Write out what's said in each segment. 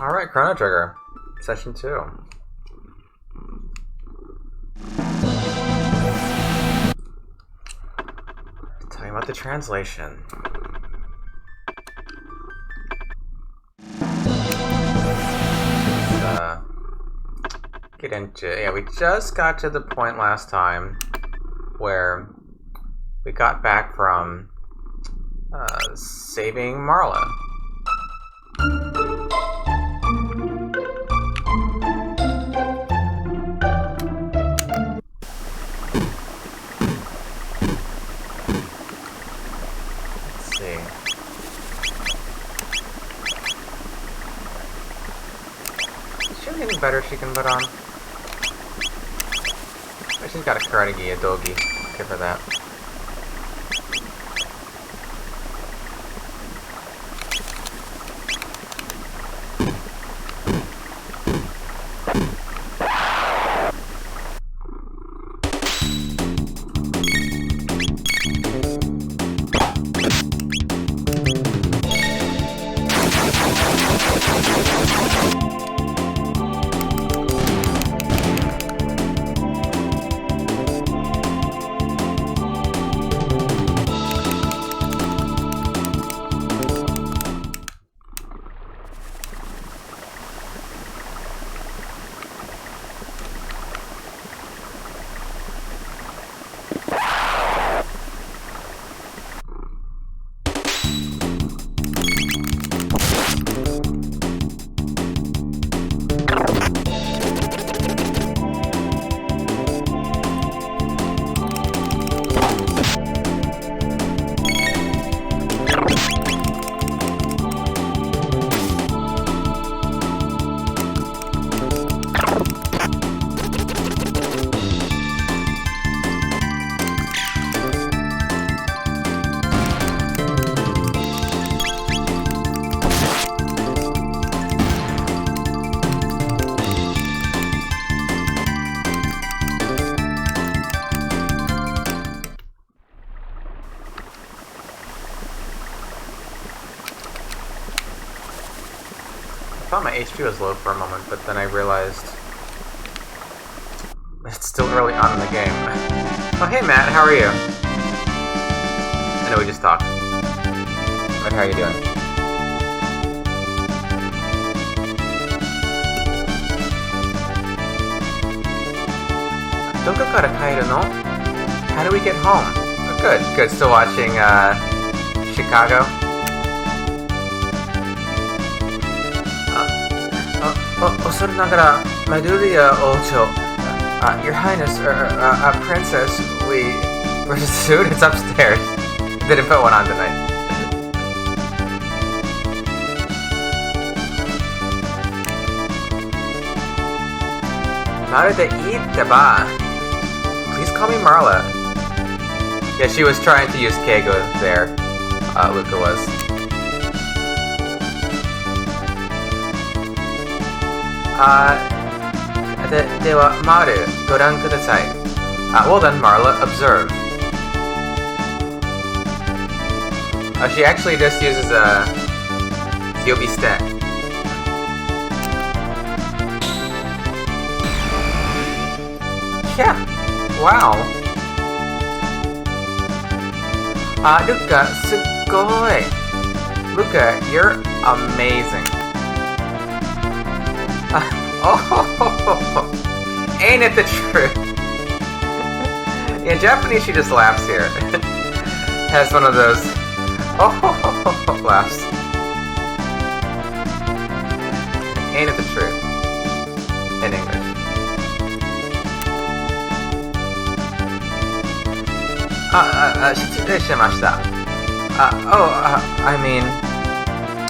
Alright, Chrono Trigger. Session 2. Talking about the translation. Let's get into it. Yeah, we just got to the point last time where we got back from saving Marle. Anything better she can put on? Oh, she's got a karate gi, a dogi. Good for that. I thought my HP was low for a moment, but then I realized it's still early on in the game. Oh, hey Matt, how are you? I know we just talked. But how are you doing? How do we get home? Oh, good, good. Still watching Chicago. Your Highness, Princess, where's the suit? It's upstairs. Didn't put one on tonight. Please call me Marle. Yeah, she was trying to use Keigo there. Lucca was. Maru, goran kudasai. Well then, Marle, observe. She actually just uses a Yobi stat. Yeah, wow. Lucca, sugoi. Lucca, you're amazing. Oh, ain't it the truth? In Japanese, she just laughs here. Has one of those laughs. Ain't it the truth? In English.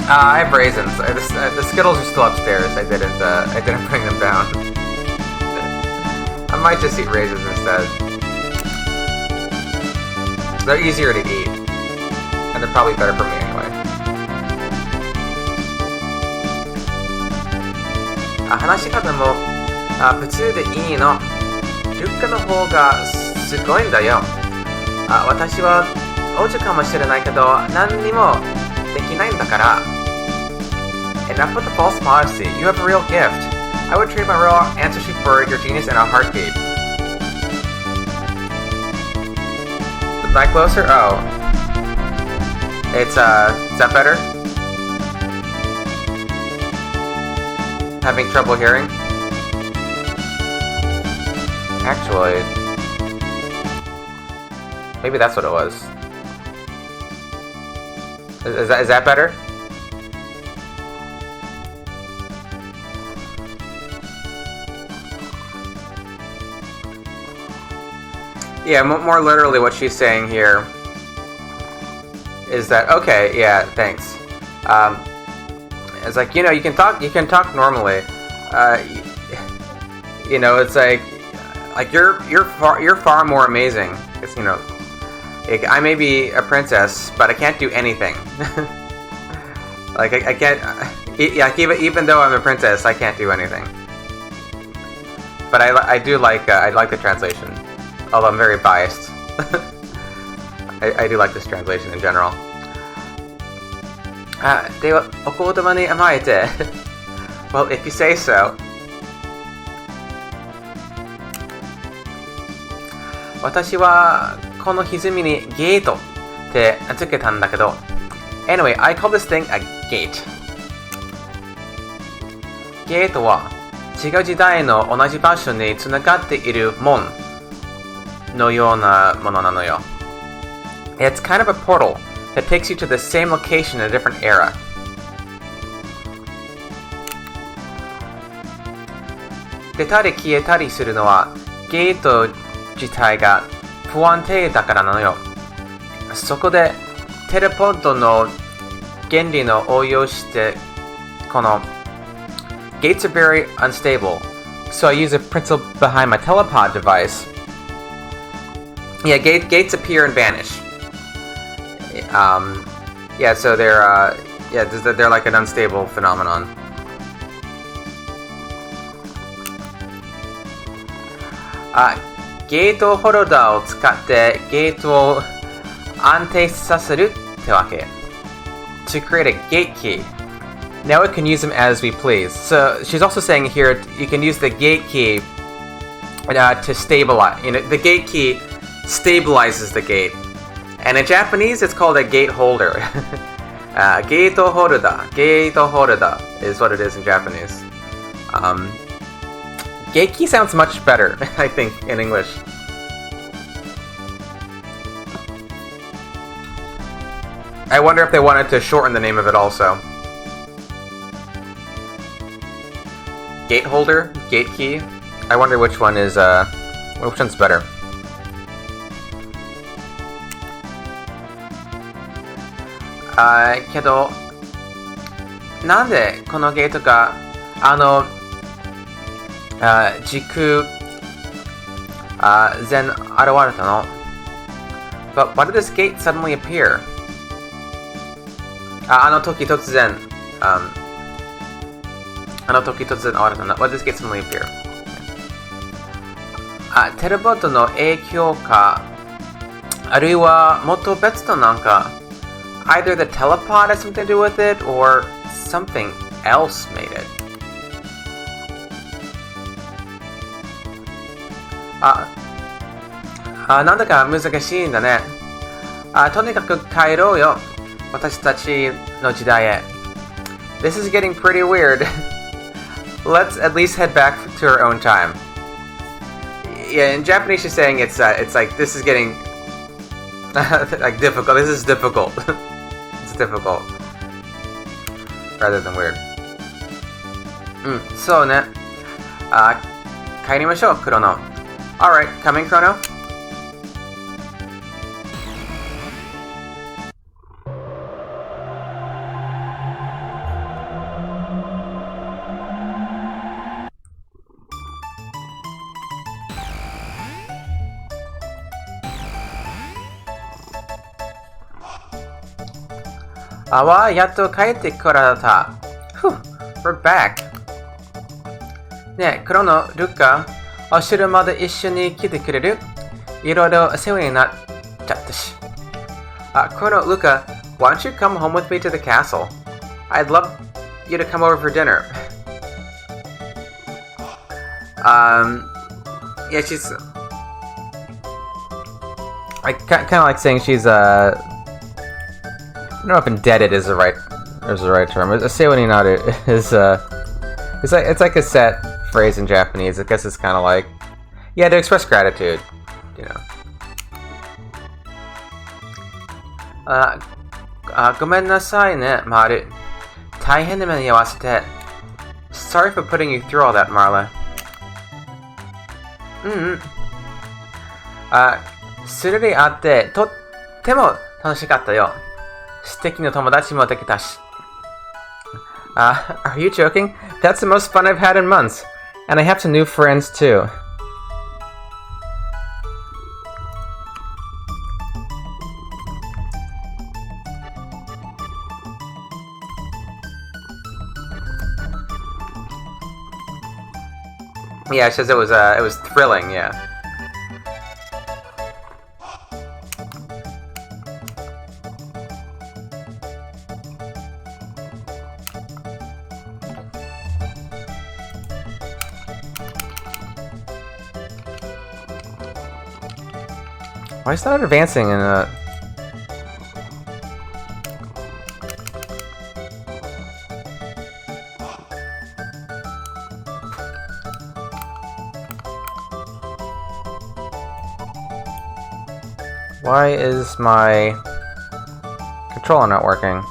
I have raisins. The Skittles are still upstairs. I didn't bring them down. I might just eat raisins instead. They're easier to eat, and they're probably better for me anyway. 話し方も普通でいいの。ルッカの方がすごいんだよ。私は王女かもしれないけど何にもできないんだから。Enough with the false modesty. You have a real gift. I would trade my real ancestry for your genius in a heartbeat. Is that closer? Oh. It's, is that better? Having trouble hearing? Actually... maybe that's what it was. Is that better? Yeah, more literally what she's saying here is that, okay, yeah, thanks. It's like, you know, you can talk normally. You know, it's like you're far more amazing. It's, you know, I may be a princess, but I can't do anything. Like I can't. Yeah, even though I'm a princess, I can't do anything. But I do like I like the translation, although I'm very biased. I do like this translation in general. ではお言葉に甘えて Well, if you say so. 私はこの歪みにゲートってつけたんだけど Anyway, I call this thing a gate. ゲートは違う時代の同じ場所につながっている門のようなものなのよ It's kind of a portal that takes you to the same location in a different era. 出たり消えたりするのはゲート自体が不安定だからなのよ。そこでテレポートの原理の応用してこの Gates are very unstable, so I use a principle behind my telepod device. Yeah, gates appear and vanish. Yeah, so they're like an unstable phenomenon. Gate ホルダーを使ってゲートを安定させるってわけ To create a gate key. Now we can use them as we please. So she's also saying here you can use the gate key to stabilize. You know, the gate key stabilizes the gate. And in Japanese, it's called a gate holder. Gate holder. Gate holder is what it is in Japanese. Gate key sounds much better, I think, in English. I wonder if they wanted to shorten the name of it also. Gate holder, gate key. I wonder which one is which one's better. Uh, けどなんでこのゲートが時空前現れたの But why did this gate suddenly appear? あの時突然現れたの Why did this gate suddenly appear? テレポートの影響かあるいはもっと別のなんかEither the telepod has something to do with it, or something else made it. なんだか難しいんだね。とにかく帰ろうよ。私たちの時代へ。This is getting pretty weird. Let's at least head back to our own time. Yeah, in Japanese she's saying it's like this is getting like difficult. This is difficult. It's difficult. Rather than weird. そうね。帰りましょう、クロノ。Alright, coming, Chrono?やっと帰ってこられた。Whew, we're back. ねえ、クロノ、ルカ、お城まで一緒に来てくれる？いろいろ世話になっちゃったし。Chrono, Lucca, why don't you come home with me to the castle? I'd love you to come over for dinner. Yeah, she's... I kind of like saying she's, I don't know if indebted is the right term. Aseo ni naru is, it's like a set phrase in Japanese. I guess it's kind of like, yeah, to express gratitude, you know. ごめんなさいね、Maru. 大変な目に遭わせて。Sorry for putting you through all that, Marla. それであって、とっても楽しかったよ。素敵な友達もできたし。Are you joking? That's the most fun I've had in months. And I have some new friends too. Yeah, it says it was thrilling, yeah. Why is that not advancing in a... Why is my controller not working?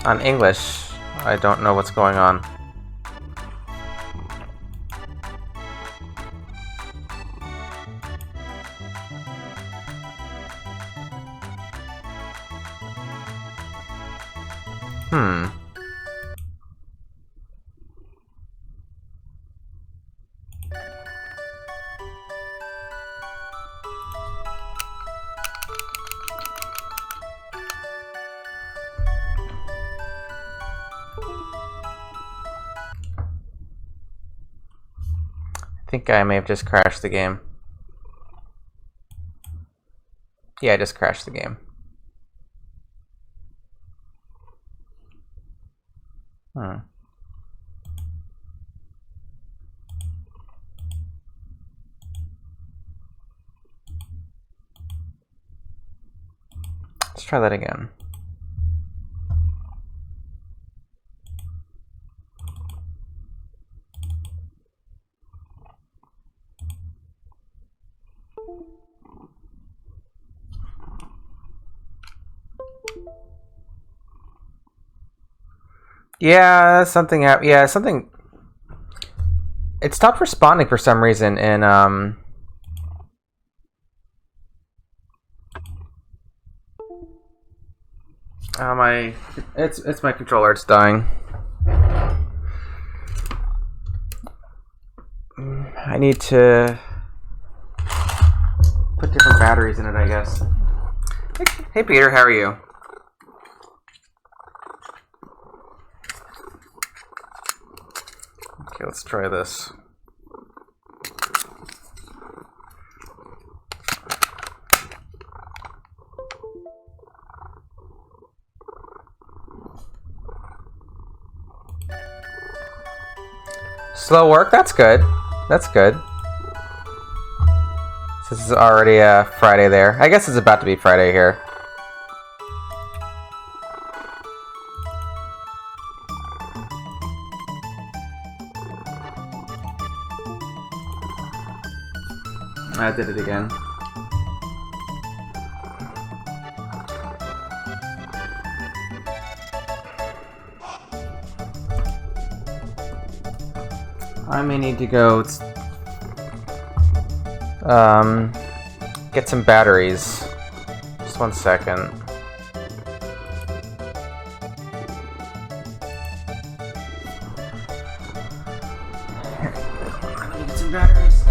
On English, I don't know what's going on. I think I may have just crashed the game. Yeah, I just crashed the game. Let's try that again. Yeah, something happened. Yeah, something. It stopped responding for some reason in it's my controller. It's dying. I need to put different batteries in it, I guess. Hey Peter, how are you? Okay, let's try this. Slow work? That's good. That's good. This is already Friday there. I guess it's about to be Friday here. I did it again. I may need to go get some batteries. Just 1 second. Let me get some batteries.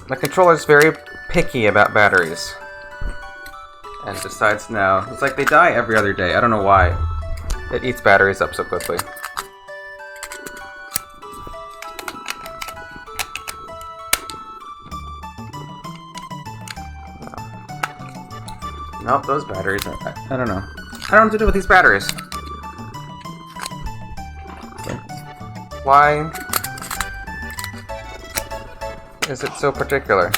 My controller's very picky about batteries. And besides now, it's like they die every other day. I don't know why. It eats batteries up so quickly. Nope, those batteries are... I don't know. I don't know what to do with these batteries. Why is it so particular?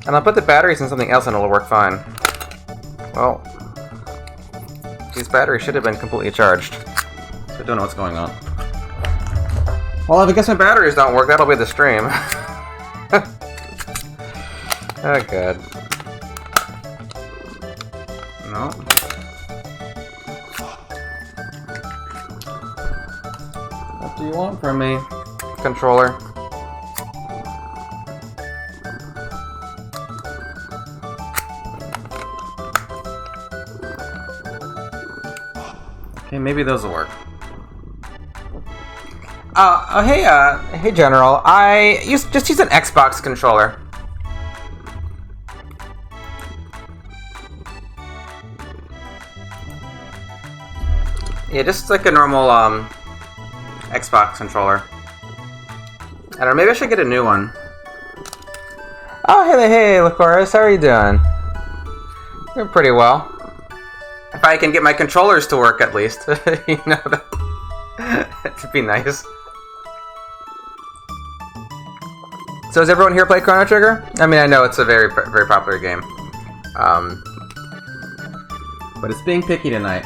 And I'll put the batteries in something else and it'll work fine. Well, these batteries should have been completely charged. So I don't know what's going on. Well, if I guess my batteries don't work, that'll be the stream. Oh god. No. What do you want from me, controller? Okay, maybe those will work. Hey General. Just use an Xbox controller. Yeah, just like a normal Xbox controller. I don't know, maybe I should get a new one. Oh, hey, Licoris, how are you doing? Doing pretty well. If I can get my controllers to work, at least. You know, that'd be nice. So does everyone here play Chrono Trigger? I mean, I know it's a very, very popular game. But it's being picky tonight.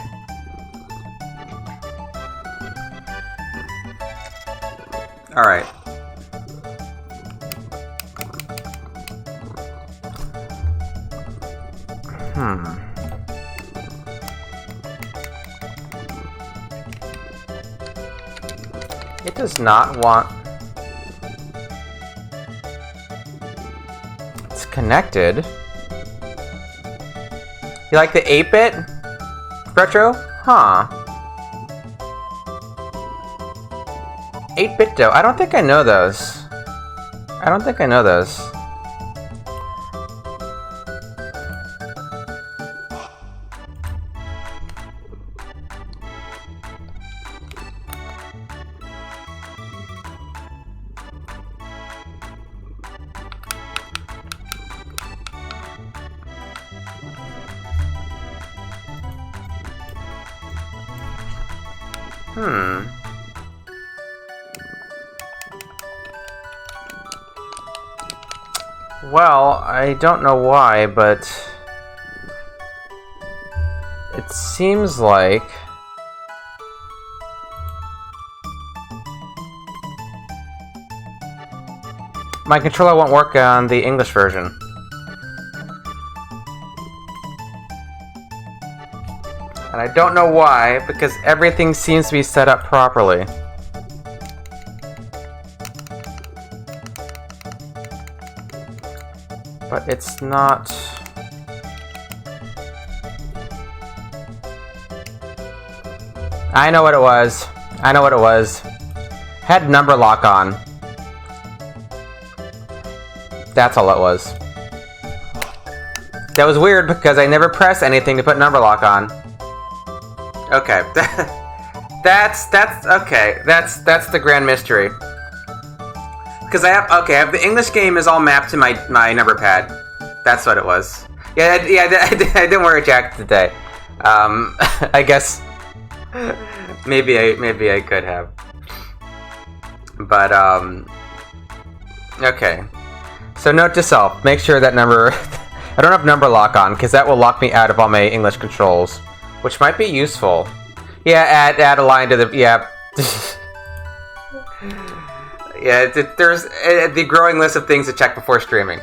Alright. It does not want... It's connected. You like the 8-bit? Retro? Huh. 8-bit dough. I don't think I know those. Well, I don't know why, but it seems like my controller won't work on the English version. And I don't know why, because everything seems to be set up properly. But it's not... I know what it was. Had number lock on. That's all it was. That was weird because I never press anything to put number lock on. Okay. That's okay. That's the grand mystery. Because I have the English game is all mapped to my number pad. That's what it was. I didn't wear a jacket today. I guess maybe I could have. But okay. So note to self: make sure that number. I don't have number lock on because that will lock me out of all my English controls, which might be useful. Yeah, add a line to the Yeah, there's the growing list of things to check before streaming.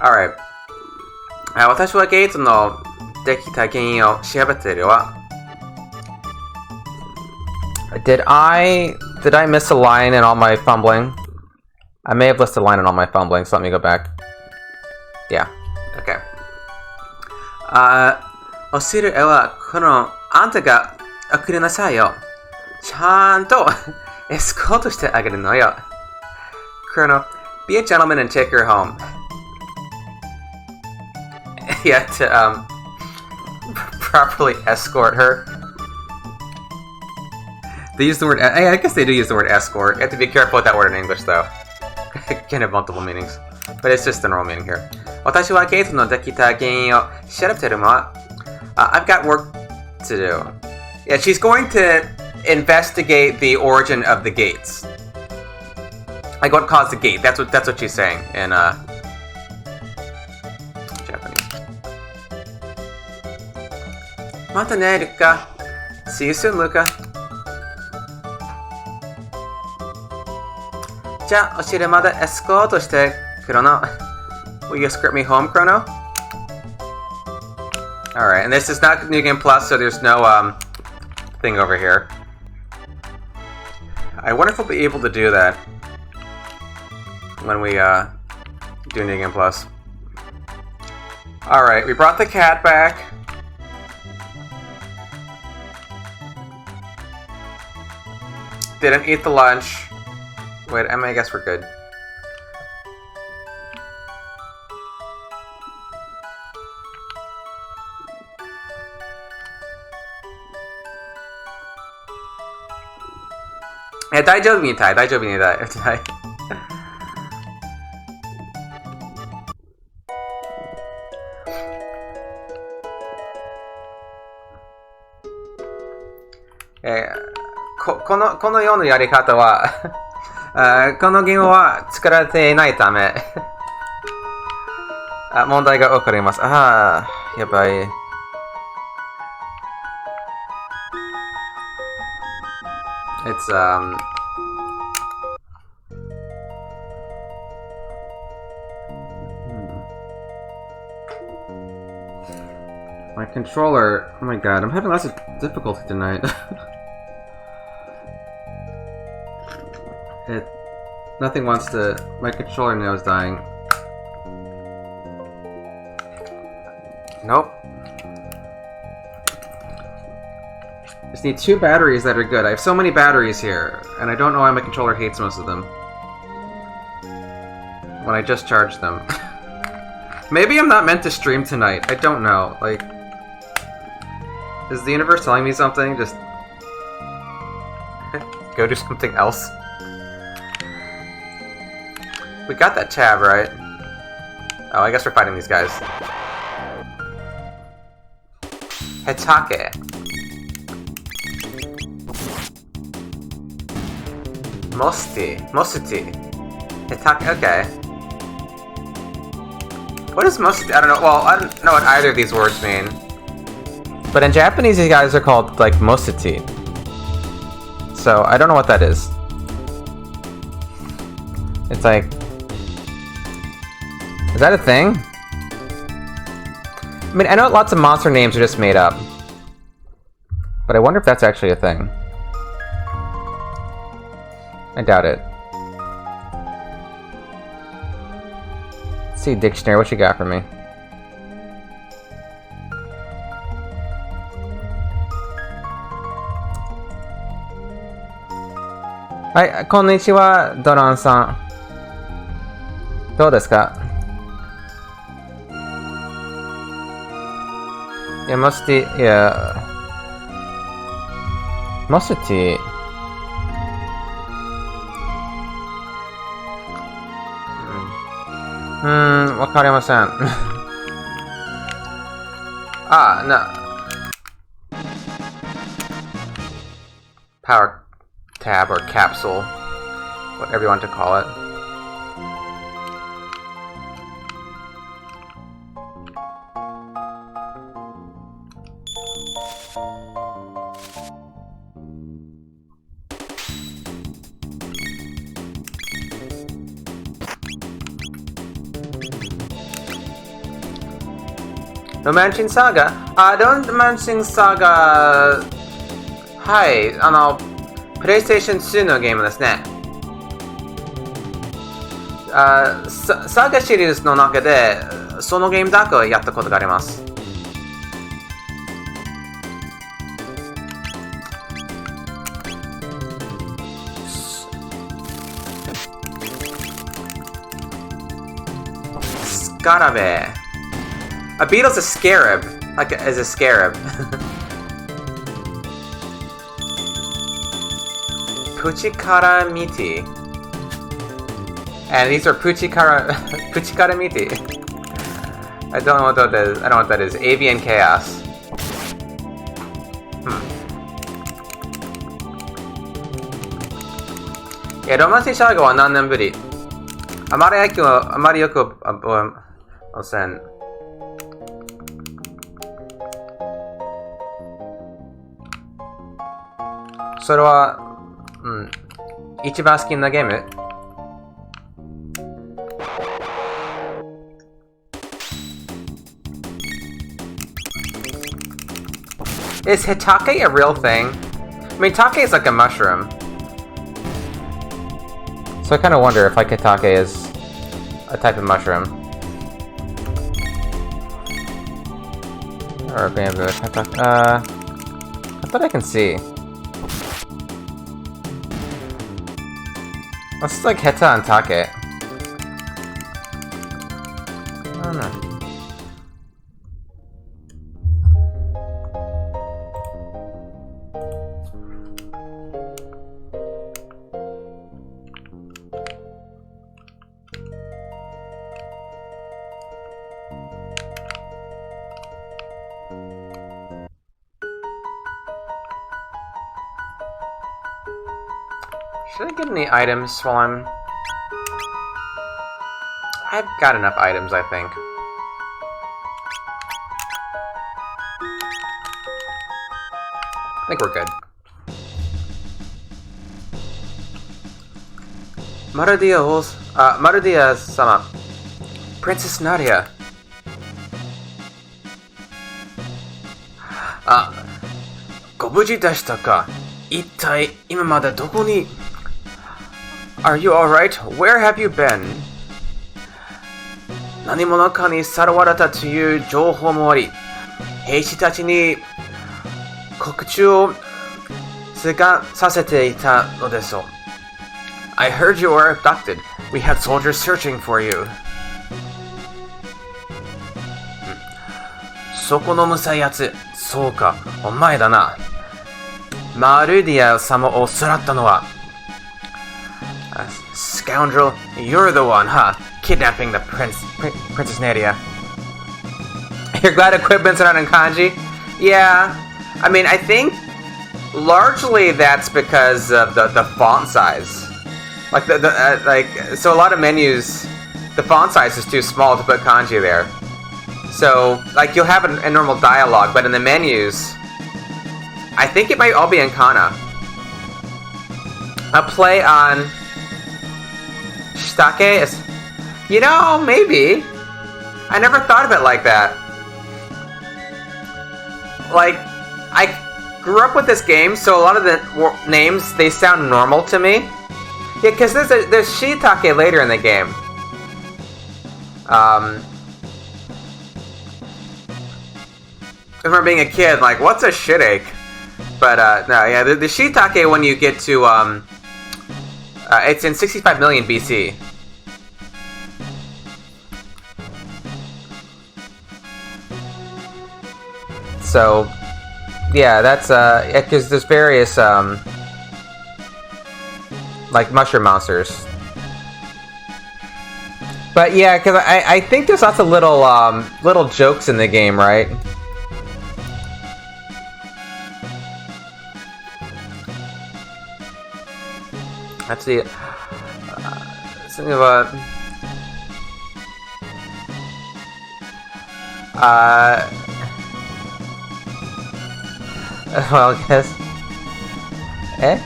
Alright. 私はゲイツのできた原因を調べているわ。Did I miss a line in all my fumbling? I may have listed a line in all my fumbling, so let me go back. Yeah. Okay. 教える絵はこのあんたが送りなさいよ。ちゃんとエスコートしてあげるのよ。Chrono, be a gentleman and take her home. Yeah, to, properly escort her. They use the word... I guess they do use the word escort. You have to be careful with that word in English, though. It can have multiple meanings. But it's just the normal meaning here. 私はゲートのできた原因を調べてるわ。I've got work to do. Yeah, she's going to investigate the origin of the gates. Like what caused the gate. That's what she's saying in Japanese. またね、Lucca. See you soon, Lucca. じゃあ、お尻までエスコートして、Chrono. Will you escort me home, Chrono? Alright, and this is not New Game Plus, so there's no, thing over here. I wonder if we'll be able to do that when we, do New Game Plus. Alright, we brought the cat back. Didn't eat the lunch. Wait, I guess we're good. Yeah, 大丈夫みたい。このようなやり方はこのゲームは作られていないため問題が起こります。やばい。It's my controller. Oh my god, I'm having lots of difficulty tonight. Nothing wants to. My controller now is dying. Nope. Just need 2 batteries that are good. I have so many batteries here, and I don't know why my controller hates most of them. When I just charged them. Maybe I'm not meant to stream tonight. I don't know. Like, is the universe telling me something? Just go do something else. We got that tab, right? Oh, I guess we're fighting these guys. Hetake. Mosity. Hetake, okay. What is mosity? I don't know. Well, I don't know what either of these words mean. But in Japanese, these guys are called, like, mosity. So, I don't know what that is. It's like... Is that a thing? I mean, I know lots of monster names are just made up. But I wonder if that's actually a thing. I doubt it. Let's see, dictionary, what you got for me? Hi, konnichiwa, Doran-san. どうですか? Yeah, musty, yeah. Musty. Wakarimasen. No. Power tab or capsule. Whatever you want to call it. Romancing Saga? Romancing Saga... はい、PlayStation 2のゲームですね。サガシリーズの中で、そのゲームだけやったことがあります。Scarabe. A beetle's a scarab. Like, as a scarab. Puchikara Miti. And these are Puchikara Miti. I don't know what that is. I don't know what that is. Avian Chaos. Yeah, ロマンシーシャーゴは何年ぶり？あまりよくおせん。それは、一番好きなゲーム？Is Hitake a real thing? I mean, Take is like a mushroom. So I kind of wonder if like Hitake is a type of mushroom. Or a bamboo. I thought I can see. This is like Heta and Take. I don't know. Should I get any items while I'm... I've got enough items, I think. I think we're good. Marudia-sama. Princess Nadia. ご無事でしたか？一体今までどこに Are you alright? Where have you been? 何者かにさらわれたという情報もあり、兵士たちに告知を通過させていたのです。I heard you were abducted. We had soldiers searching for you. そこのむさいやつ、そうか、お前だな。マルディア様をさらったのは、Scoundrel, you're the one, huh? Kidnapping the Princess Nadia. You're glad equipment's not in kanji? Yeah. I mean, I think largely that's because of the font size. Like so a lot of menus, the font size is too small to put kanji there. So like you'll have a normal dialogue, but in the menus, I think it might all be in kana. A play on Shitake is, you know, maybe. I never thought of it like that. Like, I grew up with this game, so a lot of the names, they sound normal to me. Yeah, because there's Shitake later in the game. I remember being a kid, like, what's a shitache? But, no, yeah, the Shitake when you get to, it's in 65 million BC. So, yeah, that's, because there's various, like, mushroom monsters. But, yeah, because I think there's lots of little jokes in the game, right? Let's see. Something about well, I guess. Eh?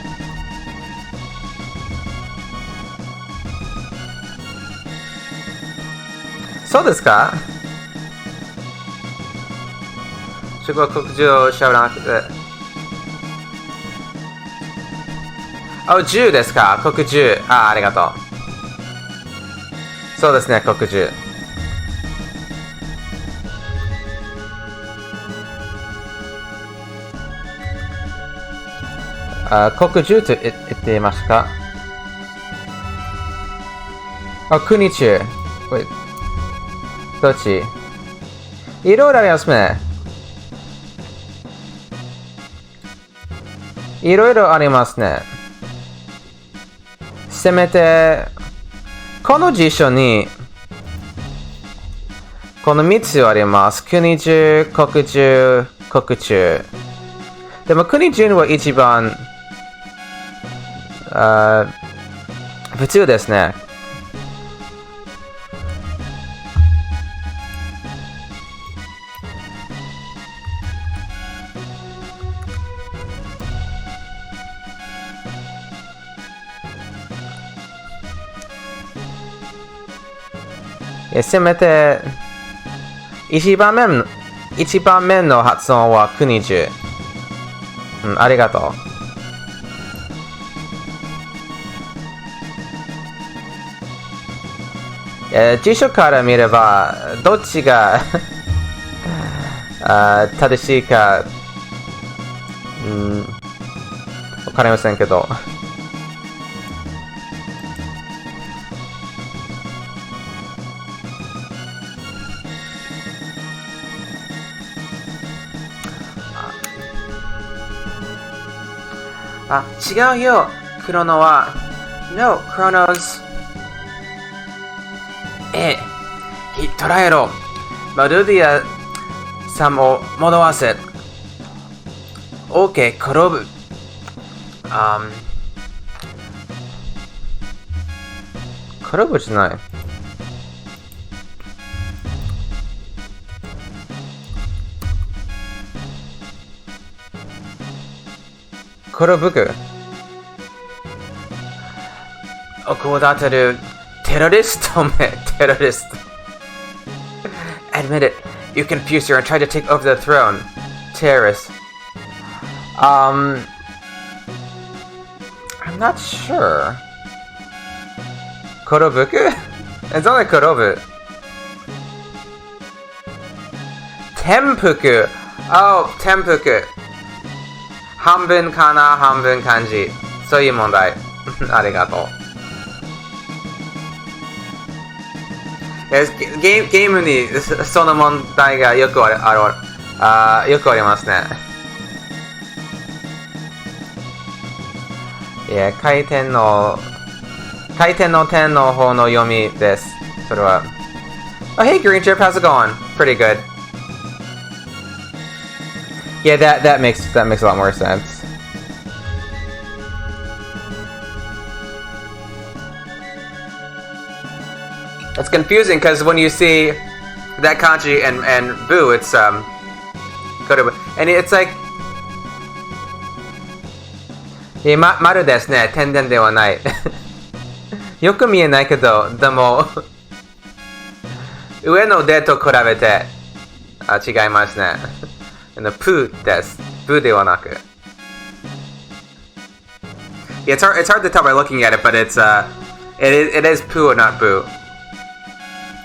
So desu ka? 出国国中をしゃべらなくて。あ、10ですか？国10。ありがとう。そうですね、国10。国10と言っていましたか？あ、国中。Wait. どっち？いろいろありますね。いろいろありますね。せめて、この辞書に、この3つあります。国中、国中、国中。でも国中は一番、普通ですね。せめて、一番目の発音は国中。ありがとう。辞書から見れば、どっちが正しいか、わかりませんけど。違うよ、クロノは。No, Chronos. 捉えろ。マルディアさんを戻わせ。OK、転ぶ。転ぶじゃない。転ぶく。奥を立てるテロリストめ、テロリスト。Admit it, you confused her and tried to take over the throne. Terrorist. I'm not sure. 転ぶく? It's only 転ぶ. 転覆. Oh, 転覆. 半分かな、半分漢字。そういう問題。ありがとう。ゲームにその問題がよくありますね。回転の点の方の読みです。それは。Oh, hey, Green Chip, how's it going? Pretty good. Yeah, that makes a lot more sense. It's confusing because when you see that kanji and boo, it's and it's like 丸ですね。点々ではない。よく見えないけど、でも上の手と比べて違いますね。プーです。ブーではなく。Yeah, it's hard to tell by looking at it, but it is poo and not boo.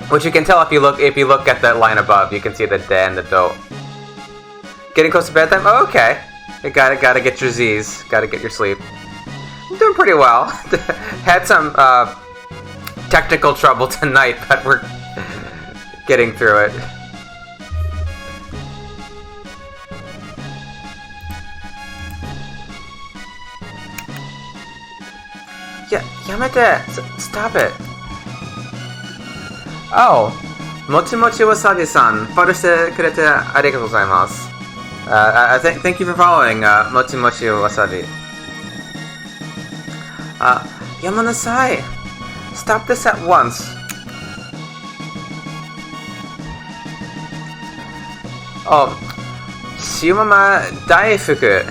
Which you can tell if you look at that line above. You can see the de and the do. Getting close to bedtime? Oh, okay. You gotta get your Z's. Gotta get your sleep. I'm doing pretty well. Had some technical trouble tonight, but we're getting through it. Yamete! Stop it! Oh! Mochi Mochi Wasabi-san! Followしてくれてありがとうございます。Thank you for following, Mochi Mochi Wasabi. Yamanasai! Stop this at once! Oh, Shimama Daifuku.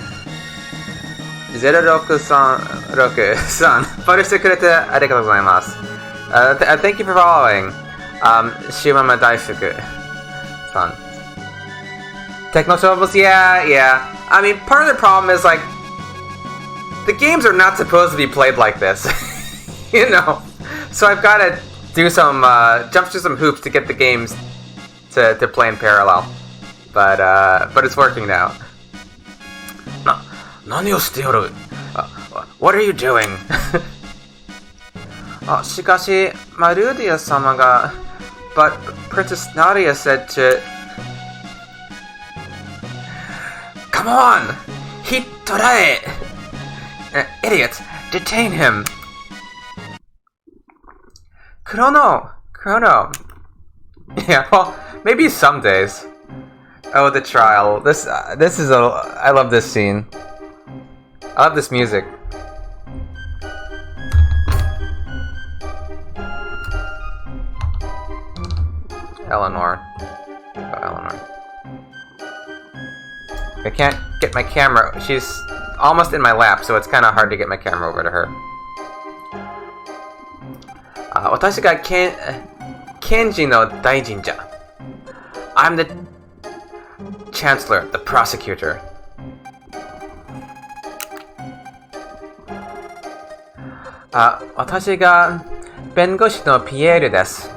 0636さん、フォローしてくれてありがとうございます。Thank you for following. シウママ大福さん。Techno troubles? Yeah. I mean, part of the problem is like, the games are not supposed to be played like this. You know? So I've got to do some, jump through some hoops to get the games to play in parallel. But it's working now. 何をしておる? What are you doing? しかし、マルディア様が But Princess Nadia said to... Come on! Hitorae! Idiot! Detain him! Chrono! Yeah, well, maybe some days. Oh, the trial. This is I love this scene. I love this music. Eleanor. Oh, Eleanor. I can't get my camera. She's almost in my lap, so it's kind of hard to get my camera over to her. 私が検事の大臣じゃ. I'm the chancellor, the prosecutor. 私が弁護士のピエールです.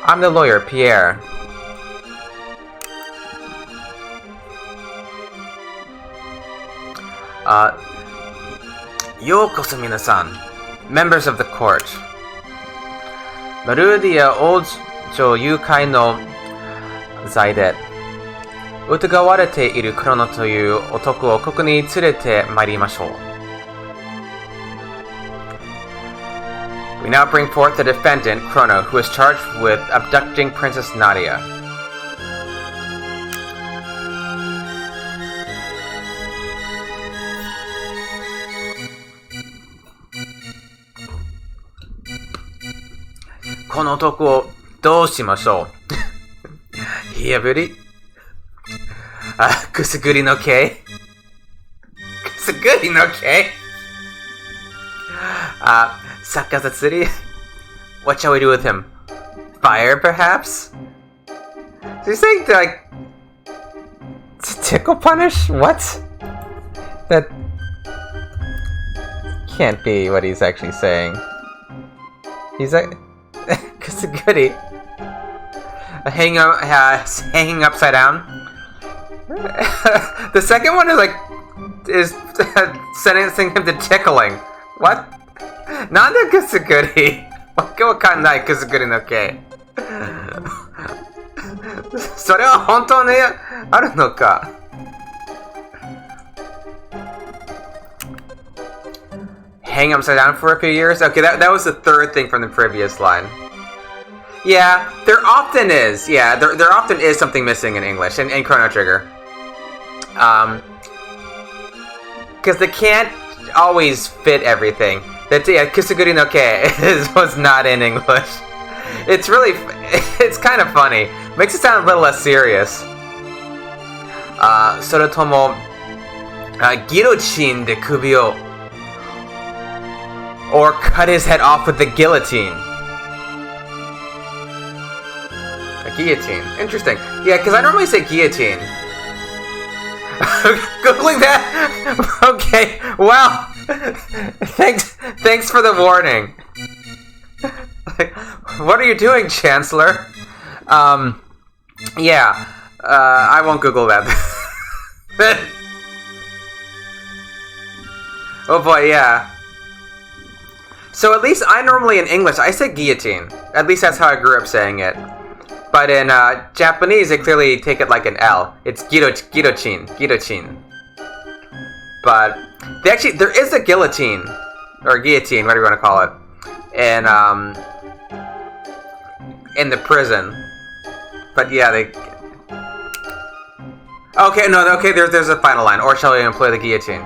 I'm the lawyer, Pierre. Yokoso minasan, members of the court. マルディア王女誘拐の罪で疑われているクロノという男をここに連れて参りましょう。We now bring forth the defendant, Chrono, who is charged with abducting Princess Nadia. Kono otoko wo dou shimashou? Hiyaburi? Kusuguri no kei? Kusuguri no kei? Sakazatsuri? What shall we do with him? Fire, perhaps? Is he saying to, like... tickle punish? What? That... can't be what he's actually saying. He's like... Kusuguri? Hanging upside down? The second one is like... is sentencing him to tickling. What? Nanda kusuguri? Wake wakanai kusuguri no kei. それは本当にあるのか? Hang upside down for a few years? Okay, that was the third thing from the previous line. Yeah, there often is. Yeah, there often is something missing in English, in Chrono Trigger. Because they can't always fit everything. Kusuguri no kei was not in English. It's really, it's kind of funny. Makes it sound a little less serious. Soretomo, guillotine de kubi o, or cut his head off with the guillotine. A guillotine. Interesting. Yeah, because I normally say guillotine. Googling that? Okay, well, thanks for the warning. What are you doing, Chancellor? Yeah, I won't Google that. Oh boy, yeah. So at least I normally in English, I say guillotine. At least that's how I grew up saying it. But in Japanese, they clearly take it like an L. It's guillotine. But there is a guillotine, or guillotine, whatever you want to call it, in the prison. But yeah, they. Okay, no, okay. There's a final line. Or shall we employ the guillotine?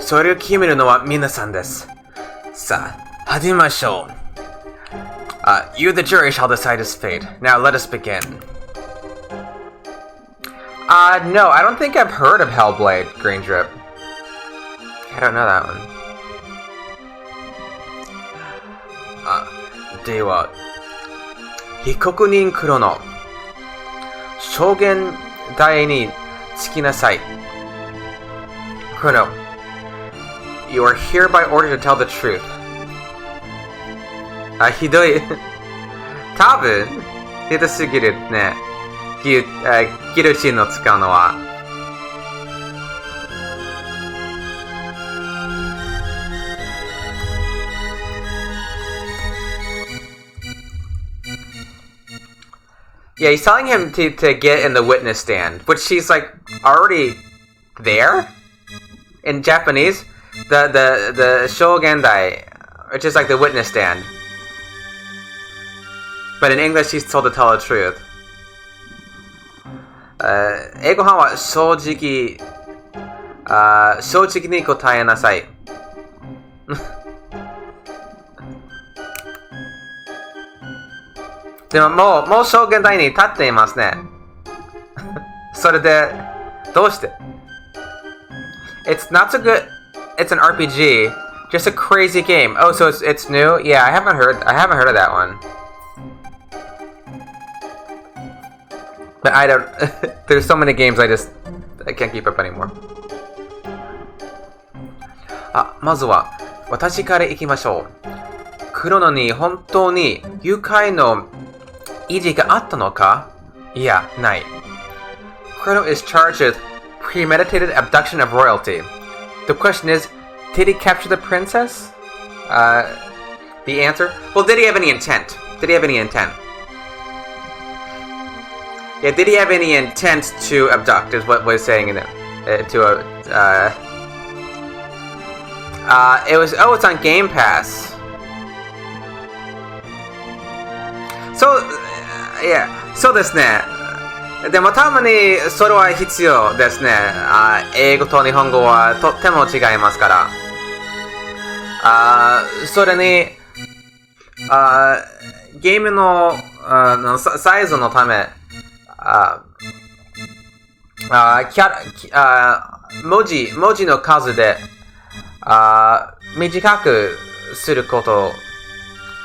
Soreou kimeru no wa minasan desu. Sa, hadimashou. You, the jury, shall decide his fate. Now let us begin. No, I don't think I've heard of Hellblade, Green Drip. I don't know that one. Dewa. Hikoku nin Chrono. Shogen dai ni tsukinasai. Chrono. You are hereby ordered to tell the truth. Hidoi. Tabun? Hidosugiru ne. Guillotine no tsukau no wa. Yeah, he's telling him to get in the witness stand, which she's like already there in Japanese. The Shogendai, which is like the witness stand. But in English, she's told to tell the truth. 英語班は正直に答えなさい。でももう証言台に立っていますね。それでどうして It's not so good. It's an RPG. Just a crazy game. Oh, so it's new? Yeah, I haven't heard of that one. But I don't. There's so many games I can't keep up anymore. まずは私から行きましょう。クロノに本当に誘拐の意地があったのか？いや、ない。Chrono is charged with premeditated abduction of royalty. The question is, did he capture the princess? The answer? Well, did he have any intent? Yeah, did he have any intent to abduct, is what we're saying in it. It's on Game Pass. So, yeah, そうですね。でもたまにそれは必要ですね。英語と日本語はとっても違いますから。それに、ゲームのサイズのため、文字の数で短くすること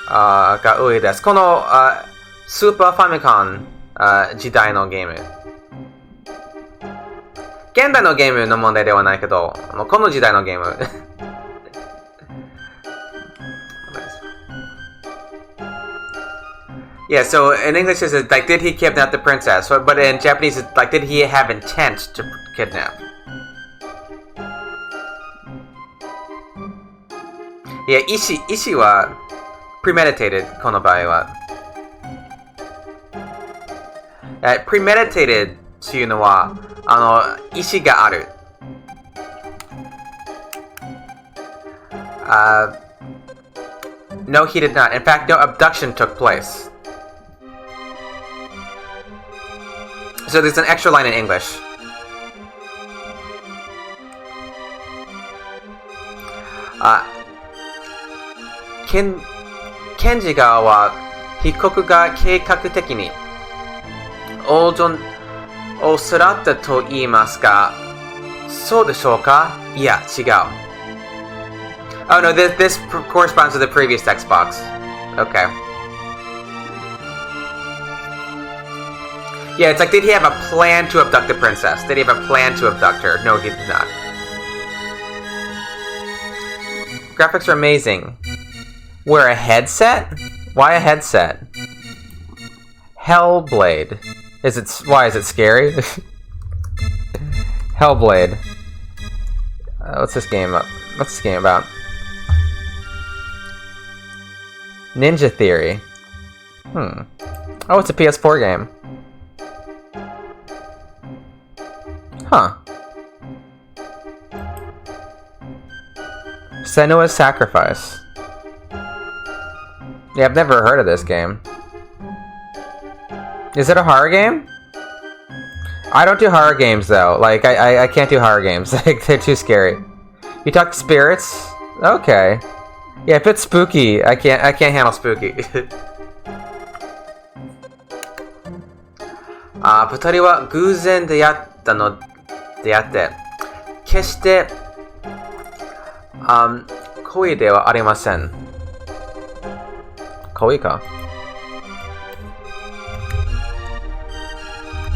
が多いです。このスーパーファミコン時代のゲーム。現代のゲームの問題ではないけど、この時代のゲーム。Yeah, so in English it's like, did he kidnap the princess? But in Japanese it's like, did he have intent to kidnap? Yeah, 意思は premeditated この場合は。premeditated っていうのは意思がある。No, he did not. In fact, no abduction took place. So there's an extra line in English. Kenji 側は被告が計画的に王女をさらったと言いますが、そうでしょうか？いや、違う。Oh no, this corresponds to the previous text box. Okay. Yeah, it's like, did he have a plan to abduct the princess? Did he have a plan to abduct her? No, he did not. Graphics are amazing. Wear a headset? Why a headset? Hellblade. Why is it scary? Hellblade. What's this game about? Ninja Theory. Oh, it's a PS4 game. Huh. Senua's Sacrifice. Yeah, I've never heard of this game. Is it a horror game? I don't do horror games though. Like I can't do horror games. Like they're too scary. You talk to spirits? Okay. Yeah, if it's spooky, I can't handle spooky. 二人は偶然出会って決して恋ではありません。恋か。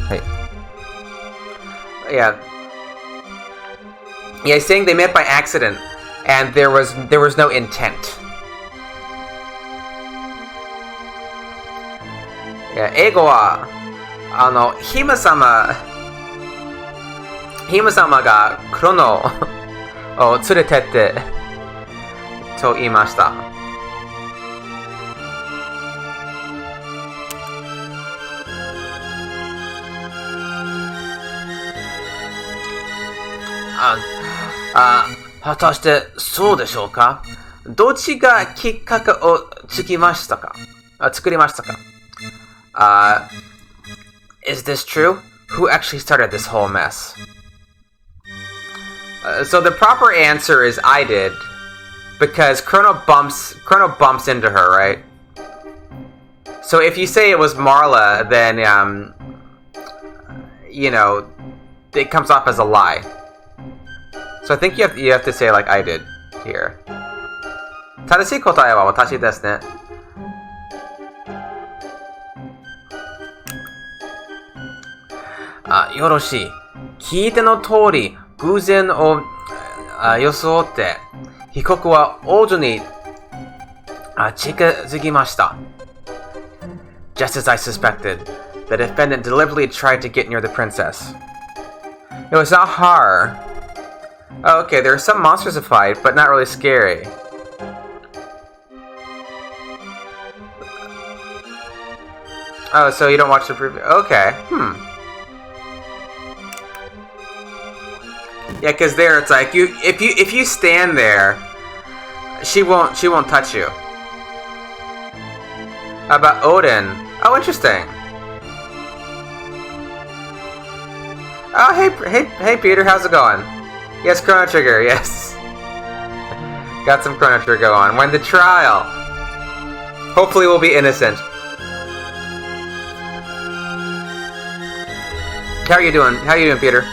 はい。Yeah. Yeah, he's saying they met by accident, and there was no intent. Yeah, 英語はヒム様がクロノを連れてってと言いました。果たしてそうでしょうか？どっちがきっかけを作りましたか？ Is this true? Who actually started this whole mess? So the proper answer is I did, because Chrono bumps into her, right? So if you say it was Marla, then it comes off as a lie. So I think you have to say like I did here. 正しい答えは私ですね。よろしい。聞いての通り、偶然を装って、被告は王女に近づきました。Just as I suspected, the defendant deliberately tried to get near the princess. No, it's not her. Oh, okay, there are some monsters to fight, but not really scary. Oh, so you don't watch the preview? Okay, Yeah, because there it's like if you stand there, she won't touch you. How about Odin? Oh, interesting. Oh, hey, Peter, how's it going? Yes, Chrono Trigger, yes. Got some Chrono Trigger going. When the trial. Hopefully we'll be innocent. How are you doing? How are you doing, Peter?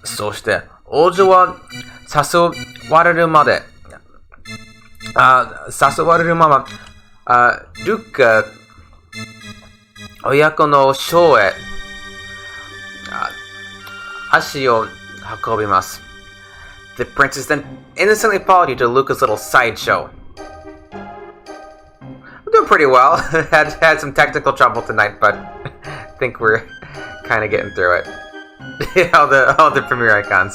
そして、王女は誘われるまで、ルッカ親子のショーへ足を運びます。The princess then innocently followed you to Lucca's little sideshow. We're doing pretty well. had some technical trouble tonight, but I think we're kind of getting through it. all the premiere icons.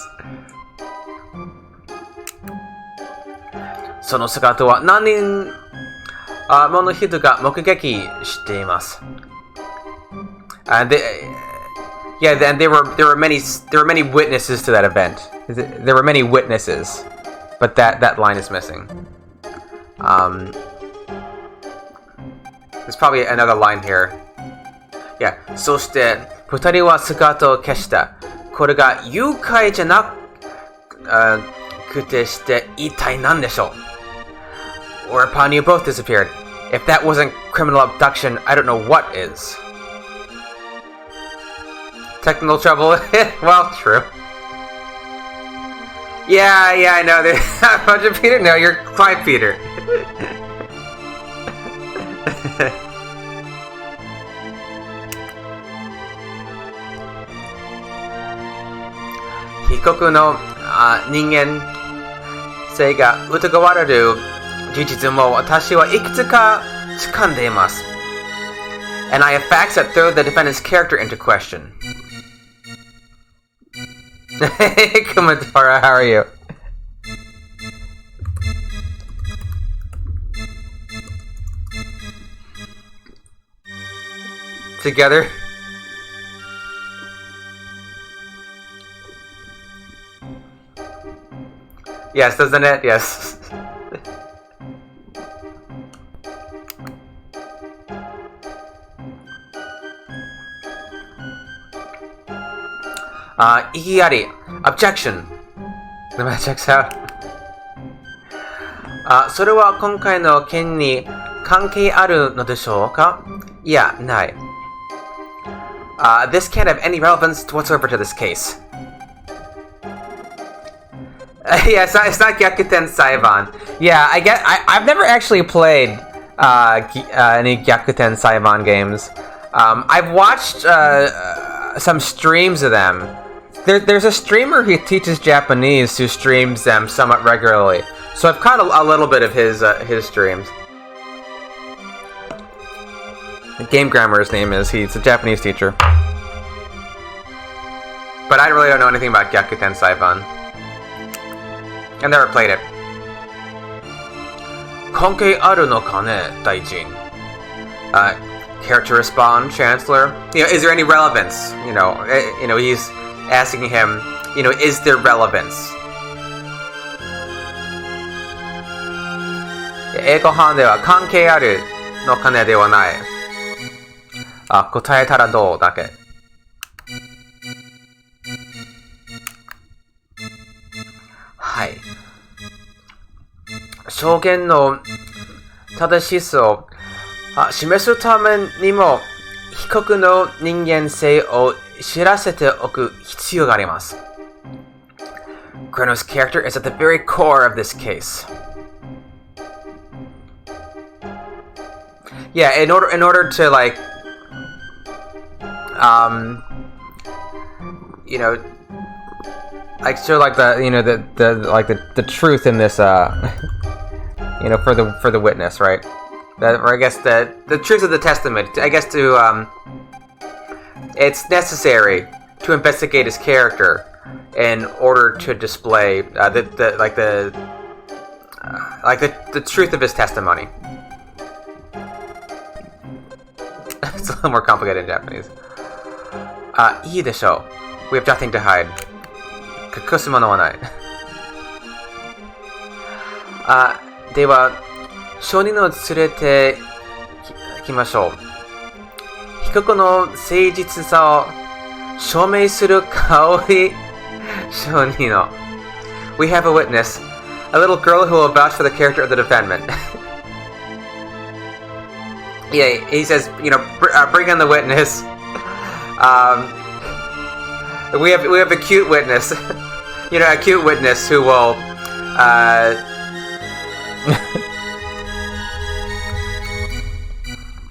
その姿は何人もの人が目撃しています。And there were many witnesses to that event. There were many witnesses, but that line is missing. There's probably another line here. Yeah. そして二人は姿を消した。これが誘拐じゃなくてして一体何でしょう? Whereupon you both disappeared. If that wasn't criminal abduction, I don't know what is. Technical trouble? Well, true. Yeah, I know. There's a bunch of Peter. No, you're Clive Peter. Hikoku no 人間性が疑われる事実も私はいくつか掴んでいます。And I have facts that throw the defendant's character into question. Hey, Kumatora, how are you? Together? Yes, doesn't it? Yes. Ikiari. Objection. The man checks out. それは今回の件に関係あるのでしょうか? いや、ない。This can't have any relevance whatsoever to this case. Yeah, it's not Gyakuten Saiban. Yeah, I've never actually played any Gyakuten Saiban games. I've watched some streams of them. There's a streamer who teaches Japanese who streams them somewhat regularly. So I've caught a little bit of his streams. Game Grammar, his name is. He's a Japanese teacher. But I really don't know anything about Gyakuten Saiban. I've never played it. 関係あるのかね、大臣。care to respond, Chancellor? Is there any relevance? He's asking him, is there relevance? 英語版では関係あるの金ではない。答えたらどうだけ。はい。証言の正しさを示すためにも被告の人間性を知らせておく必要があります。Chrono's character is at the very core of this case. Yeah, in order to like like show like the truth in this for the witness, right? Or I guess the truth of the testament. I guess to it's necessary to investigate his character in order to display the truth of his testimony. It's a little more complicated in Japanese. いいでしょう. We have nothing to hide. 隠すものはない。では、証人を連れてきましょう。被告の誠実さを証明する香り証人を。We have a witness, a little girl who will vouch for the character of the defendant. Yeah, he says, bring in the witness. We have a cute witness. A cute witness who will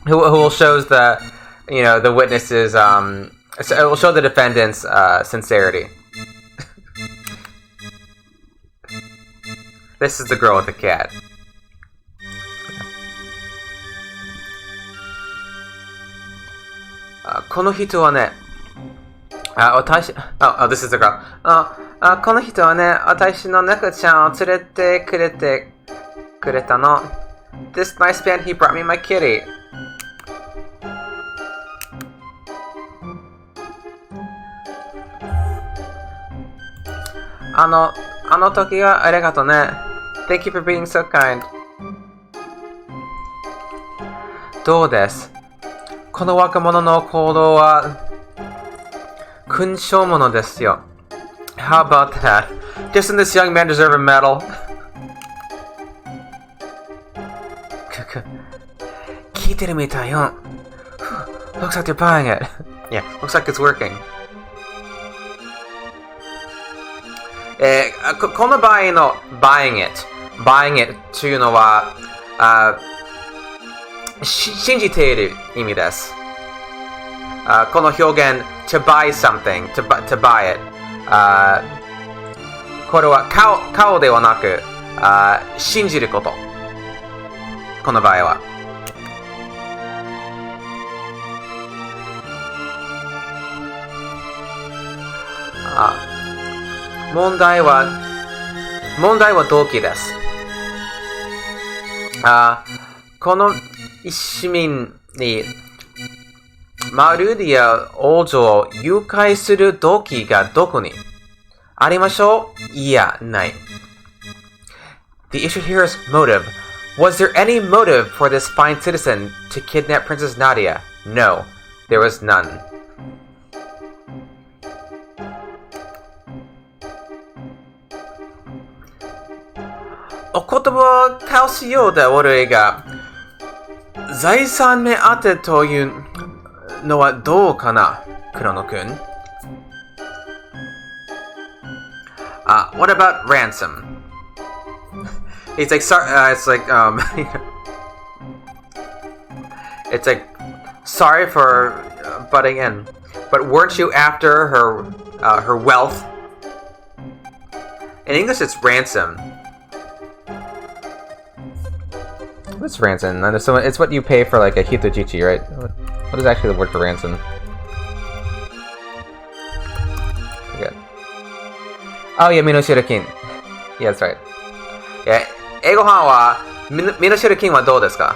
who will shows the the witnesses it will show the defendant's sincerity. This is the girl with the cat. Oh, this is the girl. この人はね、私の猫ちゃんを連れてくれたの。This nice man, he brought me my kitty. あの時はありがとね。Thank you for being so kind. どうです？この若者の行動は勲章ものですよ。How about that? Doesn't this young man deserve a medal? 聞いてるみたいよ。Looks like they're buying it. Yeah, looks like it's working. この場合の buying it というのは信じている意味です。この表現 to buy something, to buy it これは顔ではなく信じること。この場合は問題は動機です。この一市民にマルディア王女を誘拐する動機がどこにありましょう？いや、ない。The issue here is motive. Was there any motive for this fine citizen to kidnap Princess Nadia? No, there was none. お言葉を交わすようで悪いが、財産目当てというのはどうかな、クロノ君。What about ransom? It's like it's like sorry for butting in, but weren't you after her wealth? In English, it's ransom. What's ransom? So it's what you pay for like a hitojichi, right? What is actually the word for ransom? Forget. Oh yeah, Minoshirukin. Yeah, that's right. Yeah, 英語版はミノシル金はどうですか？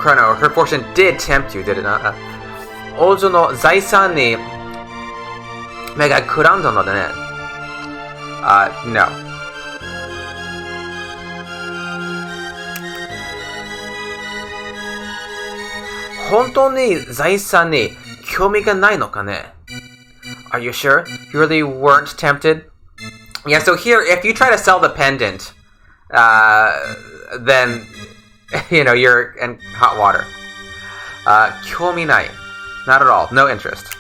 Chrono, her fortune did tempt you, did it not? 王女の財産に目がくらんだのでね。No. 本当に財産に興味がないのかね? Are you sure? You really weren't tempted? Yeah, so here, if you try to sell the pendant, then, you know, you're in hot water. 興味ない. Not at all. No interest.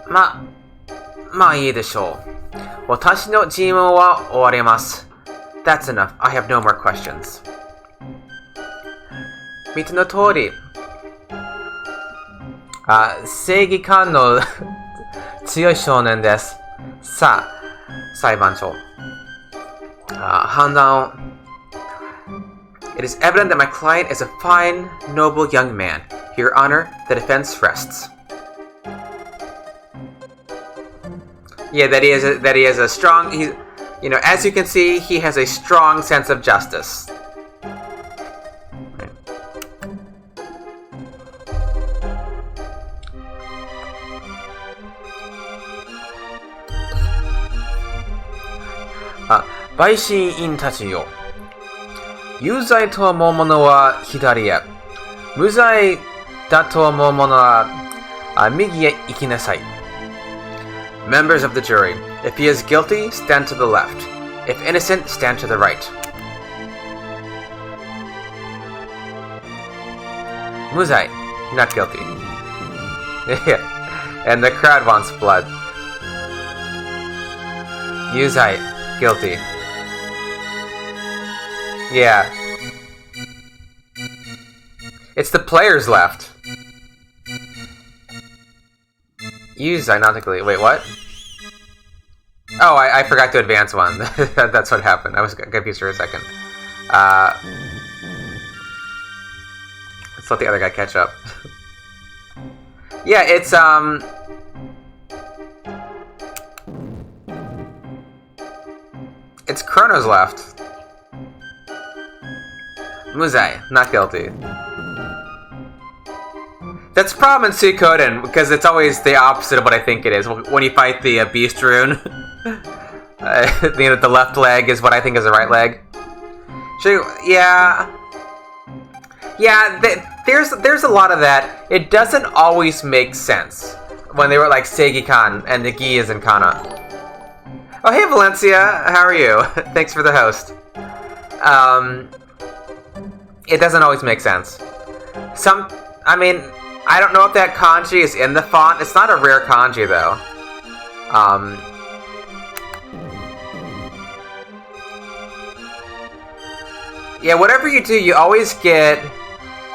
まあいいでしょう。私の尋問は終わります。That's enough. I have no more questions. 見ての通り、正義感の強い少年です。さあ、裁判長。判断を。It is evident that my client is a fine, noble young man. Your Honor, the defense rests. Yeah, that he is a strong. You know, as you can see, he has a strong sense of justice. Baishin in tachi yo. 有罪と思う者は左へ。無罪だと思う者は右へ行きなさい。Members of the jury, if he is guilty, stand to the left. If innocent, stand to the right. 無罪 not guilty. And the crowd wants blood. 有罪 guilty. Yeah. It's the players left. Use ironically. Wait, what? Oh, I forgot to advance one. That's what happened. I was confused for a second. Let's let the other guy catch up. Yeah, it's Chrono's left. Muzai, not guilty. That's a problem in Suikoden, because it's always the opposite of what I think it is. When you fight the Beast Rune, the left leg is what I think is the right leg. Yeah, there's a lot of that. It doesn't always make sense when they were like Seigi-kan and the Gi is in Kana. Oh, hey Valencia, how are you? Thanks for the host. It doesn't always make sense. I mean, I don't know if that kanji is in the font. It's not a rare kanji, though. Yeah, whatever you do, you always get,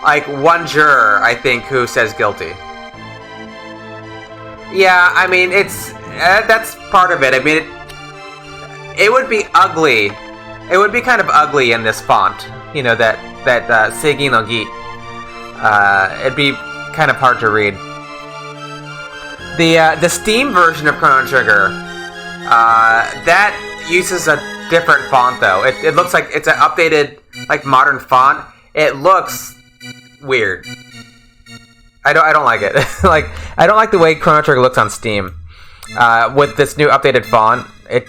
like, one juror, I think, who says guilty. Yeah, I mean, that's part of it. I mean, it would be ugly. It would be kind of ugly in this font. You know, that Seigi no Gi. It'd be kind of hard to read. The Steam version of Chrono Trigger, that uses a different font though. It looks like it's an updated, like, modern font. It looks weird. I don't like it. Like, I don't like the way Chrono Trigger looks on Steam. With this new updated font, it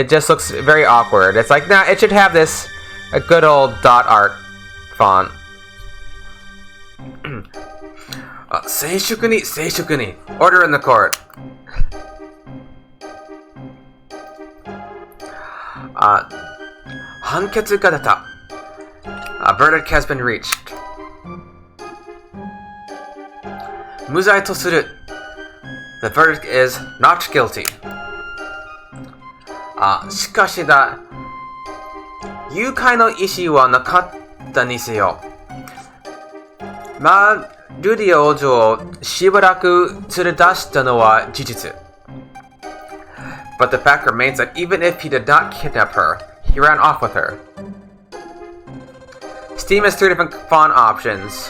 just looks very awkward. It's like, nah, it should have a good old dot art font. 静粛に Order in the court. A verdict has been reached. 無罪とする The verdict is not guilty. しかしだ誘拐の意思はなかったにせよ。ルディ王女をしばらく連れ出したのは事実。But the fact remains that even if he did not kidnap her, he ran off with her. Steam has 3 different font options.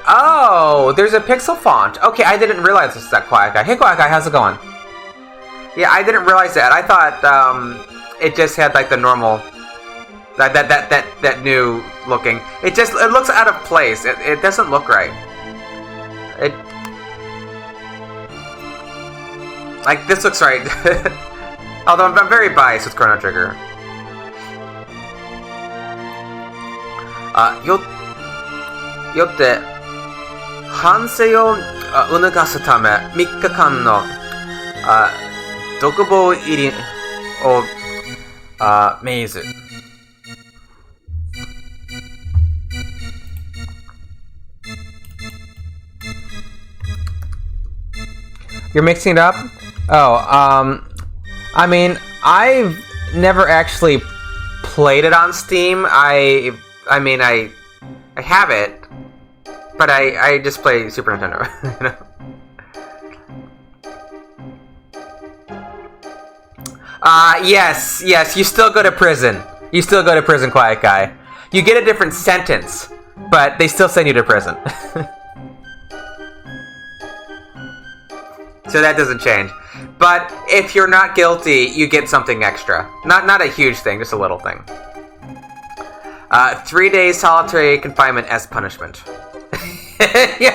Oh, there's a pixel font. Okay, I didn't realize this is that Quiet Guy. Hey, Quiet Guy, how's it going? Yeah, I didn't realize that. I thought it just had like the normal That new looking. It looks out of place. It doesn't look right. Like, this looks right. Although I'm very biased with Chrono Trigger. よって、反省を促すため、3日間の独房入りを命ず。You're mixing it up? Oh, I mean, I've never actually played it on Steam. I mean, I have it, but I just play Super Nintendo. You know? Yes, you still go to prison. You still go to prison, Quiet Guy. You get a different sentence, but they still send you to prison. So that doesn't change. But if you're not guilty, you get something extra. Not a huge thing, just a little thing. 3 days solitary confinement as punishment. Yeah.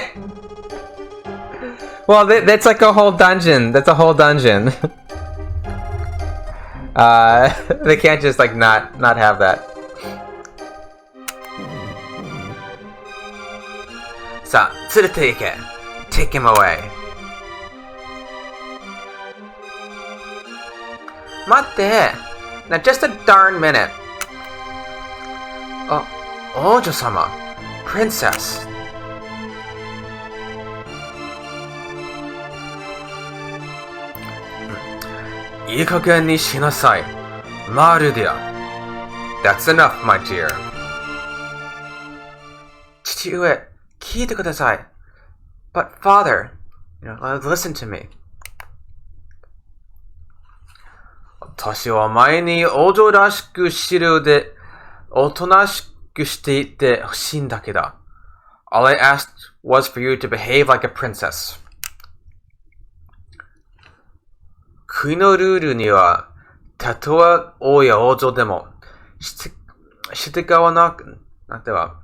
Well, that's like a whole dungeon. That's a whole dungeon. They can't just like not have that. So, take him away. 待って Now just a darn minute. Oh, 王女様 Princess. "いい加減にしなさい Marle dear. That's enough, my dear." 父上、聞いてください But father, listen to me. 私は前に王女らしく資料でおとなしくしていてほしいんだけど。All I asked was for you to behave like a princess. 国のルールには、たとえ王や王女でも、従わなくては、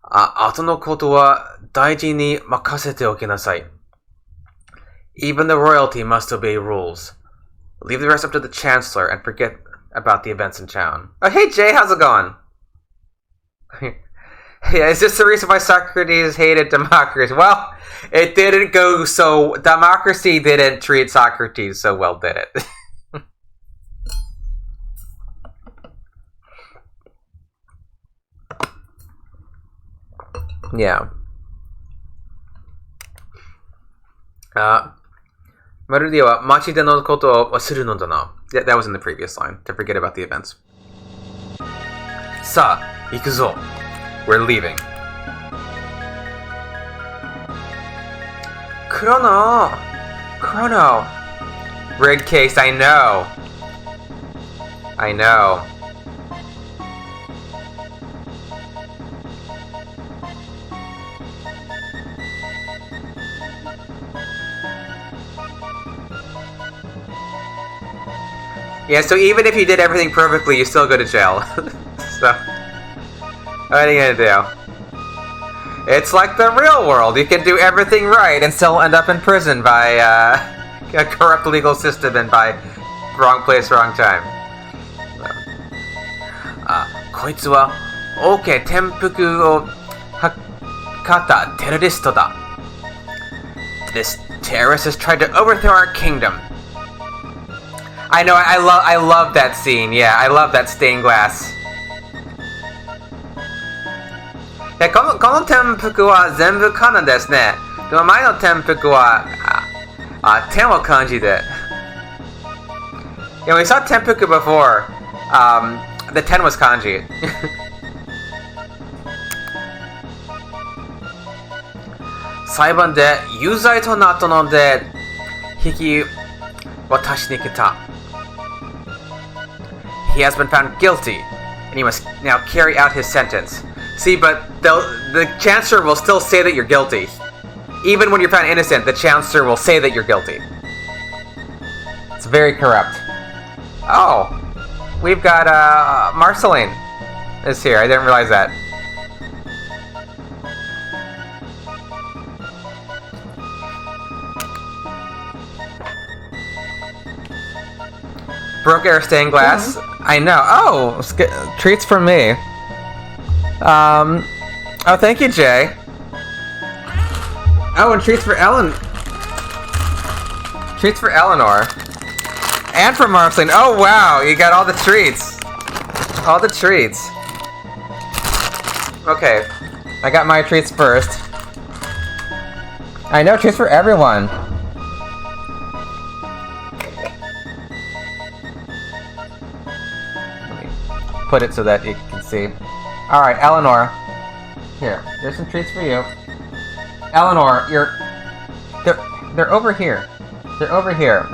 後のことは大事に任せておきなさい。Even the royalty must obey rules.Leave the rest up to the Chancellor and forget about the events in town. Oh, hey Jay, how's it going? Yeah, is this the reason why Socrates hated democracy? Well, it didn't go so... Democracy didn't treat Socrates so well, did it? Yeah. Marudia wa machide no koto wa suru no da na. Yeah, that was in the previous line. To forget about the events. Sa, ikuzo. We're leaving. Chrono. Red case, I know. Yeah, so even if you did everything perfectly, you still go to jail. So, what are you gonna do? It's like the real world. You can do everything right and still end up in prison by a corrupt legal system and by wrong place, wrong time. こいつは王家転覆を図ったテロリストだ。This terrorist has tried to overthrow our kingdom.I know, I love that scene. Yeah, I love that stained glass. この転覆は全部カナですね。でも前の転覆は点は漢字で。Yeah, we saw 転覆 before. The 10 was kanji. 裁判で有罪となったので引き渡しに来た。He has been found guilty, and he must now carry out his sentence. See, but the Chancellor will still say that you're guilty. Even when you're found innocent, the Chancellor will say that you're guilty. It's very corrupt. Oh. we've got Marceline is here. I didn't realize that. Broke air stained glass. I know. Oh, treats for me. Oh, thank you, Jay. Oh, and treats for Ellen. Treats for Eleanor. And for Marceline. Oh, wow. You got all the treats. All the treats. Okay. I got my treats first. I know, treats for everyone. Let me put it so that you can see. Alright, Eleanor. Here, there's some treats for you. Eleanor, they're over here. They're over here.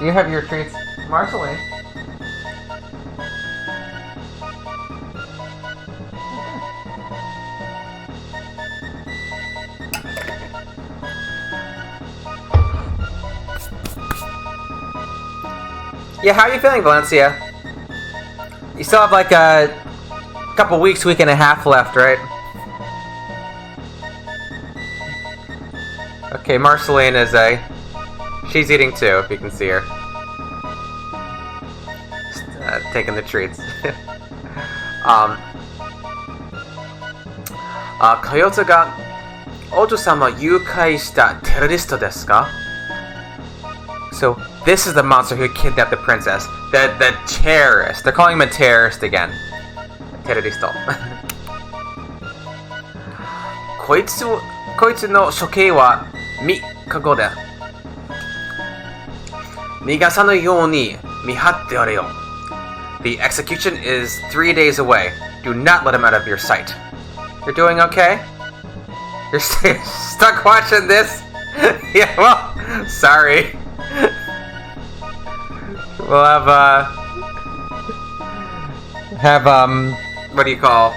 You have your treats. Marceline. Yeah, how are you feeling, Valencia? You still have like a couple weeks, week and a half left, right? Okay, Marceline is she's eating too, if you can see her. Just, taking the treats. Kyoto ga Ojo-sama yukai shita terrorist desu ka? So, this is the monster who kidnapped the princess. The terrorist. They're calling him a terrorist again. Terrorist. こいつの処刑は3日後だ。逃がさぬように見張っておれよ。The execution is 3 days away. Do not let him out of your sight. You're doing okay? You're stuck watching this? Yeah, well, sorry. We'll have what do you call?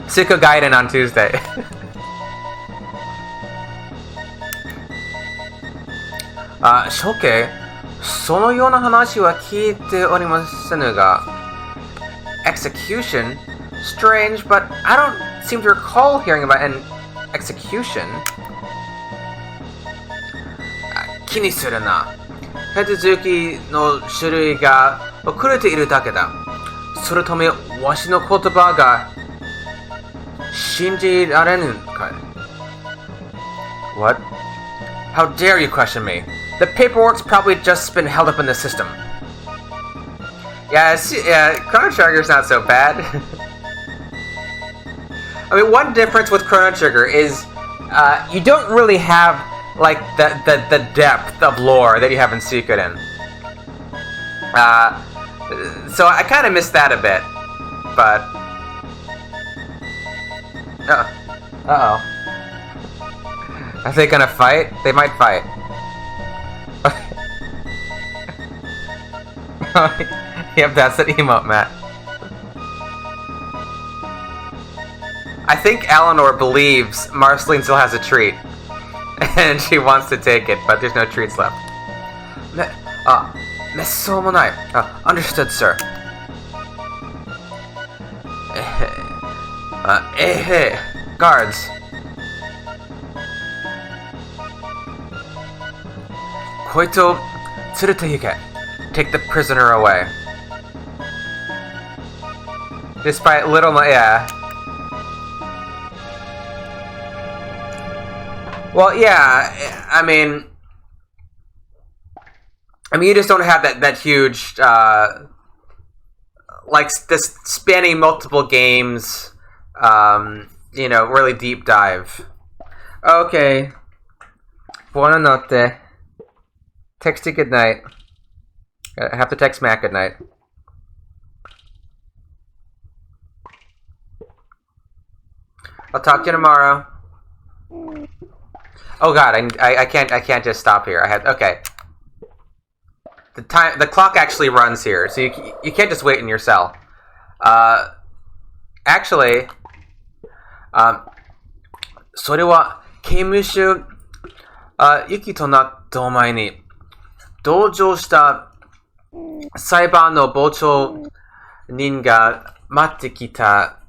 Suiko Gaiden on Tuesday. Shoke, そのような話は聞いておりませんが Execution? Strange, but I don't seem to recall hearing about an execution. 気にするな。手続きの種類が遅れているだけだ。そのため、わしの言葉が信じられぬかい。What? How dare you question me? The paperwork's probably just been held up in the system. Yeah, Chrono Trigger's not so bad. I mean, one difference with Chrono Trigger is you don't really have like the depth of lore that you have in Suikoden. So I kind of missed that a bit, but uh-oh. Are they gonna fight? They might fight. Yep, that's an emote, Matt. I think Eleanor believes Marceline still has a treat. And she wants to take it, but there's no treats left. Understood, sir. Guards. Koito tsurute. Take the prisoner away. Despite little, yeah. Well, yeah. I mean, you just don't have that huge, like this spanning multiple games, really deep dive. Okay. Buonanotte. Text you good night. I have to text Matt good night. I'll talk to you tomorrow. Oh god, I can't just stop here. Okay. The clock actually runs here, so you can't just wait in your cell. Actually, それは刑務所行きとなったお前に同情した裁判の傍聴人が待ってきた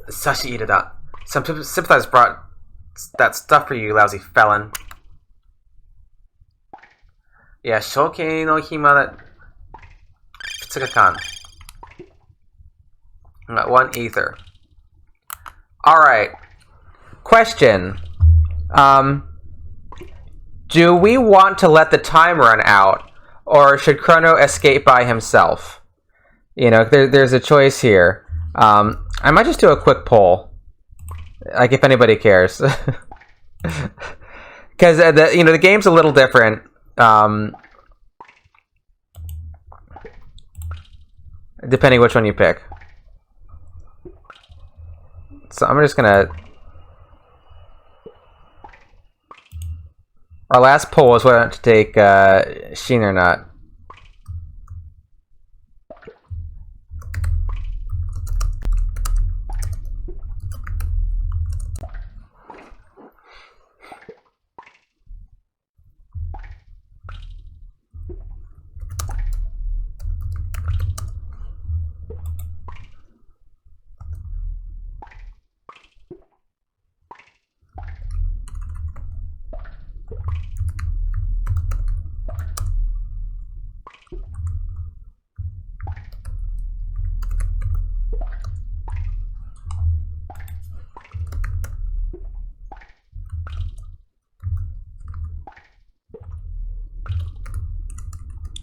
差し入れだ. Some sympathizers brought that stuff for you, lousy felon. Yeah, 処刑の暇だ. 2日間. One ether. Alright. Question. Do we want to let the time run out, or should Chrono escape by himself? You know, there's a choice here. I might just do a quick poll, like if anybody cares, because the game's a little different. Depending which one you pick. So I'm just gonna. Our last poll was whether to take Sheen or not.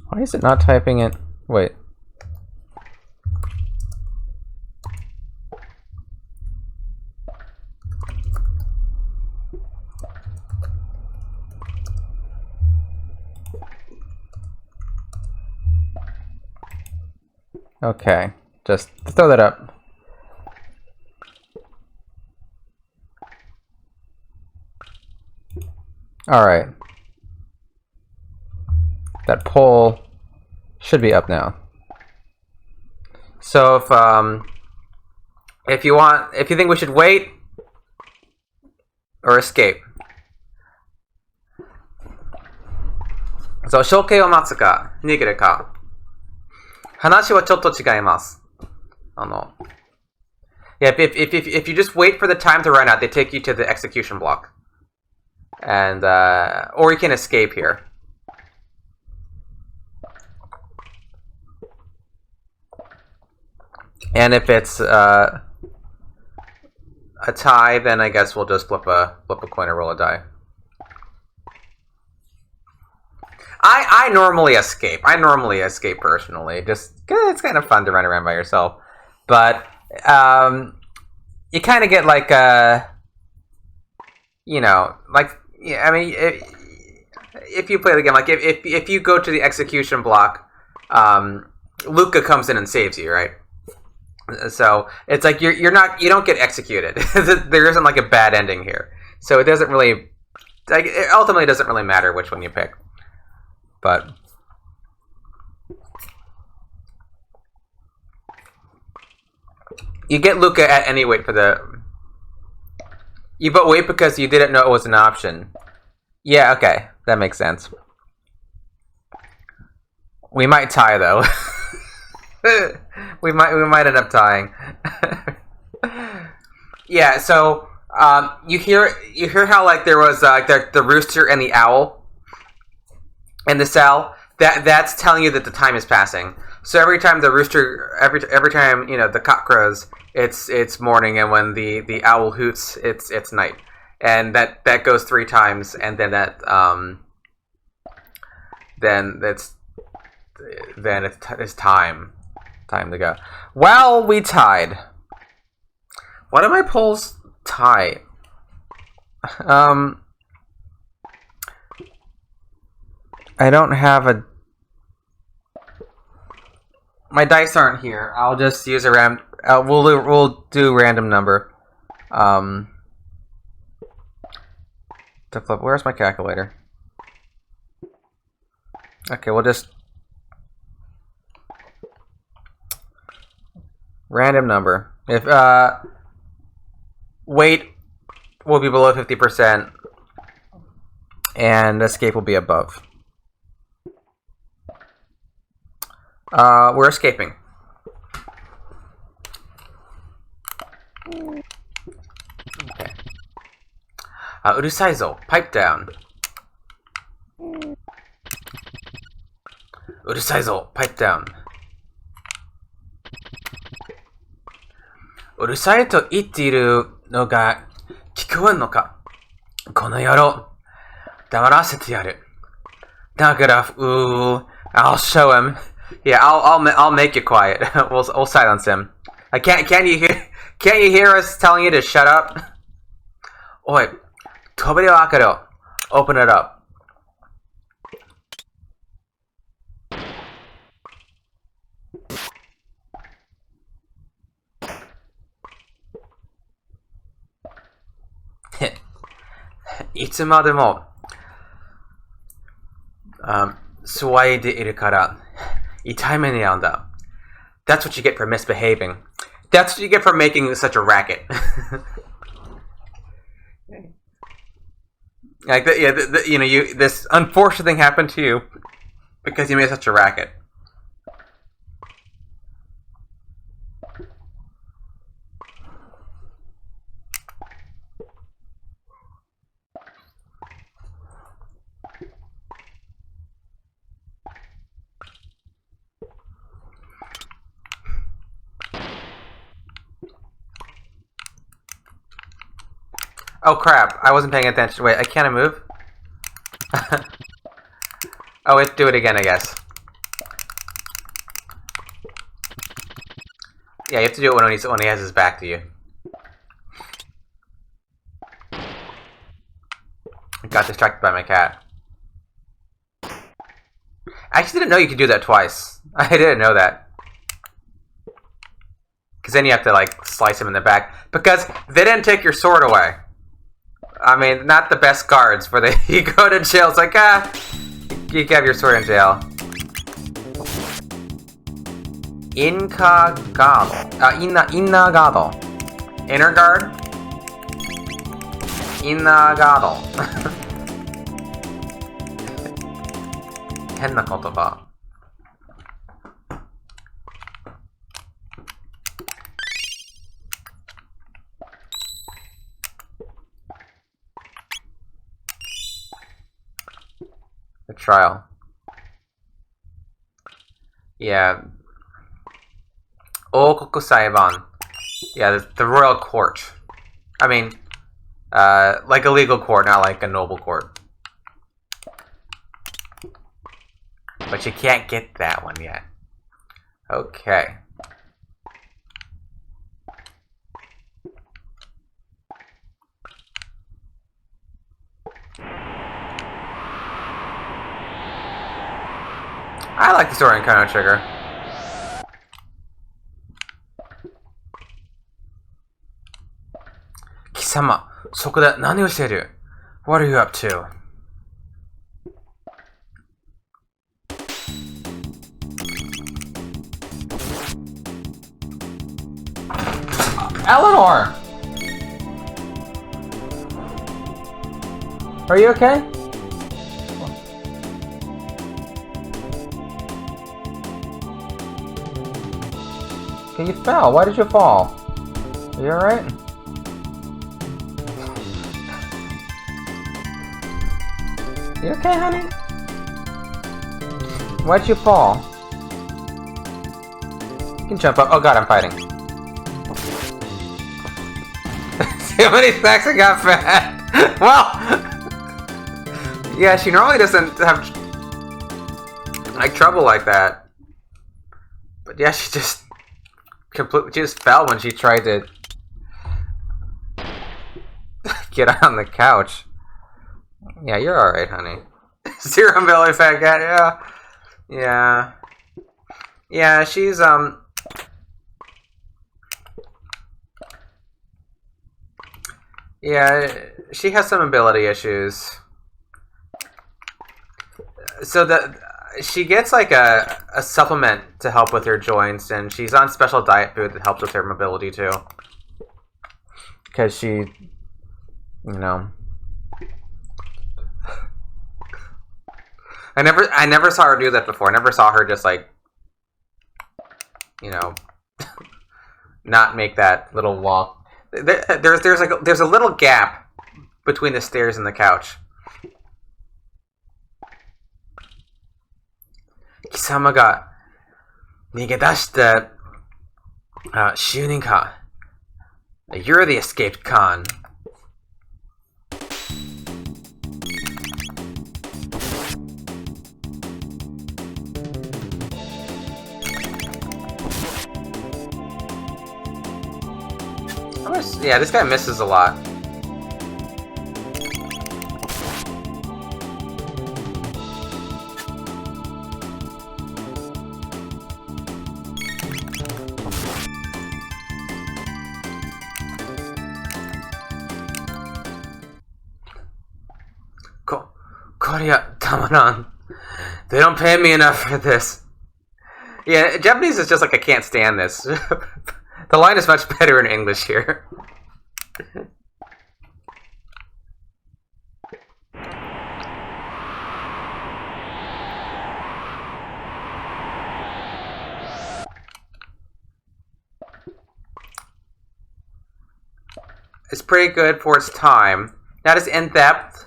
Why is it not typing it? Wait. Okay, just throw that up. All right. That poll should be up now. So if you think we should wait or escape. So 処刑を待つか逃げるか。話はちょっと違います。Yeah, if you just wait for the time to run out, they take you to the execution block. And or you can escape here. And if it's a tie, then I guess we'll just flip a coin or roll a die. I normally escape. I normally escape personally. Just 'cause it's kind of fun to run around by yourself. But you kind of get like I mean, if you play the game, like if you go to the execution block, Lucca comes in and saves you, right? So it's like you don't get executed. There isn't like a bad ending here, so it doesn't really, like, it ultimately doesn't really matter which one you pick. But you get Lucca at any weight for the. You but wait because you didn't know it was an option. Yeah, okay, that makes sense. We might tie though. we might end up tying. Yeah, so you hear how like there was the rooster and the owl in the cell. That's telling you that the time is passing. So every time the rooster, every time the cock crows, it's morning, and when the owl hoots, it's night, and that goes 3 times, and then it's time to go. Well, we tied. What do my polls tie? I don't have a. My dice aren't here. I'll just use a we'll do random number. To flip. Where's my calculator? Okay, we'll just random number. If weight will be below 50%, and escape will be above. We're escaping. Okay. うるさいぞ。Pipe down. うるさいぞ。Pipe down. うるさいと言っているのが聞こえんのか。この野郎。黙らせてやる。だから、I'll show him. Yeah, I'll make you quiet. we'll silence him. Can't you hear us telling you to shut up? おい、扉を開けろ。Open it up. いつまでも、騒いでいるから痛い目に遭うんだ。That's what you get for misbehaving. That's what you get for making such a racket. Like, this unfortunate thing happened to you because you made such a racket. Oh crap, I wasn't paying attention. Wait, can't I move? Oh, let's do it again, I guess. Yeah, you have to do it when he has his back to you. I got distracted by my cat. I actually didn't know you could do that twice. I didn't know that. Because then you have to, like, slice him in the back. Because they didn't take your sword away. I mean, not the best guards for you go to jail. It's like, you can have your sword in jail. Incagado. Innagado. Inner guard? Innagado. 変な言葉。The trial. Yeah. 王国裁判. Yeah, the royal court. I mean, like a legal court, not like a noble court. But you can't get that one yet. Okay. I like the story in Chrono Trigger. Kisama, そこで何をしている? What are you up to? Eleanor! Are you okay? Okay, you fell. Why did you fall? Are you alright? You okay, honey? Why'd you fall? You can jump up. Oh god, I'm fighting. See how many snacks I got fat? Well, yeah, she normally doesn't have like trouble like that. But yeah, she just fell when she tried to get on the couch. Yeah, you're alright, honey. Zero belly fat cat, yeah. Yeah. Yeah, she's, yeah, she has some ability issues. So she gets like a supplement to help with her joints, and she's on special diet food that helps with her mobility too. Because she, you know, I never saw her do that before. I never saw her just like you know, not make that little wall. There's a little gap between the stairs and the couch. 貴様が逃げ出した就任か。You're the escaped con. Of course, yeah, this guy misses a lot. Korea, Tamaran. They don't pay me enough for this. Yeah, Japanese is just like, I can't stand this. The line is much better in English here. It's pretty good for its time. Not as in-depth.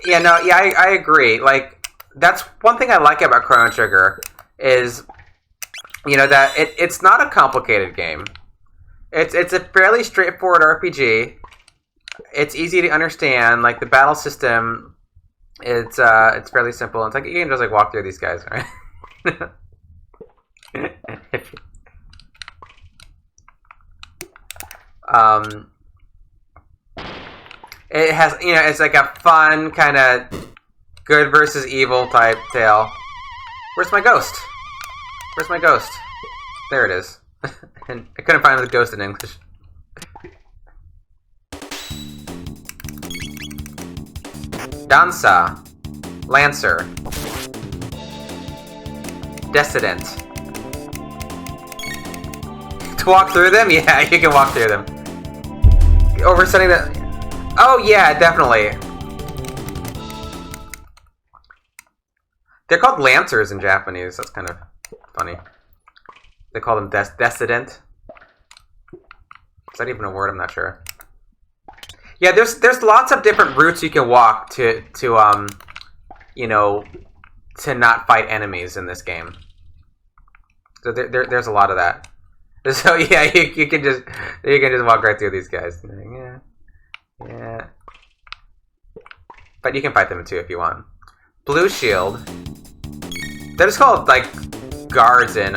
I agree. Like, that's one thing I like about Chrono Trigger is, you know, that it's not a complicated game. It's a fairly straightforward RPG. It's easy to understand. Like, the battle system, it's fairly simple. It's like you can just like walk through these guys, right? It has, you know, it's like a fun kind of good versus evil type tale. Where's my ghost? Where's my ghost? There it is. And I couldn't find the ghost in English. Dansa. Lancer. Dissident. To walk through them? Yeah, you can walk through them. Oversetting the... Oh, yeah, definitely. They're called Lancers in Japanese. That's kind of funny. They call them Dissident. Is that even a word? I'm not sure. Yeah, there's lots of different routes you can walk to you know, to not fight enemies in this game. So there's a lot of that. So yeah, you can just walk right through these guys. Yeah. Yeah. But you can fight them too if you want. Blue shield. They're just called, like, guards in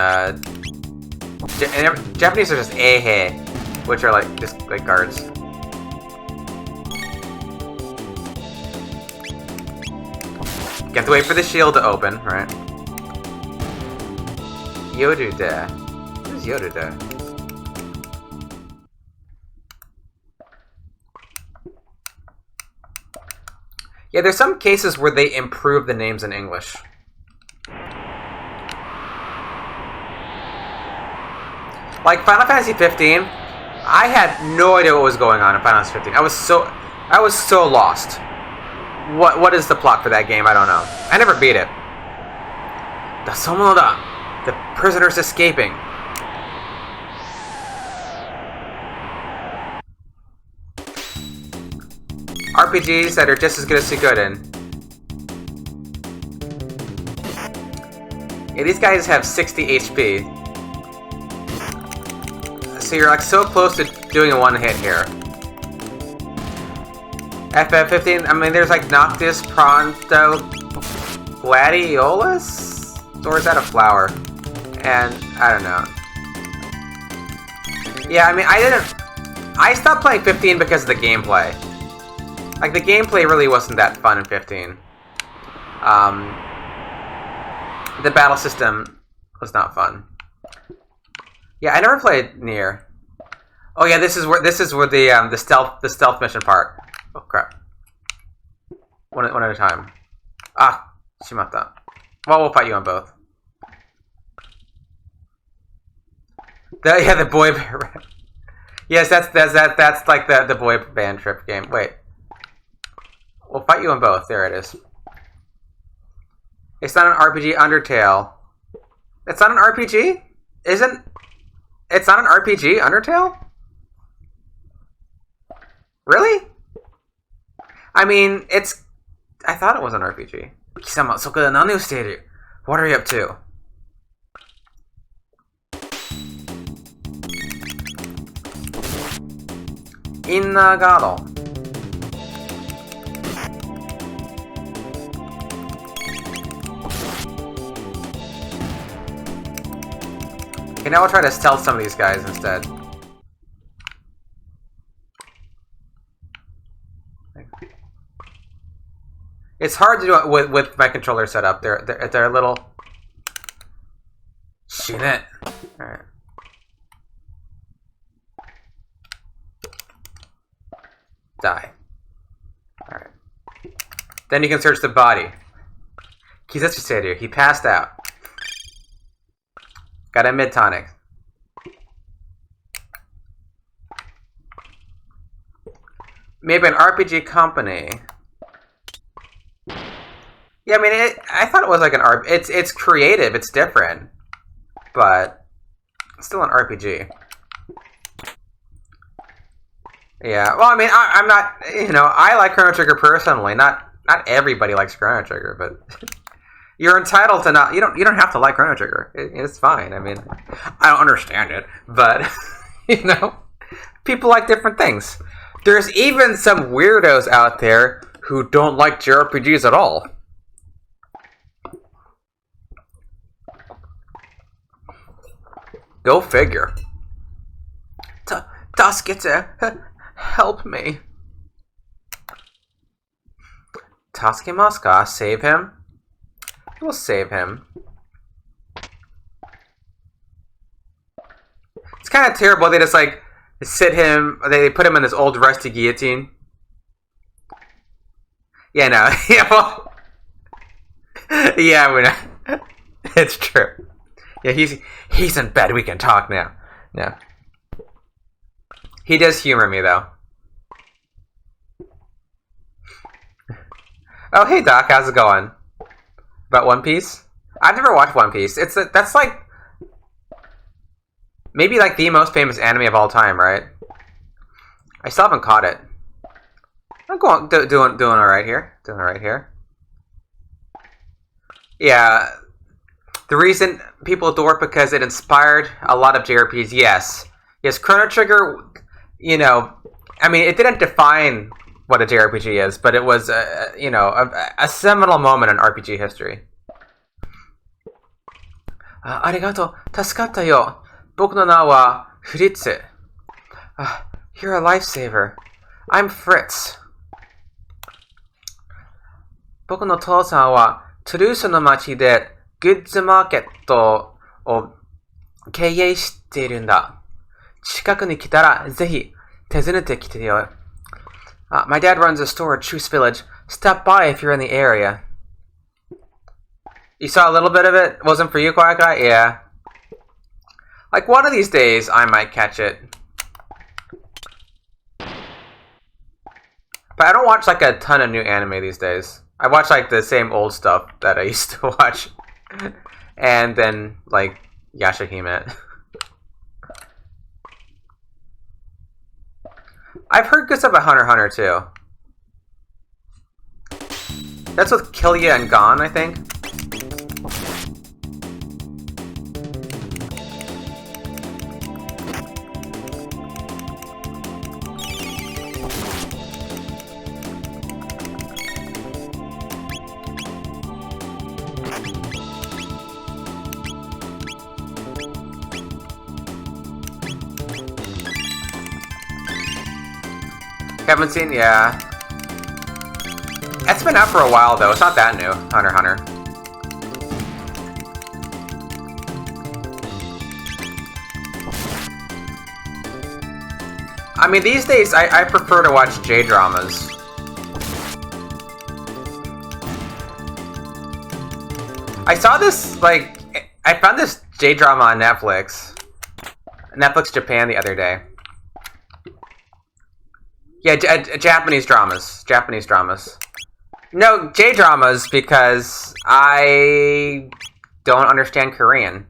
Japanese are just ehe, which are like just like guards. You have to wait for the shield to open, right? Yoruda. Who's Yoruda? Yeah, there's some cases where they improve the names in English. Like Final Fantasy 15, I had no idea what was going on in Final Fantasy 15. I was so lost. What is the plot for that game? I don't know. I never beat it. The Somoda, the prisoners escaping. RPGs that are just as good as Suikoden. Yeah, these guys have 60 HP. So you're like so close to doing a one hit here. FF15, I mean there's like Noctis, Pronto, Gladiolus? Or is that a flower? And I don't know. Yeah, I mean I stopped playing 15 because of the gameplay. Like, the gameplay really wasn't that fun in 15. The battle system was not fun. Yeah, I never played Nier. Oh yeah, this is where the stealth mission part. Oh crap. One at a time. Ah, shimata. Well, we'll fight you on both. The boy band. Yes, that's like the boy band trip game. Wait. We'll fight you on both. There it is. It's not an RPG Undertale. It's not an RPG? It's not an RPG, Undertale? Really? I mean, I thought it was an RPG. Kisama, そこで何をしている? What are you up to? Innagado. Okay, now we'll try to stealth some of these guys instead. It's hard to do it with my controller set up. They're a little... Shit. Alright. Die. Alright. Then you can search the body. Kizetsu Seiryu, he passed out. Got a mid-tonic. Maybe an RPG company. Yeah, I mean, I thought it was like an RPG. It's creative, it's different. But it's still an RPG. Yeah, well, I mean, I'm not, I like Chrono Trigger personally. Not everybody likes Chrono Trigger, but you're entitled to not. You don't have to like Chrono Trigger. It's fine. I mean, I don't understand it, but people like different things. There's even some weirdos out there who don't like JRPGs at all. Go figure. Tasukete, help me. Tasukemasu ka? Save him? We'll save him. It's kind of terrible. They just like sit him. They put him in this old rusty guillotine. Yeah, no. Yeah, well. Yeah, it's true. Yeah, he's in bed. We can talk now. No. He does humor me though. Oh, hey Doc, how's it going? About One Piece? I've never watched One Piece. That's like maybe like the most famous anime of all time, right? I still haven't caught it. I'm doing all right here. Doing all right here. Yeah. The reason people adore it because it inspired a lot of JRPGs. Yes, Chrono Trigger. I mean, it didn't define what a JRPG is, but it was, a seminal moment in RPG history. Arigato, tasukata yo. Boku no na wa Fritz. You're a lifesaver. I'm Fritz. Boku no tousan wa Toulouse no machi de goods market を経営しているんだ。近くに来たらぜひ訪ねてきてよ。My dad runs a store at Truce Village. Stop by if you're in the area. You saw a little bit of it? Wasn't for you, Quiet Guy? Yeah. Like, one of these days, I might catch it. But I don't watch, like, a ton of new anime these days. I watch, like, the same old stuff that I used to watch. And then, like, Yashahime. I've heard good stuff about Hunter x Hunter, too. That's with Killia and Gon, I think. Haven't seen, yeah. It's been out for a while though. It's not that new, Hunter x Hunter. I mean, these days I prefer to watch J-dramas. I saw this, like, I found this J-drama on Netflix Japan the other day. Yeah, Japanese dramas. Japanese dramas. No, J-dramas because I don't understand Korean.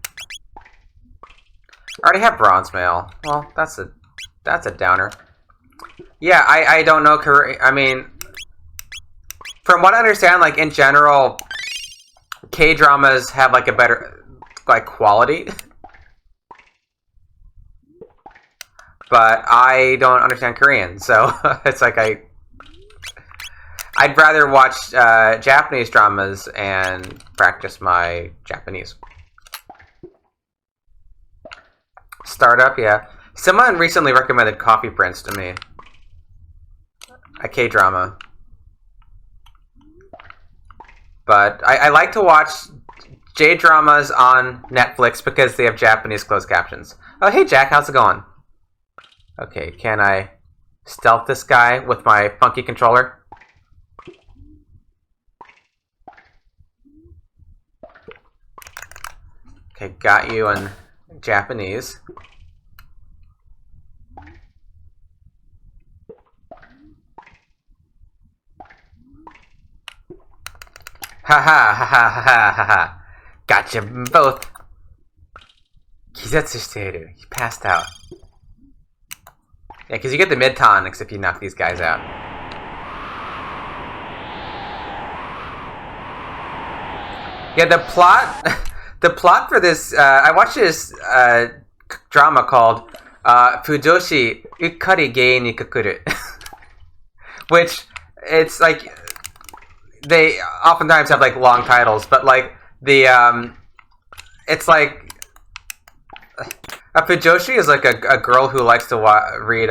I already have bronze mail. Well, that's a downer. Yeah, I don't know Korean. I mean, from what I understand, like in general, K-dramas have like a better like quality. But I don't understand Korean, so it's like I'd rather watch Japanese dramas and practice my Japanese. Startup, yeah. Someone recently recommended Coffee Prince to me. A K-drama. But I like to watch J-dramas on Netflix because they have Japanese closed captions. Oh, hey Jack, how's it going? Okay, can I stealth this guy with my funky controller? Okay, got you in Japanese. Ha ha ha ha ha ha ha. Gotcha both. Kizetsu shiteiru. He passed out. Yeah, because you get the mid-tonics if you knock these guys out. Yeah, the plot for this, I watched this drama called Fujoshi Ukkari Gei ni Kakuru. Which, it's like, they oftentimes have like long titles, but like, it's like, a Fujoshi is like a girl who likes to read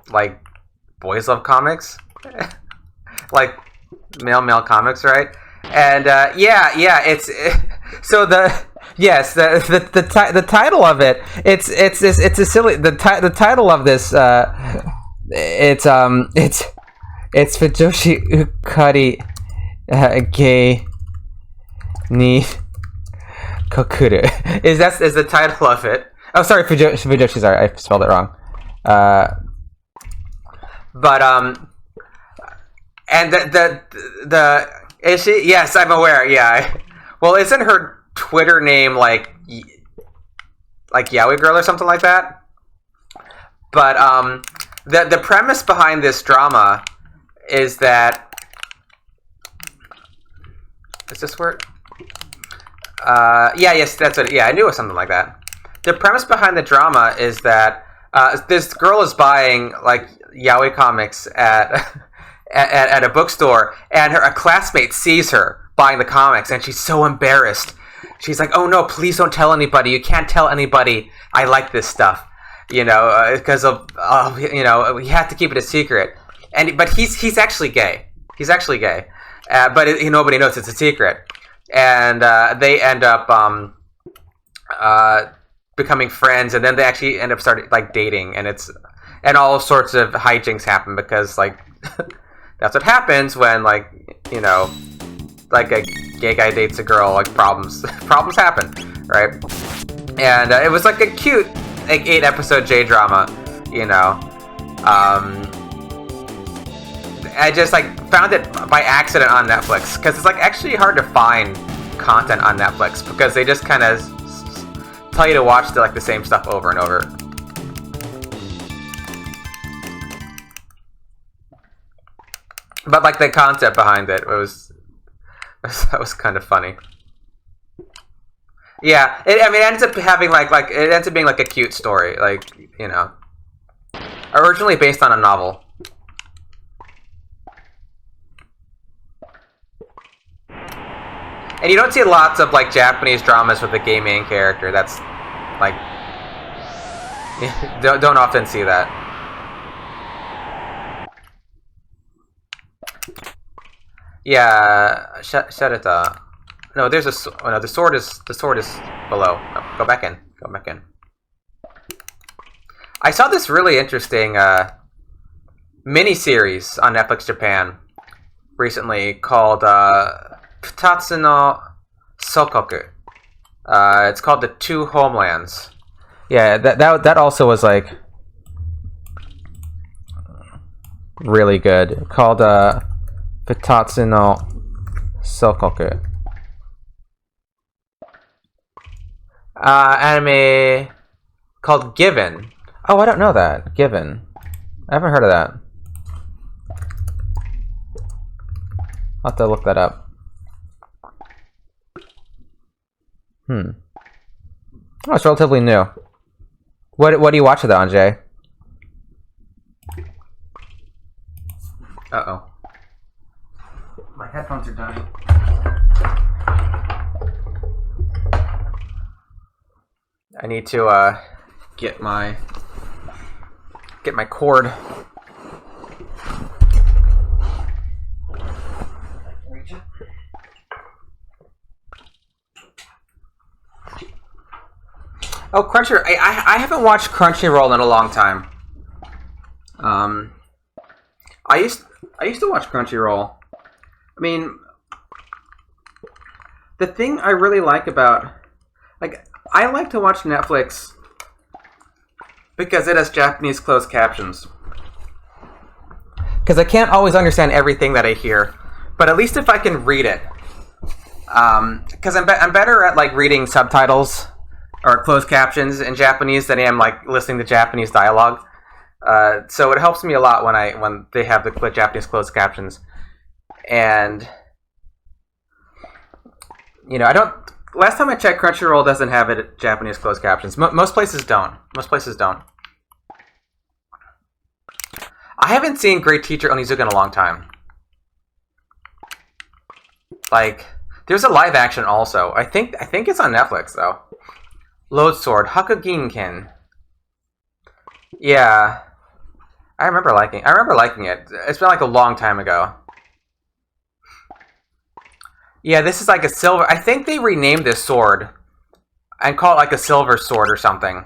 like boys love comics, like male comics, right? And yeah, it's so the title of it it's a silly the title of this it's Fujoshi Ukkari Gei ni Kokuru is the title of it. Oh, sorry, Fujoshi. Sorry, I spelled it wrong. But and the is she? Yes, I'm aware. Yeah. Well, isn't her Twitter name like Yaoi Girl or something like that? But the premise behind this drama is that is this where? Yes, that's what. Yeah, I knew it was something like that. The premise behind the drama is that this girl is buying like yaoi comics at a bookstore, and a classmate sees her buying the comics, and she's so embarrassed. She's like, "Oh no, please don't tell anybody. You can't tell anybody I like this stuff, because of we have to keep it a secret." But he's actually gay. He's actually gay, but nobody knows it's a secret, and they end up becoming friends, and then they actually end up starting like dating, and all sorts of hijinks happen because like that's what happens when like a gay guy dates a girl, like problems happen, right? And it was like a cute like 8-episode J-drama, I just like found it by accident on Netflix because it's like actually hard to find content on Netflix because they just kind of tell you to watch the same stuff over and over. But like the concept behind it was kind of funny. Yeah, it ends up having it ends up being like a cute story, originally based on a novel. And you don't see lots of like Japanese dramas with a gay main character. That's like don't often see that. Yeah, Sharita. No, there's the sword is below. Oh, go back in. Go back in. I saw this really interesting mini-series on Netflix Japan recently called Futatsu no Sokoku. It's called The Two Homelands. Yeah, that also was like really good. Called Futatsu no Sokoku. Anime called Given. Oh, I don't know that. Given. I haven't heard of that. I'll have to look that up. Oh, it's relatively new. What do you watch it on, Jay? Uh-oh. My headphones are dying. I need to get my cord. Reach it. Oh, Crunchyroll. I haven't watched Crunchyroll in a long time. I used to watch Crunchyroll. I mean, the thing I really like about, like, I like to watch Netflix because it has Japanese closed captions. Because I can't always understand everything that I hear, but at least if I can read it, because I'm better at like reading subtitles or closed captions in Japanese than I am like listening to Japanese dialogue. So it helps me a lot when they have the Japanese closed captions, and you know, I don't. Last time I checked, Crunchyroll doesn't have it Japanese closed captions. Most places don't. Most places don't. I haven't seen Great Teacher Onizuka in a long time. Like, there's a live action also. I think it's on Netflix though. Load Sword, Hakuginken. Yeah, I remember liking it. It's been like a long time ago. Yeah, this is like a silver. I think they renamed this sword and call it like a silver sword or something.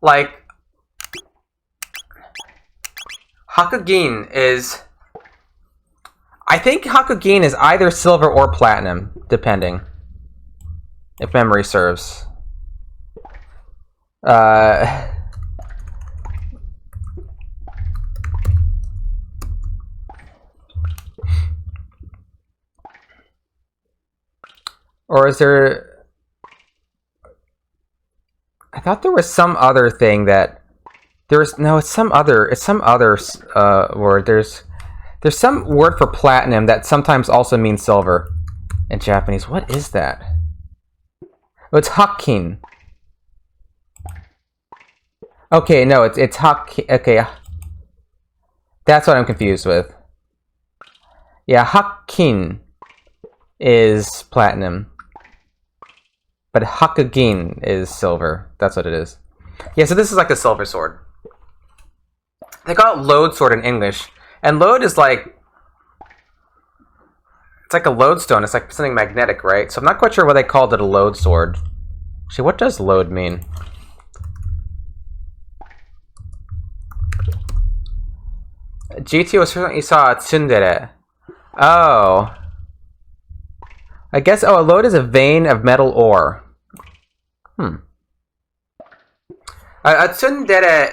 Like, Hakugin is. I think Hakugin is either silver or platinum, depending. If memory serves. Or is there... I thought there was some other thing that... There's... No, it's some other word. There's some word for platinum that sometimes also means silver in Japanese. What is that? Oh, it's Hakkin. Okay, no, it's Hakkin. Okay. That's what I'm confused with. Yeah, Hakkin is platinum. But Hakugin is silver. That's what it is. Yeah, so this is like a silver sword. They call it load sword in English. And load is like... It's like a lodestone. It's like something magnetic, right? So I'm not quite sure why they called it a load sword. Actually, what does load mean? GTO certainly saw tsundere. Oh. I guess, a load is a vein of metal ore. A tsundere,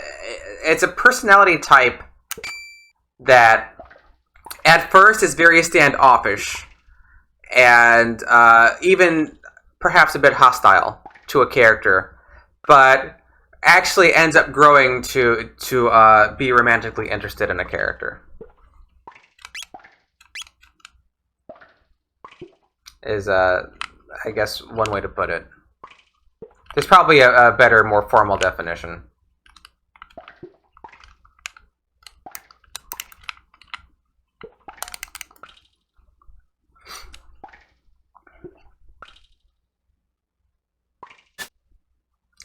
it's a personality type that at first is very standoffish and even perhaps a bit hostile to a character, but actually ends up growing to be romantically interested in a character. Is, I guess, one way to put it. There's probably a better, more formal definition.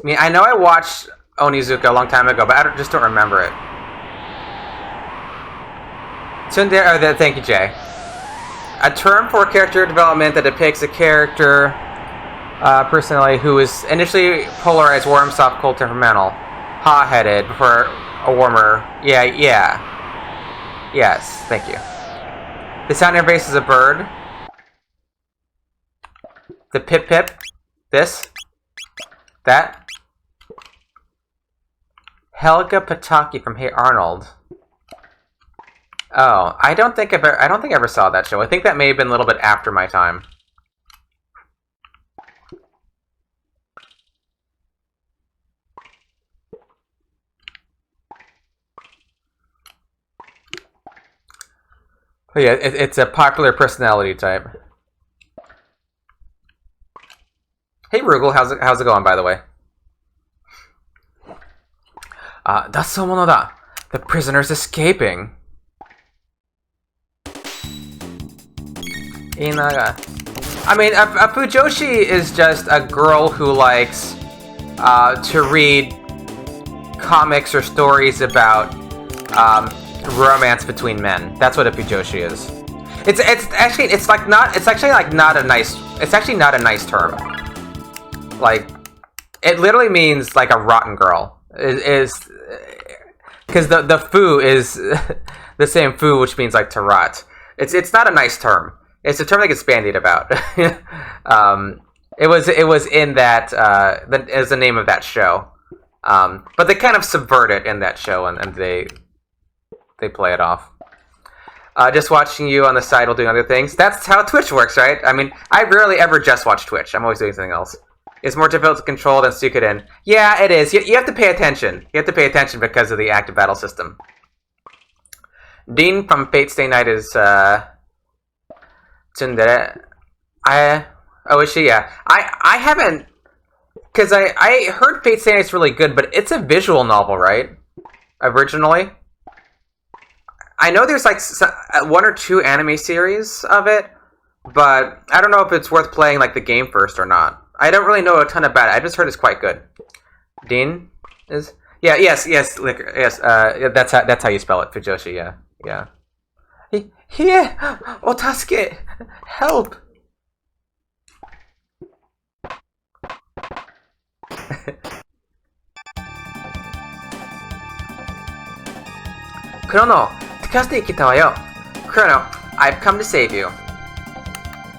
I mean, I know I watched Onizuka a long time ago, but I just don't remember it. Tsundere, thank you, Jay. A term for character development that depicts a character personality who is initially polarized, warm, soft, cold, temperamental, hot-headed, before a warmer... Yeah. Yes, thank you. The sound interface is a bird. The pip-pip. This. That. Helga Pataki from Hey Arnold. Oh, I don't think I ever saw that show. I think that may have been a little bit after my time. Oh, yeah, it's a popular personality type. Hey, Rugal, how's it going, by the way? That's someone da. The prisoner's escaping. Inaga. I mean, a Fujoshi is just a girl who likes to read comics or stories about romance between men. That's what a Fujoshi is. It's actually not a nice term. Like, it literally means like a rotten girl. Is because the fu is the same fu, which means like to rot. It's not a nice term. It's a term that gets bandied about. It was in that as the name of that show, but they kind of subvert it in that show and they play it off. Just watching you on the side while doing other things. That's how Twitch works, right? I mean, I rarely ever just watch Twitch. I'm always doing something else. It's more difficult to control than Suikoden. Yeah, it is. You have to pay attention. You have to pay attention because of the active battle system. Dean from Fate Stay Night is tsundere. Is she? Yeah. I haven't, because I heard Fate Stay Night's really good, but it's a visual novel, right? Originally. I know there's like one or two anime series of it, but I don't know if it's worth playing like the game first or not. I don't really know a ton about it. I just heard it's quite good. Dean is yes, liquor, yes. That's how you spell it, Fujoshi. Yeah. Here, otasuke, help. Chrono, takaste kita wa yo. Chrono, I've come to save you.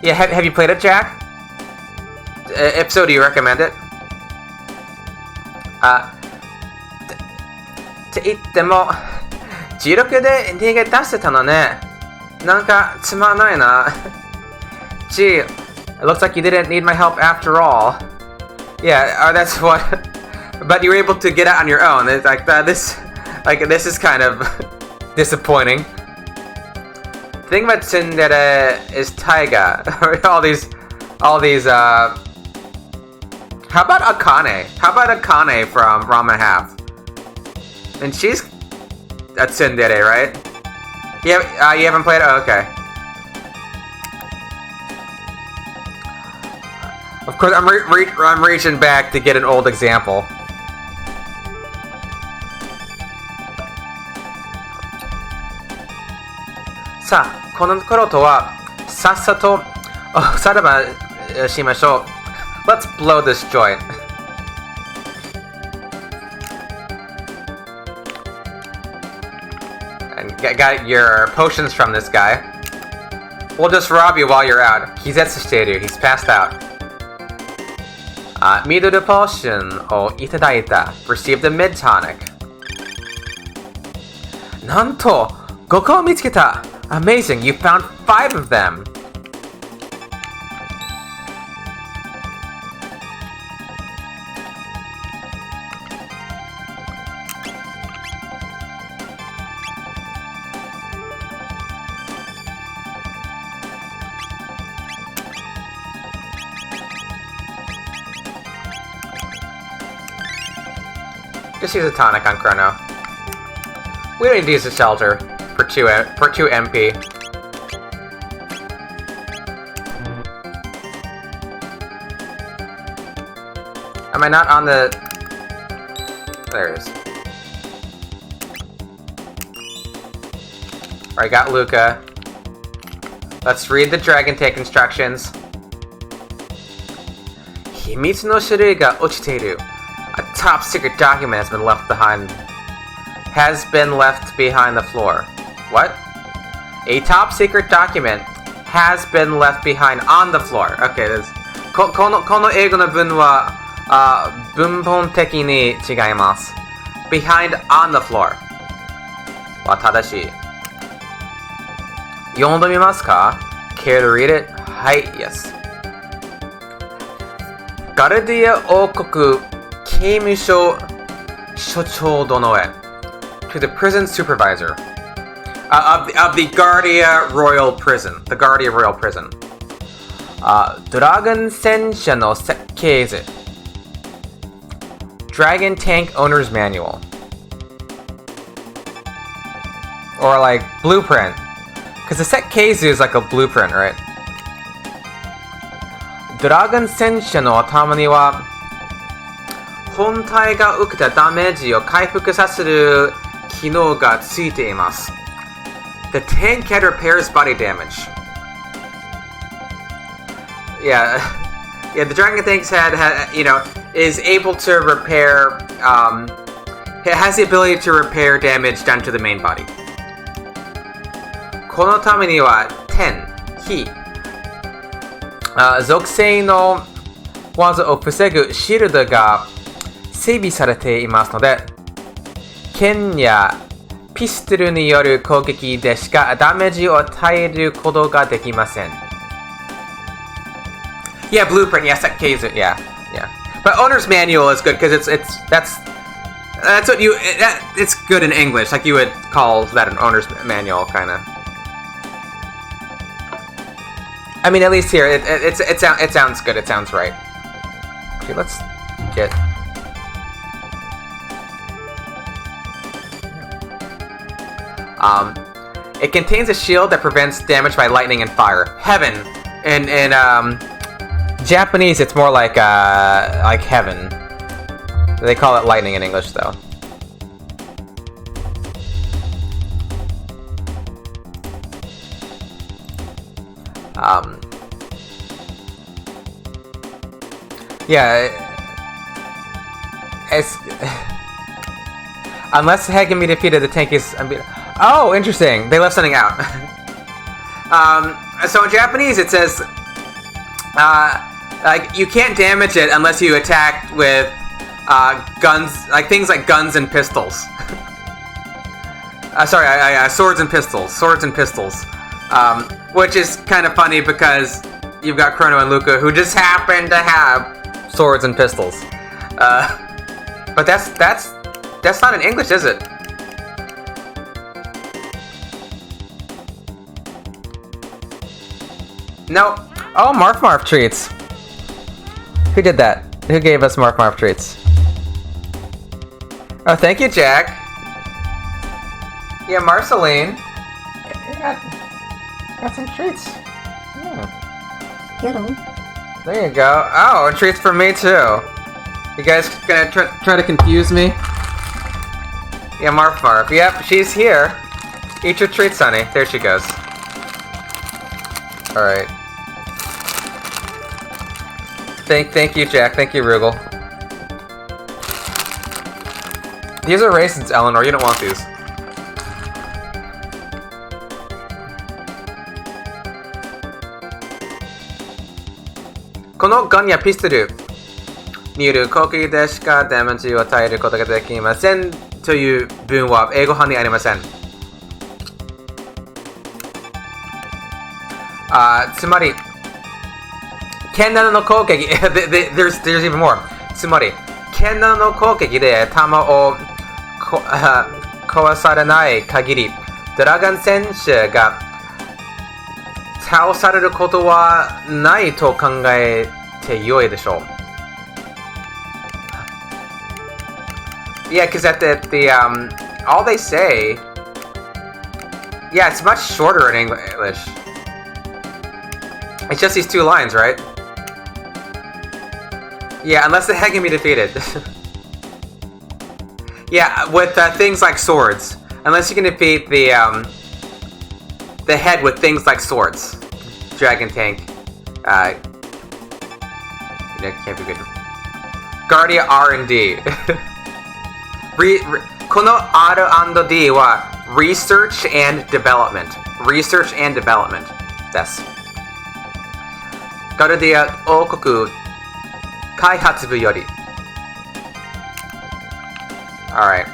Yeah, have you played it, Jack? If so, do you recommend it? って言っても、自力で逃げ出せたのね。なんかつまんないな。Gee, it looks like you didn't need my help after all. Yeah, that's what. But you were able to get out on your own. It's like this is kind of disappointing. The thing about tsundere is taiga. all these. How about Akane? How about Akane from Ramen Half? And she's a tsundere, right? Yeah, you haven't played it? Oh, okay. Of course, I'm reaching back to get an old example. Sa, この頃とはさっさとさらばしましょう。Let's blow this joint. And got your potions from this guy. We'll just rob you while you're out. He's at Susteru. He's passed out. Middle potion o itadaita. Received the mid tonic. Nanto! Goko mitsuketa! Amazing, you found 5 of them! Just use a tonic on Chrono. We don't need to use a shelter for 2 MP. Am I not on the... There it is. Alright, got Lucca. Let's read the Dragon Tank instructions. Himitsu no shurui ga ochiteiru. A top secret document has been left behind. Has been left behind the floor. What? A top secret document has been left behind on the floor. Okay, this. この英語の文は文法的に違います。Behind on the floor は正しい。読んでみますか? Care to read it? はい、yes. ガルディア王国刑務所所長殿へ to the prison supervisor. of the Guardia Royal Prison. The Guardia Royal Prison. ドラゴン戦車の設計図 Dragon Tank Owner's Manual. Or like blueprint. Because the set Keizu is like a blueprint, right? ドラゴン戦車の頭には本体が受けたダメージを回復させる機能がついています。The tank head repairs body damage. Yeah, the Dragon Tank's head, is able to repair, it has the ability to repair damage done to the main body. このためには、非属性の技を防ぐシールドが整備されていますので、剣やピストルによる攻撃でしかダメージを与えることができません。Yeah, blueprint. Yes, that case it. Yeah. But owner's manual is good because that's what it's good in English. Like you would call that an owner's manual, kind of. I mean, at least here it sounds good. It sounds right. Okay, let's get. It contains a shield that prevents damage by lightning and fire. Heaven. In Japanese, it's more like heaven. They call it lightning in English, though. Yeah. Unless the head can be defeated, the tank is unbeatable. Oh, interesting. They left something out. So in Japanese, it says, you can't damage it unless you attack with guns, like things like guns and pistols. Swords and pistols. Swords and pistols. Which is kind of funny because you've got Chrono and Lucca who just happen to have swords and pistols. But that's not in English, is it? No. Oh, Marf treats. Who did that? Who gave us Marf treats? Oh, thank you, Jack. Yeah, Marceline. Got some treats. Yeah. Get 'em. There you go. Oh, and treats for me too. You guys gonna try to confuse me? Yeah, Marf. Yep, she's here. Eat your treats, honey. There she goes. Alright. Thank you, Jack. Thank you, Rugal. These are raisins, Eleanor. You don't want these. Kono gun ya pistolによる攻撃でしかダメージを与えることができませんという文は英語版にありません。つまり剣などの攻撃there's even more つまり剣などの攻撃で弾を壊されない限りドラゴン戦車が倒されることはないと考えて良いでしょう。Yeah, because at the all they say, yeah, it's much shorter in English. It's just these two lines, right? Yeah, unless the head can be defeated. Yeah, with things like swords. Unless you can defeat the head with things like swords. Dragon Tank. Can't be good. Guardia R&D. この R&D は Research and Development. Research and Development です。ガルディア王国開発部より。Alright.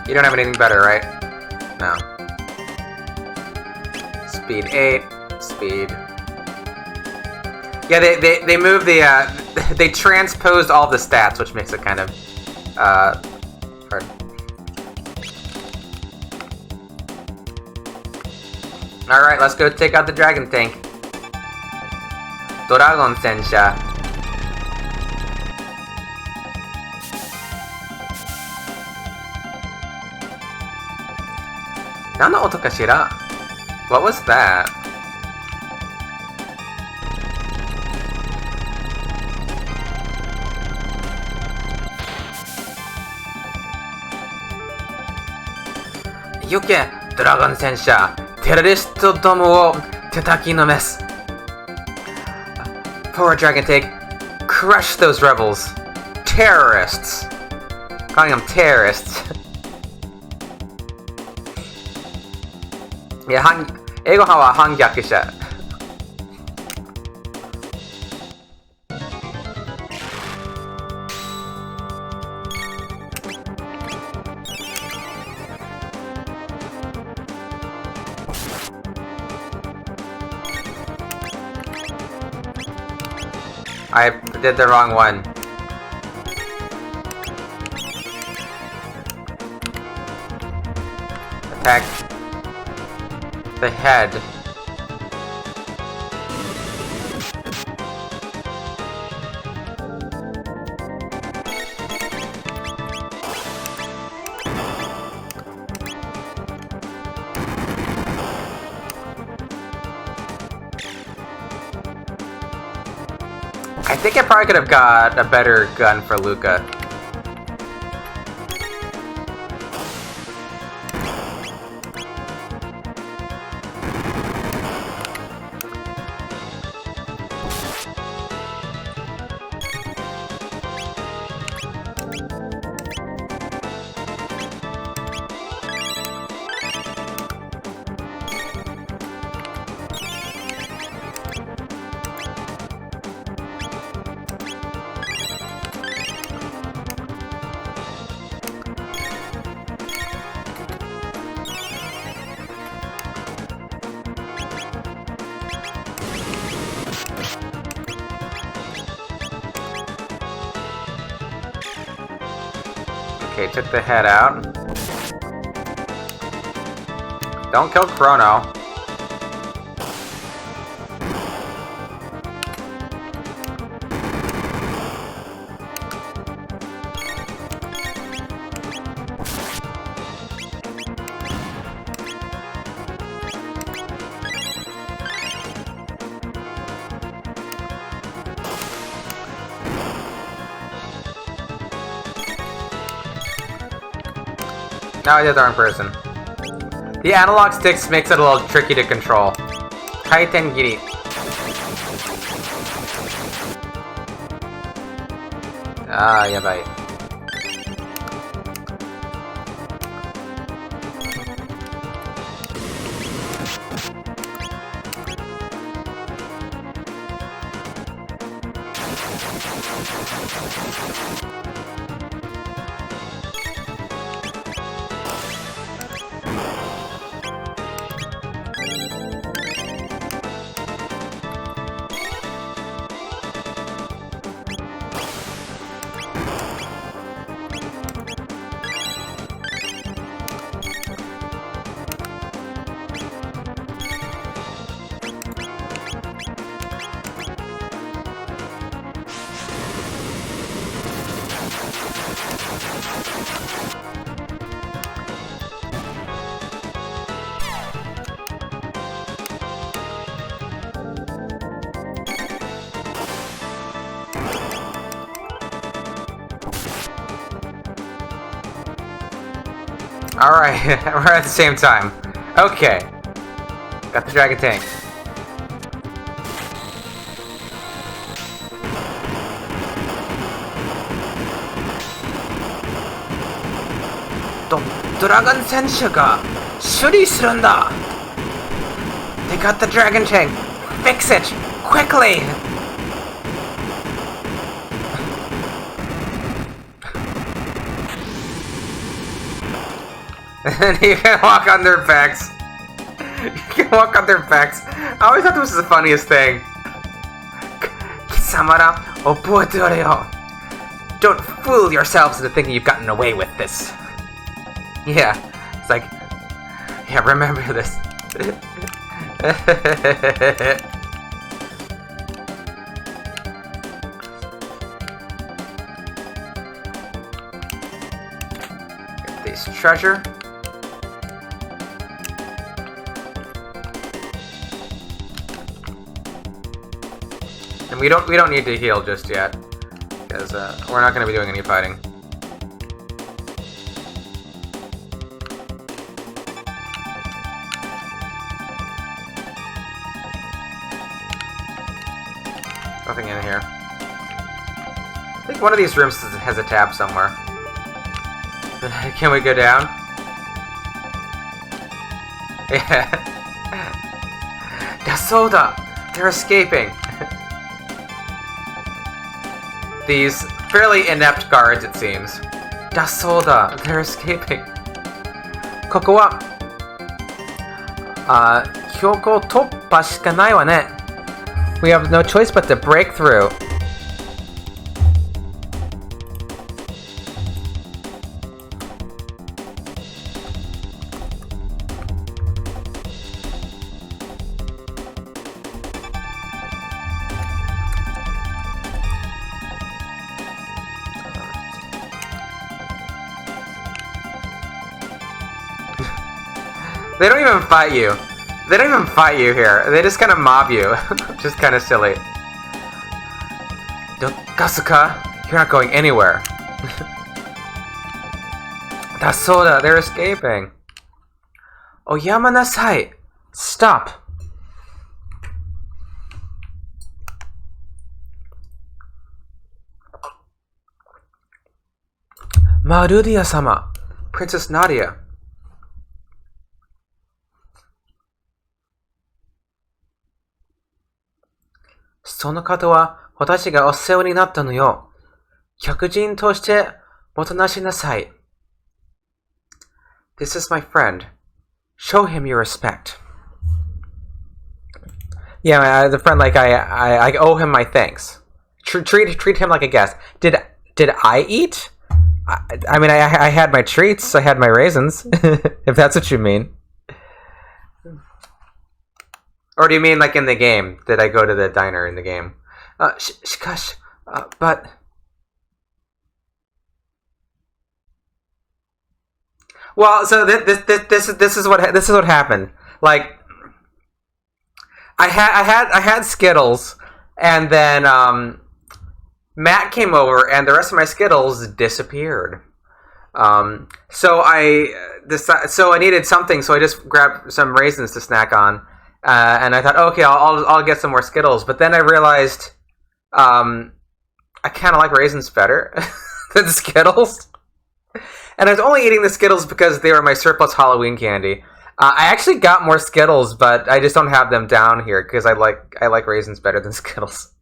You don't have anything better, right? No. Speed 8. Speed. Yeah, they move the they transposed all the stats, which makes it kind of hard. Alright, let's go take out the dragon tank. Dragon Sensha. Nano oto kashira? What was that? Yuke, Dragon Sensha, terroristo domo wo tataki no mes. Poor dragon tank, crush those rebels. Terrorists. Calling them terrorists. Yeah, Eigohan wa hangyaku sha. I did the wrong one. Attack the head. I think I probably could have got a better gun for Lucca. Okay, took the head out. Don't kill Chrono. Now I did the wrong person. The analog sticks makes it a little tricky to control. Kaiten Giri. Ah, yabai. Alright, we're at the same time. Okay. Got the dragon tank. Dragon Sensha ga shuri surun da. They got the dragon tank. Fix it quickly. And you can walk on their backs. You can walk on their backs. I always thought this was the funniest thing. Kisamara Oboeteore. Don't fool yourselves into thinking you've gotten away with this. Yeah, it's like, yeah, remember this. Get this treasure. And we don't need to heal just yet, because we're not going to be doing any fighting. Nothing in here. I think one of these rooms has a tab somewhere. Can we go down? Yeah. Dasoda! They're escaping! These fairly inept guards, it seems. Dasoda! They're escaping. Koko wa... Hyoko toppa shika nai wa ne. We have no choice but to break through. They don't even fight you. They don't even fight you here. They just kind of mob you. Just kind of silly. Kasuka, you're not going anywhere. Dasoda, they're escaping. Oyama nasai. Stop. Marudia-sama. Princess Nadia. その方は私がお世話になったのよ。客人としてもてなしなさい。This is my friend. Show him your respect. Yeah, the friend, like I owe him my thanks. Treat him like a guest. Did I eat? I mean, I had my treats. I had my raisins. If that's what you mean. Or do you mean like in the game? Did I go to the diner in the game? Shikash, but... Well, so this is what happened. Like, I had Skittles, and then Matt came over, and the rest of my Skittles disappeared. So I needed something, so I just grabbed some raisins to snack on. And I thought, okay, I'll get some more Skittles. But then I realized I kind of like raisins better than Skittles. And I was only eating the Skittles because they were my surplus Halloween candy. I actually got more Skittles, but I just don't have them down here because I like raisins better than Skittles.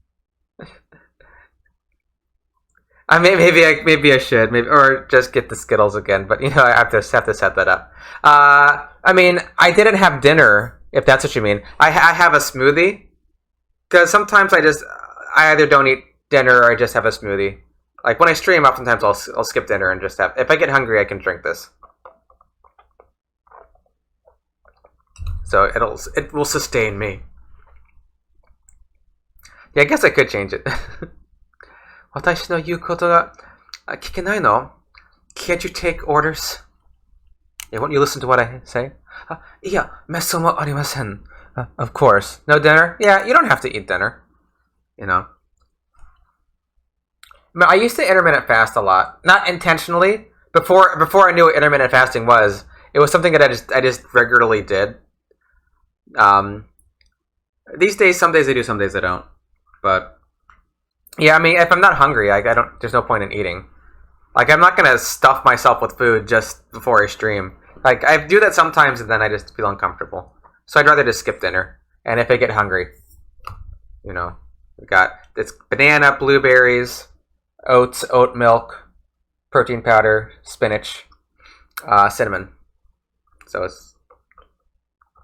Maybe I should, or just get the Skittles again. But I have to set that up. I mean, I didn't have dinner. If that's what you mean. I have a smoothie. Because sometimes I either don't eat dinner or I just have a smoothie. Like when I stream, oftentimes I'll skip dinner and just have... If I get hungry, I can drink this. So it will sustain me. Yeah, I guess I could change it. 私の言うことが聞けないの? Can't you take orders? Yeah, won't you listen to what I say? Yeah, メソもありません. Of course. No dinner? Yeah, you don't have to eat dinner. I used to intermittent fast a lot. Not intentionally. Before I knew what intermittent fasting was, it was something that I just regularly did. These days, some days I do, some days I don't. But yeah, I mean, if I'm not hungry, I don't. There's no point in eating. Like, I'm not gonna stuff myself with food just before I stream. Like, I do that sometimes, and then I just feel uncomfortable. So I'd rather just skip dinner. And if I get hungry, we got it's banana, blueberries, oats, oat milk, protein powder, spinach, cinnamon. So it's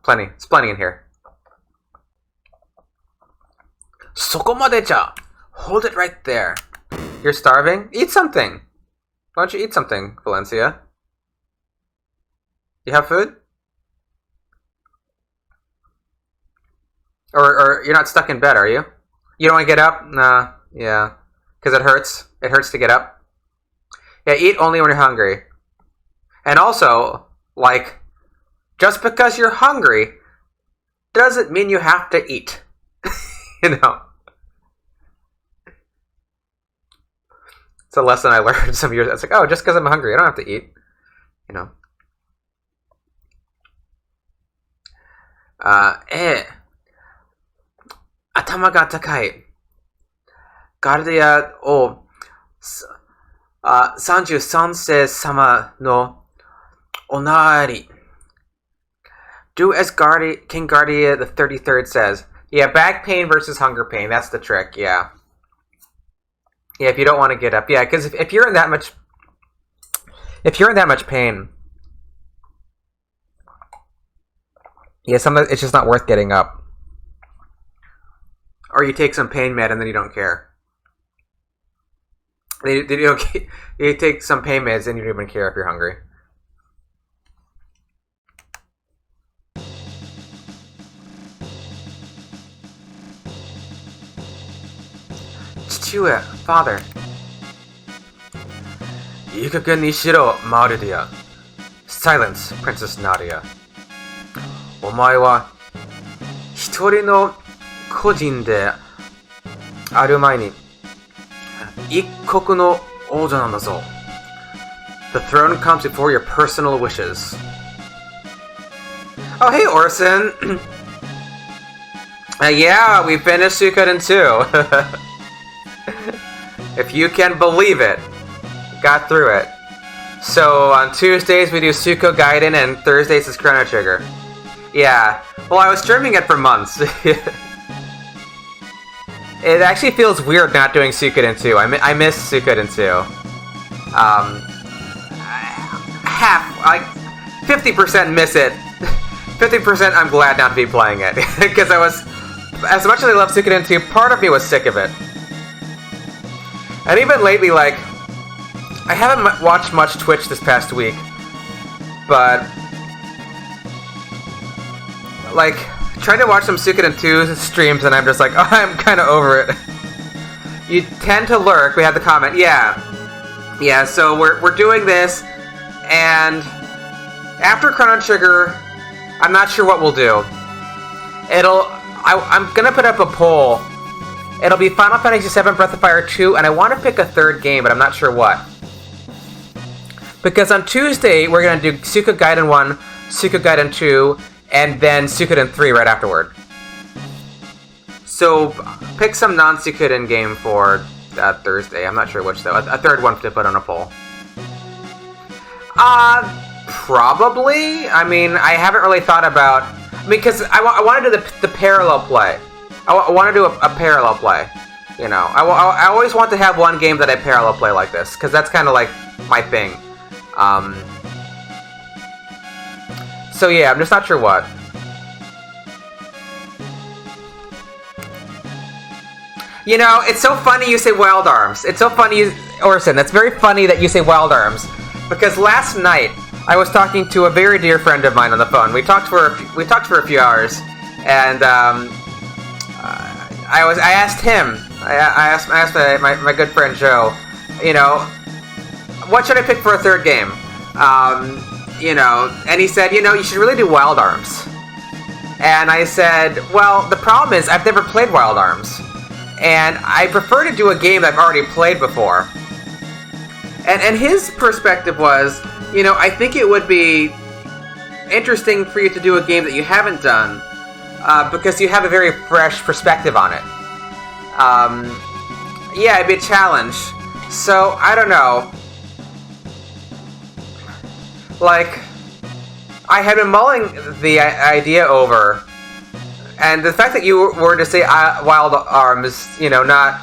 plenty. It's plenty in here. そこまでじゃ Hold it right there. You're starving? Eat something. Why don't you eat something, Valencia? You have food? Or you're not stuck in bed, are you? You don't want to get up? Nah, yeah. Because it hurts. It hurts to get up. Yeah, eat only when you're hungry. And also, like, just because you're hungry doesn't mean you have to eat. You know? It's a lesson I learned some years ago. It's like, oh, just because I'm hungry, I don't have to eat. You know? Atama ga takai. Guardia o 33世様のおなり. Do as King Guardia the 33rd says. Yeah, back pain versus hunger pain. That's the trick, yeah. Yeah, if you don't want to get up. Yeah, because if you're in that much... If you're in that much pain... Yeah, it's just not worth getting up. Or you take some pain med and then you don't care. You take some pain meds and you don't even care if you're hungry. Father. いい加減にしろ、マルディア。Silence, Princess Nadia. お前は一人の個人である前に一国の王女なんだぞ。The throne comes before your personal wishes. Oh, hey, Orson. Yeah, we finished Suikoden 2. If you can believe it, got through it. So on Tuesdays we do Suiko Gaiden and Thursdays is Chrono Trigger. Yeah, well I was streaming it for months. It actually feels weird not doing Suikoden 2. I miss Suikoden 2. Like 50% miss it. 50% I'm glad not to be playing it. Because I was, as much as I love Suikoden 2, part of me was sick of it. And even lately, like, I haven't watched much Twitch this past week, but, like, trying to watch some Suikoden 2 streams, and I'm just like, oh, I'm kind of over it. You tend to lurk. We had the comment. Yeah, so we're doing this, and after Chrono Trigger, I'm not sure what we'll do. I'm gonna put up a poll. It'll be Final Fantasy VII Breath of Fire 2, and I want to pick a third game, but I'm not sure what. Because on Tuesday, we're going to do Suikoden Gaiden 1, Suikoden Gaiden 2, and then Suikoden 3 right afterward. So, pick some non-Suikoden game for Thursday. I'm not sure which, though. A third one to put on a poll. Probably. I mean, I haven't really thought about... Because I want to do the parallel play. I want to do a parallel play, you know. I always want to have one game that I parallel play like this, because that's kind of like my thing. So yeah, I'm just not sure what. You know, it's so funny you say Wild Arms. It's so funny, Orson, that's very funny that you say Wild Arms, because last night I was talking to a very dear friend of mine on the phone. We talked for a few hours, and I asked him. I asked my good friend Joe. You know, what should I pick for a third game? You know, and he said, you know, you should really do Wild Arms. And I said, well, the problem is I've never played Wild Arms, and I prefer to do a game that I've already played before. And his perspective was, you know, I think it would be interesting for you to do a game that you haven't done. Because you have a very fresh perspective on it. Yeah, it'd be a challenge. So, I don't know. Like, I had been mulling the idea over, and the fact that you were to say Wild Arms, you know, not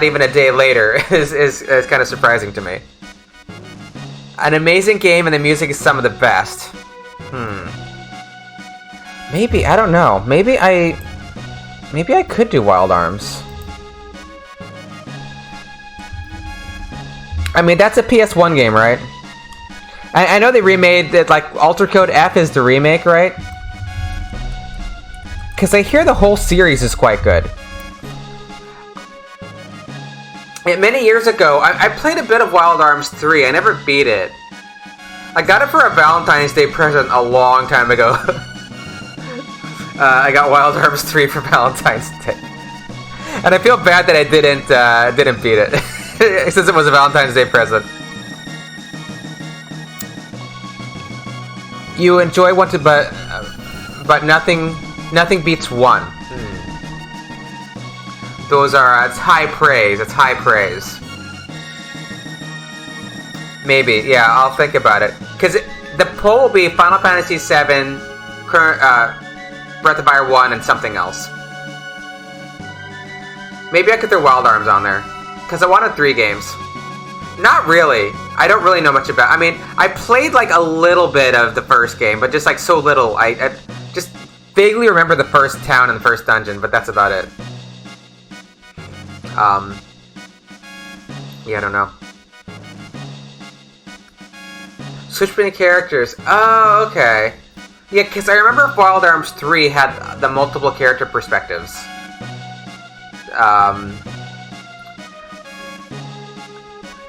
even a day later, is kind of surprising to me. An amazing game, and the music is some of the best. Maybe, I don't know. Maybe I could do Wild Arms. I mean, that's a PS1 game, right? I know they remade it, like, Alter Code F is the remake, right? Because I hear the whole series is quite good. And many years ago, I played a bit of Wild Arms 3. I never beat it. I got it for a Valentine's Day present a long time ago. I got Wild Arms 3 for Valentine's Day. And I feel bad that I didn't beat it. Since it was a Valentine's Day present. You enjoy one but nothing beats one. Those are, it's high praise. It's high praise. Maybe, yeah, I'll think about it. Because the poll will be Final Fantasy VII, Breath of Fire 1, and something else. Maybe I could throw Wild Arms on there. Because I wanted 3 games. Not really. I don't really know much about. I mean, I played like a little bit of the first game, but just like so little. I just vaguely remember the first town and the first dungeon, but that's about it. Yeah, I don't know. Switch between characters. Oh, okay. Yeah, because I remember Wild Arms 3 had the multiple character perspectives.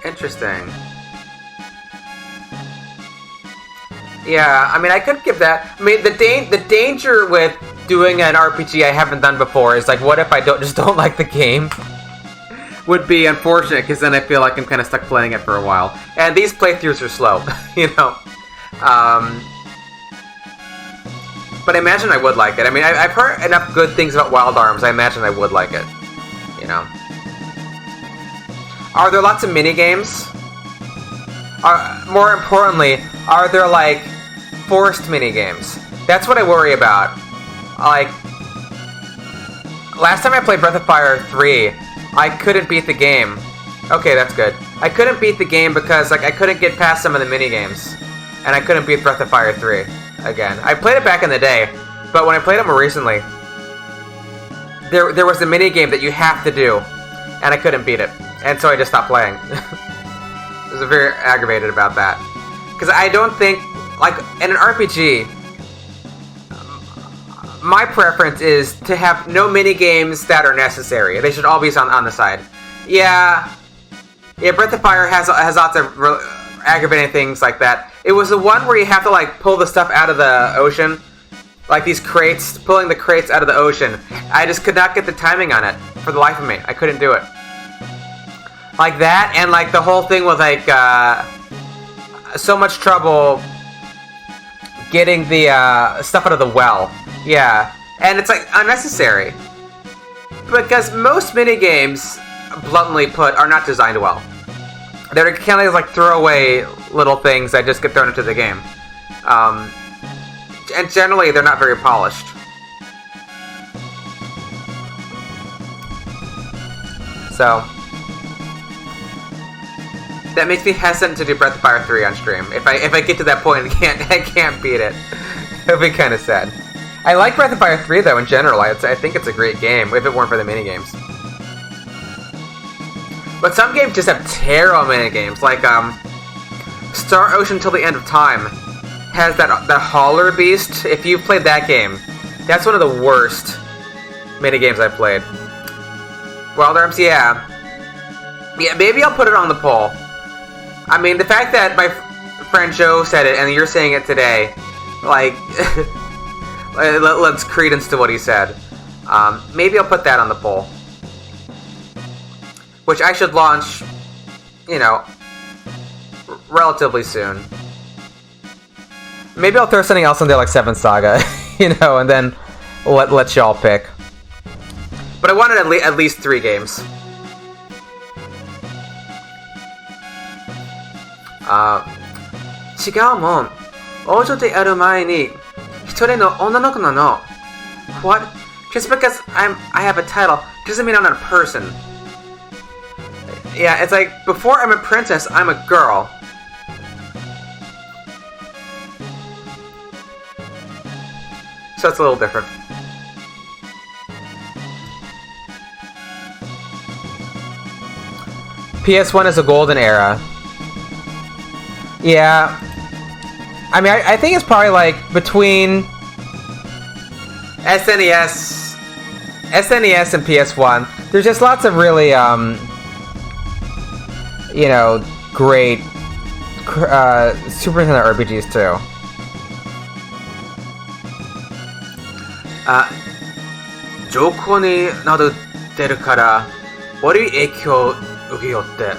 Interesting. Yeah, I mean, I could give that. I mean, the danger with doing an RPG I haven't done before is like, what if I don't like the game? Would be unfortunate, because then I feel like I'm kind of stuck playing it for a while. And these playthroughs are slow, you know. But I imagine I would like it. I mean, I've heard enough good things about Wild Arms. I imagine I would like it, you know. Are there lots of mini-games? More importantly, are there, like, forced mini-games? That's what I worry about. Like, last time I played Breath of Fire 3, I couldn't beat the game. Okay, that's good. I couldn't beat the game because, like, I couldn't get past some of the mini-games. And I couldn't beat Breath of Fire 3 again. I played it back in the day, but when I played it more recently, there was a mini-game that you have to do, and I couldn't beat it. And so I just stopped playing. I was very aggravated about that. Because I don't think, like, in an RPG, my preference is to have no mini-games that are necessary. They should all be on the side. Yeah, Breath of Fire has lots of aggravating things like that. It was the one where you have to, like, pull the stuff out of the ocean. Like these crates, pulling the crates out of the ocean. I just could not get the timing on it for the life of me. I couldn't do it. Like that, and like the whole thing was like so much trouble getting the stuff out of the well. Yeah, and it's like unnecessary because most minigames, bluntly put, are not designed well. They're kind of like throwaway little things that just get thrown into the game, and generally they're not very polished. So that makes me hesitant to do Breath of Fire 3 on stream. If I get to that point and I can't beat it, it'll be kind of sad. I like Breath of Fire 3 though in general. I think it's a great game if it weren't for the minigames. But some games just have terrible minigames. Like Star Ocean Till the End of Time has that hauler beast. If you've played that game, that's one of the worst minigames I've played. Wild Arms, yeah. Yeah, maybe I'll put it on the poll. I mean, the fact that my friend Joe said it and you're saying it today, like, lends credence to what he said. Maybe I'll put that on the poll. Which I should launch, you know, relatively soon. Maybe I'll throw something else in there like 7 Saga, you know, and then let y'all pick. But I wanted at least 3 games. What? Just because I have a title doesn't mean I'm not a person. Yeah, it's like, before I'm a princess, I'm a girl. So it's a little different. PS1 is a golden era. Yeah. I mean, I think it's probably like between SNES and PS1. There's just lots of really, you know, great Super Nintendo RPGs too. 情報になど出るから悪い影響を受けよって。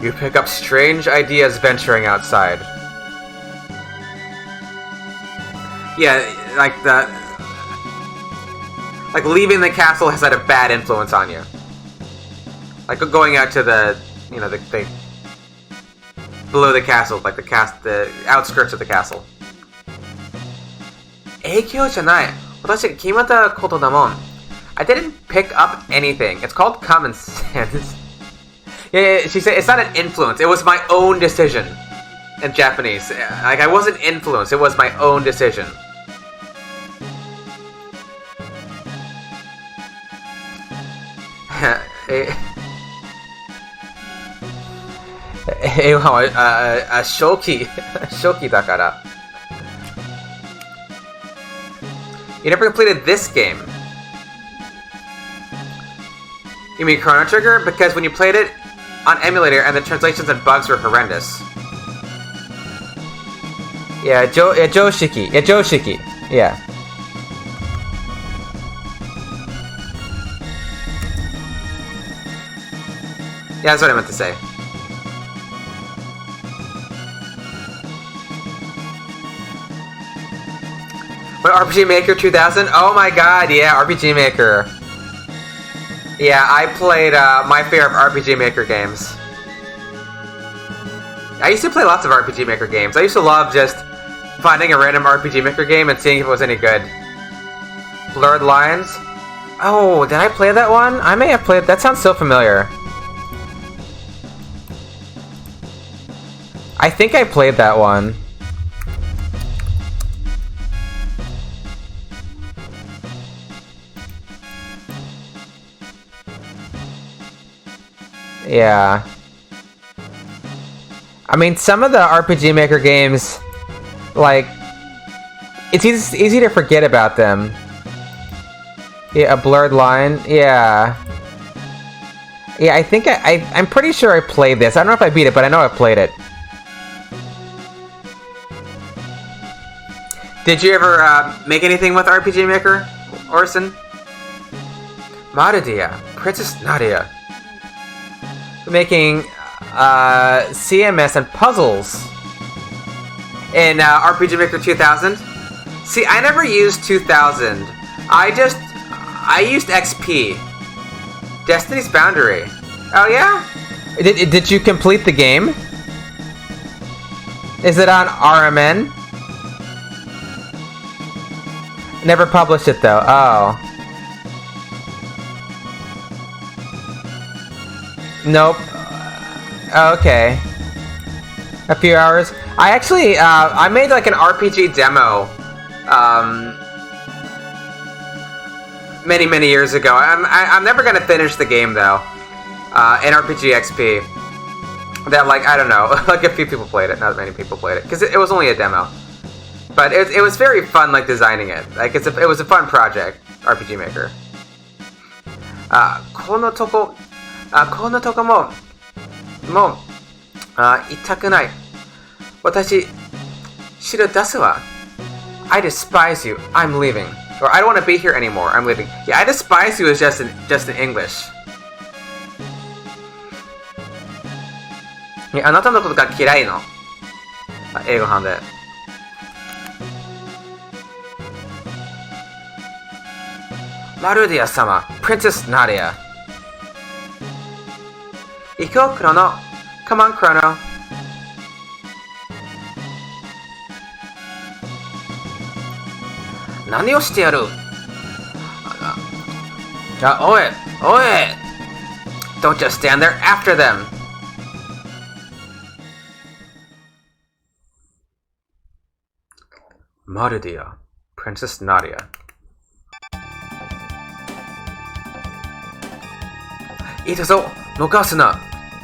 You pick up strange ideas venturing outside. Yeah, like that. Like leaving the castle has had a bad influence on you. Like going out to the, you know, the below the castle, like the outskirts of the castle. 影響じゃない。私が決まったことだもん。I didn't pick up anything. It's called common sense. Yeah, she said it's not an influence. It was my own decision. In Japanese, like I wasn't influenced. It was my own decision. Shoki dakara. You never completed this game. You mean Chrono Trigger? Because when you played it on emulator and the translations and bugs were horrendous. Yeah, Joshiki. Yeah, Joshiki. Yeah. Yeah, that's what I meant to say. What, RPG Maker 2000? Oh my god, yeah, RPG Maker. Yeah, I played my favorite RPG Maker games. I used to play lots of RPG Maker games. I used to love just finding a random RPG Maker game and seeing if it was any good. Blurred Lines? Oh, did I play that one? I may have played... That sounds so familiar. I think I played that one. Yeah. I mean, some of the RPG Maker games, like, it's easy to forget about them. Yeah, a Blurred Line. Yeah. Yeah, I think I'm pretty sure I played this. I don't know if I beat it, but I know I played it. Did you ever make anything with RPG Maker, Orson? Marudia, Princess Nadia. Making CMS and puzzles in RPG Maker 2000. See, I never used 2000. I used XP. Destiny's Boundary. Oh yeah? Did you complete the game? Is it on RMN? Never published it though. Oh. Nope. Okay. A few hours. I actually, I made like an RPG demo, many years ago. I'm never gonna finish the game though. In RPG XP. That like, I don't know, like a few people played it, not many people played it, because it was only a demo. But it was very fun, like designing it. Like it was a fun project, RPG Maker. このとこも痛くない。私、白出すわ。I despise you. I'm leaving. Or I don't want to be here anymore. I'm leaving. Yeah, I despise you is just in English. あなたのことが嫌いの。英語版で。マルディア様、Princess Nadia. 行こう、クロノ。Come on, Chrono. 何をしてやる？おい、おい! Don't just stand there after them. Mardia, Princess Nadia. いいぞ、逃すな。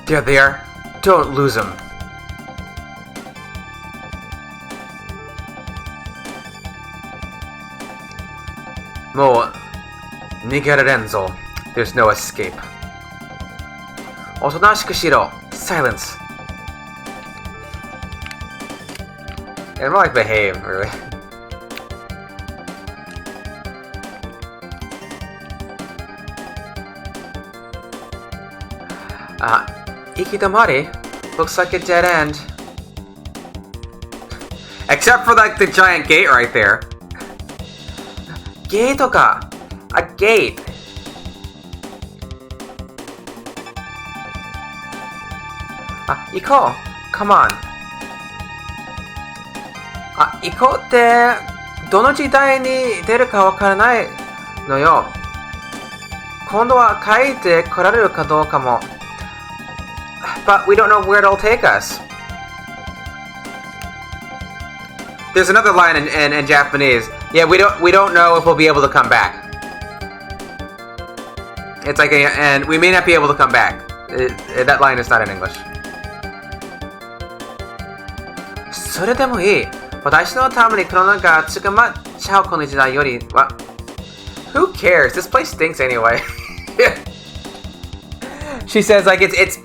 There they are. Don't lose them. Mo Nigarenzo. There's no escape. Otonashika shiro. Silence. And more like behave, really. Ikidomari looks like a dead end. Except for like the giant gate right there. Gate ka. A gate. Iko. Come on. 行こうってどの時代に出るかわからないのよ。今度は帰って来られるかどうかも。But we don't know where it'll take us. There's another line in Japanese. Yeah, we don't know if we'll be able to come back. It's like and we may not be able to come back. That line is not in English. それでもいい。私のためにクロノが捕まっちゃうこの時代よりは Who cares? This place stinks anyway. She says like it's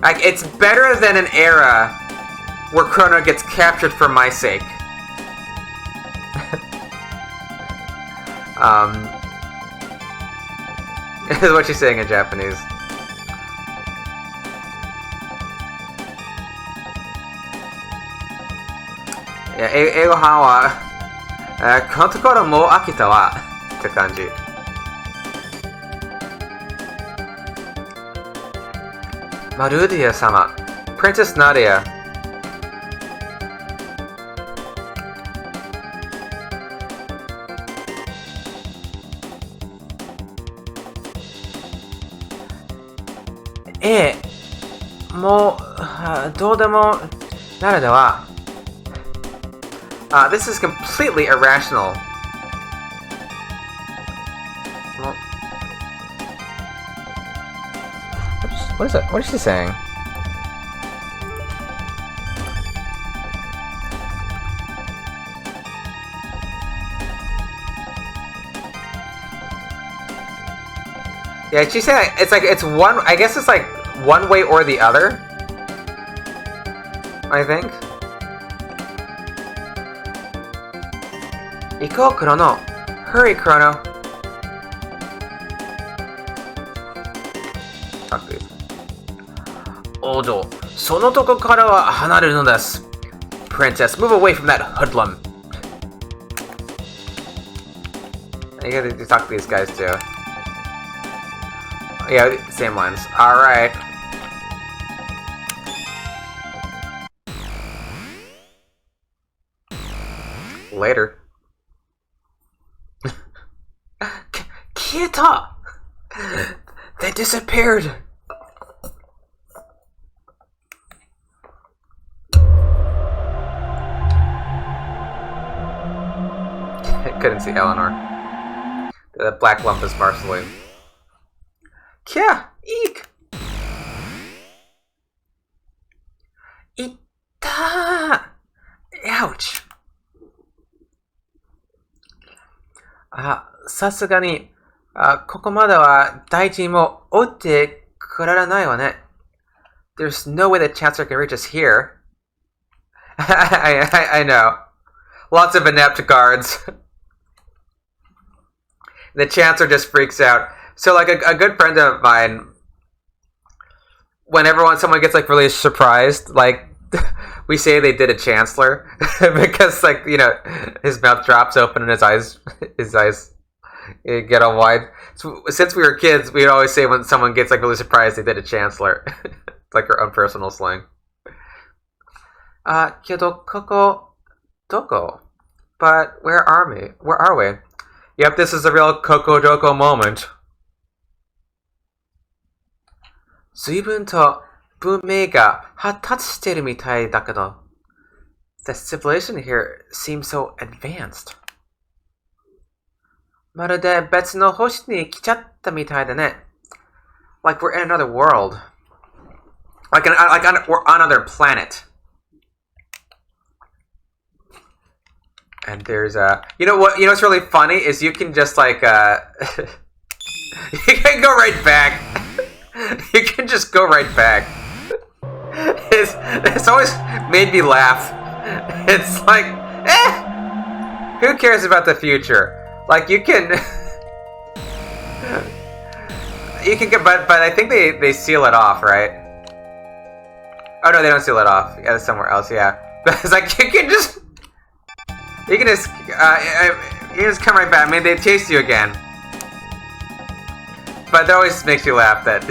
like it's better than an era where Chrono gets captured for my sake. This is what she's saying in Japanese. Yeah, 英語版は、このところもう飽きたわって感じ。マルディア様、Princess Nadia。もうどうでもなるでは。This is completely irrational. Well, what is that? What is she saying? Yeah, she said it's one. I guess it's like one way or the other. I think. 行こう、クロノ。Hurry, Chrono. Talk to you. 王女、そのとこからは離れるのです。Princess, move away from that hoodlum. You gotta talk to these guys too. Yeah, same lines. Alright. Later. Kita! They disappeared! I couldn't see Eleanor. The black lump is Marceline. Kya! Eek! Itta! Ouch! さすがに、ここまでは大臣も追ってくられないわね。There's no way the Chancellor can reach us here. I know. Lots of inept guards. The Chancellor just freaks out. So, like, a good friend of mine, whenever someone gets, like, really surprised, like, we say they did a Chancellor, because, like, you know, his mouth drops open and his eyes get all wide. So, since we were kids, we'd always say when someone gets, like, really surprised, they did a Chancellor. It's like our own personal slang. Kedo koko doko? But where are we? Yep, this is a real Koko Doko moment. 随分と文明が発達してるみたいだけど The civilization here seems so advanced. まるで別の星に来ちゃったみたいだね。Like we're in another world. We're on another planet. And there's you know what's really funny is you can just like you can go right back. You can just go right back. It's always made me laugh. It's like, who cares about the future? Like you can get, but I think they seal it off, right? Oh no, they don't seal it off. Yeah, it's somewhere else. Yeah, but it's like you can just come right back. I mean, they chase you again, but that always makes you laugh that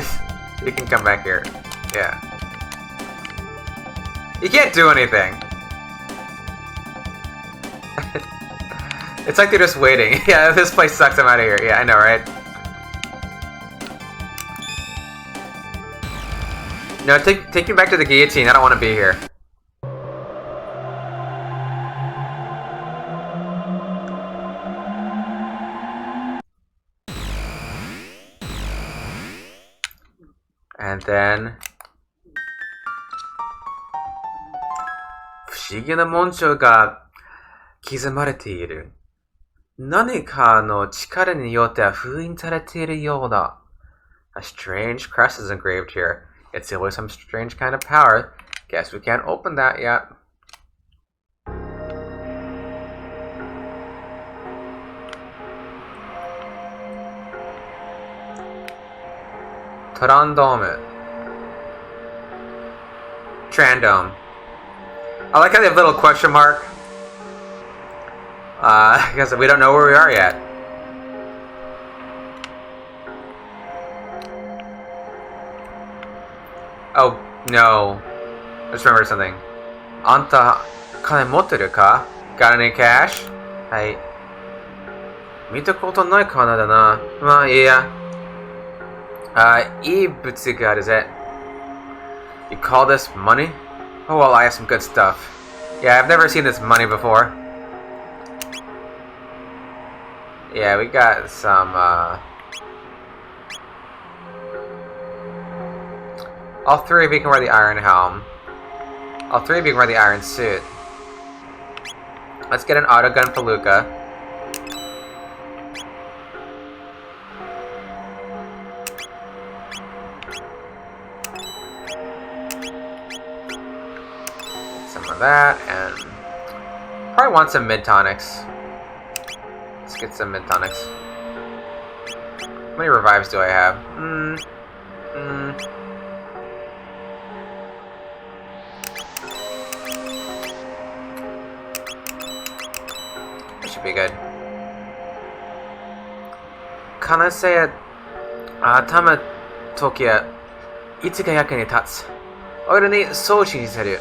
you can come back here. Yeah, you can't do anything. It's like they're just waiting. Yeah, this place sucks. I'm out of here. Yeah, I know, right? No, take me back to the guillotine. I don't want to be here. And then 不思議な紋章が刻まれている。何かの力によって封印されているようだ。A strange crest is engraved here. It's always some strange kind of power. Guess we can't open that yet. Trandome. Trandome. I like how they have a little question mark. Because we don't know where we are yet. Oh, no. Let's remember something. Anta kane motteru ka? Got any cash? Hai. Mita koto nai kana da na. Ma, yeah. Ii butsu ga aru ze. You call this money? Oh, well, I have some good stuff. Yeah, I've never seen this money before. Yeah, we got some, all three of you can wear the iron helm. All three of you can wear the iron suit. Let's get an auto gun for Lucca. Some of that, and probably want some mid tonics. Let's get some mid tonics. How many revives do I have? That should be good. Kanase atama tokia itsu ga yaku ni tatsu. Oru ni soushi ni seru.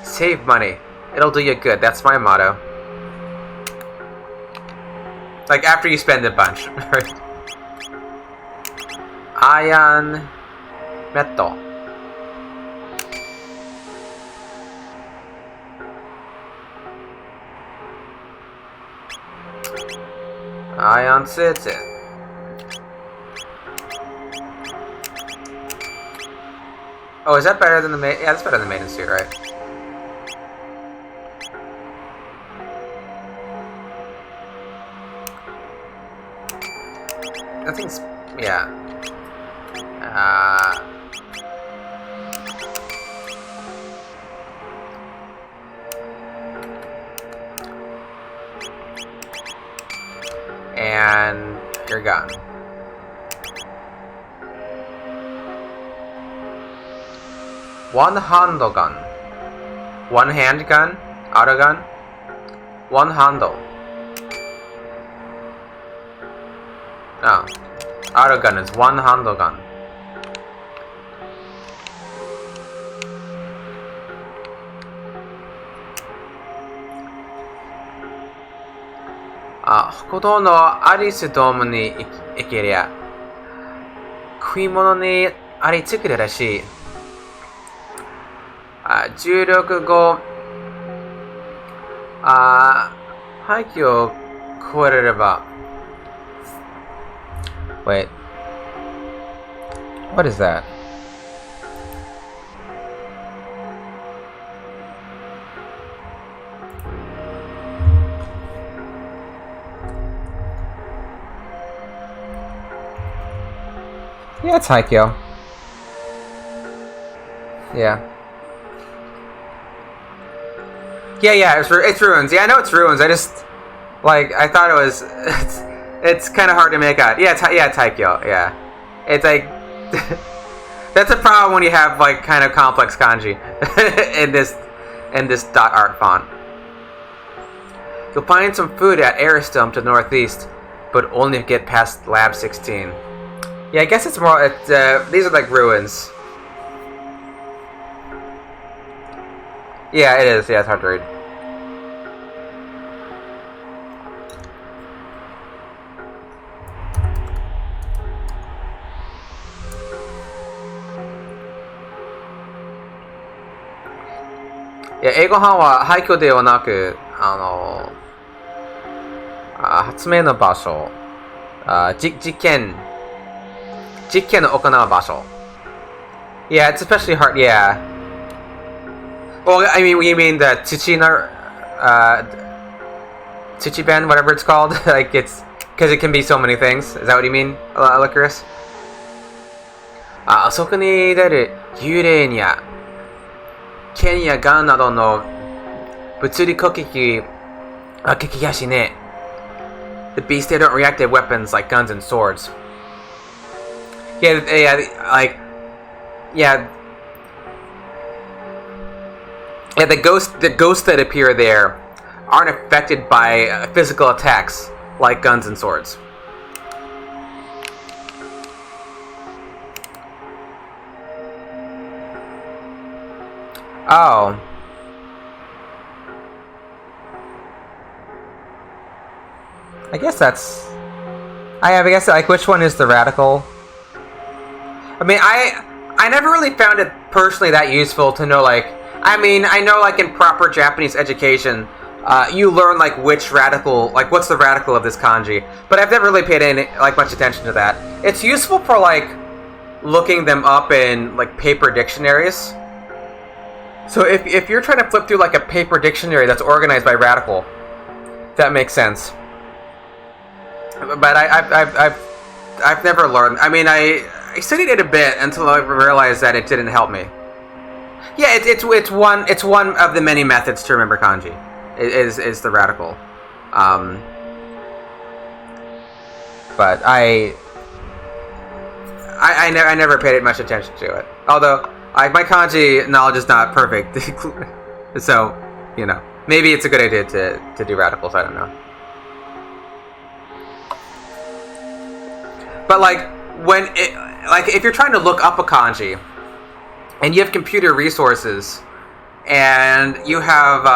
Save money. It'll do you good. That's my motto. Like, after you spend a bunch. Iron metal. Iron City. Oh, is that better than the main? Yeah, that's better than the maiden suit, right? I think it's, yeah. And you're gone. One handle gun. One hand gun. Auto gun. One handle. No. Auto gun is one handle gun. Hokodo no Alice Domeに行けりゃ食い物にありつくるらしい。重力後廃棄を超えればWait. What is that? Yeah, it's Haikyou. Yeah. Yeah, it's ruins. Yeah, I know it's ruins. I just, like, I thought it was, it's kind of hard to make out. Yeah, it's Haikyou. Yeah. It's like, that's a problem when you have, like, kind of complex kanji in this dot art font. You'll find some food at Aristom to the northeast, but only if you get past Lab 16. Yeah, I guess it's more, these are like ruins. Yeah, it is. Yeah, it's hard to read. Yeah, 英語班は廃墟ではなく、発明の場所、実験を行う場所。Yeah, it's especially hard. Yeah. Well, I mean, you mean the Tsuchiban, whatever it's called? Like, it's because it can be so many things. Is that what you mean, Licorice? そこに出る幽霊には剣やガンなどの物理攻撃やしね。The beasts, they don't react to weapons like guns and swords. Yeah, the ghosts that appear there aren't affected by physical attacks like guns and swords. Oh. I guess that's... I guess, like, which one is the radical? I mean, I never really found it personally that useful to know, like... I mean, I know, like, in proper Japanese education, you learn, like, which radical... Like, what's the radical of this kanji. But I've never really paid any, like, much attention to that. It's useful for, like, looking them up in, like, paper dictionaries. So if you're trying to flip through, like, a paper dictionary that's organized by radical, that makes sense. But I've never learned. I mean, I studied it a bit until I realized that it didn't help me. Yeah, it's one of the many methods to remember kanji. Is the radical. But I never paid much attention to it. Although my kanji knowledge is not perfect, so you know, maybe it's a good idea to do radicals. I don't know. But like if you're trying to look up a kanji, and you have computer resources, and you have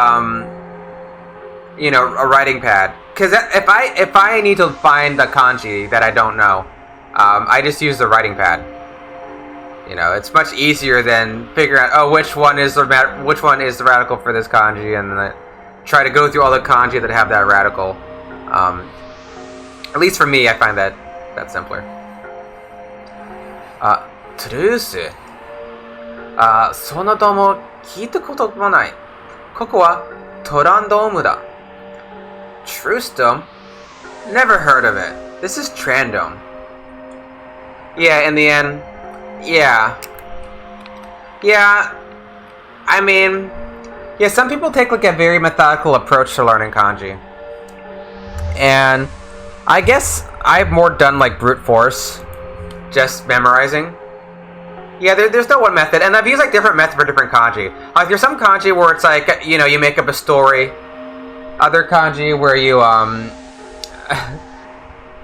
you know, a writing pad, because if I need to find a kanji that I don't know, I just use the writing pad. You know, it's much easier than figuring out which one is the radical for this kanji, and then try to go through all the kanji that have that radical. At least for me, I find that's simpler. Truce. そのども聞いたこともない。ここはトランドームだ。Truce Dome? Never heard of it. This is Trandome. Yeah, in the end, yeah. I mean, yeah, some people take like a very methodical approach to learning kanji. And I guess I've more done like brute force, just memorizing. Yeah, there's no one method, and I've used like different methods for different kanji. Like there's some kanji where it's like, you know, you make up a story. Other kanji where you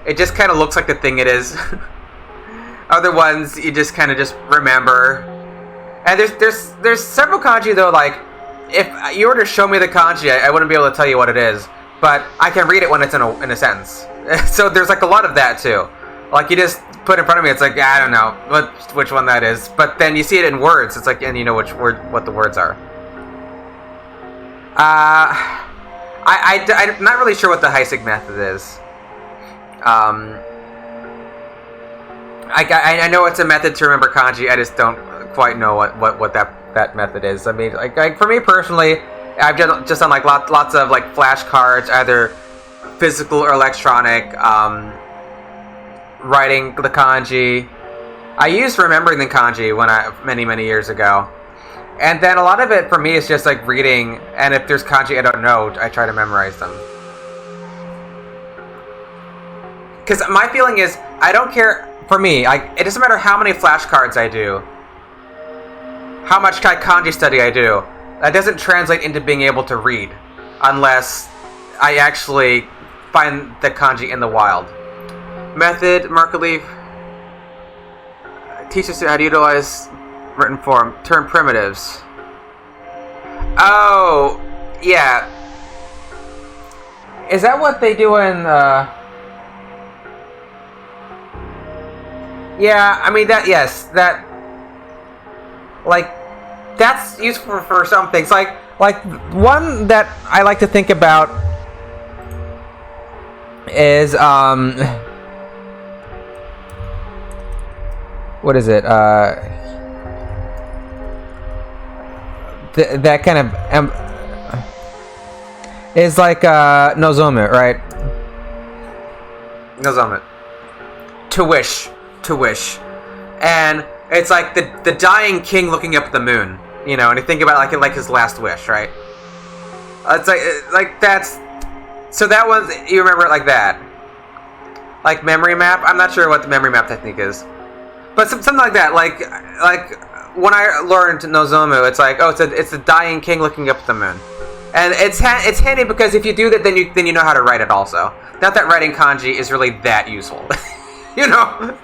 it just kind of looks like the thing it is. Other ones you just kind of just remember. And there's several kanji though, like if you were to show me the kanji, I wouldn't be able to tell you what it is, but I can read it when it's in a sentence. So there's like a lot of that too. Like you just put in front of me, it's like, I don't know which one that is, but then you see it in words. It's like, and you know what the words are. I'm not really sure what the Heisig method is. I know it's a method to remember kanji. I just don't quite know what that method is. I mean, like for me personally, I've just done like lots of like flashcards, either physical or electronic. Writing the kanji. I used remembering the kanji many years ago, and then a lot of it for me is just like reading. And if there's kanji I don't know, I try to memorize them. Because my feeling is, I don't care. For me, it doesn't matter how many flashcards I do, how much kanji study I do. That doesn't translate into being able to read, unless I actually find the kanji in the wild. Method, marker leaf, teaches you how to utilize written form. Term primitives. Oh, yeah. Is that what they do in? Yeah, I mean that. Yes, that. Like, that's useful for some things. Like one that I like to think about is what is it? That kind of is like nozomu, right? Nozomu. To wish, and it's like the dying king looking up at the moon, you know, and you think about it like his last wish, right? It's like that's. So that one, you remember it like that, like memory map. I'm not sure what the memory map technique is. But something like that, like when I learned Nozomu, it's like, oh, it's a dying king looking up at the moon, and it's handy because if you do that, then you know how to write it also. Not that writing kanji is really that useful, you know.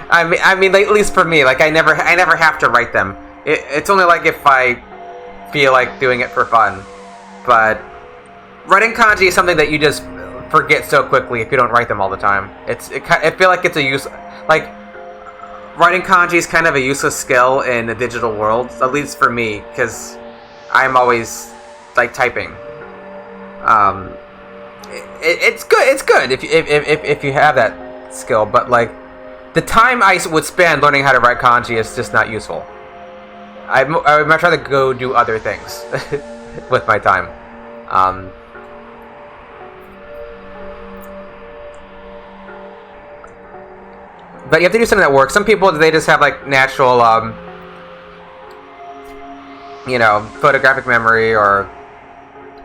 I mean, like, at least for me, like I never have to write them. It's only like if I feel like doing it for fun. But writing kanji is something that you just forget so quickly if you don't write them all the time. I feel like it's a use like. Writing kanji is kind of a useless skill in the digital world, at least for me, because I'm always like typing. It's good if you have that skill, but like the time I would spend learning how to write kanji is just not useful. I would much rather go do other things with my time. But you have to do something that works. Some people, they just have like natural, you know, photographic memory or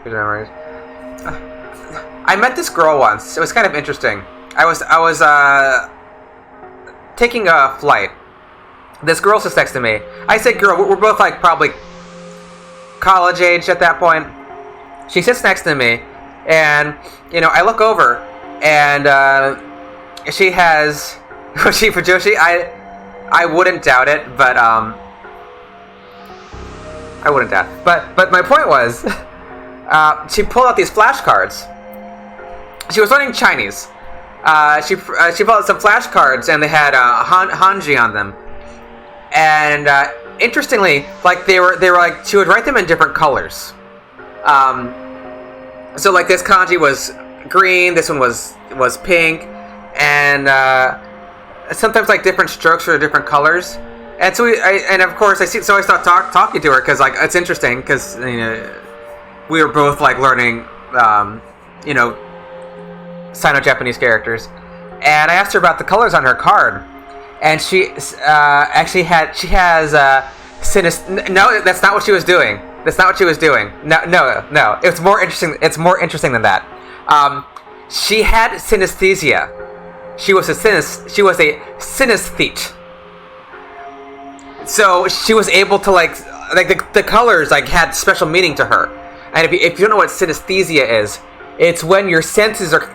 memories. I met this girl once. It was kind of interesting. I was taking a flight. This girl sits next to me. I say girl. We're both like probably college age at that point. She sits next to me, and you know, I look over, and she has. Was she for Joshi? I wouldn't doubt it, but I wouldn't doubt. But my point was, she pulled out these flashcards. She was learning Chinese. She pulled out some flashcards, and they had kanji on them. And interestingly, like they were like she would write them in different colors. So like this kanji was green, this one was pink, and sometimes like different strokes for different colors. And so of course I start talking to her because like it's interesting because you know we were both like learning you know Sino-Japanese characters, and I asked her about the colors on her card, and she actually has no, that's not what she was doing. That's not what she was doing. No. It's more interesting. It's more interesting than that. She had synesthesia. She was a synesthete. So she was able to like the colors like had special meaning to her. And if you don't know what synesthesia is, it's when your senses are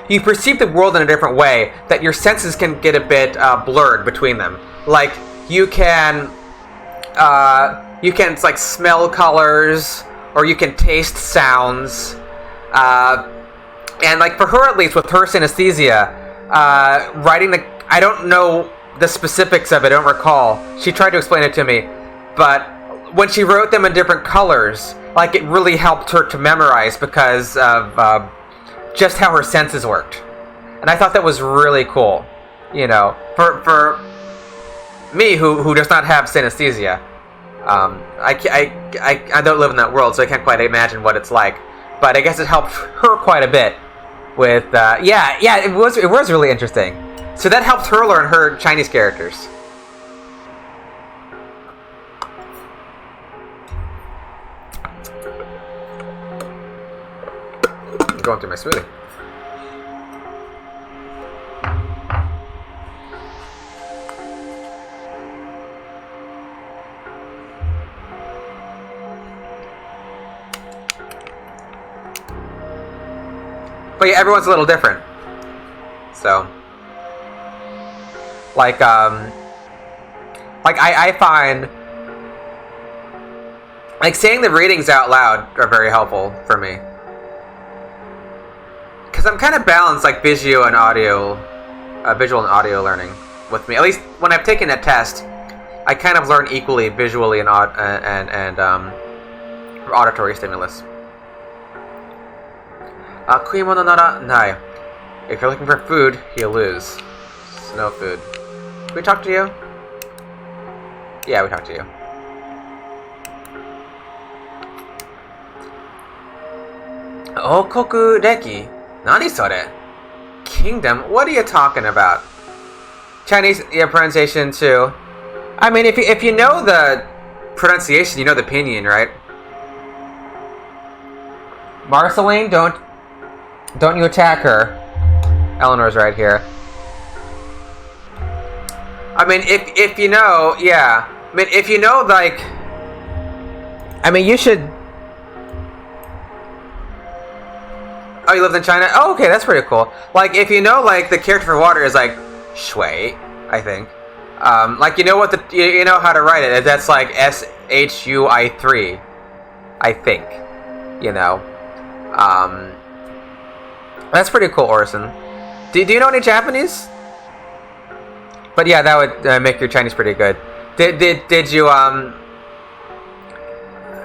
you perceive the world in a different way, that your senses can get a bit blurred between them. Like you can like smell colors, or you can taste sounds. And like for her at least, with her synesthesia, writing I don't know the specifics of it, I don't recall. She tried to explain it to me, but when she wrote them in different colors, like it really helped her to memorize because of just how her senses worked. And I thought that was really cool. You know, for me who does not have synesthesia, I don't live in that world, so I can't quite imagine what it's like. But I guess it helped her quite a bit with it was really interesting. So that helped her learn her Chinese characters. I'm going through my smoothie. But yeah, everyone's a little different. So, like I find, like, saying the readings out loud are very helpful for me. Because I'm kind of balanced, like, visual and audio learning with me. At least when I've taken a test, I kind of learn equally visually and auditory stimulus. 食い物ならない. If you're looking for food, you lose. No food. Can we talk to you? Yeah, we talked to you. Okoku Reki? Nani sore? Kingdom? What are you talking about? Chinese, yeah, pronunciation too. I mean, if you know the pronunciation, you know the pinyin, right? Marceline, don't you attack her. Eleanor's right here. I mean, if you know, yeah. I mean, if you know, like, I mean, you should. Oh, you lived in China? Oh, okay, that's pretty cool. Like, if you know, like, the character for water is like shui, I think. Like, you know what you know how to write it. That's like SHUI3, I think. You know. That's pretty cool, Orson. Do you know any Japanese? But yeah, that would make your Chinese pretty good. Did you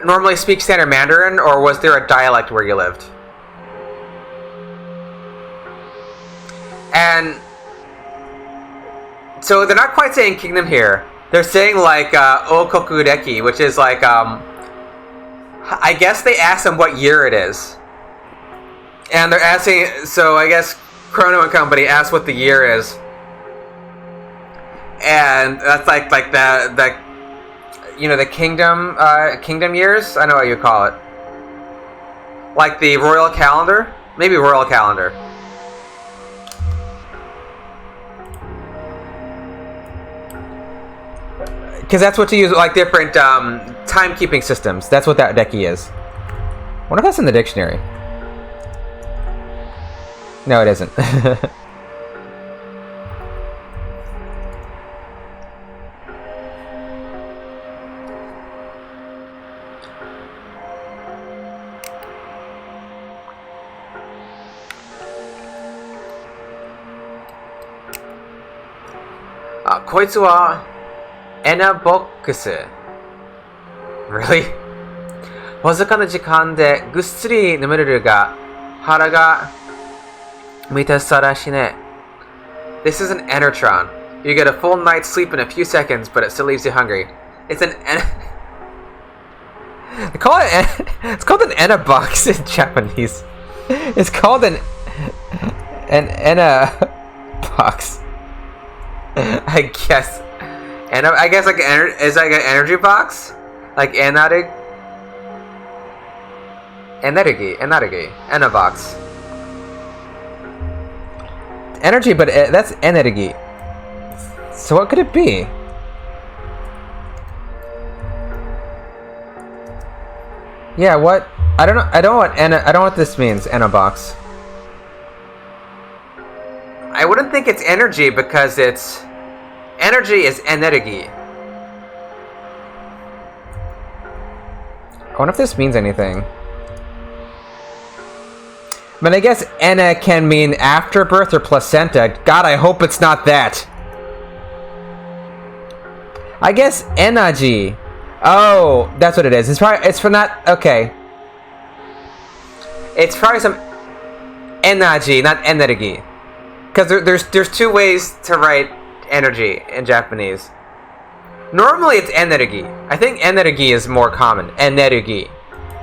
normally speak standard Mandarin, or was there a dialect where you lived? And so they're not quite saying kingdom here. They're saying like Okoku Reki, which is like I guess they asked them what year it is. And they're asking, so I guess Chrono and Company asked what the year is. And that's like the you know, the kingdom years? I know what you call it. Like the royal calendar? Maybe royal calendar. Because that's what you use, like different timekeeping systems. That's what that deki is. I wonder if that's in the dictionary. No, it isn't. Koitsu wa Ena box. Really? わずかな時間でぐっすり眠れるが腹が満たさらしね. This is an Enertron. You get a full night's sleep in a few seconds, but it still leaves you hungry. It's an it's called an Ena box in Japanese. It's called an Ena box. I guess. And I guess like is like an energy box, like energy, Ena box. Energy, but that's energy. So what could it be? Yeah, what? I don't know. I don't know what this means. Ena box. I wouldn't think it's energy because it's energy is energy. I wonder if this means anything. But I guess Ena can mean afterbirth or placenta. God, I hope it's not that. I guess energy. Oh, that's what it is. It's for not okay. It's probably some energy, not energy. Because there's two ways to write energy in Japanese. Normally it's energy. I think energy is more common. Energy.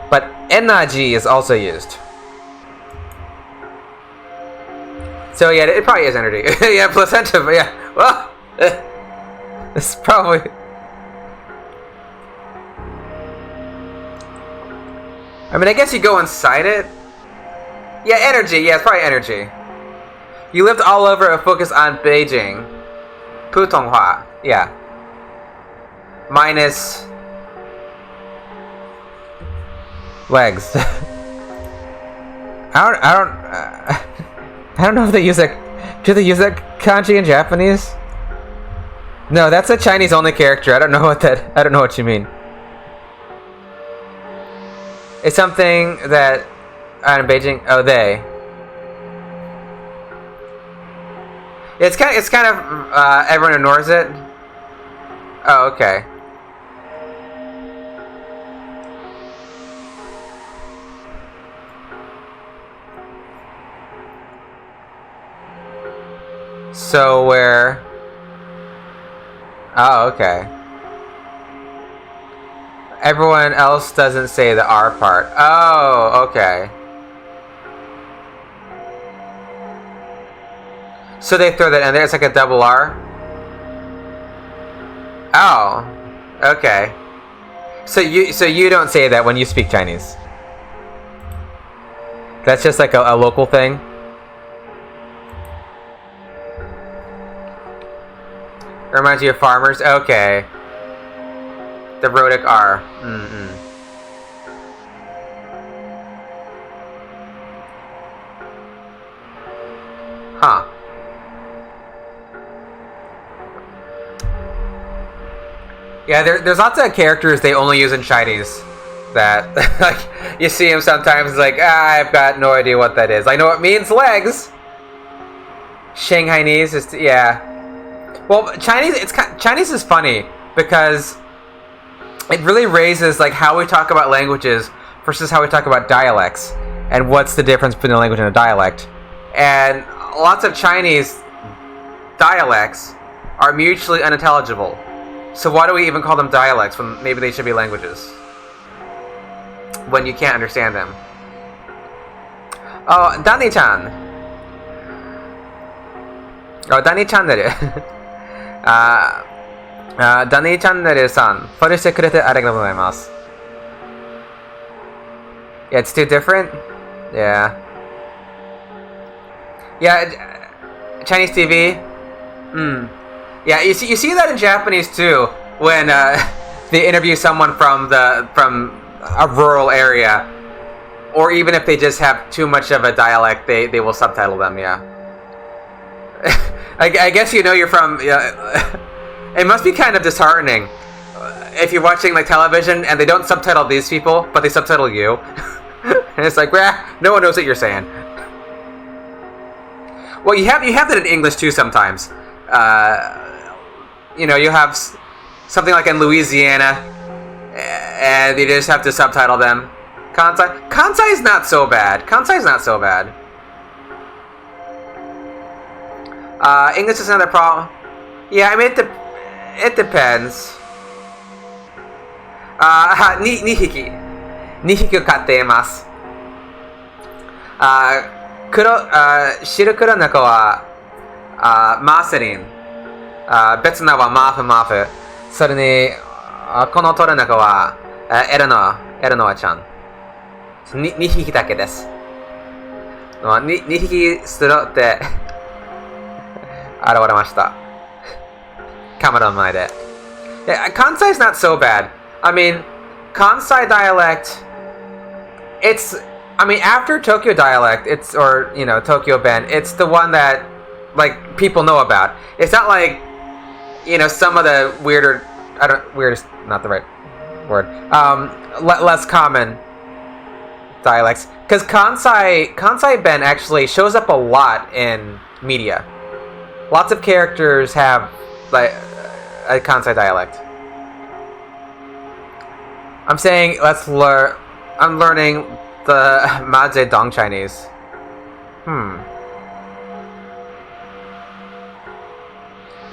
But energy is also used. So yeah, it probably is energy. Yeah, placenta, but yeah. Well, it's probably... I mean, I guess you go inside it. Yeah, energy. Yeah, it's probably energy. You lived all over and focused on Beijing. Putonghua. Yeah. Minus... legs. I don't know if they use that. Do they use that kanji in Japanese? No, that's a Chinese only character. I don't know what you mean. It's something that in Beijing. Oh, they. It's kind of everyone ignores it. Oh, okay. So where... Oh, okay. Everyone else doesn't say the R part. Oh, okay. So they throw that in there. It's like a double R. Oh, okay. So you don't say that when you speak Chinese. That's just like a local thing. Reminds you of farmers? Okay. The rhotic R. Huh. Yeah, there's lots of characters they only use in Chinese. That, like, you see them sometimes, like, I've got no idea what that is. I know it means legs. Shanghainese is, yeah. Well, Chinese is funny because it really raises like how we talk about languages versus how we talk about dialects, and what's the difference between a language and a dialect. And lots of Chinese dialects are mutually unintelligible. So why do we even call them dialects when maybe they should be languages? When you can't understand them. Oh, Dani-chan. Oh, Dani Channel. ダニーチャンネルさん、フォローしてくれてありがとうございます。Yeah, it's too different? Yeah. Yeah, Chinese TV? Yeah, you see that in Japanese too, when they interview someone from a rural area. Or even if they just have too much of a dialect, they will subtitle them, yeah. I guess you know you're from... it must be kind of disheartening if you're watching like television and they don't subtitle these people, but they subtitle you. And it's like, no one knows what you're saying. Well, you have that in English too sometimes. You know, you have something like in Louisiana, and you just have to subtitle them. Kansai is not so bad. Kansai is not so bad. English is another problem. Yeah, I mean, it depends. 2匹飼っています。白黒猫はマーセリン。別のはマーフ。それに、このトルネコはエレノアちゃん。2匹だけです。2匹揃って現れました。カメラの前で。Yeah, Kansai is not so bad. I mean, Kansai dialect, after Tokyo dialect, or, you know, Tokyo Ben, it's the one that, like, people know about. It's not like, you know, some of the weird is not the right word, less common dialects. Because Kansai Ben actually shows up a lot in media. Lots of characters have, like, a Kansai dialect. I'm saying, I'm learning the Mazedong Chinese.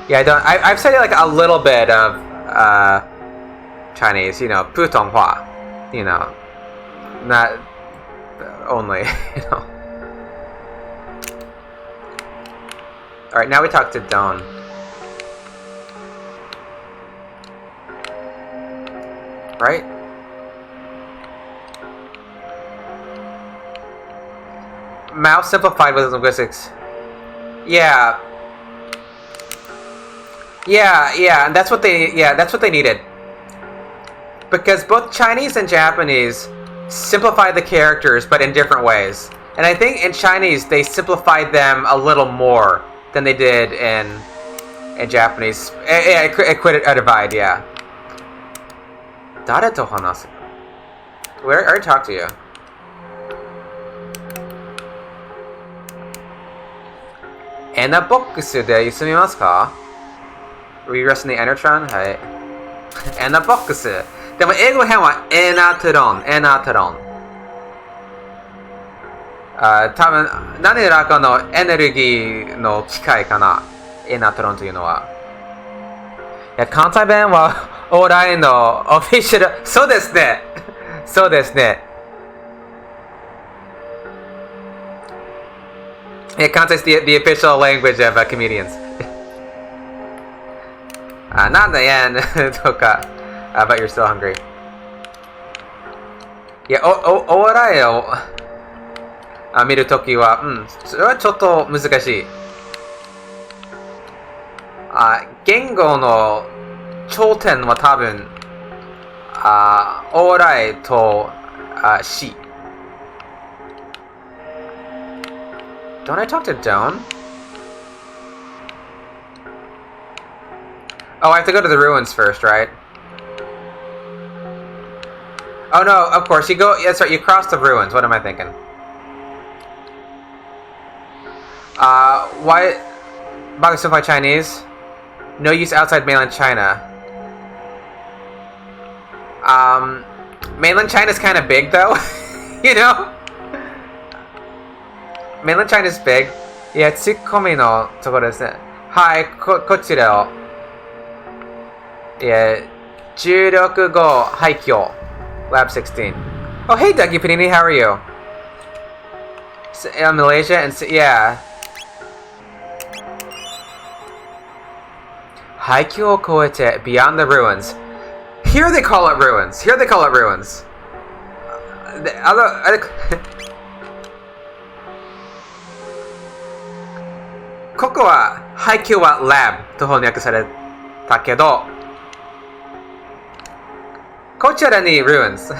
Yeah, I've studied like a little bit of Chinese, you know, 普通话, you know, not only, you know. Alright, now we talk to Don. Right? Mouse simplified with linguistics. Yeah. Yeah, and that's what they needed. Because both Chinese and Japanese simplify the characters, but in different ways. And I think in Chinese they simplified them a little more than they did in Japanese. Yeah, it quit a divide, yeah. Dare to hanasu? Where I already talked to you. Ena box で住みますか? Were you resting the Enertron? はい。Ena box. でも英語編はエナトロン。多分何らかのエネルギーの機械かな。エナトロンというのは。いや、関西弁はオーライのオフィシャル。そうですね。そうですね。Yeah, Kantai is the official language of comedians. Not the end, Toka. But you're still hungry. Yeah, owarai o miru toki wa, それはちょっと難しい。言語の頂点は多分、owaraiとし。Don't I talk to Doan? Oh, I have to go to the ruins first, right? Oh no, of course, you go, yeah, that's right, you cross the ruins. What am I thinking? Why Bagasufai Chinese? No use outside mainland China. Mainland China's kind of big though, you know? Mainland China is big. Yeah, ツッコミのところですね。はい、こちらを。Yeah, 16号廃墟。Lab 16. Oh, hey, Dougie Panini, how are you? Malaysia and yeah. 廃墟を越えて Beyond the Ruins. Here they call it ruins.ここは廃墟は lab と翻訳されたけど、こちらに ruins.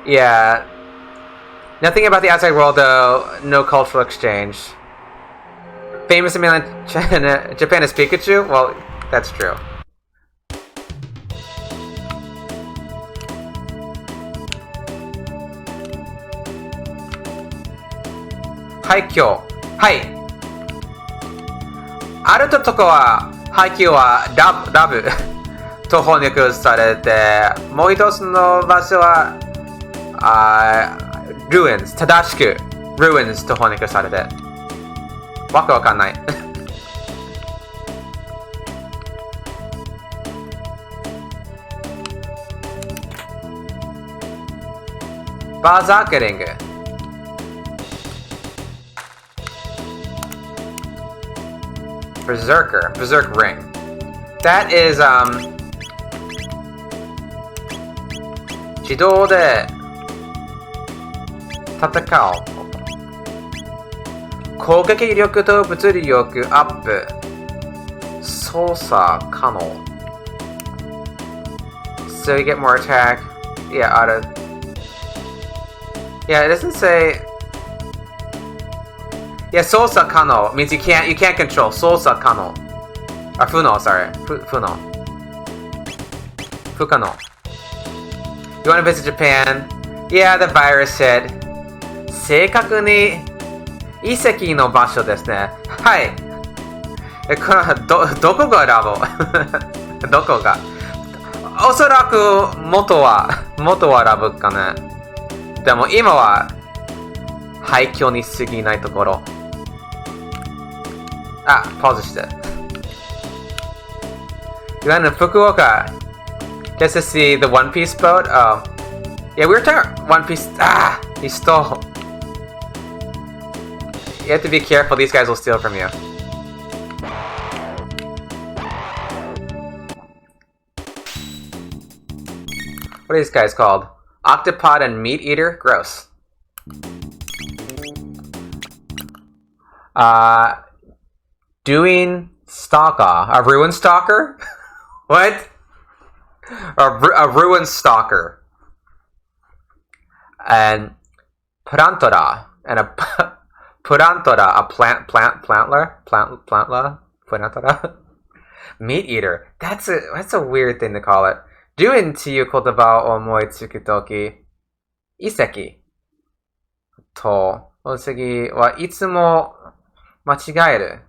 Yeah. Nothing about the outside world though, no cultural exchange. Famous in mainland China, Japan is Pikachu? Well, that's true. Haikyo. はい。あるとこは、廃墟はラブと翻訳されて、もう一つの場所は、ruins、正しく ruins と翻訳されて、わけわかんない。バーザーケリング。Berserk ring. That is, 自動で戦う。攻撃力と物理力アップ。操作可能。So you get more attack. Yeah, auto. Yeah, it doesn't say. Yeah, 操作可能 means you can't control. 操作可能 or 不能 sorry. 不能 不可能 You want to visit Japan? Yeah, the virus hit. 正確に遺跡の場所ですね。はい。これどこがラボどこがおそらく元はラボかね。でも今は廃墟に過ぎないところ。あ、パウズして。You landed in Fukuoka just to see the One Piece boat? Oh. Yeah, we were talking One Piece. Ah! He stole. You have to be careful, these guys will steal from you. What are these guys called? Octopod and Meat Eater? Gross. Doing Stalker. A Ruin Stalker? What? A Ruin Stalker. And Prantora. And a Purantora. A plantler? Purantora? Meat Eater. That's a weird thing to call it. Doing っていう言葉を思いつくとき、遺跡とお次はいつも間違える。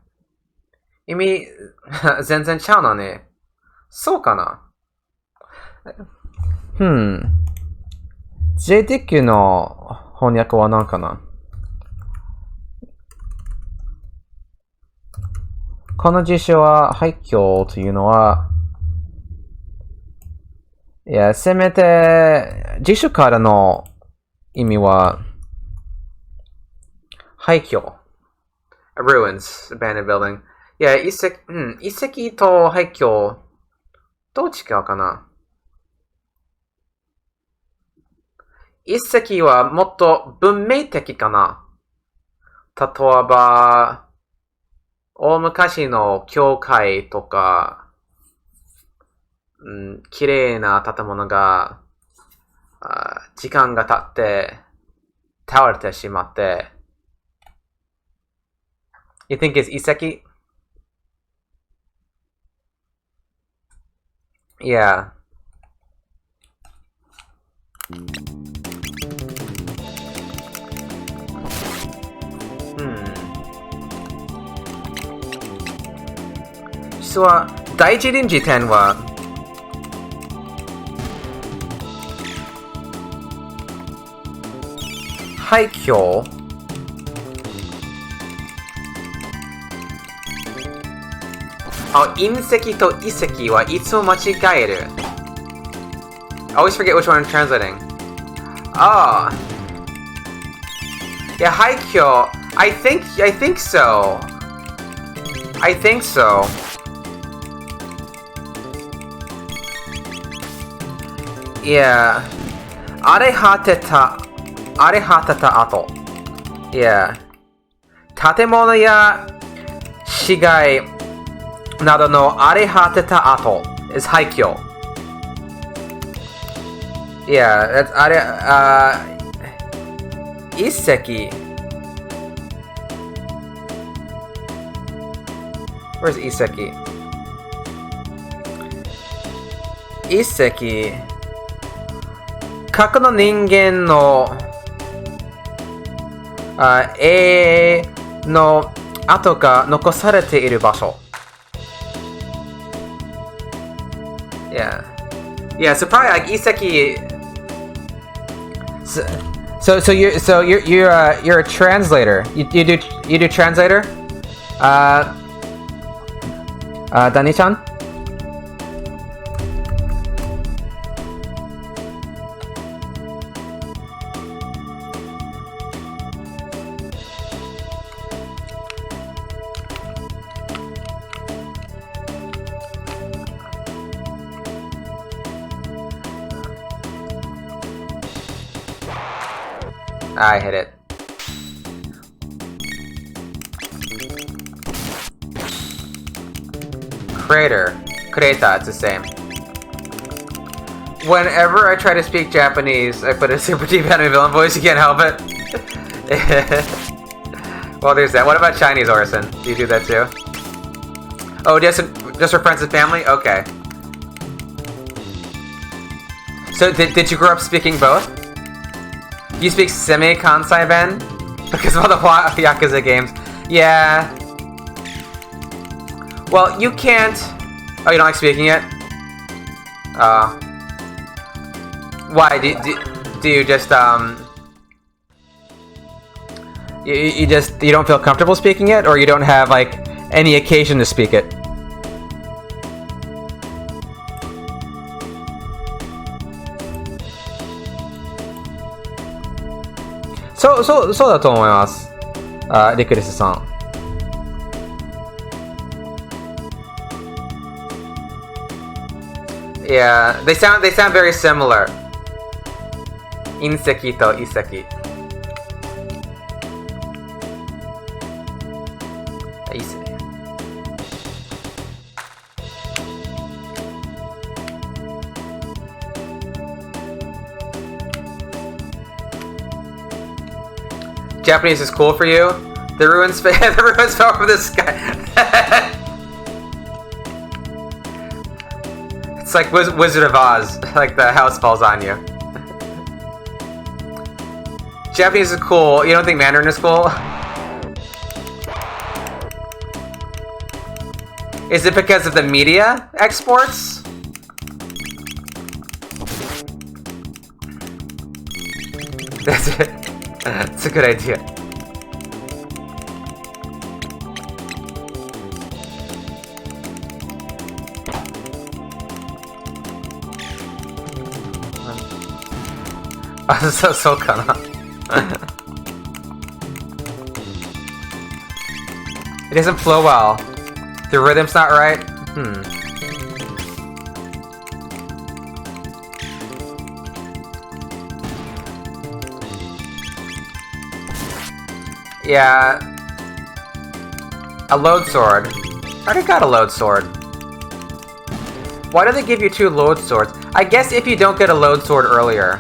意味全然ちゃうのね。そうかな。JTQ の翻訳は何かな。この辞書は廃墟というのは、いや、せめて辞書からの意味は廃墟。Ruins, abandoned building. いや、遺跡と廃墟、どう違うかな。遺跡はもっと文明的かな。例えば、大昔の教会とか、綺麗な建物が、時間が経って倒れてしまって。You think it's 遺跡? Yeah. So, 第一臨時点は廃墟隕石と遺跡はいつも間違える。I always forget which one I'm translating. Oh. Yeah, 廃墟. I think so. I think so. Yeah. 荒れ果てた後。Yeah. 建物や市街などの荒れ果てた後 is 廃墟。Yeah, that's 遺跡。Where's 遺跡？遺跡。過去の人間のの跡が残されている場所。Yeah. Yeah, so probably like 遺跡. So you're a translator. You do translator? Dani-chan? I hit it. Crater. It's the same. Whenever I try to speak Japanese, I put a super deep enemy villain voice, you can't help it. Well, there's that. What about Chinese, Orison? Do you do that too? Oh, just for friends and family? Okay. So, did you grow up speaking both? You speak semi-Kansai Ben? Because of all the Yakuza games. Yeah. Well, you can't... Oh, you don't like speaking it? Why? Do you just, You don't feel comfortable speaking it? Or you don't have, like, any occasion to speak it? そうだと思います。リクリスさん。Yeah, they sound very similar. 隕石と遺跡。いいっすね。Japanese is cool for you? The ruins fell from the sky. It's like Wizard of Oz, like the house falls on you. Japanese is cool. You don't think Mandarin is cool? Is it because of the media exports? That's it. That's a good idea. So かな It doesn't flow well. The rhythm's not right? Yeah. A load sword. I already got a load sword. Why do they give you 2 load swords? I guess if you don't get a load sword earlier.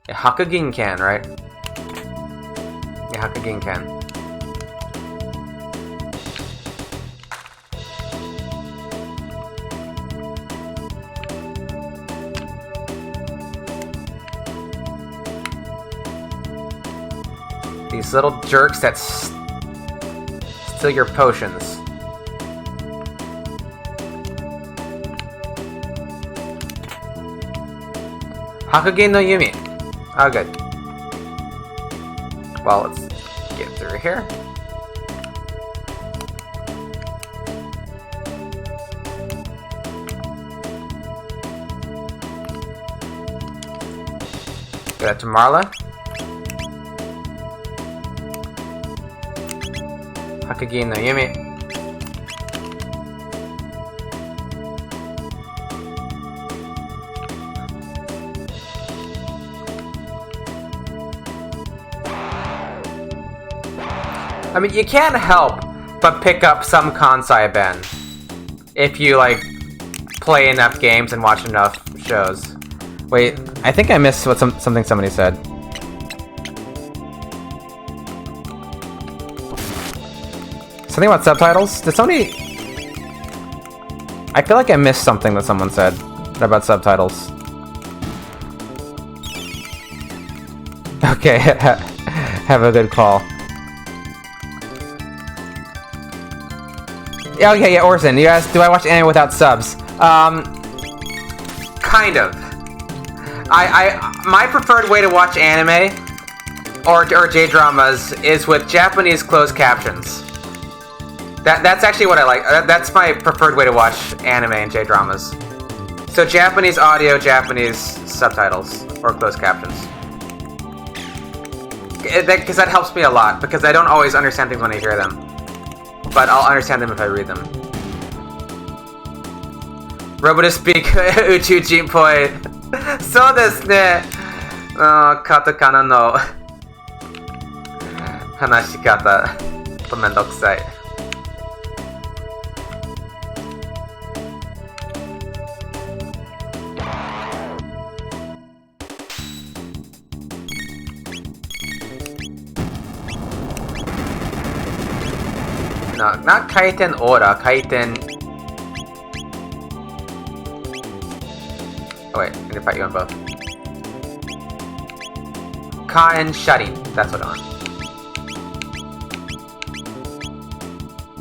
Yeah, Hakugin can, right? Yeah, Hakugin can. These little jerks that steal your potions. Hakugin no Yumi. Oh, good. Well, let's get through here. Go that to Marle. Hakugin no Yumi. I mean, you can't help but pick up some Kansai Ben if you, like, play enough games and watch enough shows. Wait, I think I missed what something somebody said. Something about subtitles? Did somebody... I feel like I missed something that someone said about subtitles. Okay, have a good call. Yeah, okay, yeah, Orson, you asked, do I watch anime without subs? Kind of. My preferred way to watch anime, or J-dramas, is with Japanese closed captions. That's actually what I like. That's my preferred way to watch anime and J-dramas. So Japanese audio, Japanese subtitles, or closed captions. Because that helps me a lot, because I don't always understand things when I hear them. But I'll understand them if I read them. Robo to speak Uchujin poi. So desu ne. Katakana no hanashikata. Mendokusai. No, not Kaiten Ora, Kaiten... Oh wait, I'm gonna fight you on both. Kaen Sharin, that's what I want.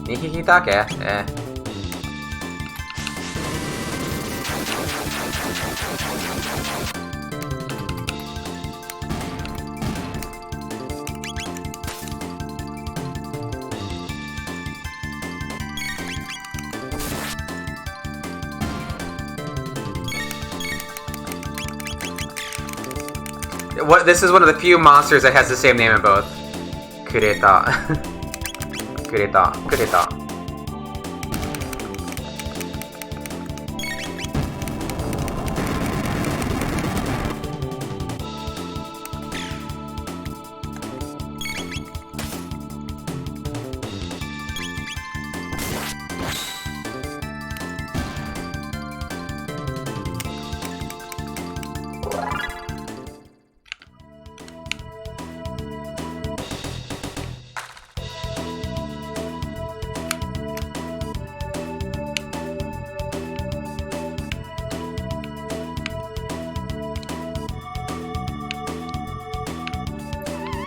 Nikikitake? Eh. This is one of the few monsters that has the same name in both. Kureta. Kureta. Kureta.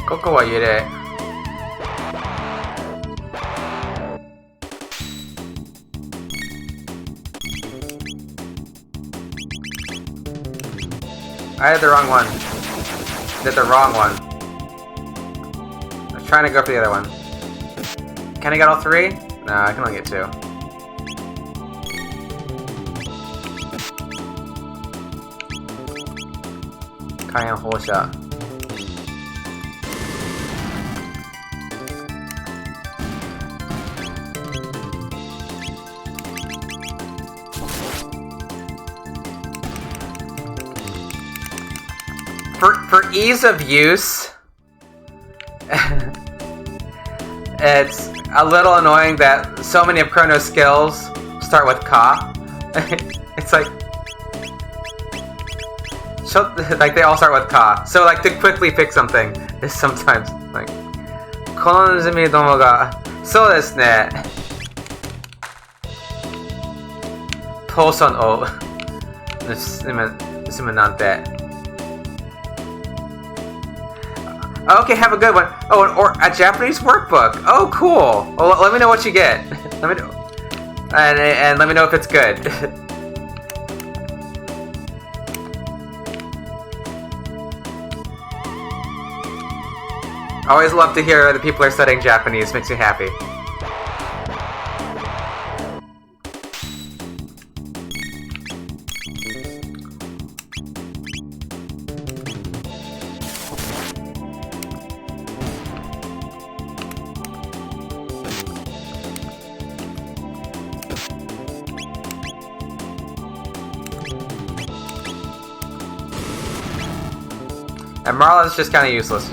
ここは揺れ。I had the wrong one. Did the wrong one. I was trying to go for the other one. Can I get all three? No, I can only get two. Cayenne hole shot. For ease of use, it's a little annoying that so many of Chrono's skills start with Ka. It's like they all start with Ka. So like to quickly pick something is sometimes like Konzumi domo gaそうですね Toson o盗むなんて Okay, have a good one. Oh, or a Japanese workbook. Oh, cool. Well, let me know what you get. Let me know, and let me know if it's good. Always love to hear that people are studying Japanese. Makes me happy. And Marle is just kind of useless.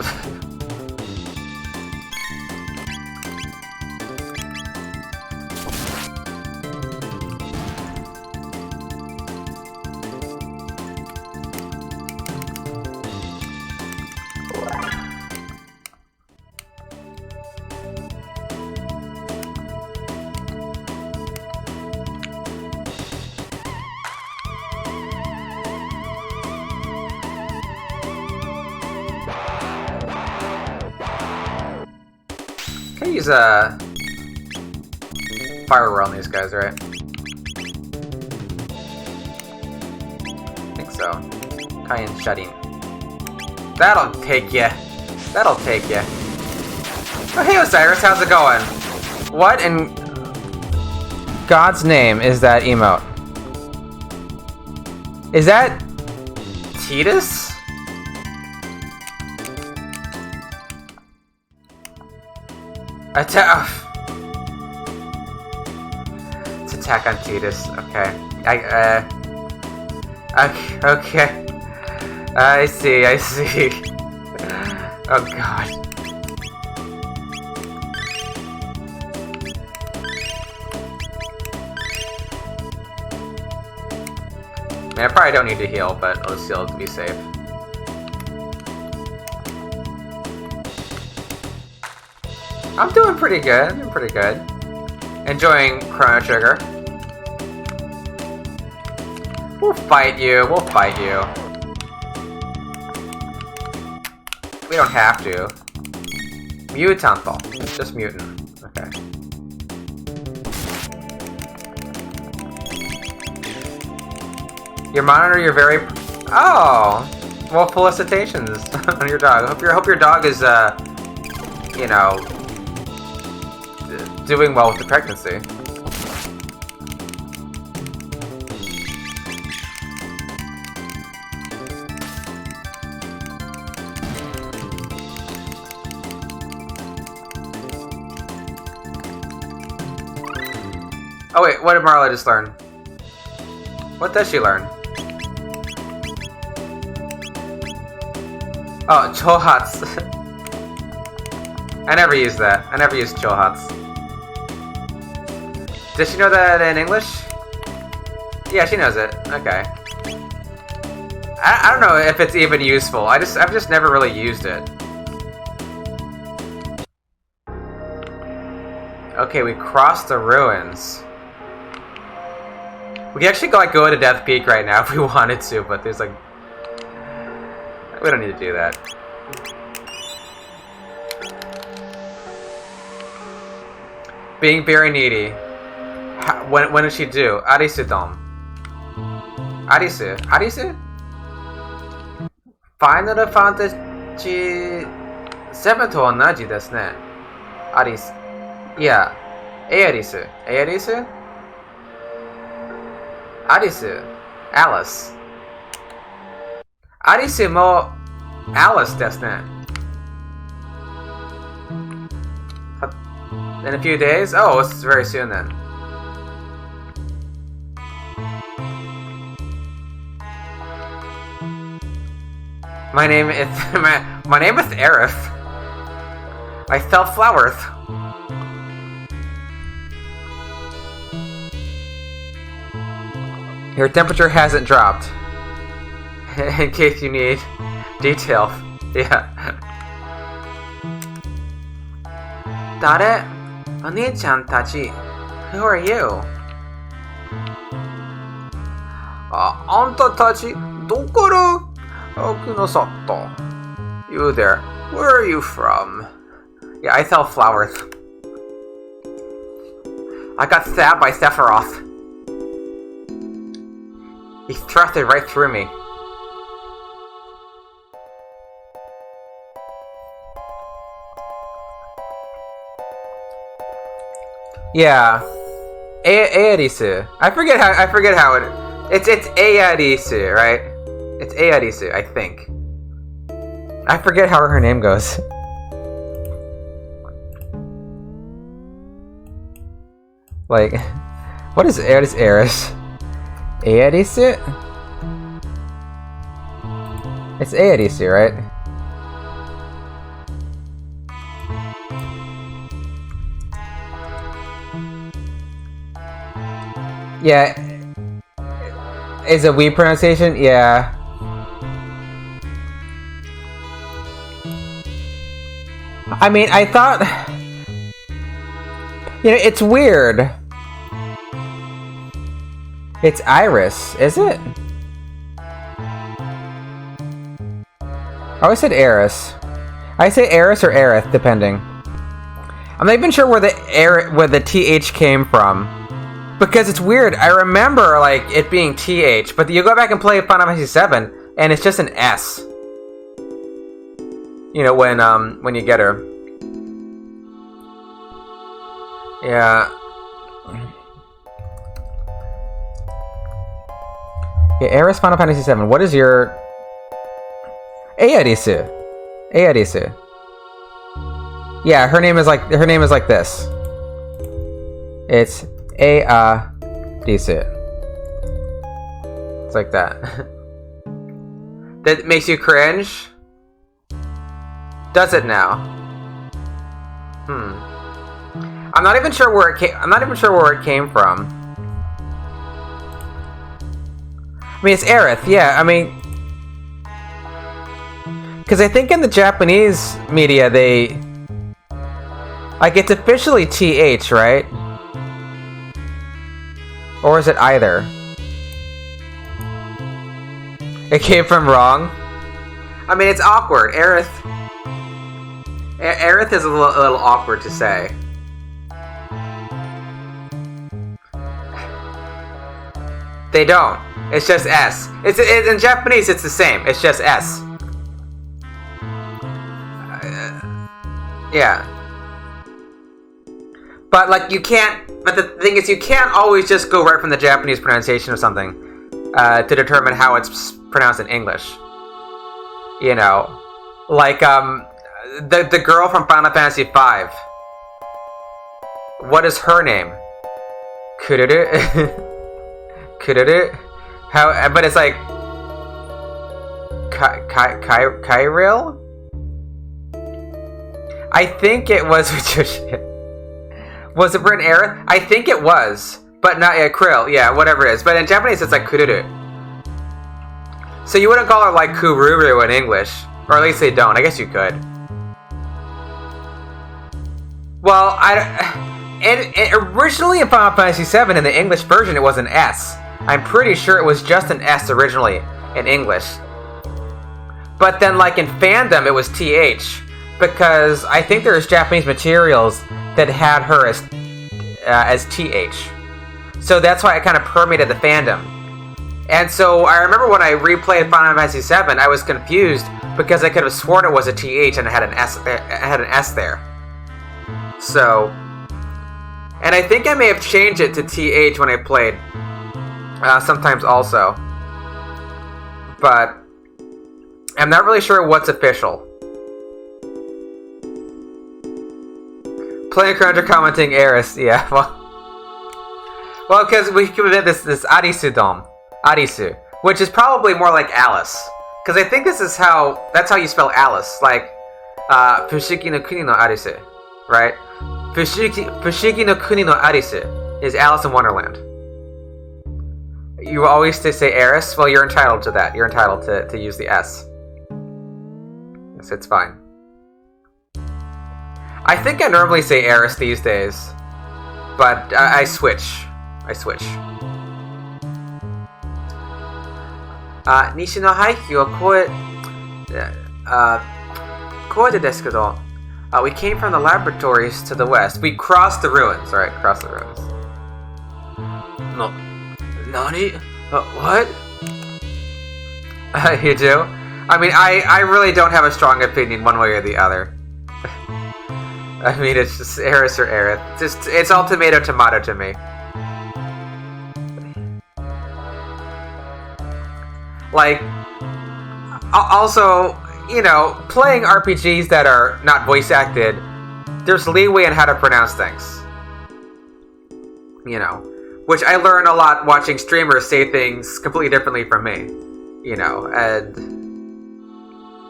Can use a fire roll on these guys, right? I think so. Cayenne shutting. That'll take ya. That'll take ya. Oh, hey Osiris, how's it going? What in God's name is that emote? Is that Titus? Attack! It's attack on Titus. Okay. Okay. I see. Oh god. Man, I probably don't need to heal, but I'll just heal to be safe. I'm doing pretty good. Enjoying Chrono Trigger. We'll fight you. We don't have to. Mutant though. Just mutant. Okay. Your monitor, you're very... Oh! Well, felicitations on your dog. I hope your dog is, you know... doing well with the pregnancy. Oh wait, what did Marla just learn? What does she learn? Oh, chohats. I never used that. I never used chohats. Does she know that in English? Yeah, she knows it. Okay. I don't know if it's even useful. I've just never really used it. Okay, we crossed the ruins. We can actually go to Death Peak right now if we wanted to, but there's like... We don't need to do that. Being very needy. When did she do? Arisu dom. Arisu? Arisu? Final Fantasy 7と同じですね。アリス。いや、エアリス。エアリス？アリス。アリス。アリスもアリスですね。In a few days? Oh, it's very soon then. My name is my name is Aerith. I sell flowers. Your temperature hasn't dropped. In case you need detail. Yeah. 誰? お姉ちゃんたち. Who are you? あんたたちどこから来なさった? You there. Where are you from? Yeah, I sell flowers. I got stabbed by Sephiroth. He thrusted right through me. Yeah, Aerisu. I forget how it's Aerisu, right? It's Aerisu, I think. I forget how her name goes. Like, what is Eris? Aerisu? It's Aerisu, right? Yeah. Is it we pronunciation? Yeah. I mean, I thought... You know, it's weird. It's Iris, is it? I always said Eris. I say Eris or Aerith, depending. I'm not even sure where the TH came from. Because it's weird. I remember, like, it being TH, but you go back and play Final Fantasy 7, and it's just an S. You know, when you get her. Yeah. Yeah, Eris Final Fantasy 7. What is your... Aerisu. Aerisu. Yeah, her name is like this. It's Aerisu. It's like that. That makes you cringe? Does it now? I'm not even sure where it came from. I mean, it's Aerith, yeah, I mean... Because I think in the Japanese media, they... Like, it's officially TH, right? Or is it either? It came from wrong? I mean, it's awkward. Aerith is a little awkward to say. They don't. It's just S. It's in Japanese, it's the same. It's just S. Yeah. But, like, you can't... But the thing is, you can't always just go right from the Japanese pronunciation of something to determine how it's pronounced in English. You know? Like, the girl from Final Fantasy V. What is her name? Kururu. Kururu. How? But it's like Kyril? I think it was. Was it written Aerith? I think it was, but not Krill. Yeah, whatever it is. But in Japanese, it's like Kururu. So you wouldn't call her like Kururu in English, or at least they don't. I guess you could. Well, originally in Final Fantasy VII, in the English version, it was an S. I'm pretty sure it was just an S originally in English. But then, like in fandom, it was TH, because I think there's Japanese materials that had her as TH. So that's why it kind of permeated the fandom. And so I remember when I replayed Final Fantasy VII, I was confused because I could have sworn it was a TH and it had an S. It had an S there. So, and I think I may have changed it to TH when I played. Sometimes also, but I'm not really sure what's official. Playing Chrono Trigger, commenting Eris, yeah. Well, because we committed this Arisu Dome. Arisu, which is probably more like Alice, because I think that's how you spell Alice, like Fushigi no Kuni no Arisu, right? Fushigi no Kuni no Arisu is Alice in Wonderland. You always say Eris. Well, you're entitled to that. You're entitled to use the S. Yes, it's fine. I think I normally say Eris these days, but I switch. Nishi no haiku wa koe desu kedo. We came from the laboratories to the west. We crossed the ruins. Alright, crossed the ruins. No. Nani? What? You do? I mean, I really don't have a strong opinion one way or the other. I mean, it's just Eris or Aerith. It's all tomato to me. Like, also, you know, playing RPGs that are not voice acted, there's leeway in how to pronounce things. You know, which I learn a lot watching streamers say things completely differently from me. You know, and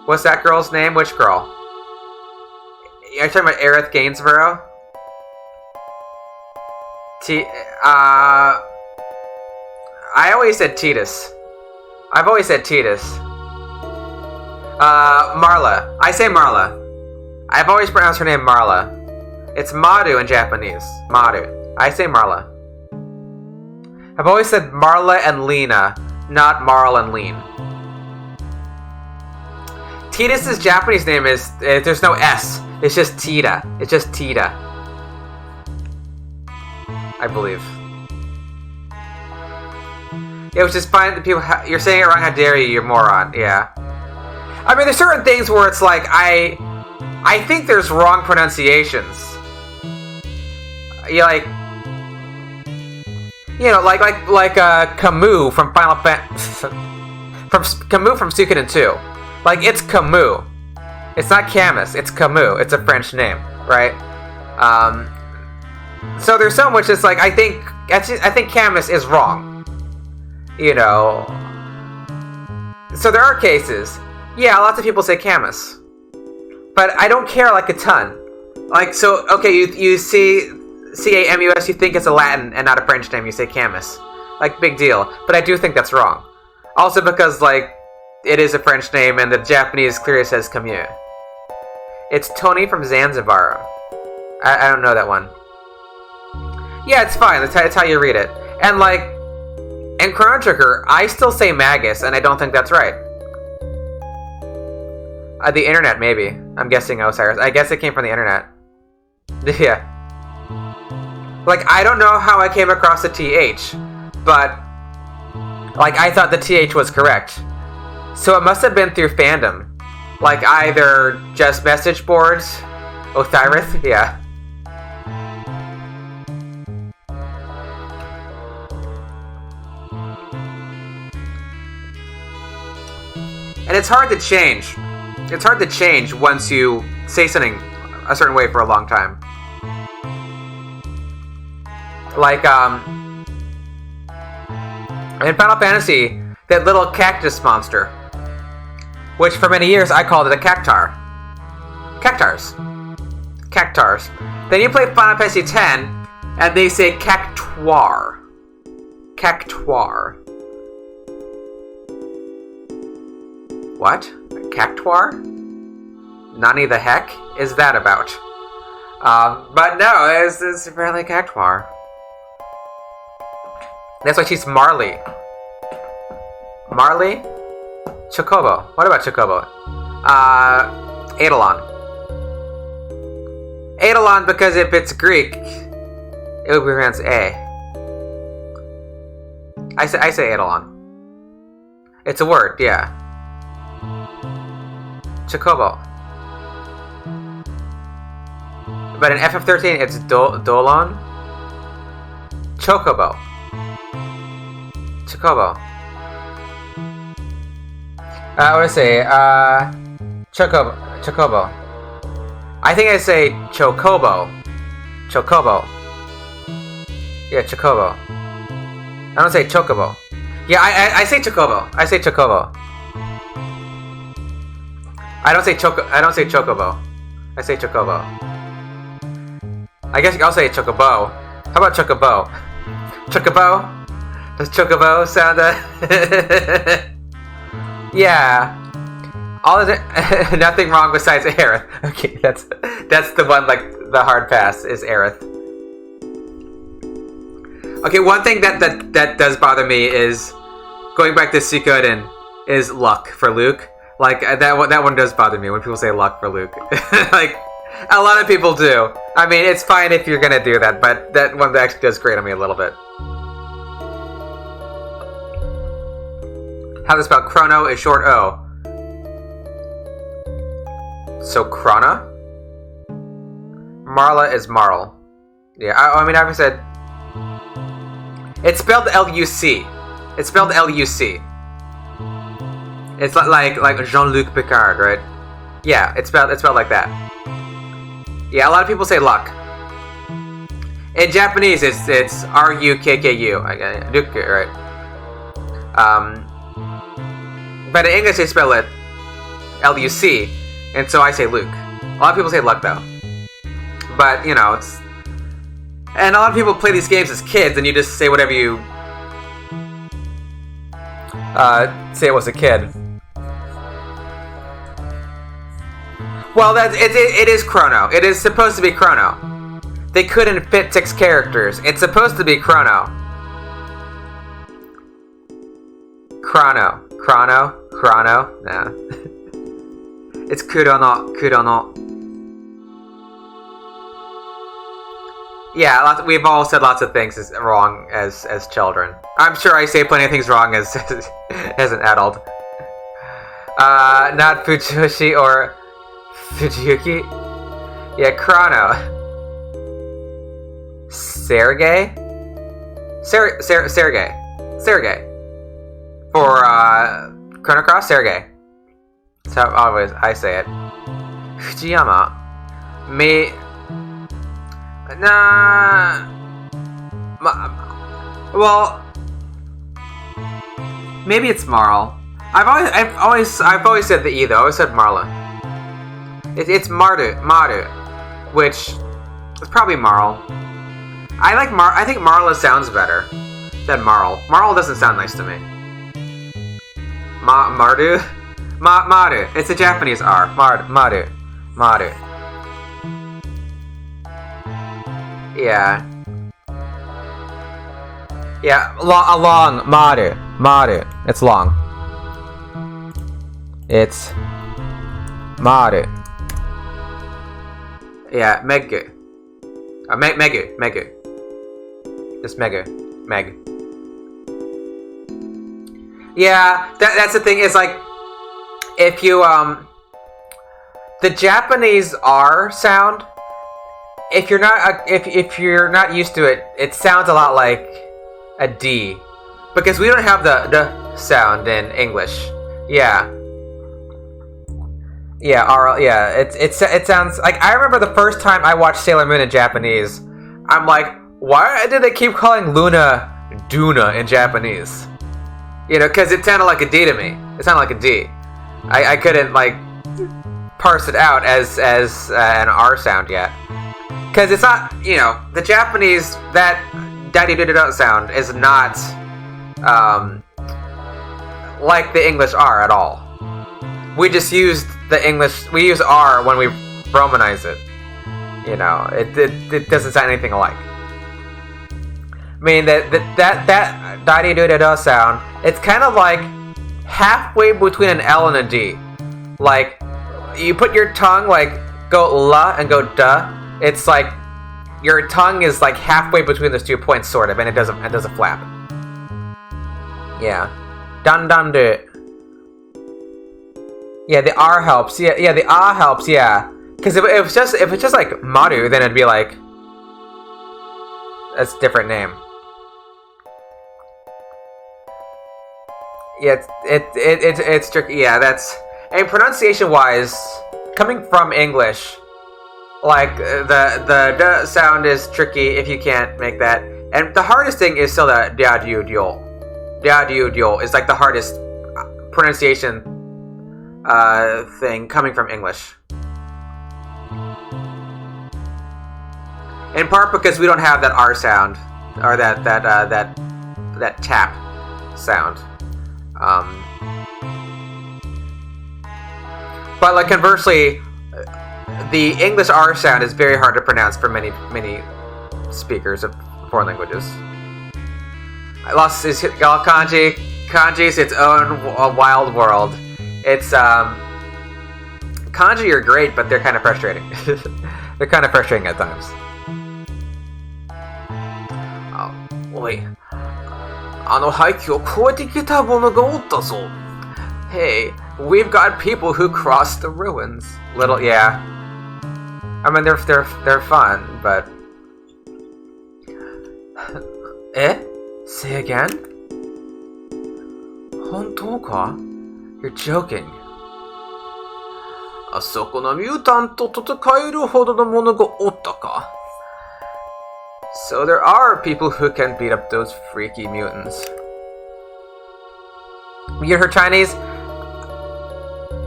what's that girl's name? Which girl? Are you talking about Aerith Gainsborough? I always said Titus. I've always said Titus. Marla. I say Marla. I've always pronounced her name Marla. It's Maru in Japanese. Maru. I say Marla. I've always said Marla and Lena, not Marl and Lean. Titus's Japanese name is, there's no S. It's just Tita. It's just Tita. I believe. Yeah, which is fine that people, you're saying it wrong, how dare you, moron. Yeah. I mean, there's certain things where it's like, I think there's wrong pronunciations. Yeah, like, you know, like Camus from Final Fantasy, Camus from Suikoden 2. Like, it's Camus. It's not Camus, it's Camus. It's a French name, right? So there's so much. It's like, I think Camus is wrong. You know. So there are cases. Yeah, lots of people say Camus. But I don't care, like, a ton. Like, so, okay, you see C-A-M-U-S, you think it's a Latin and not a French name, you say Camus. Like, big deal. But I do think that's wrong. Also because, like, it is a French name and the Japanese clearly says Camus. It's Tony from Zanzibar. I don't know that one. Yeah, it's fine. That's how you read it. And, like, in Chrono Trigger, I still say Magus, and I don't think that's right. The internet, maybe. I'm guessing Osiris. I guess it came from the internet. Yeah. Like, I don't know how I came across the TH, but, like, I thought the TH was correct. So it must have been through fandom. Like, either just message boards, Osiris, yeah. And it's hard to change. It's hard to change once you say something a certain way for a long time. Like, in Final Fantasy, that little cactus monster, which for many years I called it a cactar. Cactars. Then you play Final Fantasy X, and they say cactuar. Cactuar. What? Cactuar? Nani the heck is that about? But no, it's apparently cactuar. That's why she's Marley. Marley? Chocobo. What about Chocobo? Eidolon. Eidolon, because if it's Greek, it would be pronounced A. I say Eidolon. It's a word, yeah. Chocobo. But in FF13, it's Dolon. Chocobo. What do I say? Chocobo. I think I say Chocobo. Yeah, Chocobo. I don't say Chocobo. Yeah, I say Chocobo. I say Chocobo. I don't say Chocobo. I say Chocobo. I guess I'll say Chocobo. How about Chocobo? Chocobo? Does Chocobo sound Yeah. All of it, nothing wrong besides Aerith. Okay, that's the one, like, the hard pass is Aerith. Okay, one thing that does bother me is, going back to Suikoden, is luck for Luke. Like, that one does bother me when people say luck for Luke. Like, a lot of people do. I mean, it's fine if you're gonna do that, but that one actually does grate on me a little bit. How to spell Chrono is short O. So Chrono? Marla is Marl. Yeah, I mean, I've said... It's spelled L-U-C. It's spelled L-U-C. It's like Jean-Luc Picard, right? Yeah, it's spelled like that. Yeah, a lot of people say luck. In Japanese, it's R-U-K-K-U. Lucca, right? But in English, they spell it L-U-C, and so I say Luke. A lot of people say luck, though. But, you know, it's... And a lot of people play these games as kids, and you just say whatever you... say it was a kid. Well, it is Chrono. It is supposed to be Chrono. They couldn't fit 6 characters. It's supposed to be Chrono. Chrono. Nah. It's Kurono. Yeah, we've all said lots of things wrong as children. I'm sure I say plenty of things wrong as an adult. Not Fujoshi or Fujiyuki. Yeah, Chrono. Sergei. For Chrono Cross, Sergei. That's how always I say it. Fujiyama. Well, maybe it's Marl. I've always said the E though. I always said Marla. It's Maru, which is probably Marl. I think Marla sounds better than Marl. Marl doesn't sound nice to me. Maru. It's a Japanese R. Maru. Yeah. Yeah, long, Maru. It's long. It's Maru. Yeah, Megu. Megu. Just Meg. Yeah, that's the thing, is like, if you, the Japanese R sound, if you're not used to it, it sounds a lot like a D, because we don't have the sound in English. Yeah, R. Yeah, it sounds like, I remember the first time I watched Sailor Moon in Japanese, I'm like, Why did they keep calling Luna Duna in Japanese? You know, because it sounded like a D to me. It sounded like a D. I couldn't, like, parse it out as an R sound yet. Because it's not, you know, the Japanese, that daddy-do-do-do sound is not like the English R at all. We just used the English, we use R when we Romanize it. You know, it doesn't sound anything alike. I mean, that daddy-do-do-do sound, it's kind of like halfway between an L and a D. Like, you put your tongue, like, go la and go duh. It's like your tongue is like halfway between those 2 points, sort of, and it does a flap. Yeah, dun dun du. Yeah, the R helps. Yeah, the ah helps. Yeah, because if it's just like Maru, then it'd be like that's a different name. Yeah, it's tricky. Yeah, that's, and pronunciation wise, coming from English. Like, the duh sound is tricky if you can't make that. And the hardest thing is still the dia-diu-diol. Dia-diu-diol is like the hardest pronunciation thing coming from English. In part because we don't have that R sound, or that tap sound. But like conversely, the English R sound is very hard to pronounce for many speakers of foreign languages. I lost his kanji. Kanji is its own wild world. It's kanji are great, but they're kind of frustrating. They're kind of frustrating at times. Oh, wait. 廃棄を越えてきた者がおったぞ. Hey, we've got people who crossed the ruins. Little, yeah. I mean, they're fun, but... Say again? 本当か? You're joking. あそこのミュータントと戦えるほどの者がおったか? So there are people who can beat up those freaky mutants. You heard Chinese?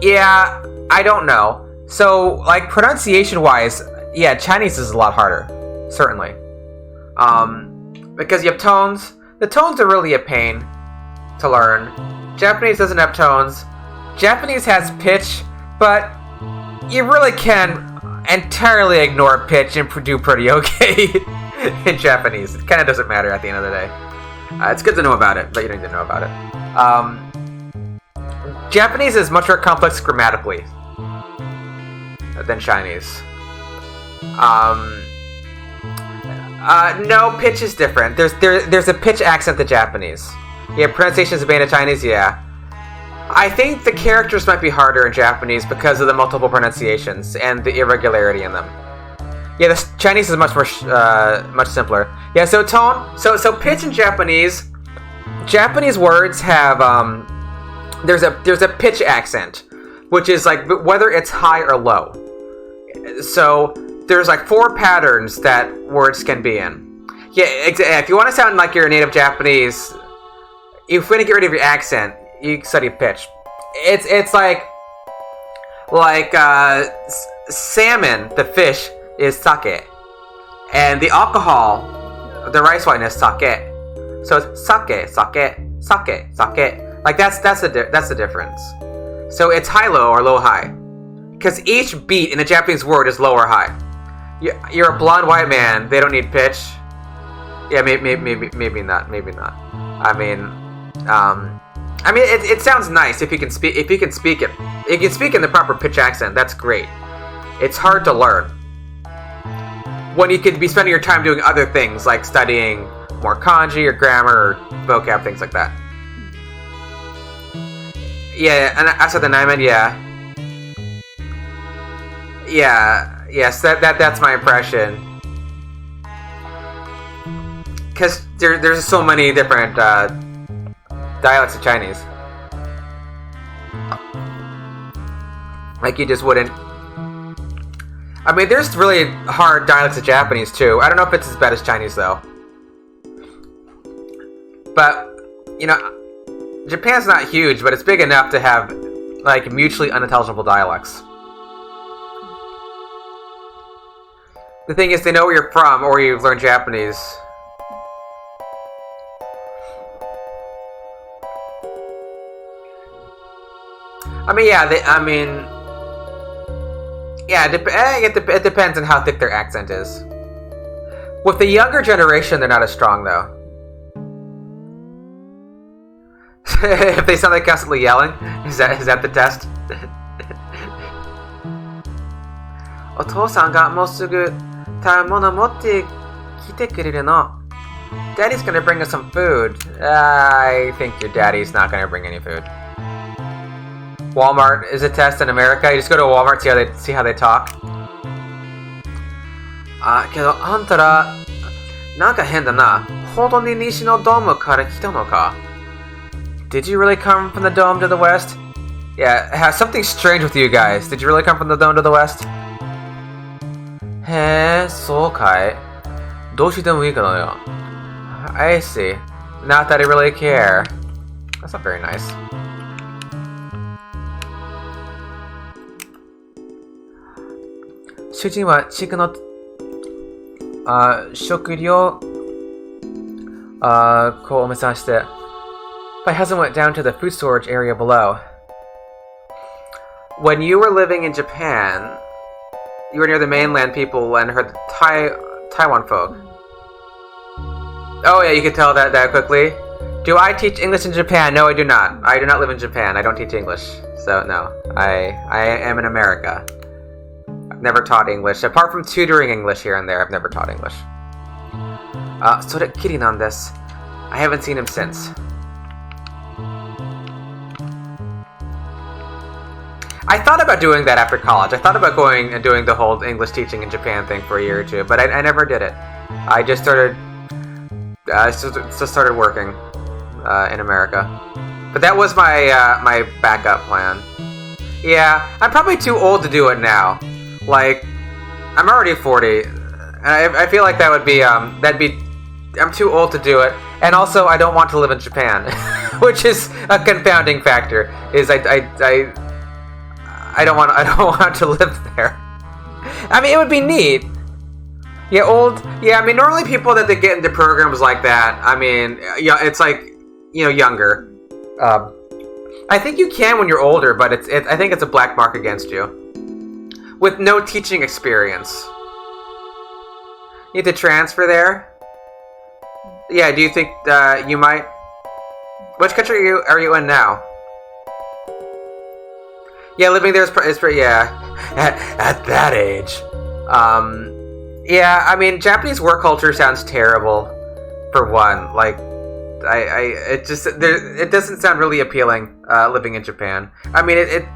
Yeah, I don't know. So, like, pronunciation-wise, yeah, Chinese is a lot harder. Certainly. Because you have tones. The tones are really a pain to learn. Japanese doesn't have tones. Japanese has pitch, but you really can entirely ignore pitch and do pretty okay in Japanese. It kind of doesn't matter at the end of the day. It's good to know about it, but you don't need to know about it. Japanese is much more complex grammatically than Chinese. No, pitch is different. There's a pitch accent to Japanese. Yeah, pronunciation is bad in Chinese, yeah. I think the characters might be harder in Japanese because of the multiple pronunciations and the irregularity in them. Yeah, the Chinese is much more much simpler. Yeah, so tone, so pitch in Japanese. Japanese words have there's a pitch accent, which is like whether it's high or low. So there's like 4 patterns that words can be in. Yeah, if you want to sound like you're a native Japanese, if you want to get rid of your accent, you study pitch. It's like salmon, the fish, is sake, and the alcohol, the rice wine, is sake. So it's sake. Like that's the difference. So it's high-low or low-high, because each beat in a Japanese word is low or high. You're a blonde white man. They don't need pitch. Yeah, maybe not. I mean, it sounds nice if you can speak it. If you can speak in the proper pitch accent, that's great. It's hard to learn when you could be spending your time doing other things like studying more kanji or grammar or vocab, things like that. Yeah, and I said the Naiman, yeah. Yes, that's my impression. Because there's so many different dialects of Chinese. Like you just wouldn't. I mean, there's really hard dialects of Japanese too. I don't know if it's as bad as Chinese though. But, you know, Japan's not huge, but it's big enough to have, like, mutually unintelligible dialects. The thing is, they know where you're from, or you've learned Japanese. I mean, yeah, it depends on how thick their accent is. With the younger generation, they're not as strong, though. If they sound like constantly yelling, is that the test? お父さんがもうすぐ食べ物持ってきてくれるの。Daddy's gonna bring us some food. I think your daddy's not gonna bring any food. Walmart is a test in America. You just go to Walmart, see how they talk. けどあんたらなんか変だな。本当に西のドームから来たのか? Did you really come from the dome to the west? Yeah, it has something strange with you guys. Did you really come from the dome to the west? へえ、そうかい。どうしてもいいかなよ。I see. Not that I really care. That's not very nice. But hasn't went down to the food storage area below. When you were living in Japan, you were near the mainland people and heard the Taiwan folk. Oh yeah, you could tell that quickly. Do I teach English in Japan? No, I do not. I do not live in Japan. I don't teach English. So no, I am in America. I've never taught English. Apart from tutoring English here and there, I've never taught English. それっきりなんです. I haven't seen him since. I thought about doing that after college. I thought about going and doing the whole English teaching in Japan thing for a year or two, but I never did it. I just started working in America. But that was my my backup plan. Yeah, I'm probably too old to do it now. Like, I'm already 40. And I feel like that would be I'm too old to do it, and also I don't want to live in Japan, which is a confounding factor. Is I don't want to live there. I mean, it would be neat. Yeah, old. Yeah, I mean, normally people that they get into programs like that. I mean, yeah, it's like, you know, younger. I think you can when you're older, but I think it's a black mark against you. With no teaching experience. You need to transfer there? Yeah, do you think you might? Which country are you in now? Yeah, living there is pretty, yeah. At that age. Yeah, I mean, Japanese work culture sounds terrible, for one. Like, it doesn't sound really appealing, living in Japan. I mean,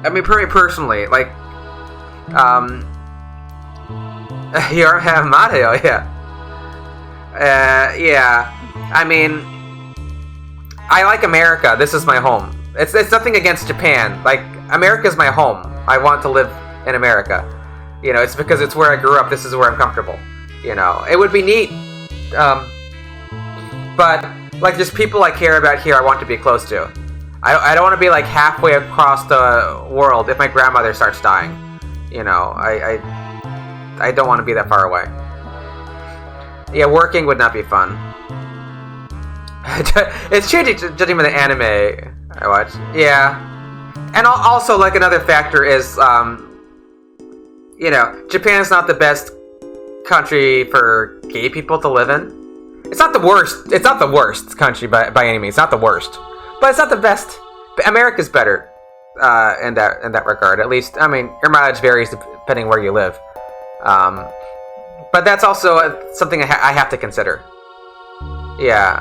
I mean, personally, like, you're Mario, yeah. Yeah, I mean, I like America. This is my home. It's nothing against Japan. Like, America's my home. I want to live in America. You know, it's because it's where I grew up. This is where I'm comfortable. You know, it would be neat. But, like, there's people I care about here I want to be close to. I don't want to be, like, halfway across the world if my grandmother starts dying. You know, I don't want to be that far away. Yeah, working would not be fun. It's changing, judging by the anime I watch. Yeah. And also, like, another factor is, you know, Japan's not the best country for gay people to live in. It's not the worst. It's not the worst country by any means. It's not the worst. But it's not the best. America's better in that regard. At least, I mean, your mileage varies depending where you live. But that's also something I have to consider. Yeah.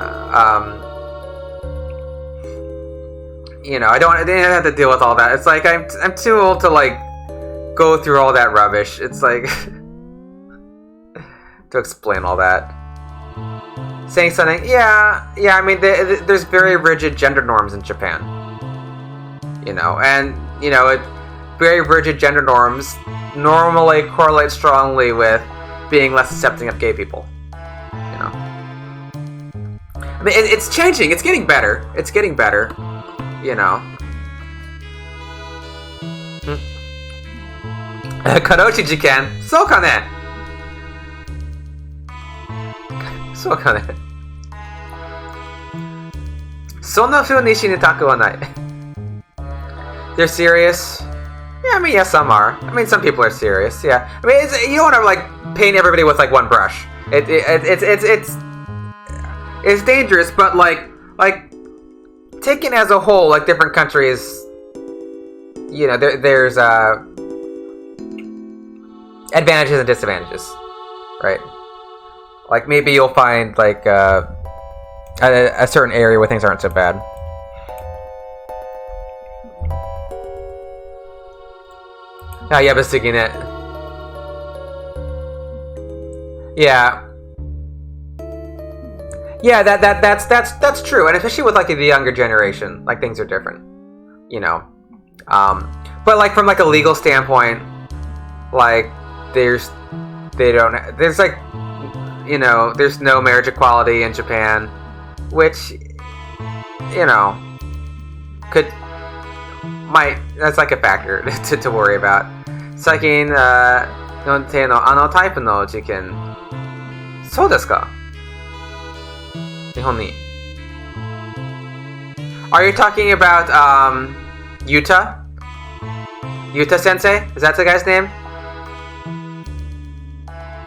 You know, I didn't have to deal with all that. It's like I'm too old to, like, go through all that rubbish. It's like to explain all that. Saying something, yeah. I mean, there's very rigid gender norms in Japan. You know, and you know, very rigid gender norms normally correlate strongly with being less accepting of gay people. You know. I mean, it's changing. It's getting better. It's getting better. You know. Karoshi jiken. So ka ne? So ka ne? Sonna fu ni shinitaku wa nai. They're serious. Yeah, I mean, yeah, some are. I mean, some people are serious. Yeah, I mean, you don't want to like paint everybody with like one brush. It's dangerous, but like taken as a whole, like different countries, you know, there's advantages and disadvantages, right? Like maybe you'll find like a certain area where things aren't so bad. Ah, yeah, but it. Yeah. Yeah, that's true, and especially with like the younger generation, like things are different, you know. But like from like a legal standpoint, like there's like, you know, there's no marriage equality in Japan, which, you know, that's like a factor to worry about. 最近、の手のタイプの事件、そうですか？日本に。Are you talking about Yuta? Yuta Sensei? Is that the guy's name?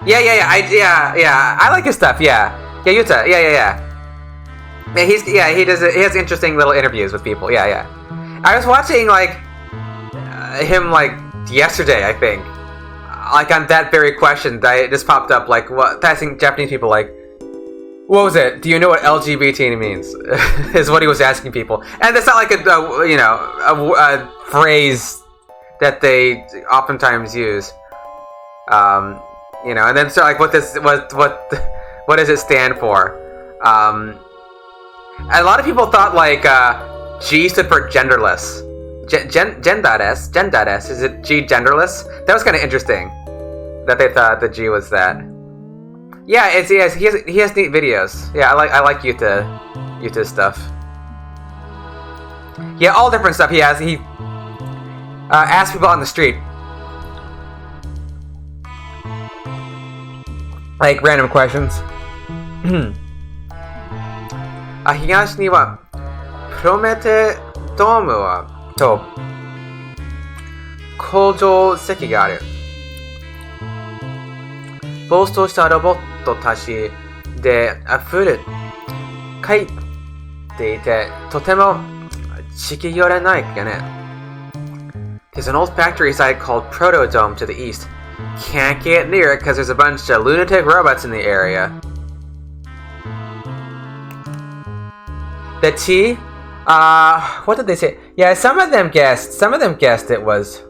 Yeah. I like his stuff. Yeah, Yuta. Yeah. He has interesting little interviews with people. Yeah. I was watching like him like yesterday, I think. Like on that very question that just popped up, like what asking Japanese people like, what was it? Do you know what LGBT means? Is what he was asking people, and that's not like a phrase that they oftentimes use. You know, and then so like what does it stand for? A lot of people thought like G stood for genderless. Genderless. Is it G genderless? That was kind of interesting. That they thought the G was that. Yeah, he has neat videos. Yeah, I like Yuta's stuff. Yeah, all different stuff he has. He asks people on the street, like random questions. 東にはプロメテドームと工場石がある。暴走したロボットたちで溢れ書いていて、とても近寄れないかね。There's an old factory site called Proto Dome to the east. Can't get near it because there's a bunch of lunatic robots in the area. The T? What did they say? Yeah, some of them guessed it was...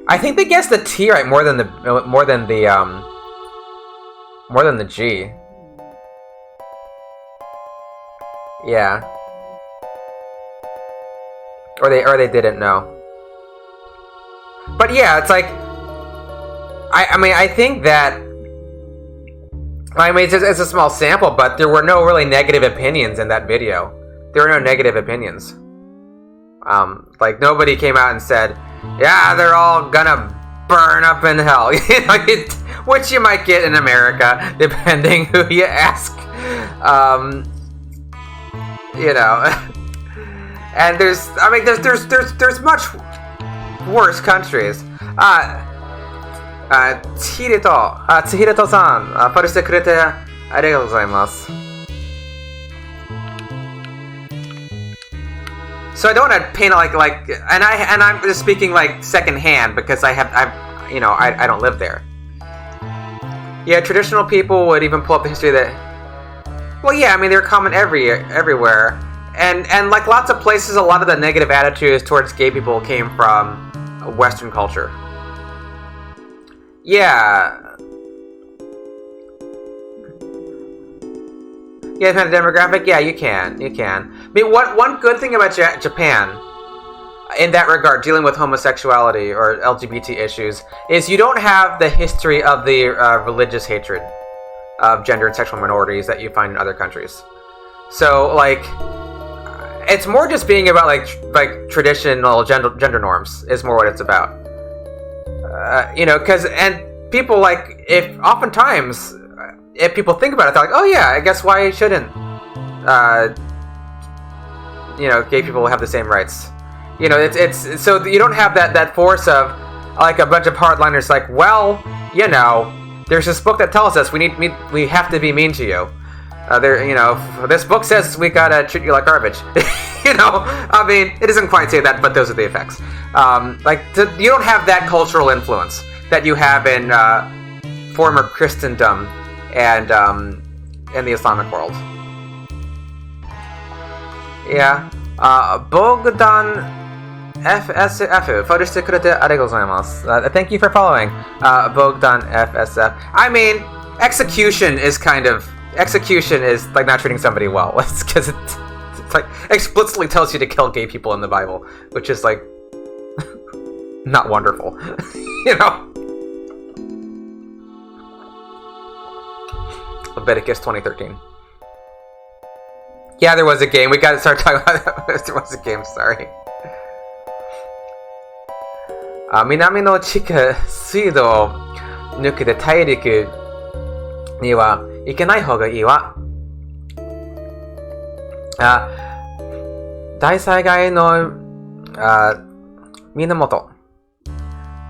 I think they guessed the T right more than the G. Yeah. Or they didn't know. But yeah, it's like I mean I think that it's a small sample, but there were no really negative opinions in that video. There were no negative opinions. Like nobody came out and said, yeah, they're all gonna burn up in hell. You know, which you might get in America, depending who you ask. You know, and there's much worse countries. Chihiro-san, フォローしてくれてありがとうございます。So I don't want to paint it like, and I'm just speaking like secondhand because I don't live there. Yeah, traditional people would even pull up the history that. Well, yeah, I mean they're common everywhere, and like lots of places, a lot of the negative attitudes towards gay people came from Western culture. Yeah. Yeah, depending on demographic. Yeah, you can. I mean, one good thing about Japan in that regard, dealing with homosexuality or LGBT issues, is you don't have the history of the religious hatred of gender and sexual minorities that you find in other countries. So, like, it's more just being about like traditional gender norms is more what it's about. Because people if oftentimes if people think about it, they're like, oh yeah, I guess why shouldn't gay people have the same rights? It's so you don't have that force of like a bunch of hardliners like, well, there's this book that tells us we have to be mean to you. This book says we gotta treat you like garbage. I mean, it doesn't quite say that, but those are the effects. You don't have that cultural influence that you have in former Christendom and in the Islamic world. Yeah. Bogdan FSF フォローしてくれてありがとうございます。Thank you for following, Bogdan FSF. I mean, execution is like not treating somebody well. It's because it's like explicitly tells you to kill gay people in the Bible, which is like not wonderful. Leviticus 2013. Yeah, there was a game. We gotta start talking about that. There was a game, sorry. 南の地下水道を抜けて大陸には行けない方がいいわ。大災害の源、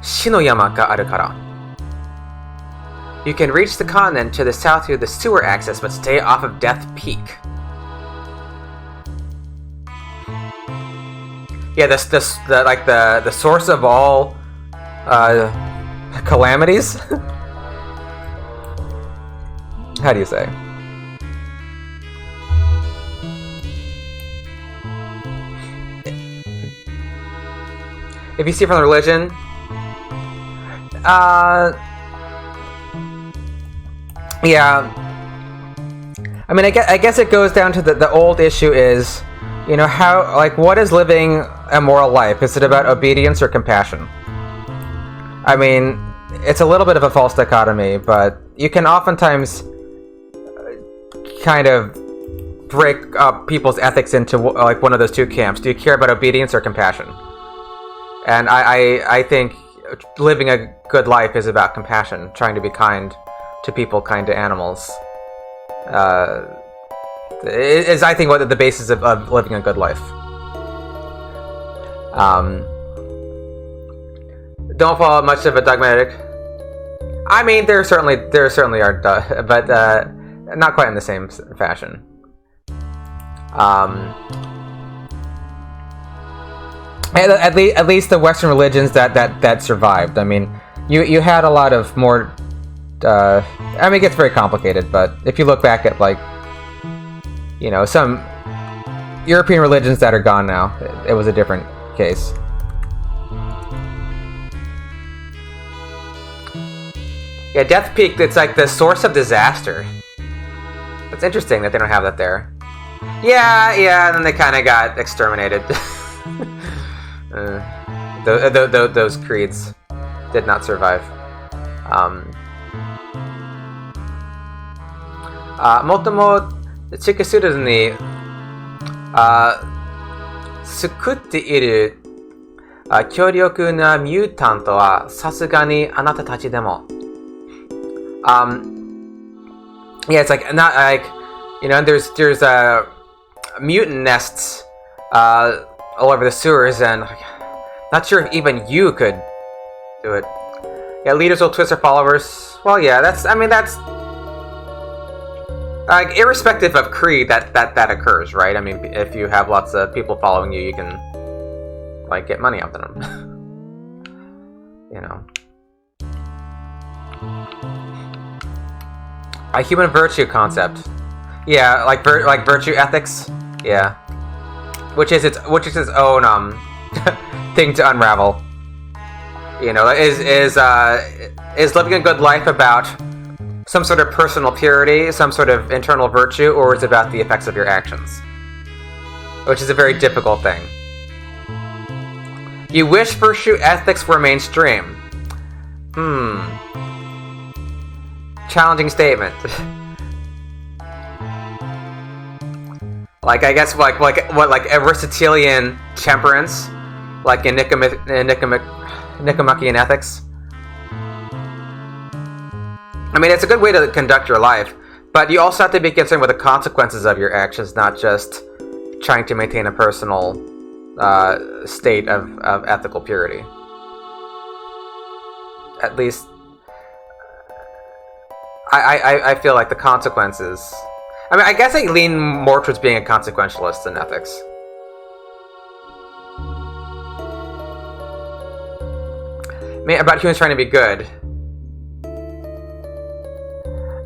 死の山があるから。You can reach the continent to the south through the sewer access, but stay off of Death Peak. Yeah, the source of all calamities. How do you say? If you see from the religion, yeah. I mean, I guess it goes down to the old issue is, how, like, what is living a moral life? Is it about obedience or compassion? I mean, it's a little bit of a false dichotomy, but you can oftentimes kind of break up people's ethics into like one of those two camps. Do you care about obedience or compassion? And I think living a good life is about compassion, trying to be kind to people, kind to animals. Is I think what the basis of living a good life. Don't follow much of a dogmatic. I mean, there certainly are, but not quite in the same fashion. At least the Western religions that survived. I mean, you had a lot of more. I mean, it gets very complicated, but if you look back at some European religions that are gone now, it was a different case. Yeah, Death Peak, it's like the source of disaster. It's interesting that they don't have that there. Yeah, and then they kind of got exterminated. Those creeds did not survive. もっともチェックするに作っている強力なミュータントはさすがにあなたたちでも。Yeah, it's like not like there's mutant nests all over the sewers, and not sure if even you could do it. Yeah, leaders will twist their followers. Well, yeah, that's like irrespective of creed that occurs, right? I mean, if you have lots of people following you, you can like get money out of them. A human virtue concept. Yeah, like virtue ethics. Yeah, which is its own thing to unravel. Is living a good life about some sort of personal purity, some sort of internal virtue, or is it about the effects of your actions? Which is a very difficult thing. You wish virtue ethics were mainstream. Challenging statement. Like, I guess, like Aristotelian temperance, like in Nicomachean ethics. I mean, it's a good way to conduct your life, but you also have to be concerned with the consequences of your actions, not just trying to maintain a personal state of ethical purity. At least, I feel like the consequences... I mean, I guess I lean more towards being a consequentialist than ethics. I mean, about humans trying to be good.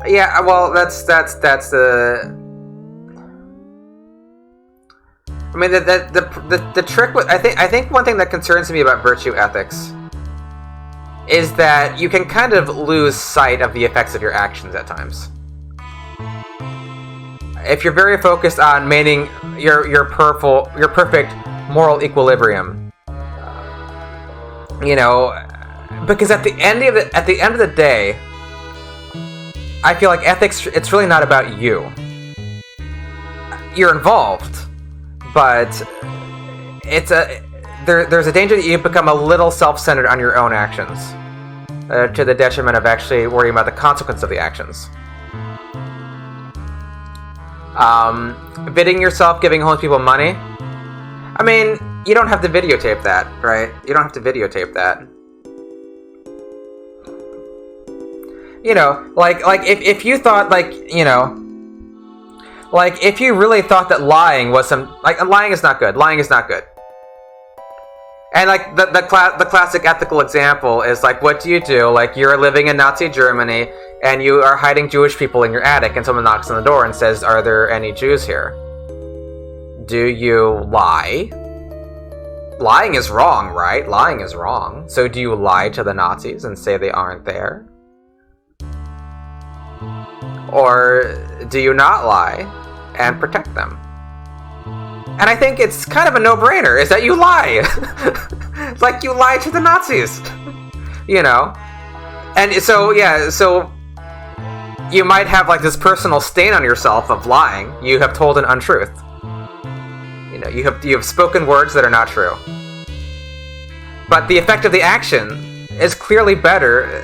Yeah, well, that's the... I mean, the trick with... I think one thing that concerns me about virtue ethics is that you can kind of lose sight of the effects of your actions at times. If you're very focused on maintaining your perfect moral equilibrium, you know, because at the end of the day, I feel like ethics, it's really not about you. You're involved, but there's a danger that you become a little self-centered on your own actions, to the detriment of actually worrying about the consequence of the actions. Bidding yourself, giving homeless people money. I mean, you don't have to videotape that, right? You don't have to videotape that. You know, like if you thought, like, you know, like if you really thought that lying was lying is not good. Lying is not good. And like the classic ethical example is like, what do you do? Like, you're living in Nazi Germany and you are hiding Jewish people in your attic, and someone knocks on the door and says, "Are there any Jews here?" Do you lie? Lying is wrong, right? Lying is wrong. So do you lie to the Nazis and say they aren't there? Or do you not lie and protect them? And I think it's kind of a no-brainer, is that you lie. Like, you lie to the Nazis. You know? And so, yeah, so you might have like this personal stain on yourself of lying. You have told an untruth. You know, you have spoken words that are not true. But the effect of the action is clearly better,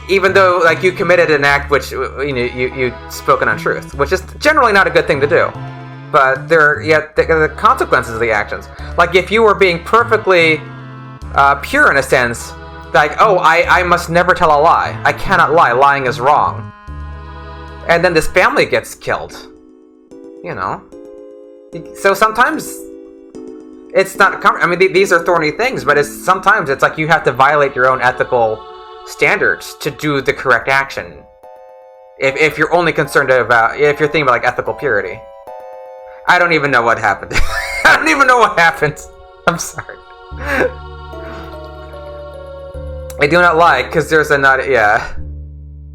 even though like you committed an act which, you know, you spoke an untruth, which is generally not a good thing to do. But the consequences of the actions. Like, if you were being perfectly pure in a sense, like, oh, I must never tell a lie. I cannot lie. Lying is wrong. And then this family gets killed. You know. So sometimes it's not... I mean, these are thorny things, but sometimes it's like you have to violate your own ethical standards to do the correct action. If you're only concerned about... If you're thinking about, like, ethical purity. I don't even know what happened. I don't even know what happened. I'm sorry. I do not lie, because there's a naughty... Yeah.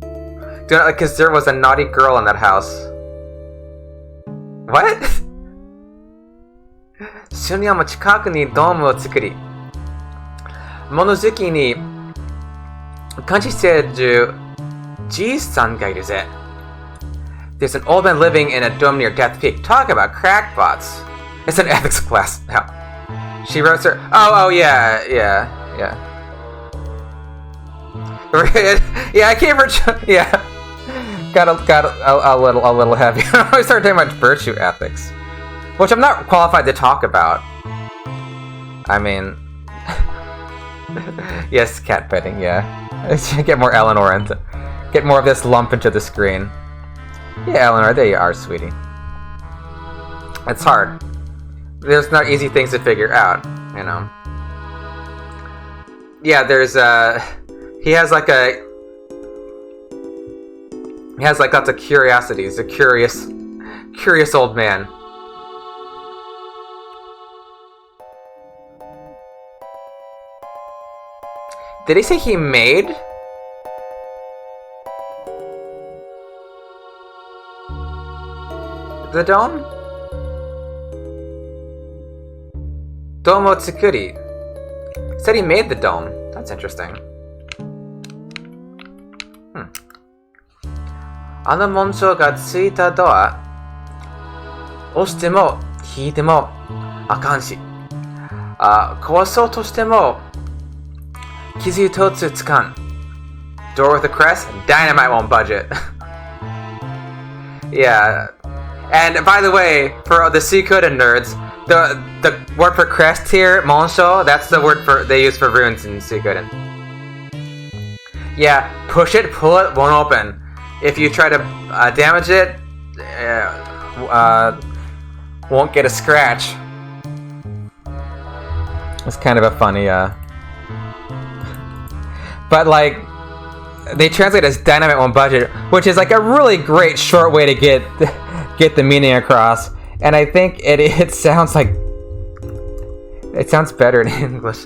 Do not lie, because there was a naughty girl in that house. What? シュニアも近くにドームを作り、物好きに感じてるじいさんがいるぜ。There's an old man living in a dome near Death Peak. Talk about crackpots. It's an ethics class now. She wrote her... Oh, yeah. Yeah, I came for... Yeah. Got a little heavy. I started talking about virtue ethics. Which I'm not qualified to talk about. I mean... Yes, cat petting, yeah. Get more Eleanor into... Get more of this lump into the screen. Yeah, Eleanor, there you are, sweetie. It's hard. There's not easy things to figure out, you know. Yeah, there's he has like lots of curiosities. A curious old man. Did he say he made? The dome? Dome o tsukuri. Said he made the dome. That's interesting. あの紋章がついたドア、押しても引いてもあかんし、壊そうとしても傷一つつかん。Door with a crest, dynamite won't budge it. Yeah. And by the way, for the Suikoden nerds, the word for crest here, Monsho, that's the word they use for runes in Suikoden. Yeah, push it, pull it, won't open. If you try to damage it, won't get a scratch. It's kind of a funny, but like, they translate as dynamite won't budget, which is like a really great short way to get the meaning across. And I think it sounds like it sounds better in English.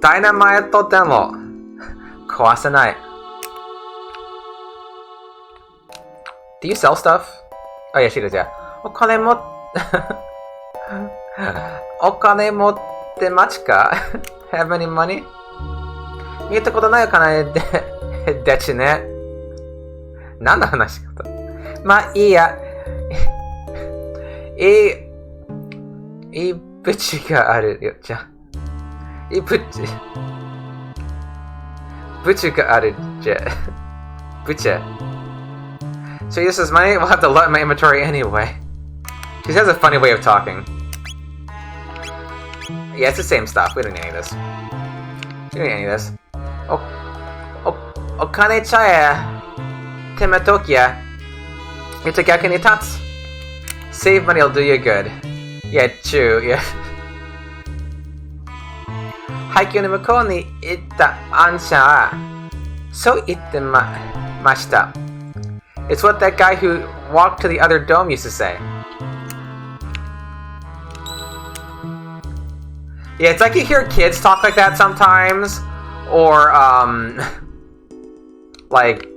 Dynamite demo kawasanai. Do you sell stuff? Oh yeah, she does. Yeah. Okane motte machi ka? Have any money? 見えたことないお金でちね。何の話し方？まあいいや。いいぶちがあるよ。じゃ。いいぶちがあるじゃ。ぶち。So this is money. We'll have to load my inventory anyway. She has a funny way of talking. Yeah, it's the same stuff. We don't need any of this. We don't need any of this. お金ちゃえ。手間ときや。言うと逆に立つ。Save money will do you good. Yeah, true. Yeah. 廃墟の向こうに行ったあんちゃんは、そう言ってました。It's what that guy who walked to the other dome used to say. Yeah, it's like you hear kids talk like that sometimes. Or, like,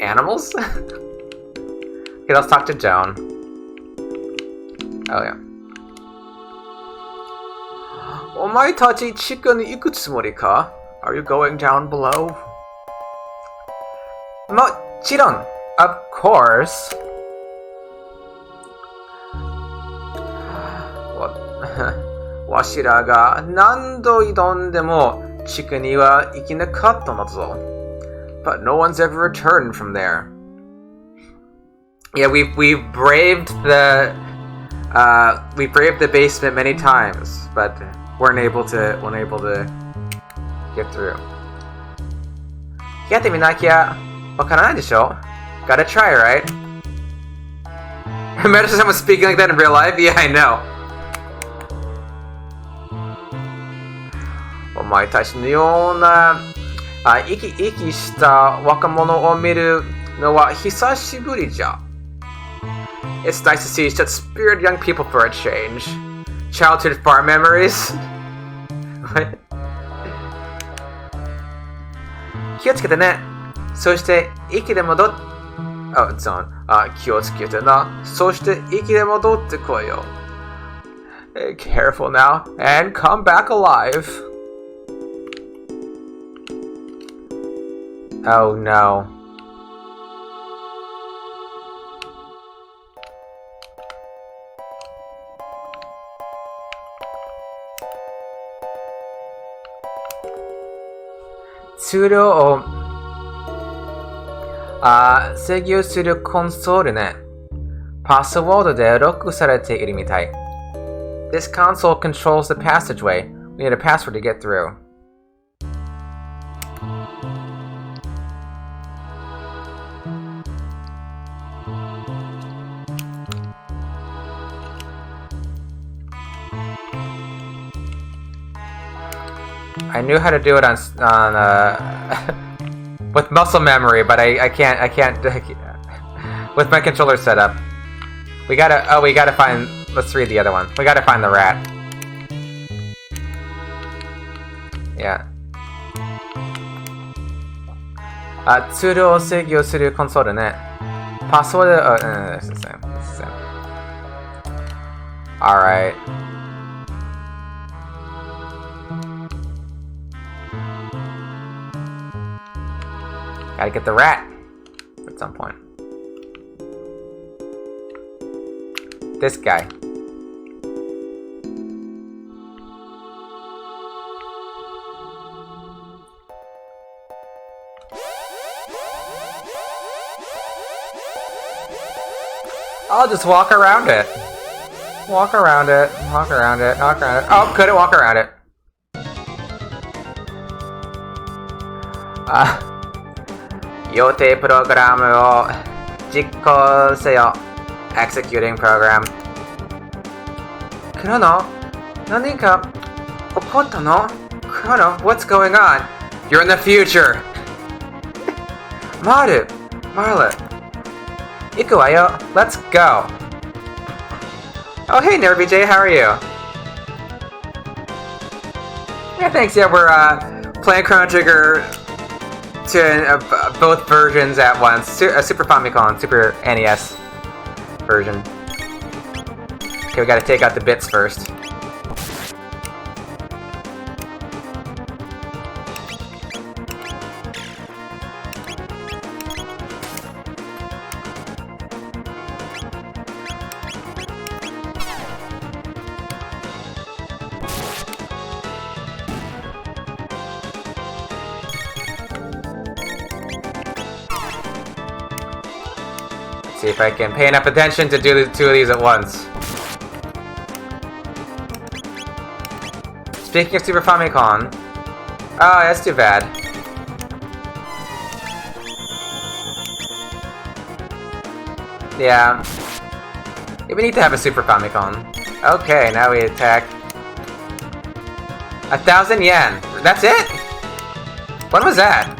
animals? Okay, let's talk to Joan. Oh, yeah. お前たち地下に行くつもりか? Are you going down below? もちろん Of course. What? わしらが何度挑んでも地下には行けなかったのだぞ。But no one's ever returned from there. Yeah, we've braved the basement many times, but weren't able to get through. やってみなきゃわからないでしょ? Gotta try, right? Imagine someone speaking like that in real life? Yeah, I know. お前たちのような生き生きした若者を見るのは久しぶりじゃ。It's nice to see such spirited young people for a change. Childhood farm memories. What? 気をつけてね。そして息で戻っ気をつけてな。そして息で戻ってこいよ。Careful now and come back alive. Oh no. Tsuroを制御するコンソールね。パスワードでロックされているみたい。This console controls the passageway. We need a password to get through. I knew how to do it on with muscle memory, but I can't with my controller setup. We gotta find. Let's read the other one. We gotta find the rat. Yeah. ツールを制御するコンソールね。パスワード、it's the same. It's the same. Alright. Gotta get the rat at some point. This guy. I'll just walk around it. Walk around it. Walk around it. Walk around it. Oh, couldn't walk around it. 予定プログラムを実行せよ。Executing program. Chrono? 何か起こったの? Chrono, what's going on? You're in the future! Marle!行くわよ. Let's go! Oh, hey, NerdBJ, how are you? Yeah, thanks. Yeah, we're playing Chrono Trigger to both versions at once. Super Famicom, Super NES version. Okay, we gotta take out the bits first. See if I can pay enough attention to do the two of these at once. Speaking of Super Famicom. Oh, that's too bad. Yeah. We need to have a Super Famicom. Okay, now we attack. 1,000 yen. That's it? What was that?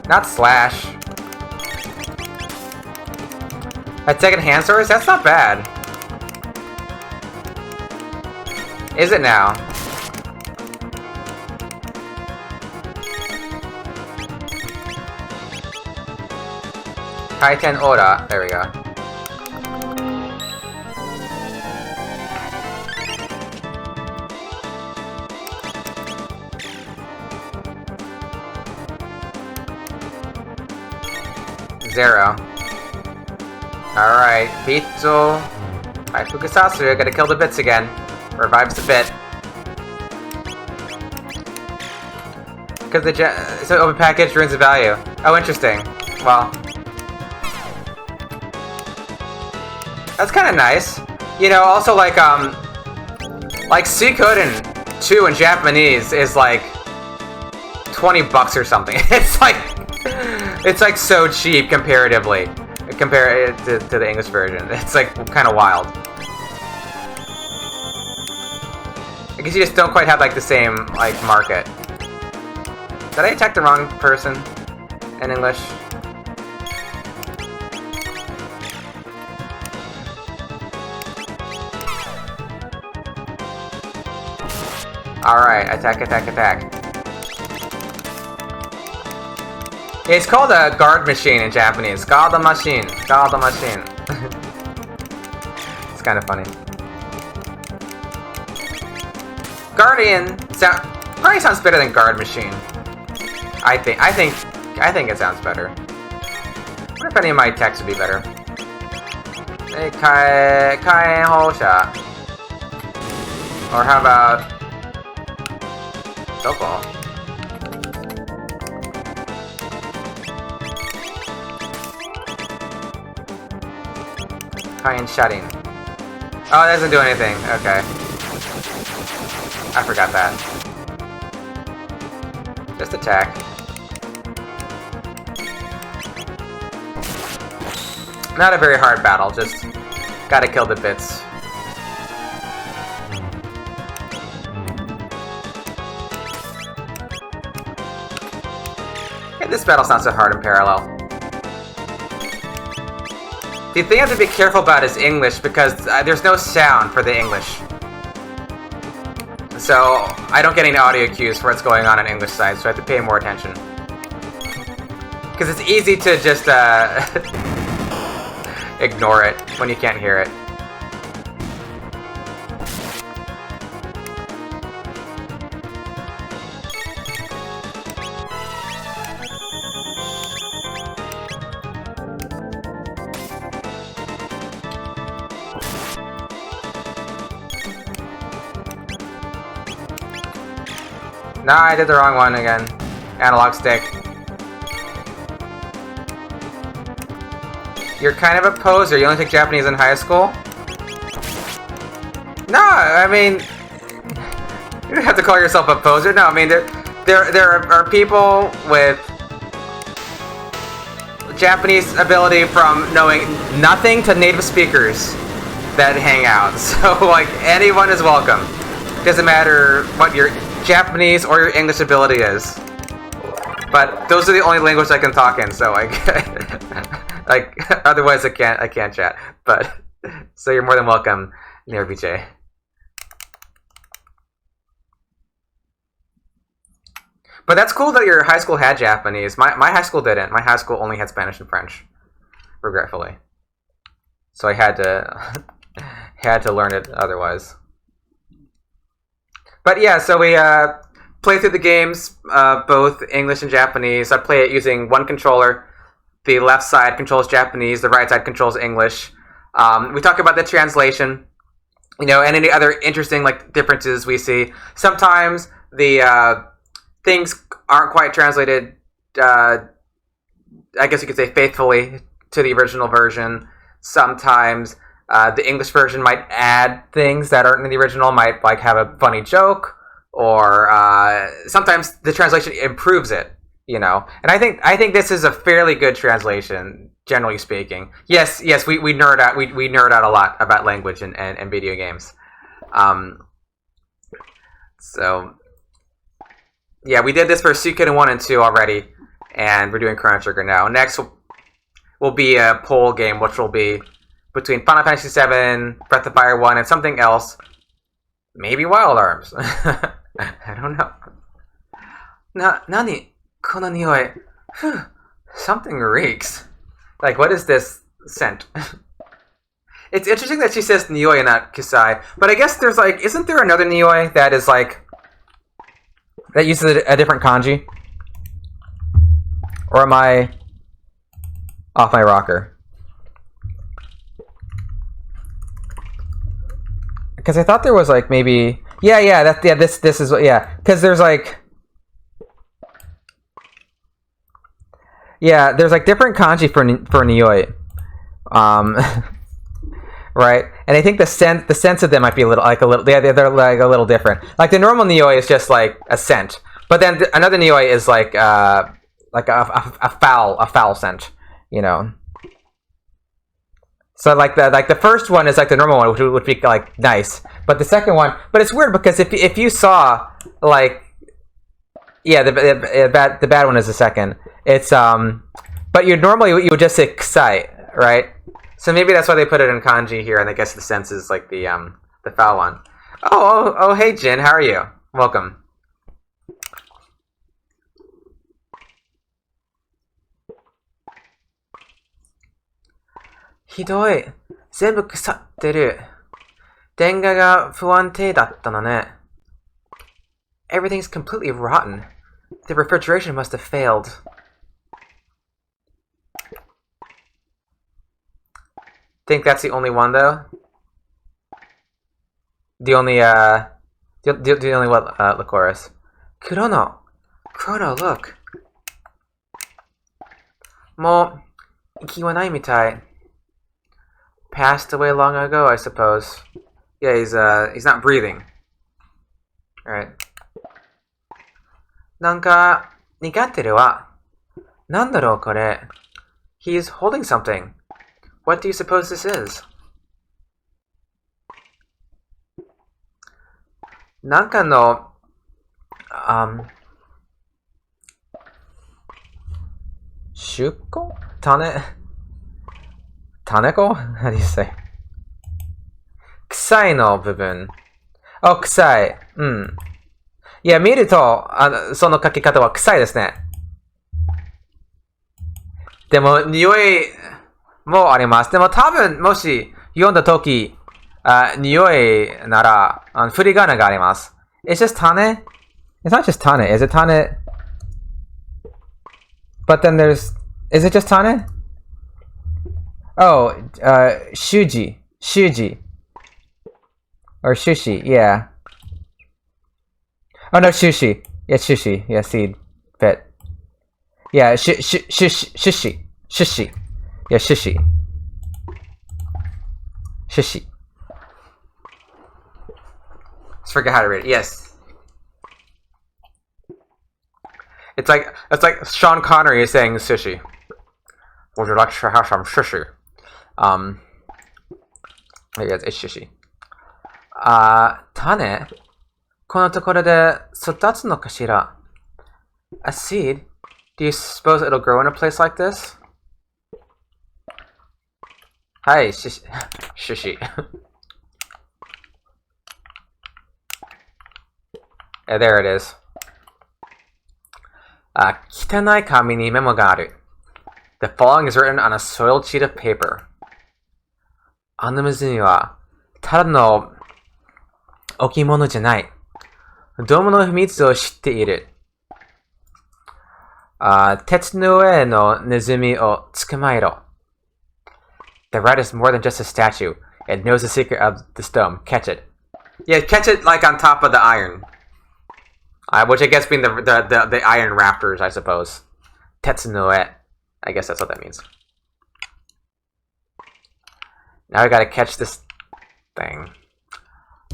Not slash. That second hand source? That's not bad. Is it now? Kaiten Ora. There we go. Zero. Alright, Pizzo. Alright, Fukusasu, gotta kill the bits again. Revives the bit. Because so open package ruins the value. Oh, interesting. Well. That's kinda nice. You know, also like Suikoden 2 in Japanese is like $20 or something. It's like so cheap comparatively. Compare it to the English version. It's like kind of wild. I guess you just don't quite have like the same like market. Did I attack the wrong person in English? Alright, attack, attack, attack. It's called a guard machine in Japanese. Guard machine. Guard machine. It's kind of funny. Guardian probably sounds better than guard machine. I think it sounds better. I wonder if any of my text would be better. Hey, Kai Hosha. Or how about Doko? Kai and shutting. Oh, it doesn't do anything. Okay. I forgot that. Just attack. Not a very hard battle, just gotta kill the bits. Okay, this battle's not so hard in parallel. The thing I have to be careful about is English, because there's no sound for the English. So, I don't get any audio cues for what's going on English side, so I have to pay more attention. Because it's easy to just, ignore it when you can't hear it. Nah, I did the wrong one again. Analog stick. You're kind of a poser. You only took Japanese in high school? No, I mean, you don't have to call yourself a poser. No, I mean, there are people with Japanese ability from knowing nothing to native speakers that hang out. So, like, anyone is welcome. Doesn't matter what your Japanese or your English ability is. But those are the only languages I can talk in, so like otherwise I can't chat. But so you're more than welcome, near BJ. But that's cool that your high school had Japanese. My high school didn't. My high school only had Spanish and French, regretfully. So I had to learn it otherwise. But yeah, so we play through the games, both English and Japanese. I play it using one controller. The left side controls Japanese, the right side controls English. We talk about the translation, and any other interesting like differences we see. Sometimes the things aren't quite translated, I guess you could say faithfully to the original version. Sometimes the English version might add things that aren't in the original, might like have a funny joke, or sometimes the translation improves it, And I think this is a fairly good translation, generally speaking. Yes, we nerd out. We nerd out a lot about language and video games. So yeah, we did this for Suikoden 1 and 2 already, and we're doing Chrono Trigger now. Next will be a poll game, which will be between Final Fantasy VII, Breath of Fire 1, and something else. Maybe Wild Arms. I don't know. Nani? Kono nioi. Something reeks. Like, what is this scent? It's interesting that she says nioi and not kusai. But I guess there's like, isn't there another nioi that is like, that uses a different kanji? Or am I off my rocker? Because I thought there was like maybe this is because there's like there's like different kanji for nioi, right? And I think the sense of them might be a little they're like a little different. Like the normal nioi is just like a scent, but then another nioi is like a foul scent, So like the first one is like the normal one, which would be like nice, but the second one, but it's weird because if you saw like the bad one is the second. It's but you would just say kusai, right? So maybe that's why they put it in kanji here, and I guess the sense is like the foul one. Oh, hey Jin, how are you? Welcome. Hidoi. 全部腐ってる。電画が不安定だったのね。Everything's completely rotten. The refrigeration must have failed. Think that's the only one though? The only the chorus. Chrono, look. もう息はないみたい. Passed away long ago, I suppose. Yeah, he's not breathing. Alright. なんか苦ってるわ。なんだろうこれ。He's holding something. What do you suppose this is? なんかの出荷？種子? How do you say? 臭いの部分。Oh, 臭い。うん。いや、見ると、その書き方は臭いですね。でも、匂いもあります。でも多分、もし読んだとき、匂いなら、振り仮名があります。It's just 種? It's not just 種. Is it 種? But then is it just 種? Oh, shuji. Shuji. Or shushi, yeah. Oh no, shushi. Yeah, shushi. Yeah, seed. Fit. Yeah, shushi. Shushi. Yeah, shushi. Shushi. Just forget how to read it. Yes. It's like Sean Connery saying sushi. Would you like to have some sushi? Yeah, it's sushi. 種このところで育つのかしら A seed? Do you suppose it'll grow in a place like this? Hi, Shishi. Yeah, there it is. 汚い紙にメモがある The following is written on a soiled sheet of paper. あの湖はただの置物じゃない。ドームの秘密を知っている。鉄の上のネズミを捕まえろ。The rat is more than just a statue. It knows the secret of the stone. Catch it. Yeah, catch it like on top of the iron. Which I guess being the iron raptors, I suppose. Tetsunoe. I guess that's what that means. Now we gotta catch this thing.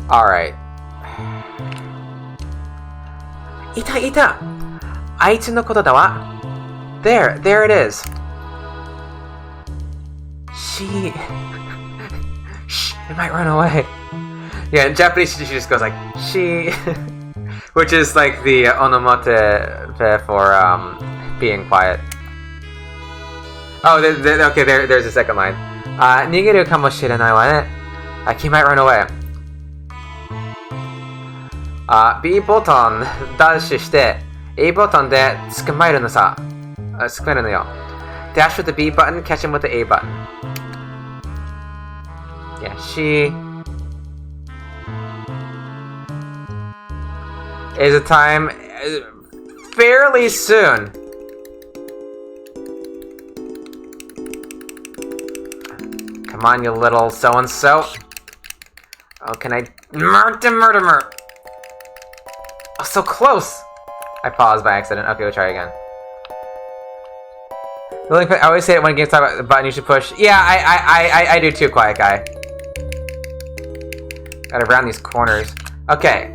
Alright. いたいたあいつのことだわ There it is. She... Shh, it might run away. Yeah, in Japanese she just goes like, she... Which is like the onomatopoeia for being quiet. Oh, okay, there's the second line. 逃げるかもしれないわね He might run away. B ボタンダッシュして A ボタンで捕まえるのさ捕まえるのよ Dash with the B button, catch him with the A button. Yeah, she is a time fairly soon. Come on, you little so-and-so. Oh, can I... Murder! Oh, so close! I paused by accident. Okay, we'll try again. I always say it when games talk about the button you should push. Yeah, I do too, quiet guy. Gotta round these corners. Okay,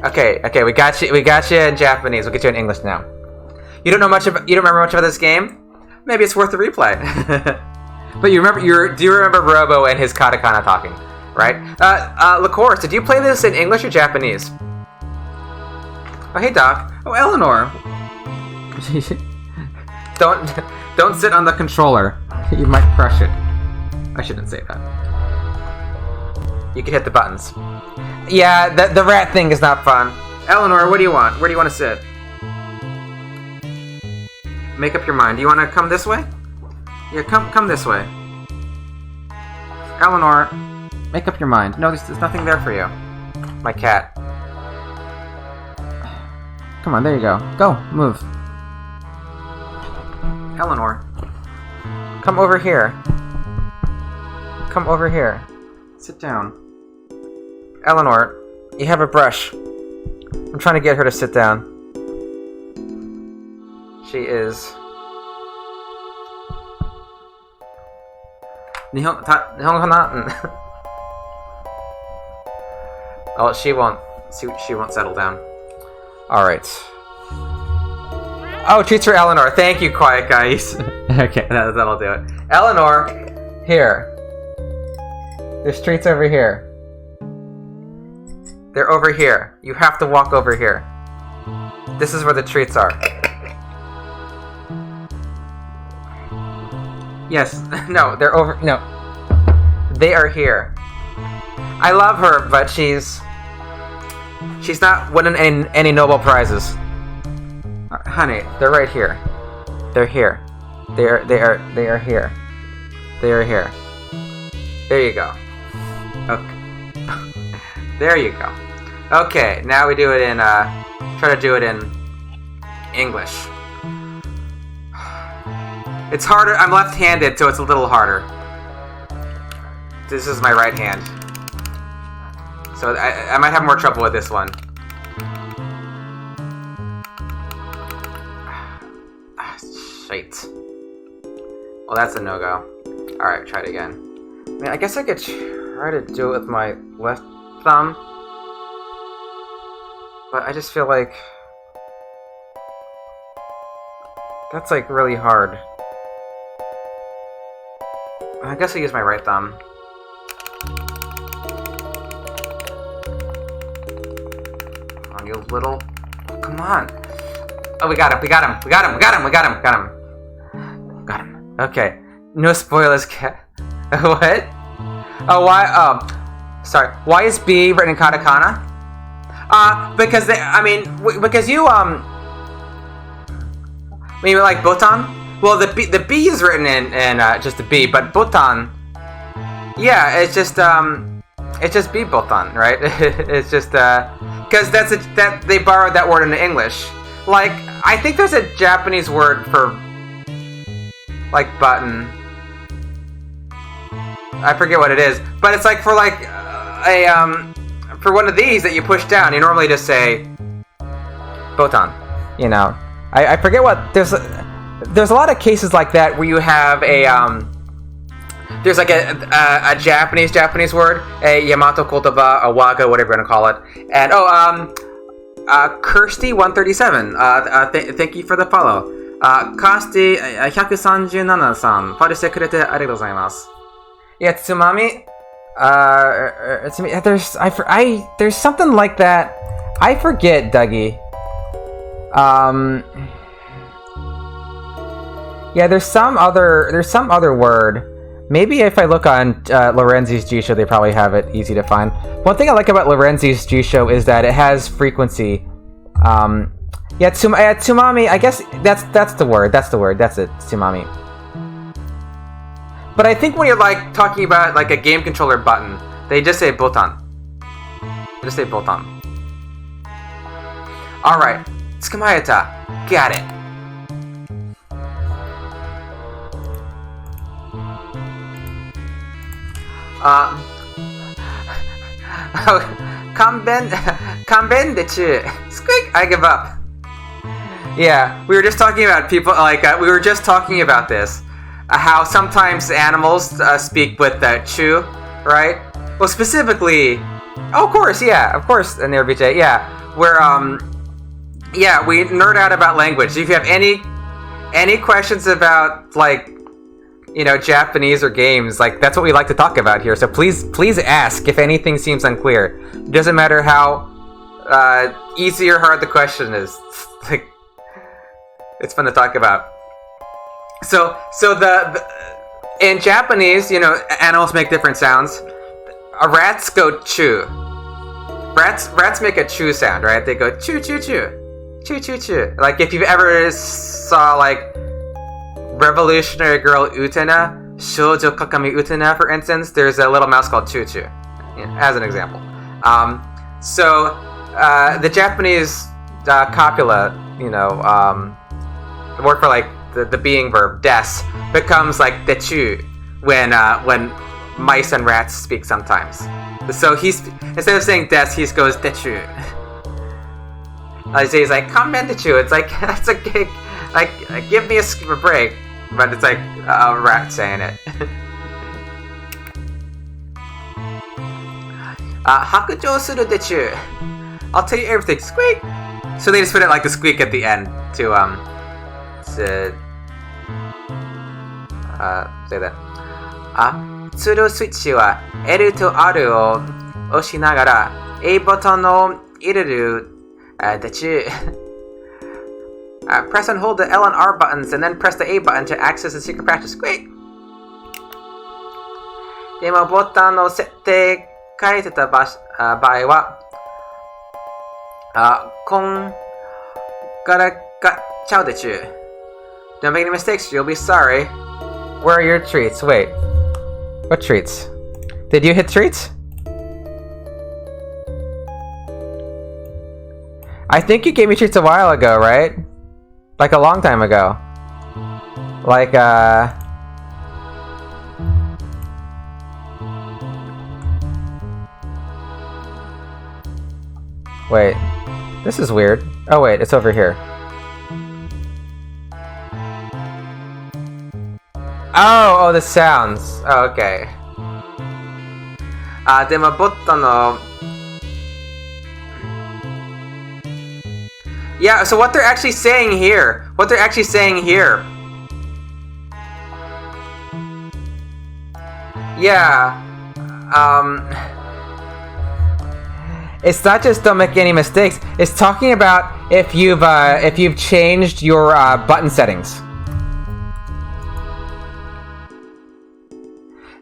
we got you in Japanese. We'll get you in English now. You don't remember much about this game? Maybe it's worth a replay. But do you remember Robo and his katakana talking, right? Lacourse, did you play this in English or Japanese? Oh, hey Doc. Oh, Eleanor. Don't sit on the controller. You might crush it. I shouldn't say that. You can hit the buttons. Yeah, the rat thing is not fun. Eleanor, what do you want? Where do you want to sit? Make up your mind. Do you want to come this way? Yeah, come this way. Eleanor, make up your mind. No, there's nothing there for you. My cat. Come on, there you go. Go, move. Eleanor. Come over here. Come over here. Sit down. Eleanor, you have a brush. I'm trying to get her to sit down. She is... Oh, she won't settle down. Alright. Oh, treats for Eleanor. Thank you, quiet guys. Okay, that'll do it. Eleanor, here. There's treats over here. They're over here. You have to walk over here. This is where the treats are. Yes. No, they're over... No. They are here. I love her, but she's not winning any Nobel Prizes. Honey, they're right here. They're here. They are here. They are here. There you go. Okay. There you go. Okay, now we do it in, try to do it in English. It's harder, I'm left-handed, so it's a little harder. This is my right hand. So I might have more trouble with this one. Shite. Well, that's a no-go. Alright, try it again. I mean, I guess I could try to do it with my left thumb. But I just feel like... that's, like, really hard. I guess I use my right thumb. Come on, you little... come on! Oh, we got him, we got him, we got him, we got him, we got him, got him! Got him. Okay. No spoilers, what? Oh, why? Oh, sorry. Why is B written in katakana? Because because you maybe like botan. Well, the B is written in just the B, but botan. Yeah, it's just B botan, right? It's just because that they borrowed that word into English. Like, I think there's a Japanese word for like button. I forget what it is, but it's like for like for one of these that you push down, you normally just say botan. You know, I forget what there's a lot of cases like that where you have a there's like a Japanese word, a Yamato kotoba, a waga, whatever you want to call it, and Kirsty137, thank you for the follow. Kirsty 137さん、フォローしてくれてありがとうございます。Yeah, Tsumami. There's something like that. I forget, Dougie. Yeah, there's some other word. Maybe if I look on Lorenzi's G-Show, they probably have it easy to find. One thing I like about Lorenzi's G-Show is that it has frequency. Yeah, tsumami. I guess that's the word. That's it. Tsumami. But I think when you're like talking about like a game controller button, they just say botan. Just say botan. All right, tsukumaeta. Got it. Kanben dechu. Squeak. I give up. Yeah, we were just talking about people like we were just talking about this. How sometimes animals speak with chu, right? Well, specifically, of course, and Nerbije, yeah. Where yeah, we nerd out about language. If you have any questions about like, you know, Japanese or games, like that's what we like to talk about here. So please ask if anything seems unclear. It doesn't matter how easy or hard the question is. Like, it's fun to talk about. So the in Japanese, you know, animals make different sounds. Rats go chew. Rats make a chew sound, right? They go chew chew chew, chew chew chew. Like if you've ever saw like Revolutionary Girl Utena, Shoujo Kakami Utena, for instance, there's a little mouse called Choo Choo, as an example. So the Japanese copula, you know, the word for like the being verb des becomes like dechu when mice and rats speak sometimes. So instead of saying des, he goes dechu. He's like kanben dechu. It's like that's a gig. Like give me a break, but it's like a rat saying it. Hakujo suru dechu. I'll tell you everything. Squeak. So they just put it like the squeak at the end to say that. ツールスイッチは L と R を押しながら A ボタンを入れるでちゅ。Press and hold the L and R buttons and then press the A button to access the secret practice. Great! でもボタンの設定変えてた場合はこんからがちゃうでちゅ。Don't make any mistakes, you'll be sorry. Where are your treats? Wait. What treats? Did you hit treats? I think you gave me treats a while ago, right? Like a long time ago. Like, Wait. This is weird. Oh wait, it's over here. Oh, the sounds. Oh, okay. でもボットの Yeah, so what they're actually saying here. Yeah. It's not just don't make any mistakes. It's talking about if you've changed your button settings.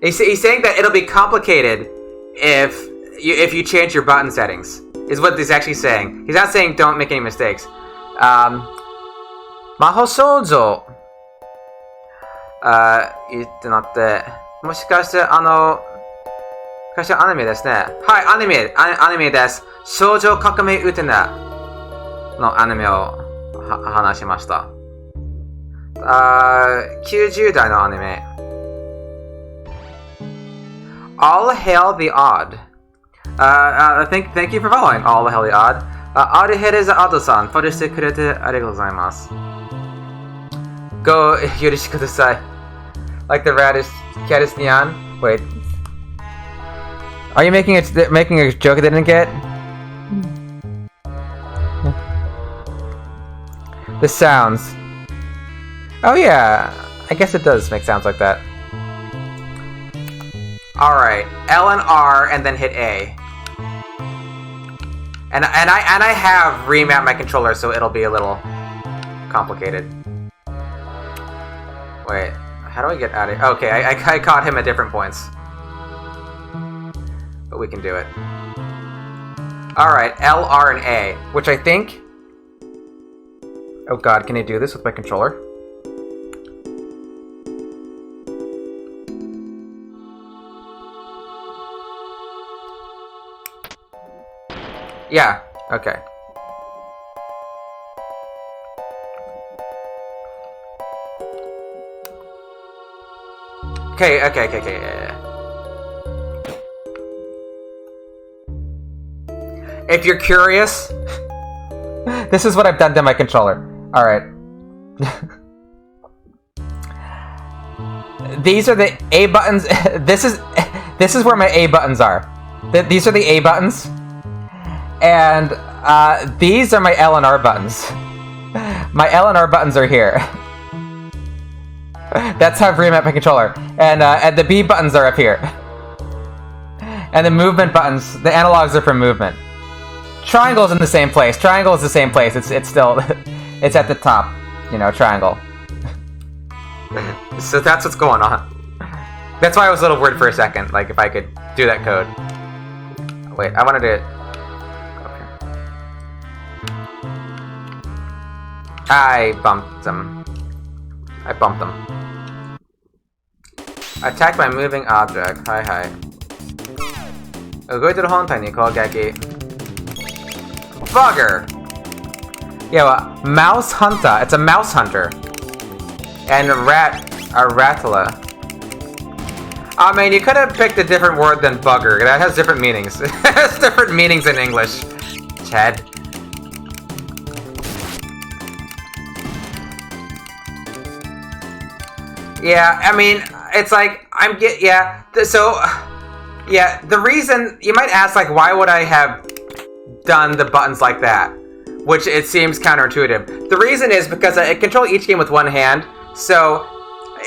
He's saying that it'll be complicated if you change your button settings. Is what he's actually saying. He's not saying don't make any mistakes. Maho Shoujo. 言ってなって、もしかしてアニメですね。はい、アニメです。少女革命ウテナのアニメを話しました。90代のアニメ。All Hail the Odd. Thank you for following. All Hail the Odd. Odd Head is Ado-san. フォローしてくれてありがとうございます。Go 許してください。Like the raddest cat is neon. Wait. Are you making a joke I didn't get? The sounds. Oh yeah, I guess it does make sounds like that. Alright, L and R and then hit A. And I have remapped my controller, so it'll be a little complicated. Wait, how do I get out of here? Okay, I caught him at different points. But we can do it. Alright, L, R, and A, which I think... Oh god, can I do this with my controller? Yeah, okay. Okay, yeah. If you're curious, this is what I've done to my controller. Alright. These are the A buttons. This is where my A buttons are. These are the A buttons. And these are my L and R buttons. My L and R buttons are here. That's how I've remapped my controller. And the B buttons are up here. And the movement buttons, the analogs are for movement. Triangle's in the same place. Triangle is the same place. It's still, it's at the top. You know, triangle. So that's what's going on. That's why I was a little worried for a second. Like if I could do that code. Wait, I wanted to. I bumped them. Attack by moving object. Hi. 動いてる本体に攻撃 Bugger! Yeah, well, mouse hunter. It's a mouse hunter. And a ratala. I mean, you could have picked a different word than bugger. That has different meanings. It has different meanings in English. Chad. Yeah, I mean, it's like, the reason, you might ask, like, why would I have done the buttons like that? Which it seems counterintuitive. The reason is because I control each game with one hand, so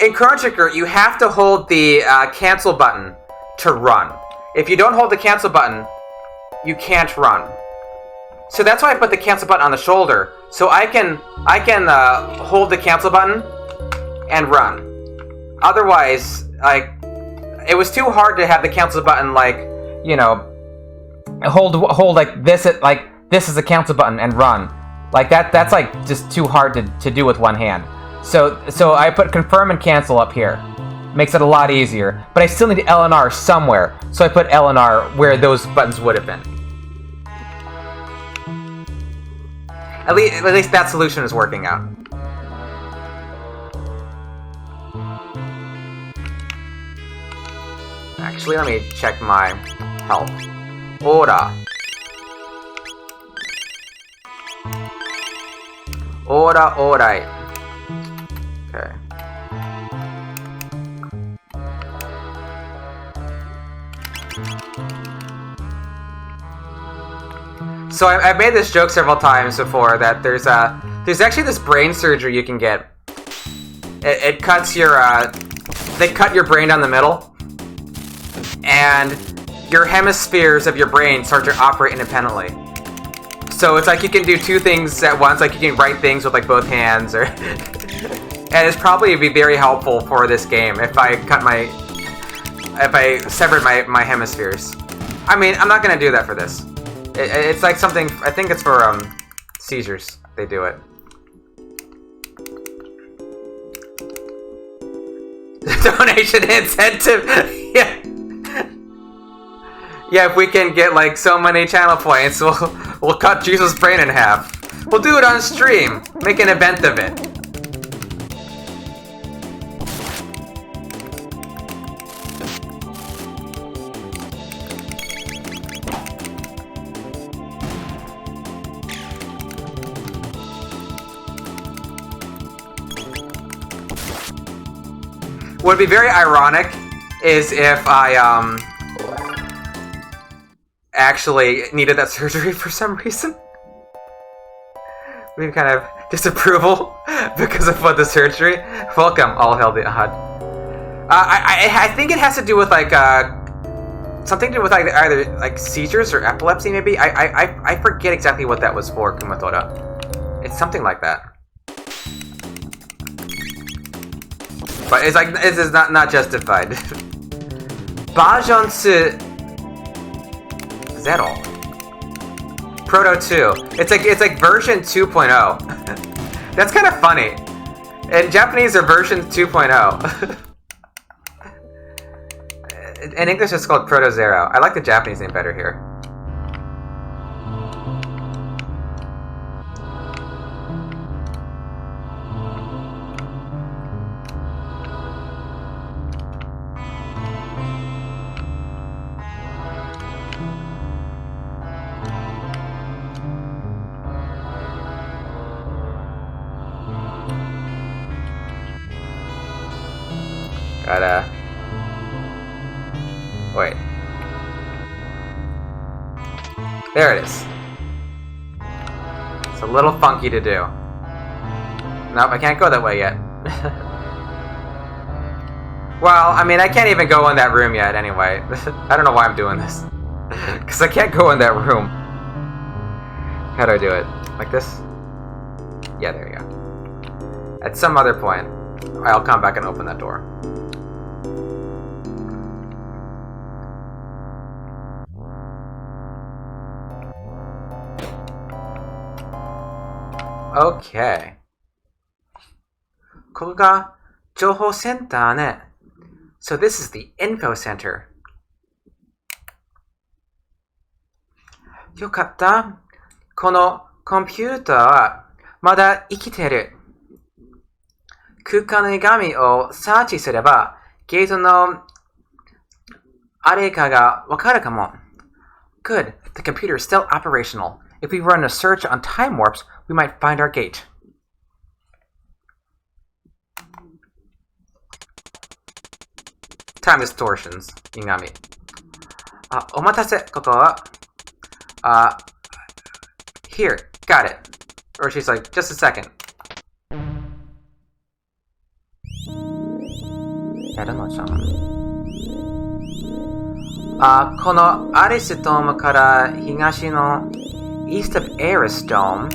in Chrono Trigger, you have to hold the cancel button to run. If you don't hold the cancel button, you can't run. So that's why I put the cancel button on the shoulder, so I can hold the cancel button and run. Otherwise, like, it was too hard to have the cancel button, like, you know, hold like this is the cancel button and run. Like that's like just too hard to do with one hand. So I put confirm and cancel up here. makes it a lot easier. But I still need L and R somewhere, so I put L and R where those buttons would have been. At least that solution is working out. Actually, let me check my health. Ora. Ora, alright. Okay. So I've made this joke several times before that there's actually this brain surgery you can get. It cuts your they cut your brain down the middle, and your hemispheres of your brain start to operate independently. So it's like you can do two things at once, like you can write things with like both hands, or and it's probably be very helpful for this game if I severed my hemispheres. I mean, I'm not gonna do that for this. It's like something, I think it's for seizures. They do it. Donation incentive. Yeah. Yeah, if we can get like so many channel points, we'll cut Jesus' brain in half. We'll do it on stream. Make an event of it. What would be very ironic is if I actually needed that surgery for some reason. We've kind of disapproval because of what the surgery. Welcome, all hell the odd. I think it has to do with like something to do with like either like seizures or epilepsy maybe. I forget exactly what that was for, Kumatora. It's something like that. But it's like this is not justified. Version 2 Zero. Proto 2. It's like version 2.0. That's kind of funny. In Japanese, they're version 2.0. In English, it's called Proto Zero. I like the Japanese name better here. Gotta... Wait. There it is. It's a little funky to do. Nope, I can't go that way yet. Well, I mean, I can't even go in that room yet anyway. I don't know why I'm doing this. Because I can't go in that room. How do I do it? Like this? Yeah, there you go. At some other point, I'll come back and open that door. Okay. ここが情報センターね。So this is the info center. よかった。このコンピューターはまだ生きてる。空間の鏡をサーチすればゲートのあれかがわかるかも。Good. The computer is still operational. If we run a search on time warps, we might find our gate. Time distortions, Ingami. お待たせ、ここは。Here, got it. Or she's like, just a second. やるのじゃん。このアリスドームから東の East of Aris Dome.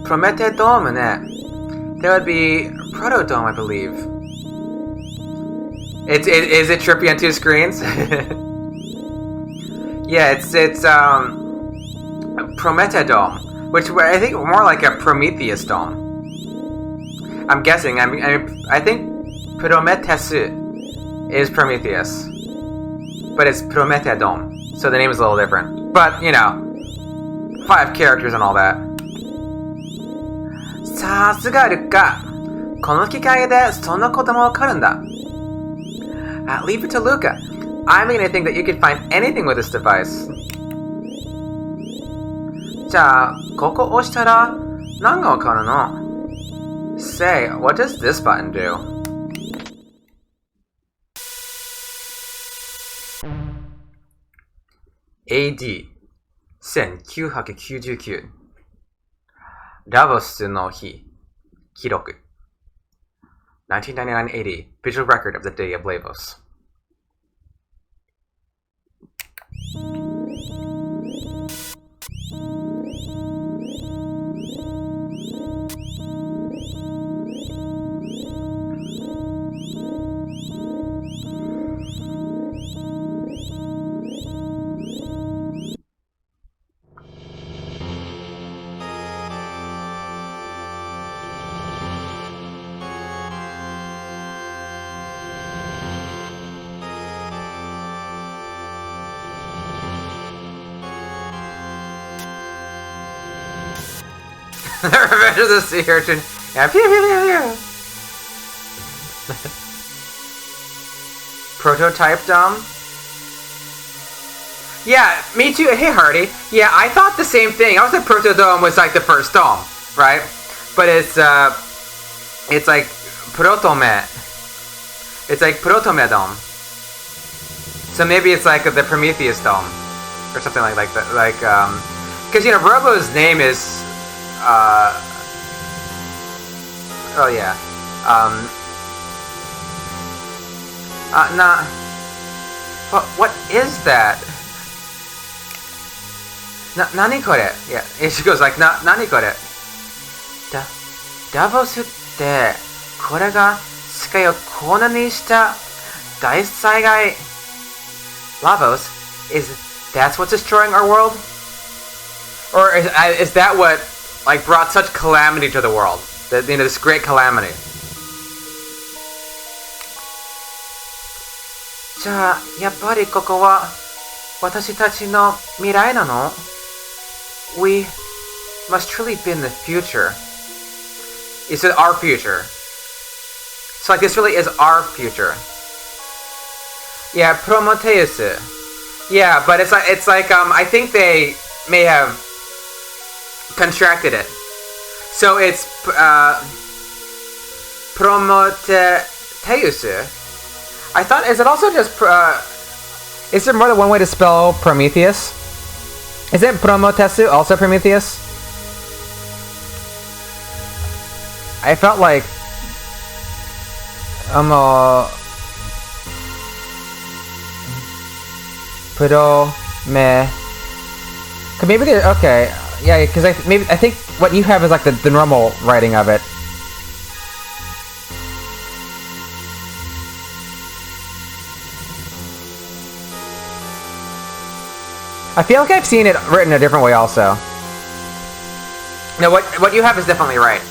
Promete Dome ね. That would be Protodome, I believe. Is it trippy on 2 screens? Yeah, it's Prometodome, which I think more like a Prometheus dome. I'm guessing. I think Prometheus is Prometheus, but it's Prometodome, so the name is a little different. But 5 characters and all that. さすがルッカ。この機械でそんなこともわかるんだ。Leave it to Lucca. I'm beginning to think that you could find anything with this device. じゃあ、ここ押したら何がわかるの? Say, what does this button do? AD 1999ラボスの日記録 1999 AD Visual Record of the Day of Lavos. The Revenge of the Sea Urchin. Yeah, pew pew pew pew. Prototype dome. Yeah, me too. Hey Hardy. Yeah, I thought the same thing. I was like Protodome was like the first dome, right? But it's like Protome. It's like Protome dome. So maybe it's like the Prometheus dome or something like that. Like because Robo's name is. Oh yeah. What is that? Nani kore? Yeah, and she goes like, Nani kore? Davos tte, kore ga sekai o kona ni shita daisaigai. Lavos, that's what's destroying our world? Or is that what like brought such calamity to the world? This great calamity. じゃあ、やっぱりここは私たちの未来なの? We must truly be in the future. You said our future. So like this really is our future. Yeah, Prometheus. Yeah, but it's like I think they may have contracted it. So it's Prometheus. I thought, is it also just is there more than one way to spell Prometheus? Isn't Prometheus also Prometheus? I felt like maybe they're okay. Yeah, because I think what you have is like the normal writing of it. I feel like I've seen it written a different way also. No, what you have is definitely right.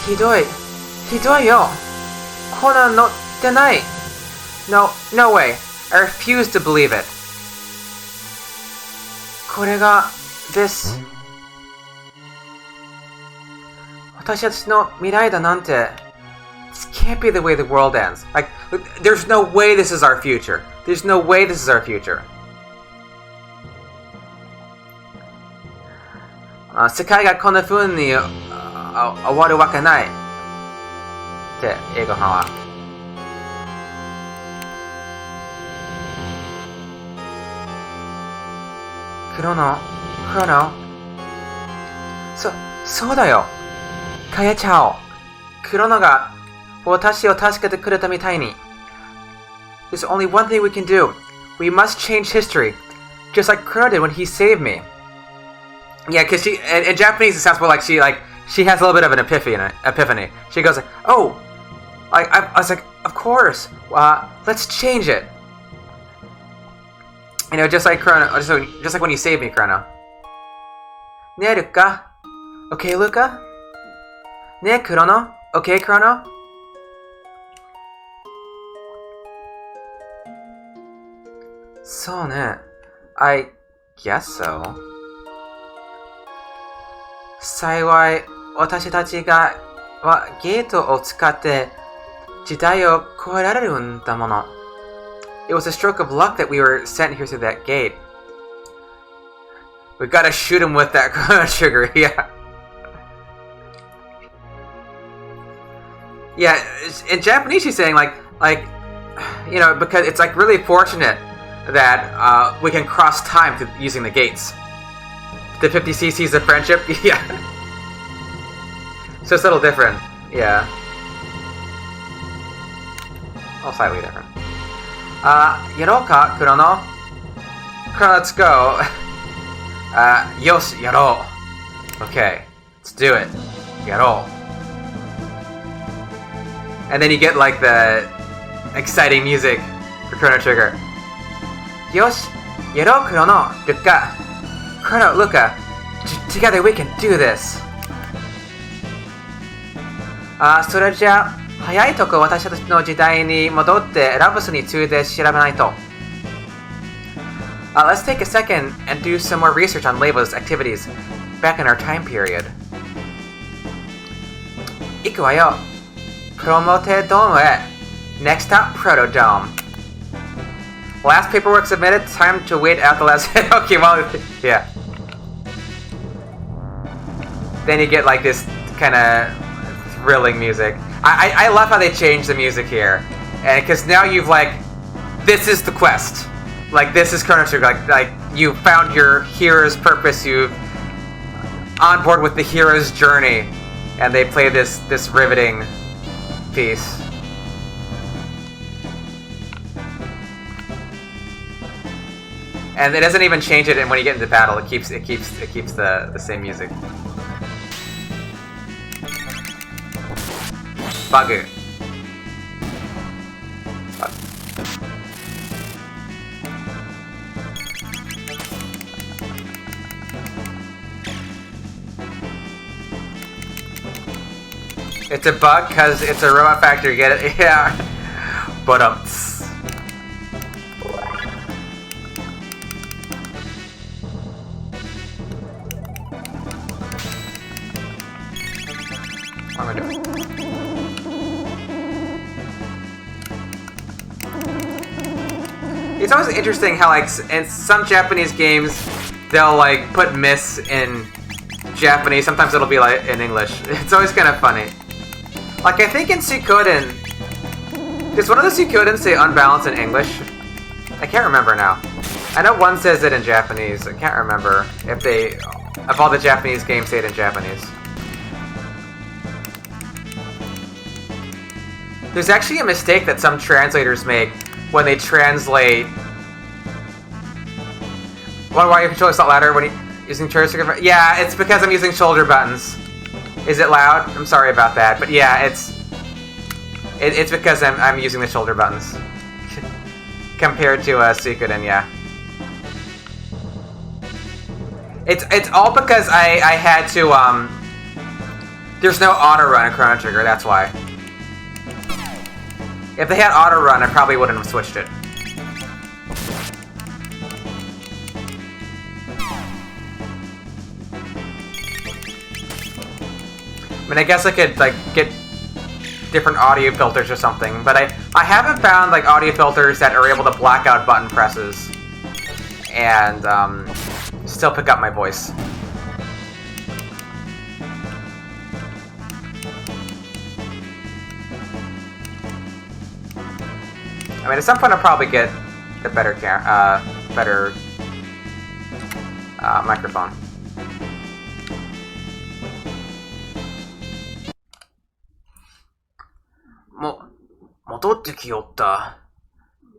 Hidoi yo. Kona no denai. No way. I refuse to believe it. これが this 私たちの未来だなんて This can't be the way the world ends. Like, there's no way this is our future. There's no way this is our future. 世界がこんな風に終わるわけないって英語版はクロノそうだよ変えちゃおうクロノが私を助けてくれたみたいに There's only one thing we can do. We must change history. Just like Chrono did when he saved me. Yeah, because in Japanese it sounds more like she she has a little bit of an epiphany. She goes like, oh, I was like, of course, let's change it. You know, just like Chrono, just like when you saved me, Chrono. Ne, Lucca. Okay, Lucca. Ne, Chrono. Okay, Chrono. So ne, I guess so. 幸い、私たちはゲートを使って時代を超えられるんだもの。It was a stroke of luck that we were sent here through that gate. We gotta shoot him with that Chrono Trigger, yeah. Yeah, in Japanese she's saying like, you know, because it's like really fortunate that we can cross time through using the gates. The 50 cc's of friendship, yeah. So it's a little different, yeah. Oh, slightly different. Yarouka, Chrono? Chrono, let's go. Yoshi, yarou. Okay, let's do it. Yarou. And then you get like the exciting music for Chrono Trigger. Yoshi, yarou, Chrono, Lucca. Chrono, Lucca. Together we can do this. それじゃ早いとこ私たちの時代に戻ってラブスについて調べないと。Let's take a second and do some more research on Label's activities back in our time period. 行くわよ。プロモテドームへ。Next stop, Proto Dome. Last paperwork submitted. Time to wait out the last. Okay, well, yeah. Then you get like this kind of thrilling music. I love how they changed the music here, and because now you've like, this is the quest. Like this is Chrono Trigger. Like you found your hero's purpose. You've on board with the hero's journey, and they play this riveting piece. And it doesn't even change it, and when you get into battle, it keeps the same music. Bugger. It's a bug because it's a robot factory. Get it? Yeah. But what am I doing? It's always interesting how, like, in some Japanese games, they'll, like, put miss in Japanese. Sometimes it'll be, like, in English. It's always kind of funny. Like, I think in Suikoden... Does one of the Suikoden say unbalanced in English? I can't remember now. I know one says it in Japanese. I can't remember if all the Japanese games say it in Japanese. There's actually a mistake that some translators make when they translate. Why are your controllers not louder when you're using shoulder trigger? Yeah, it's because I'm using shoulder buttons. Is it loud? I'm sorry about that, but yeah, it's because I'm using the shoulder buttons compared to Suikoden. Yeah, it's all because I had to There's no auto run in Chrono Trigger. That's why. If they had auto run, I probably wouldn't have switched it. I mean, I guess I could like get different audio filters or something, but I haven't found like audio filters that are able to black out button presses and still pick up my voice. I mean, at some point I'll probably get a better microphone.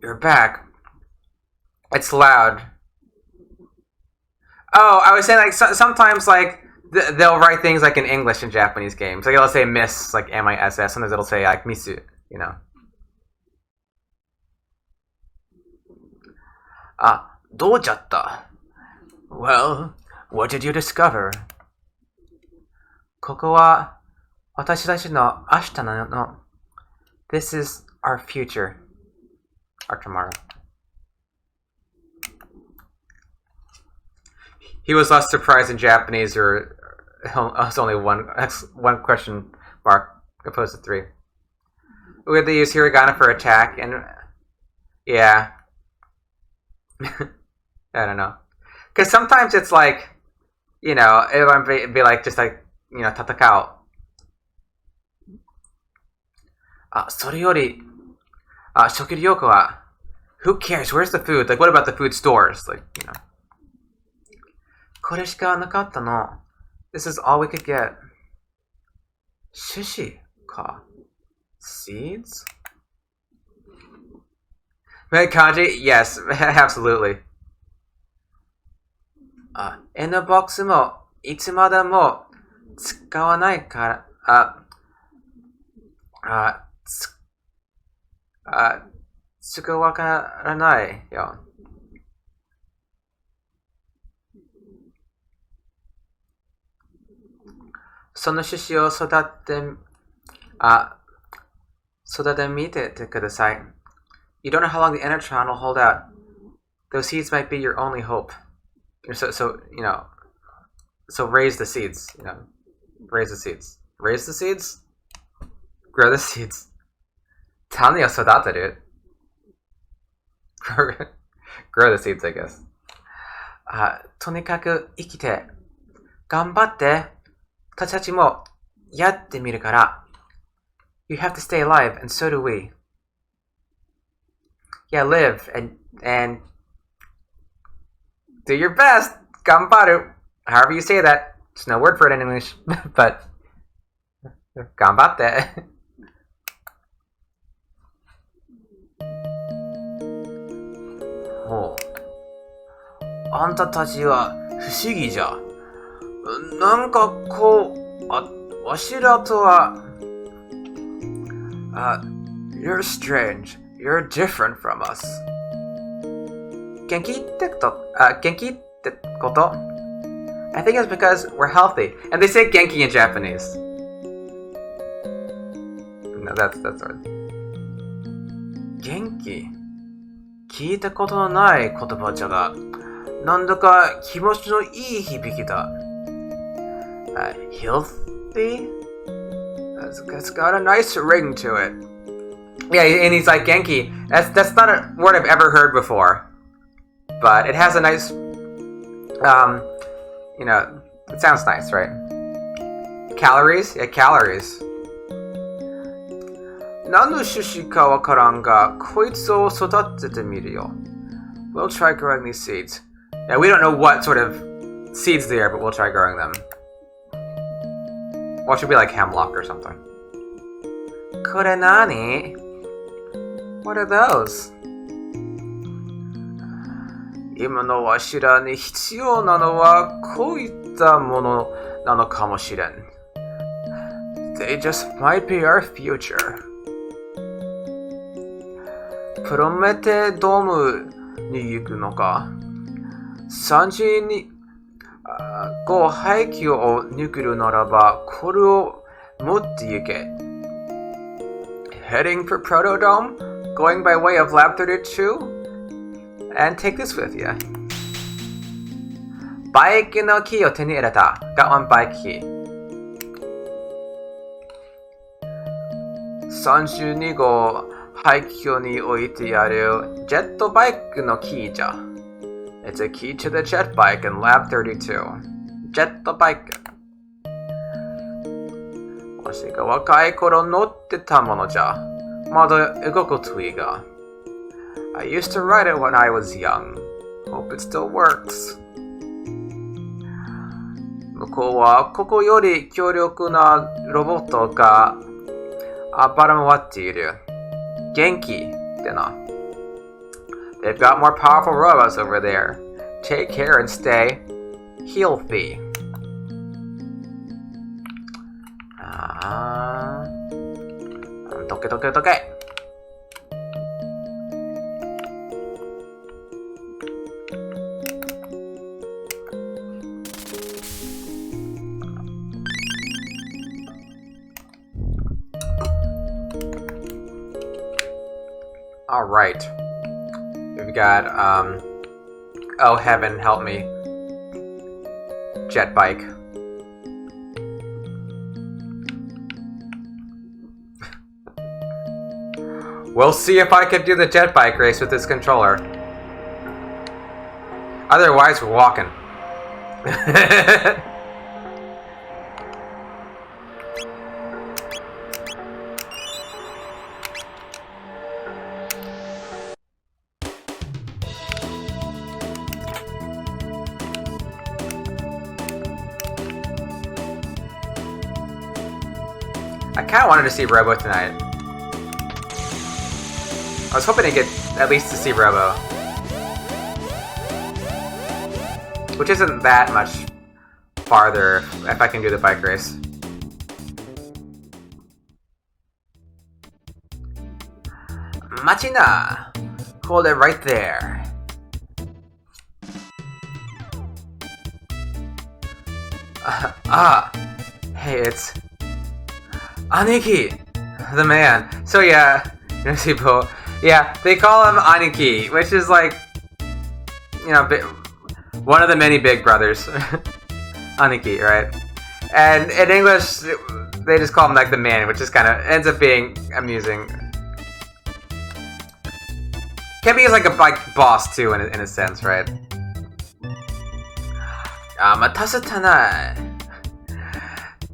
You're back. It's loud. Oh, I was saying like sometimes like they'll write things like in English in Japanese games. Like it'll say miss, like M-I-S-S. Sometimes it'll say like misu, you know. Ah, どうじゃった? Well, what did you discover? ここは私たちの明日なの. This is our future. Our tomorrow. He was less surprised in Japanese, or it's only one question mark opposed to 3. We had to use hiragana for attack, and yeah. I don't know. Because sometimes it's like, you know, it would be like, just like, you know, tatakao. それより、食料は, who cares? Where's the food? Like, what about the food stores? Like, you know. これしかなかったの. This is all we could get. 種子か. Seeds? Kanji? Yes, absolutely. N ボックスもいつまでも使わないから、使わからないよ。その種子を育てみてください。You don't know how long the Enertron will hold out. Those seeds might be your only hope. So you know, so raise the seeds. You know, raise the seeds. Raise the seeds. Grow the seeds. 種を育てる. Grow the seeds, I guess. とにかく生きて頑張って。私たちもやってみるから。You have to stay alive, and so do we. Yeah, live and do your best. 頑張る. However you say that. There's no word for it in English, but 頑張って. Oh. あんたたちは不思議じゃ。なんかこう、わしらとは、You're strange. You're different from us. 元気ってこと? I think it's because we're healthy. And they say genki in Japanese. No, that's right. 元気? 聞いたことのない言葉じゃが、なんだか気持ちのいい響きだ。Healthy? It's got a nice ring to it. Yeah, and he's like, Genki. That's not a word I've ever heard before. But it has a nice, you know, it sounds nice, right? Calories? Yeah, calories. 何の種子かわからんが、こいつを育ててみるよ. We'll try growing these seeds. Yeah, we don't know what sort of seeds they are, but we'll try growing them. Or it should be like hemlock or something. これ何? What are those? 今のわしらに必要なのはこういったものなのかもしれん. They just might be our future. プロメテドームに行くのか? 3時に廃棄を抜けるならばこれを持って行け. Heading for Protodome? Going by way of Lab 32? And take this with you. バイクのキーを手に入れた. Got one bike key. 32号廃墟に置いてあるジェットバイクのキーじゃ. It's a key to the jet bike in Lab 32. ジェットバイク. わしが若い頃乗ってたものじゃ. まだ動くといいが. I used to ride it when I was young. Hope it still works. 向こうはここより強力なロボットがばら回っている. 元気ってな. They've got more powerful robots over there. Take care and stay healthy. どけどけどけ。Alright. We've got, oh heaven, help me. Jet bike. We'll see if I can do the jet bike race with this controller. Otherwise, we're walking. I kind of wanted to see Robo tonight. I was hoping to get at least to see Robo. Which isn't that much farther if I can do the bike race. Machina! Hold it right there. Hey, it's Aniki, the man. So yeah, people, yeah, they call him Aniki, which is like, you know, one of the many big brothers. Aniki, right? And in English, they just call him like the man, which is kind of ends up being amusing. Can be like a bike boss too, in a sense, right? Matasatana.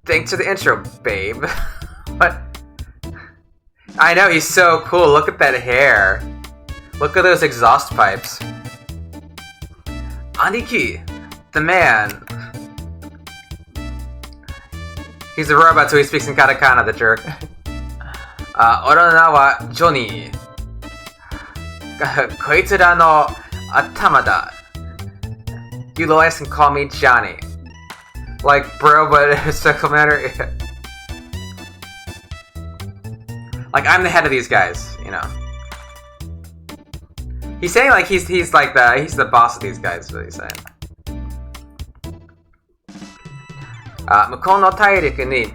Thanks for the intro, babe. What? I know, he's so cool. Look at that hair. Look at those exhaust pipes. Aniki, the man. He's a robot, so he speaks in katakana, the jerk. Ora wa Johnny. Koitsura no atama da. You guys can call me Johnny. Like, bro, but it's sexual matter. Like, I'm the head of these guys, you know. He's saying like he's like he's the boss of these guys, is what he's saying. 向こうの大陸に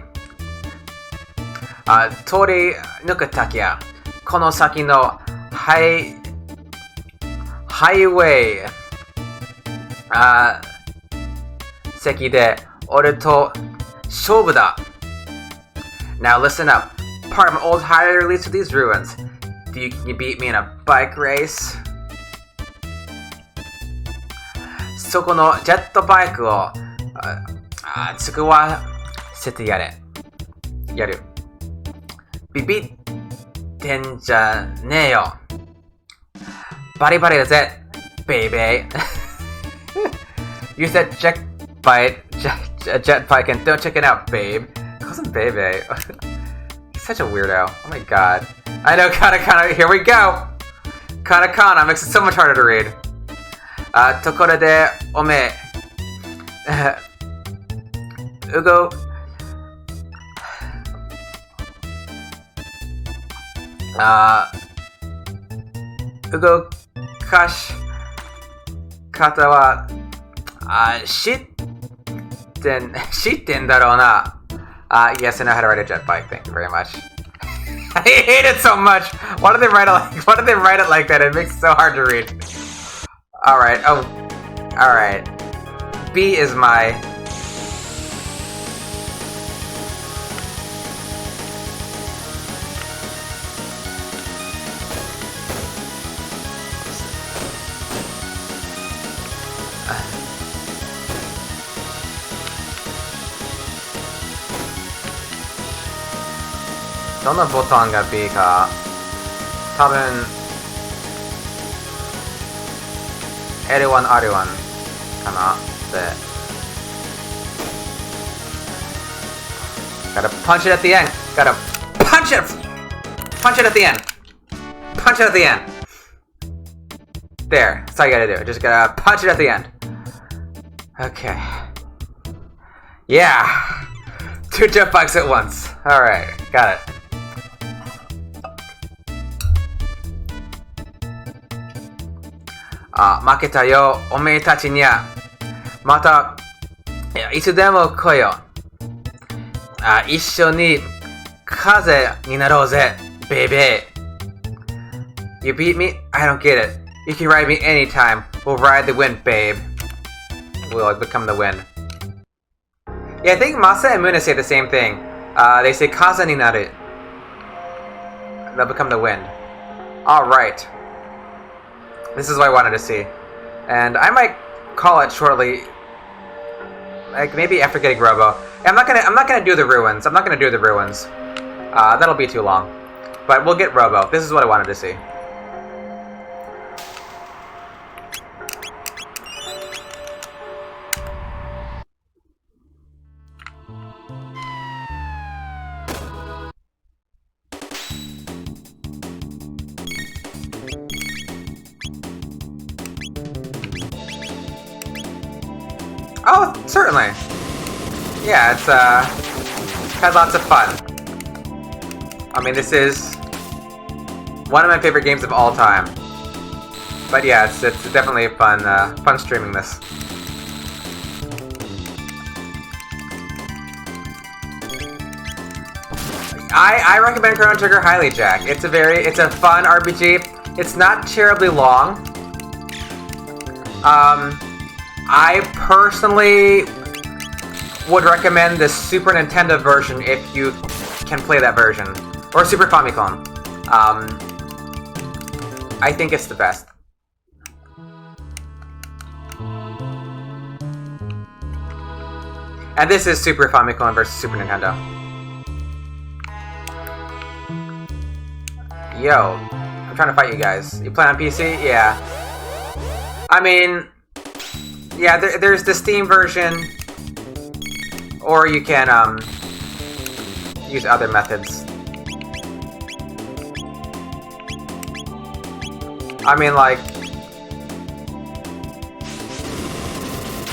通り抜けたきゃ、この先のハイウェイ席で俺と勝負だ。Now listen up. Part of an old highway release to these ruins. Can you beat me in a bike race? そこのジェットバイクを作わせてやる。ビビってんじゃねえよ。バリバリだぜ、ベイベー。You said jet bike and don't check it out, babe. Calls him baby. He's such a weirdo. Oh my god. I know, katakana. Here we go. Katakana makes it so much harder to read. ところでおめえ。動かし方は知ってんだろうな。Yes, I know how to ride a jet bike. Thank you very much. I hate it so much. Why do they write it like that? It makes it so hard to read. Alright, alright. B is my...どのボタンが B か多分 L1 R1 かなで Gotta punch it at the end. Gotta punch it at the end. Punch it at the end. There, that's all you gotta do. Just gotta punch it at the end. Okay. Yeah. 2 jet bikes at once. Alright, got it. Maketa yo, omei tachi ni wa. Mata, itsu demo koi yo. Issho ni kaze ni narou ze, baby. You beat me? I don't get it. You can ride me anytime. We'll ride the wind, babe. We'll become the wind. Yeah, I think Masa and Muna say the same thing. They say kaze ni naru. They'll become the wind. Alright. This is what I wanted to see. And I might call it shortly. Like maybe after getting Robo. I'm not gonna do the ruins. I'm not gonna do the ruins. That'll be too long. But we'll get Robo. This is what I wanted to see. Oh, certainly. Yeah, it's had lots of fun. I mean, this is one of my favorite games of all time. But yeah, it's definitely fun fun streaming this. I recommend Chrono Trigger highly, Jack. It's a fun RPG. It's not terribly long. I personally would recommend the Super Nintendo version if you can play that version. Or Super Famicom. I think it's the best. And this is Super Famicom versus Super Nintendo. Yo, I'm trying to fight you guys. You play on PC? Yeah. I mean... Yeah, there's the Steam version, or you can use other methods. I mean, like,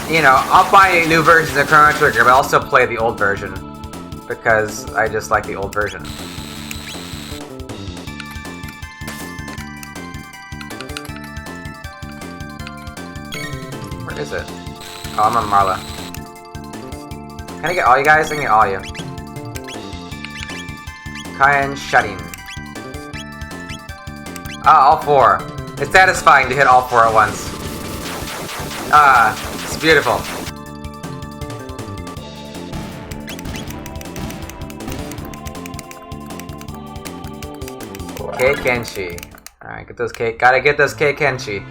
you know, I'll buy new versions of Chrono Trigger, but I'll still play the old version because I just like the old version. Where is it? Oh, I'm on Marle. Can I get all you guys? I can get all you. Kaien Shutting. Ah, all 4. It's satisfying to hit all 4 at once. Ah, it's beautiful. Kei Kenshi. Alright, get those Kei. Gotta get those Kei Kenshi.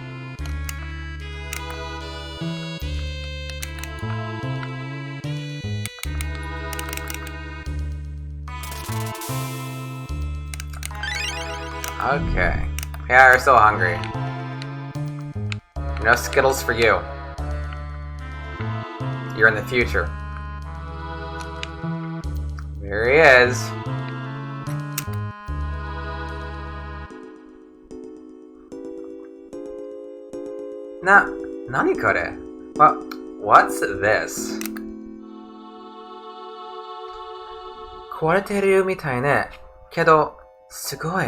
Okay. Yeah, we're still hungry. No Skittles for you. You're in the future. There he is. Nani kore? What's this? 壊れてるみたいね。けど、すごい。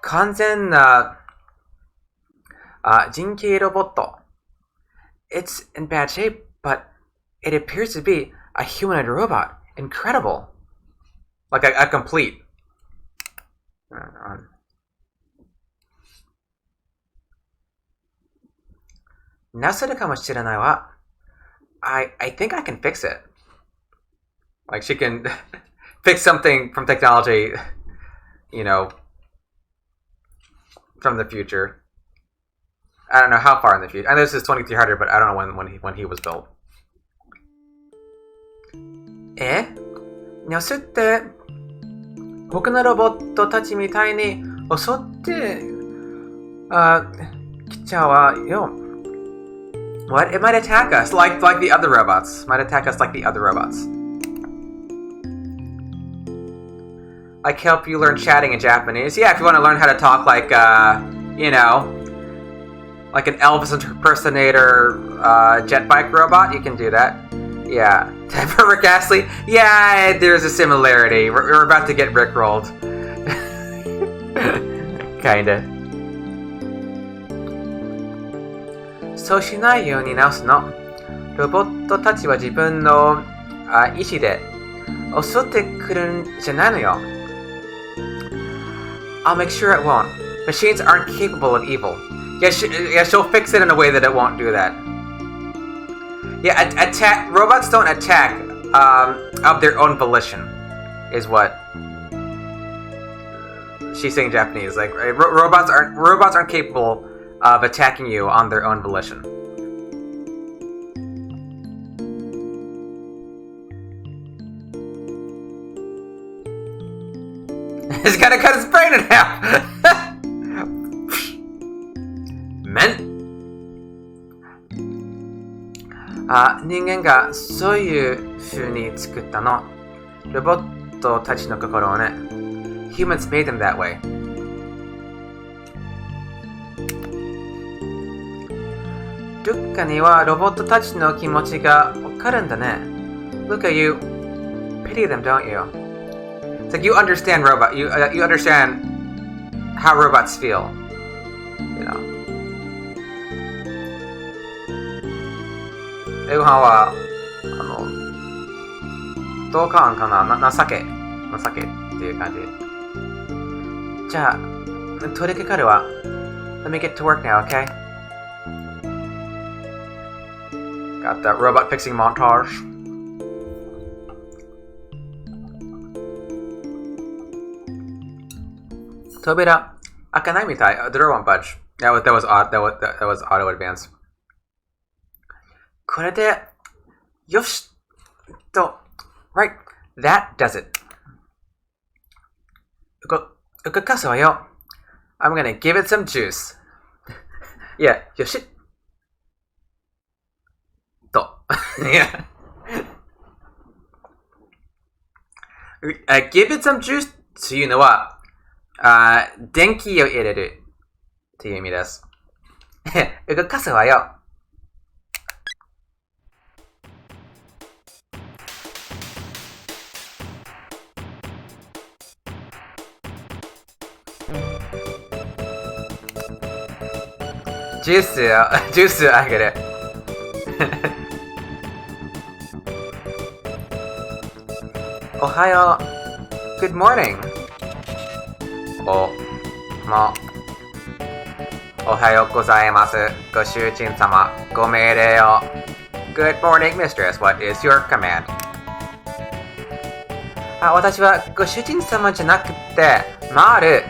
完全な人形ロボット。It's in bad shape, but it appears to be a humanoid robot. Incredible. Like a complete. なせるかもしれないわ。I think I can fix it. Like she can fix something from technology, you know, from the future. I don't know how far in the future. I know this is 2300, but I don't know when he was built. え？ニョスって他のロボットたちみたいに襲ってきちゃうわよ。What? It might attack us like the other robots. Might attack us like the other robots. Like help you learn chatting in Japanese. Yeah, if you want to learn how to talk like, you know, like an Elvis impersonator jet bike robot, you can do that. Yeah. Time for Rick Astley? Yeah, there's a similarity. We're about to get Rickrolled. Kinda. そうしないように直すの。ロボットたちは自分の意思で襲ってくるんじゃないのよ。I'll make sure it won't. Machines aren't capable of evil. Yeah, she'll fix it in a way that it won't do that. Yeah, robots don't attack of their own volition, is what she's saying in Japanese. Like robots aren't capable of attacking you on their own volition. He's gonna cut his brain in half. Men. 人間がそういう風に作ったの。ロボットたちの心をね。Humans made them that way. ルッカにはロボットたちの気持ちがわかるんだね。Lucca, you pity them, don't you? It's like you understand you understand how robots feel. You know. 英語版は同感かな、情けっていう感じ。じゃあ取り掛かるわ。Let me get to work now, okay? Got that robot fixing montage. Tobira, 開かないみたい. The door won't budge. That was odd. That was auto advance. これでよしと Right, that does it. 動かすわよ. I'm gonna give it some juice. Yeah, よしと Yeah. Give it some juice というのは電気を入れるという意味です。動かすわよ。ジュースあげる。おはよう。Good morning. おはようございます。ご主人様、ご命令を。Good morning, mistress. What is your command? 私はご主人様じゃなくて、マール。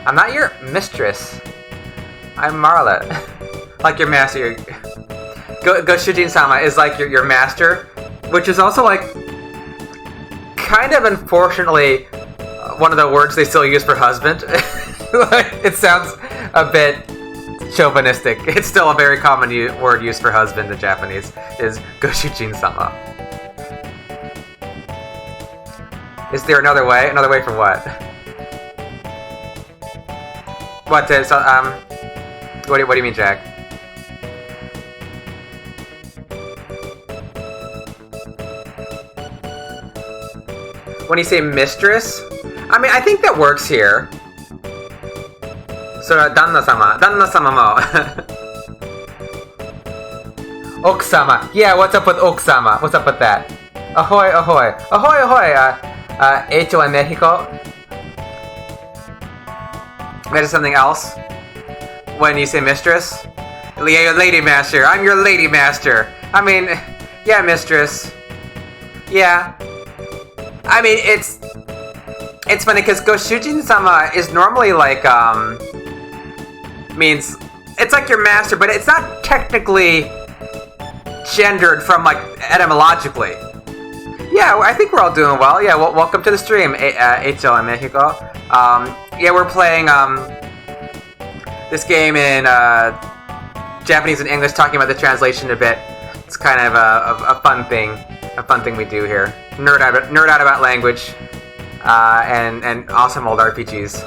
I'm not your mistress. I'm Marle. Like your master. Go Shujin-sama is like your master, which is also like kind of unfortunately one of the words they still use for husband. It sounds a bit chauvinistic. It's still a very common word used for husband in Japanese, is go Shujin-sama. Is there another way? Another way for what? What is What do you mean, Jack? When you say mistress, I mean, I think that works here. So, Danna-sama mo. Okusama. Yeah, what's up with Okusama? What's up with that? Ahoy, ahoy. Ahoy, ahoy. Hecho en Mexico. That is something else. When you say mistress? Yeah, lady master. I'm your lady master. I mean, yeah, mistress. Yeah. I mean, it's funny because Goshujin-sama is normally like, means, it's like your master, but it's not technically gendered from, like, etymologically. Yeah, I think we're all doing well. Yeah, welcome to the stream, Hecho en Mexico. Yeah, we're playing, this game in Japanese and English, talking about the translation a bit. It's kind of a fun thing we do here. Nerd out about language, and awesome old RPGs.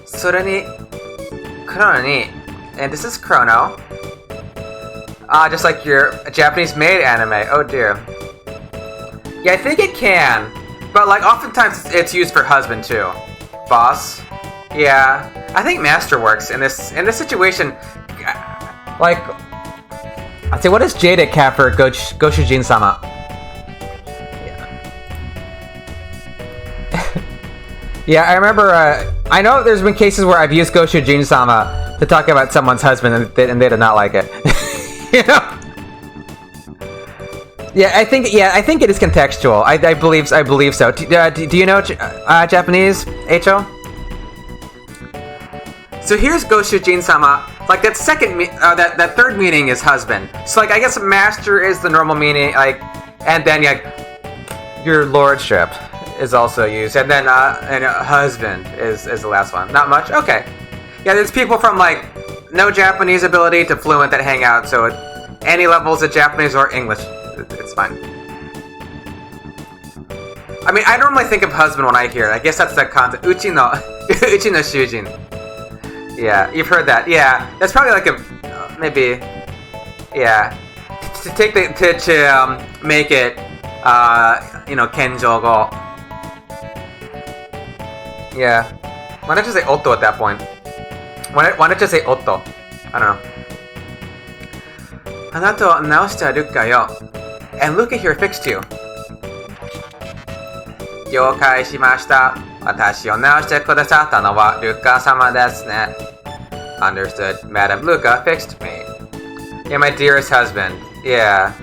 それに Chrono に and this is Chrono. Just like your Japanese-made anime. Oh dear. Yeah, I think it can. But, like, oftentimes it's used for husband, too. Boss. Yeah. I think master works in this situation. Like, I'd say, what is Jade Cat for Goshujin-sama? Yeah, I remember, I know there's been cases where I've used Goshujin-sama to talk about someone's husband and they did not like it. You know? Yeah, I think it is contextual. I believe so. Do you know Japanese, H.O.? So here's Goshujin-sama. Like, that that third meaning is husband. So, like, I guess master is the normal meaning, like, and then, like, your lordship is also used, and then husband is the last one. Not much? Okay. Yeah, there's people from, like, no Japanese ability to fluent that hang out, so at any levels of Japanese or English, it's fine. I mean, I normally think of husband when I hear it. I guess that's the concept. Uchi no shujin. Yeah, you've heard that. Yeah, that's probably like a, maybe, yeah. To make it, kenjō-go. Yeah. Why not just say otto at that point? Why not just say otto? I don't know. Anato naoshita Lucca yo. And Lucca here fixed you. Youkai shimashita. Watashi o naoshite kudasatta no wa Lucca-sama desu ne. Understood. Madam Lucca fixed me. Yeah, my dearest husband. Yeah.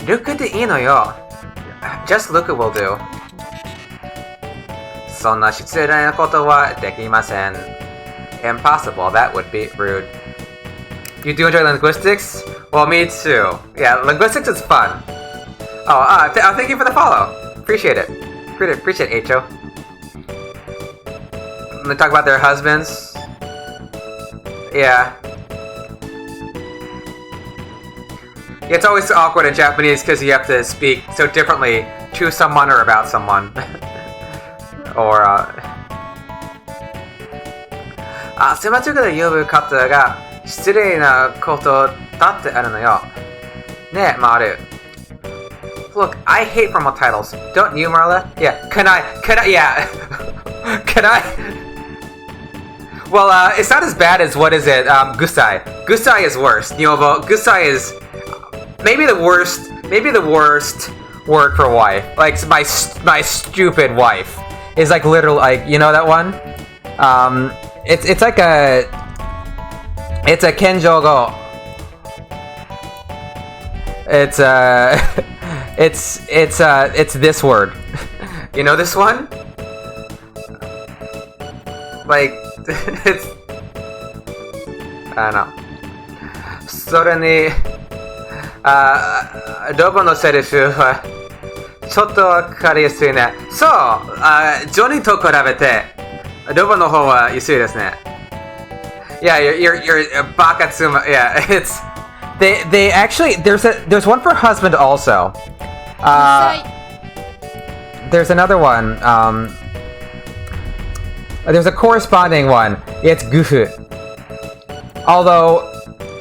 Lucca de ii no yo. Just Lucca will do. そんな失礼なことはできません. Impossible, that would be rude. You do enjoy linguistics? Well, me too. Yeah, linguistics is fun. Oh, thank you for the follow. Appreciate it. Appreciate it, H.O. They talk about their husbands. Yeah. It's always awkward in Japanese because you have to speak so differently to someone or about someone. Or, 狭直で呼ぶ方が失礼なことだってあるのよ。ねえ、Maru. Look, I hate formal titles. Don't you, Marla? Yeah. Can I, yeah. Can I? Well, it's not as bad as, what is it, Gusai. Gusai is worse. Nyobo, Gusai is maybe the worst word for wife. Like, my stupid wife is like literal, like, you know that one? It's like it's a kenjō-go. It's this word. You know this one? Like, it's, I don't know. それに、Roboのセリフはちょっとわかりやすいね。そう、ジョニーと比べて、Roboの方は薄いですね。Yeah, you're Bakatsuma. Yeah, it's they actually there's one for husband also. There's another one. There's a corresponding one. It's gufu. Although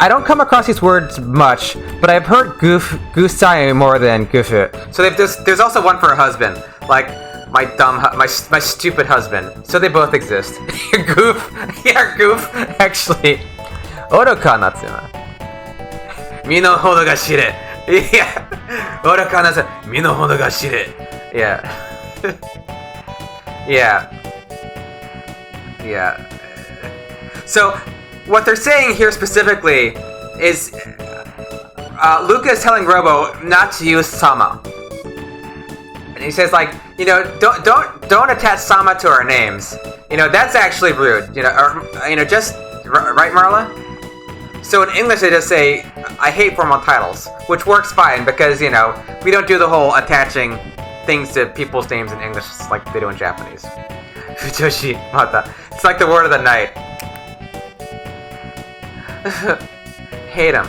I don't come across these words much, but I've heard gusai more than gufu. So there's also one for a husband, like my stupid husband. So they both exist. Goof, yeah, goof. Actually, Oroka Natsuma. Mino hodo ga shire. Yeah, Oroka Natsuma. Mino hodo ga shire. Yeah. Yeah. Yeah. So, what they're saying here specifically is Lucca is telling Robo not to use Sama. And he says, like, you know, don't attach Sama to our names. You know, that's actually rude. You know, or, you know, just right, Marla? So in English they just say, I hate formal titles, which works fine because, you know, we don't do the whole attaching things to people's names in English like they do in Japanese. Fujoshi mata. It's like the word of the night. Hate him.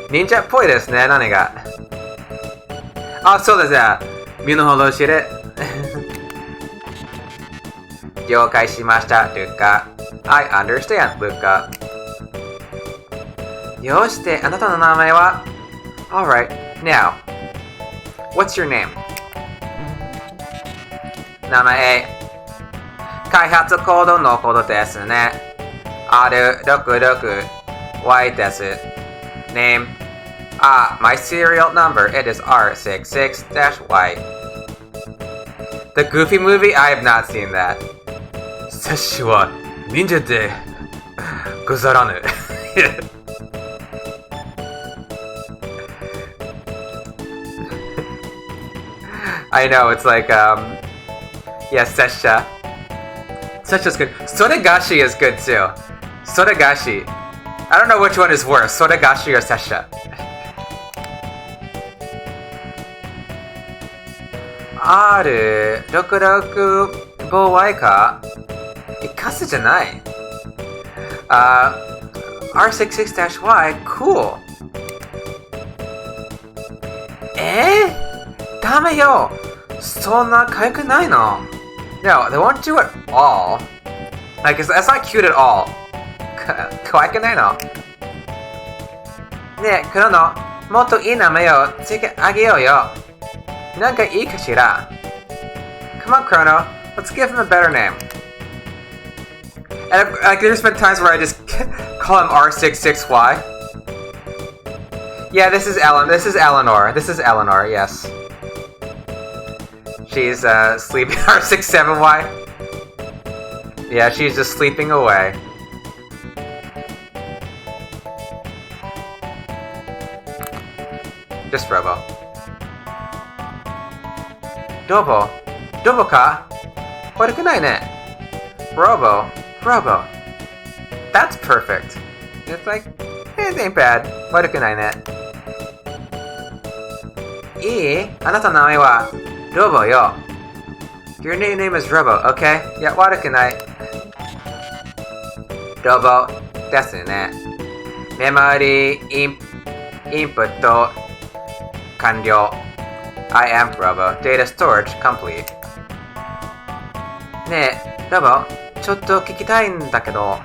Ninja っぽいですね、何が。あ、そうですね。身の程知れ。了解しました、ルッカ。I understand, Lucca. よして、あなたの名前は Alright, now, what's your name? 名前、開発コードのコードですね。R66Y です。Name, my serial number, it is R66-Y. The Goofy movie? I have not seen that. 摂氏は忍者でござらぬ。I know, it's like, yeah, Sesha. Sesha's good. Soregashi is good too. Soregashi. I don't know which one is worse, Soregashi or Sesha. R66Y かカスじゃない。R66-Y, cool. ダメよ。そんな可愛くないの。No, they won't do it all. Like, that's not cute at all. 可愛くないの。ねえ、クロノ、もっといい名前をつけてあげようよ。なんかいいかしら。Come on, Chrono. Let's give him a better name. And like, there's been times where I just call him R66Y. Yeah, this is Ellen. This is Eleanor. This is Eleanor, yes. She's sleeping. R67Y. Yeah, she's just sleeping away. Just Robo. Robo. Robo ka? What a good night, net. Robo. Robo. That's perfect. It's like, it ain't bad. What a good night, net. いい？あなたの名前はRoboよ。Your name is Robo, okay? Yeah, what a good night. Robo ですね。メモリーインプット完了。I am Robo. Data storage complete. ねえ、ロボ、ちょっと聞きたいんだけど。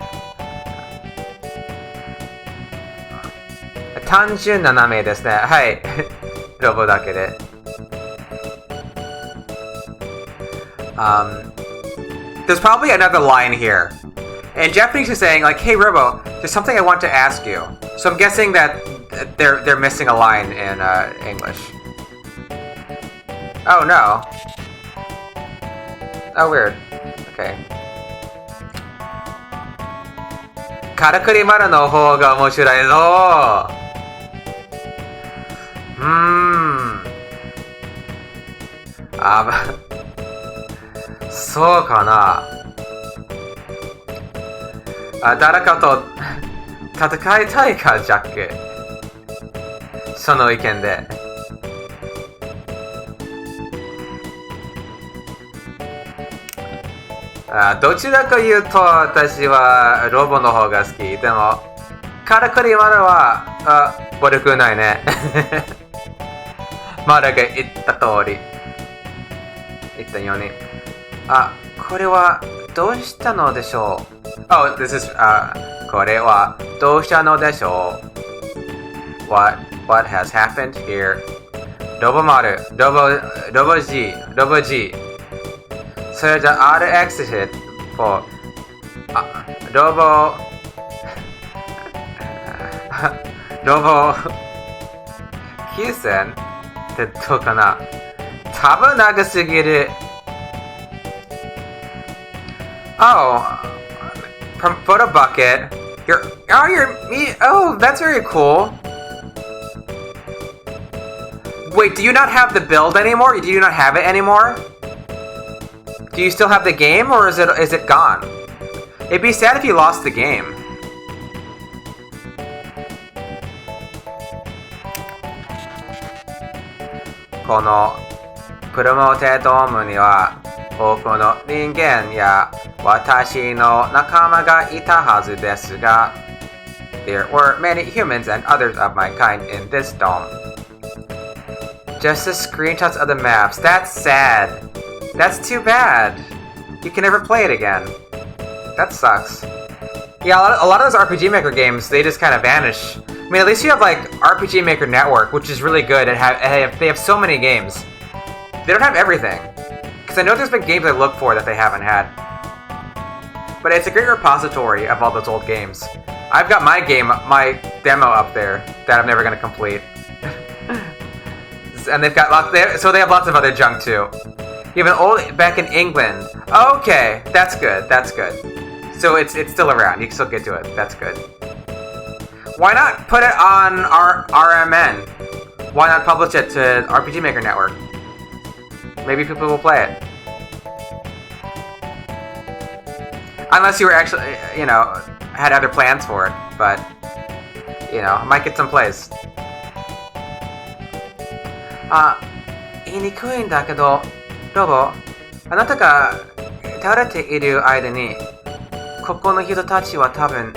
単純な名前ですね。はい。ロボだけで。There's probably another line here. In Japanese, he's saying like, "Hey, Robo, there's something I want to ask you." So I'm guessing that they're missing a line in English. Oh no. Oh weird. Okay. からくり丸の方が面白いぞ。そうかな。誰かと戦いたいか、ジャック。その意見で。どちらか言うと私はロボの方が好き。でも、からくり丸は悪くないね。マラが言った通り。言ったように。これはどうしたのでしょう。Oh, this is, これはどうしたのでしょう。What has happened here? ロボ丸、ロボ G。それじゃ R exit for ロボ9000ってどうかな。多分長すぎる。Oh, from Photo Bucket. Oh, that's very cool. Wait, do you not have the build anymore? Do you not have it anymore? Do you still have the game, or is it gone? It'd be sad if you lost the game. Kono Promoted Dome には多くの人間や私の仲間がいたはずですが There were many humans and others of my kind in this dome. Just the screenshots of the maps. That's sad. That's too bad. You can never play it again. That sucks. Yeah, a lot of those RPG Maker games, they just kind of vanish. I mean, at least you have like RPG Maker Network, which is really good. They have so many games. They don't have everything. Because I know there's been games I look for that they haven't had. But it's a great repository of all those old games. I've got my demo up there that I'm never going to complete. And they've got they have lots of other junk too. You have an old back in England. Okay, that's good. That's good. So it's still around. You can still get to it. That's good. Why not put it on our RMN? Why not publish it to RPG Maker Network? Maybe people will play it. Unless you were actually, had other plans for it. But, might get some plays. 言いにくいんだけど、ロボ、あなたが倒れている間に、ここの人たちは多分、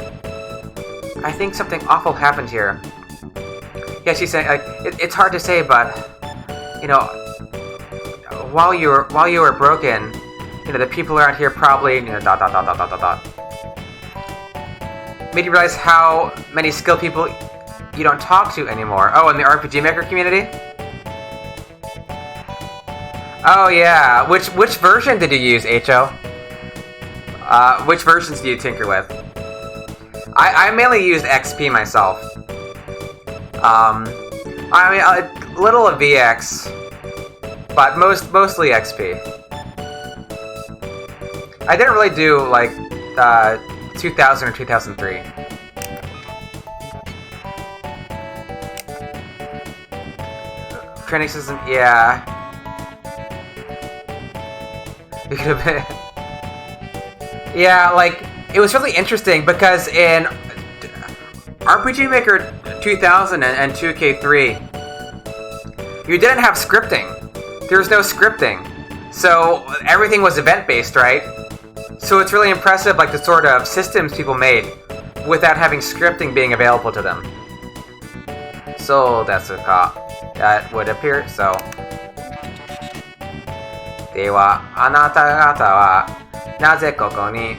I think something awful happened here. Yeah, she's saying, it's hard to say, but, while you were broken, the people around here probably, made you realize how many skilled people you don't talk to anymore. Oh, in the RPG Maker community? Oh yeah, which version did you use, Ho? Which versions do you tinker with? I mainly used XP myself. I mean, a little of VX, but mostly XP. I didn't really do like 2000 or 2003. Training system, yeah. It could have been. Yeah, like, it was really interesting because in RPG Maker 2000 and 2K3, you didn't have scripting. There was no scripting. So everything was event-based, right? So it's really impressive, like, the sort of systems people made without having scripting being available to them. So that's a cop. That would appear, so. では、あなた方はなぜここに?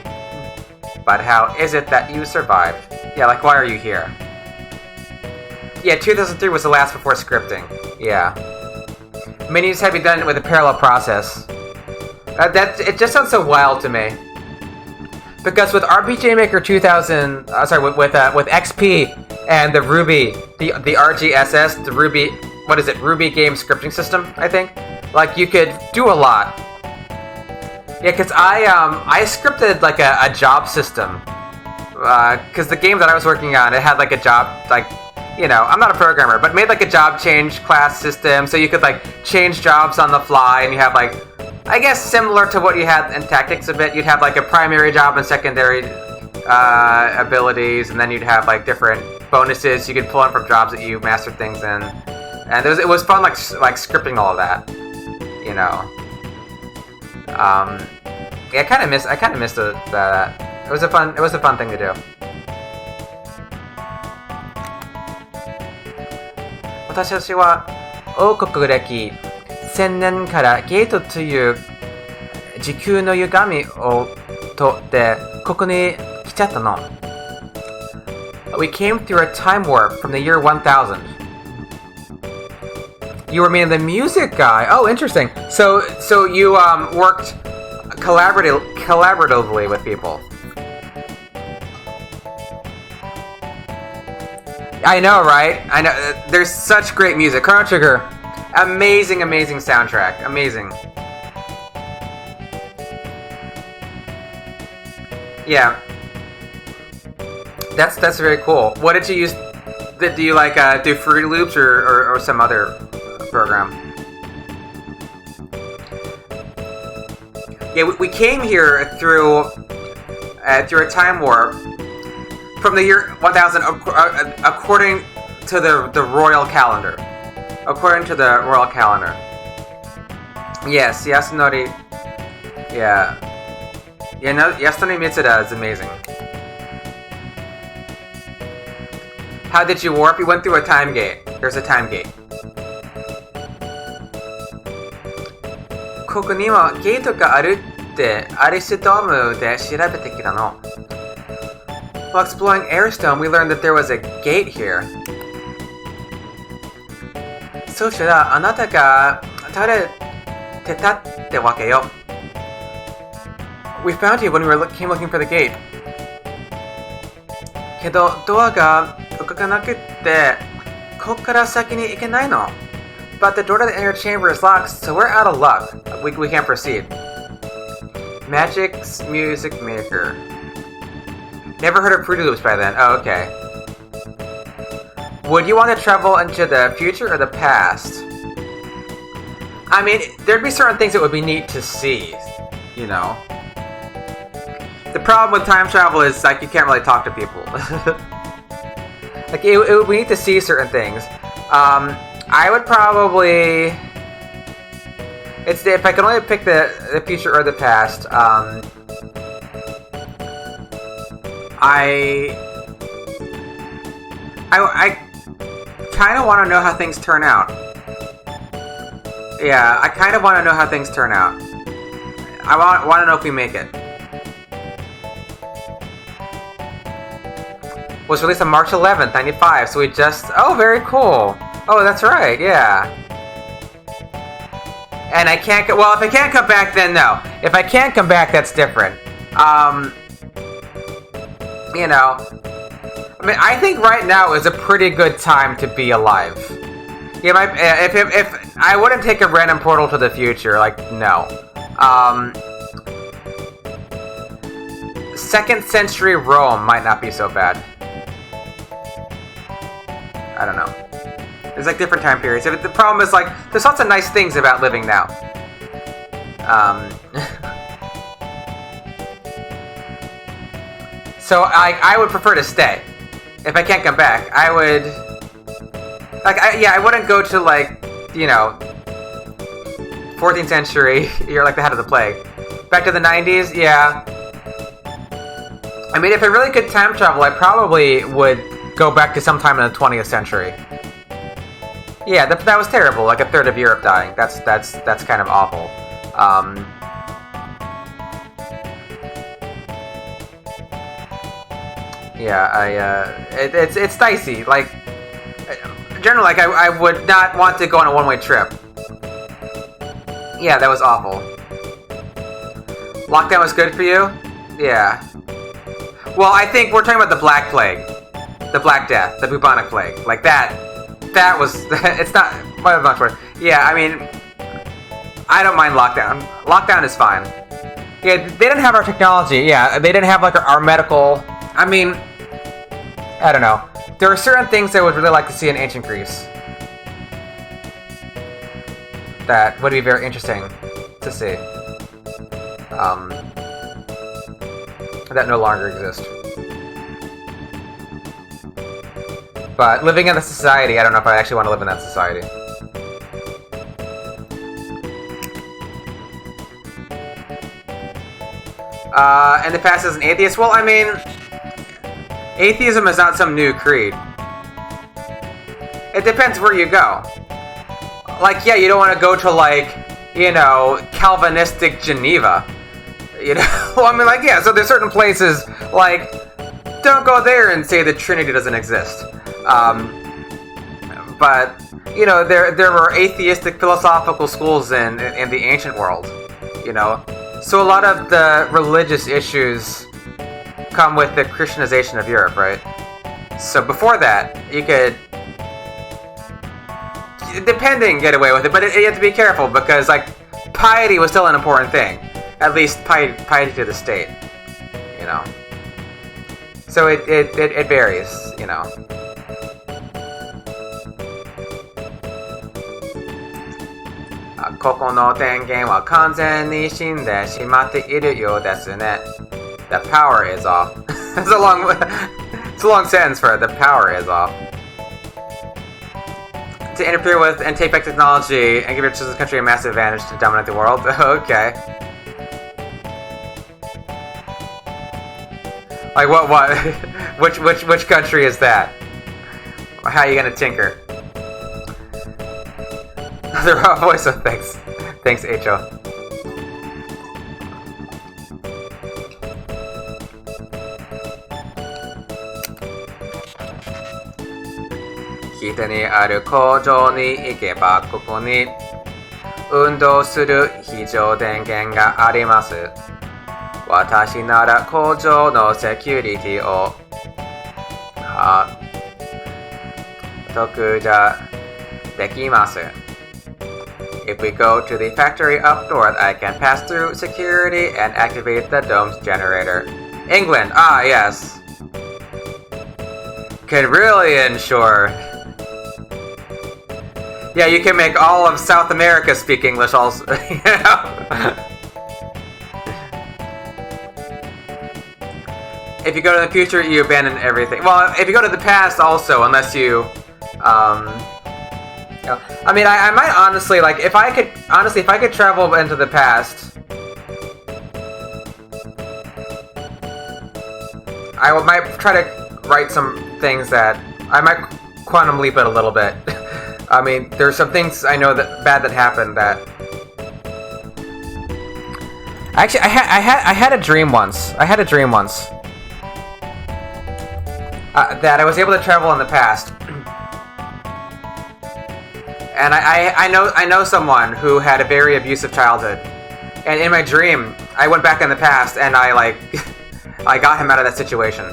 But how is it that you survived? Yeah, like, why are you here? Yeah, 2003 was the last before scripting. Yeah. Menus had to be done with a parallel process. It just sounds so wild to me. Because with RPG Maker 2000, with XP and the Ruby, the RGSS, the Ruby, what is it, Ruby Game Scripting System, I think? Like, you could do a lot. Yeah, because I scripted, like, a job system. Because the game that I was working on, it had, like, a job, like, I'm not a programmer, but made, like, a job change class system, so you could, like, change jobs on the fly, and you have, like, I guess similar to what you had in Tactics a bit, you'd have, like, a primary job and secondary abilities, and then you'd have, like, different bonuses you could pull in from jobs that you mastered things in. And it was fun, like scripting all of that. Yeah, I kind of missed that. It was a fun thing to do. 私は王国歴1000年からゲートという時空の歪みを通ってここに来ちゃったの。We came through a time warp from the year 1000. You were meaning the music guy. Oh, interesting. So you worked collaboratively with people. I know, right? I know. There's such great music. Chrono Trigger, amazing soundtrack. Amazing. Yeah. That's very cool. What did you use? Do you like do Fruity Loops or some other program? Yeah, we came here through a time warp from the year 1000, according to the royal calendar. According to the royal calendar. Yes, Yasunori. Yeah. Yeah, no, Yasunori Mitsuda is amazing. How did you warp? You went through a time gate. There's a time gate. ここにはゲートがあるってアリストームで調べてきたの。While exploring Airstone, we learned that there was a gate here. そうしたら、あなたが垂れてたってわけよ。We found you when we came looking for the gate. けど、ドアが動かなくって、ここから先に行けないの。But the door to the inner chamber is locked, so we're out of luck. We can't proceed. Magic's Music Maker. Never heard of Fruity Loops by then. Oh, okay. Would you want to travel into the future or the past? I mean, there'd be certain things that would be neat to see, you know. The problem with time travel is, like, you can't really talk to people. Like, we need to see certain things. I would probably... if I could only pick the future or the past, I kind of want to know how things turn out. Yeah, I kind of want to know how things turn out. I want to know if we make it. Was released on March 11th, 95, so we just... Oh, very cool. Oh, that's right, yeah. And I can't... Well, if I can't come back, then no. If I can't come back, that's different. You know... I mean, I think right now is a pretty good time to be alive. Yeah, if I wouldn't take a random portal to the future, like, no. 2nd century Rome might not be so bad. I don't know. There's like different time periods. The problem is, like, there's lots of nice things about living now. So I would prefer to stay. If I can't come back, I would... Like, I wouldn't go to, like, you know, 14th century, you're like the head of the plague. Back to the 90s, yeah. I mean, if I really could time travel, I probably would go back to sometime in the 20th century. Yeah, that was terrible, like a third of Europe dying. That's kind of awful. Yeah, it's dicey. Like, generally, like, I would not want to go on a one-way trip. Yeah, that was awful. Lockdown was good for you? Yeah. Well, I think we're talking about the Black Plague. The Black Death. The bubonic plague. Like, that was... It's not... Yeah, I mean... I don't mind lockdown. Lockdown is fine. Yeah, they didn't have our technology. Yeah, they didn't have, like, our medical... I mean... I don't know. There are certain things I would really like to see in ancient Greece. That would be very interesting to see. That no longer exist. But living in the society, I don't know if I actually want to live in that society. And the past as an atheist? Well, I mean... Atheism is not some new creed. It depends where you go. Like, yeah, you don't want to go to, like, you know, Calvinistic Geneva. You know? Well, I mean, like, yeah, so there's certain places, like, don't go there and say the Trinity doesn't exist. But, you know, there were atheistic philosophical schools in the ancient world, you know? So a lot of the religious issues come with the Christianization of Europe, right? So before that, you could, depending, get away with it, but you have to be careful because, like, piety was still an important thing. At least piety to the state, you know. So it varies, you know. Koko no tengen wa kanzen ni shinde shimatte iru you desu ne. The power is off. It's a long sentence for it. The power is off. To interfere with and take back technology and give this country a massive advantage to dominate the world. Okay. Like what? Which country is that? How are you gonna tinker? The raw voice of thanks. Thanks, H.O. 右手にある工場に行けばここに運動する非常電源があります。私なら工場のセキュリティを特茶できます。If we go to the factory up north, I can pass through security and activate the dome's generator. England, yes. Could really ensure. Yeah, you can make all of South America speak English also. If you go to the future, you abandon everything. Well, if you go to the past also, unless you, I mean, I might honestly, like, if I could travel into the past, I might try to write some things that, I might quantum leap it a little bit. I mean, there's some things I know bad that happened that... Actually, I had a dream once. That I was able to travel in the past. And I know someone who had a very abusive childhood. And in my dream, I went back in the past and I I got him out of that situation.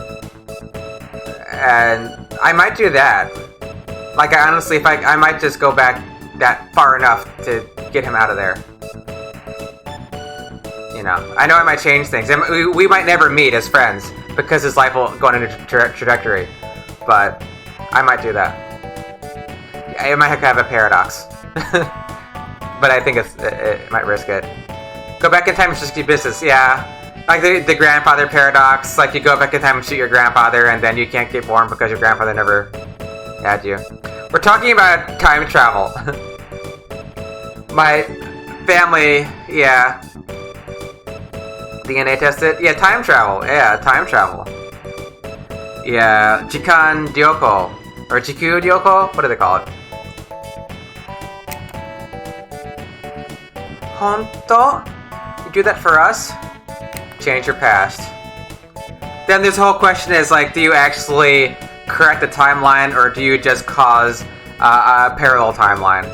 And I might do that. Like, I honestly, I might just go back that far enough to get him out of there. You know, I know I might change things. And we might never meet as friends because his life will go on a trajectory. But I might do that. I might have a paradox. But I think it might risk it. Go back in time and just do business, yeah. Like the grandfather paradox, like you go back in time and shoot your grandfather and then you can't get born because your grandfather never had you. We're talking about time travel. My family, yeah. DNA tested? Yeah, time travel. Yeah, time travel. Yeah, Jikan Ryoko. Or Jiku Ryoko? What do they call it? Honto? You do that for us? Change your past. Then this whole question is like, do you actually correct the timeline or do you just cause a parallel timeline?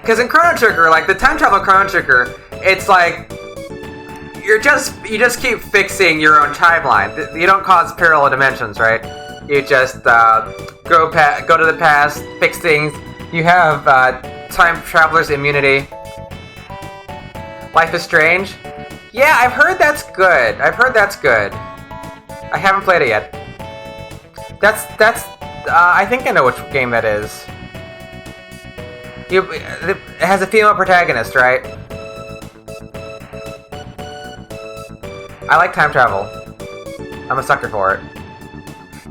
Because in Chrono Trigger, like the time travel Chrono Trigger, it's like you just keep fixing your own timeline. You don't cause parallel dimensions, right? You just go to the past, fix things. You have time traveler's immunity. Life is Strange. Yeah, I've heard that's good. I haven't played it yet. That's. I think I know which game that is. It has a female protagonist, right? I like time travel. I'm a sucker for it.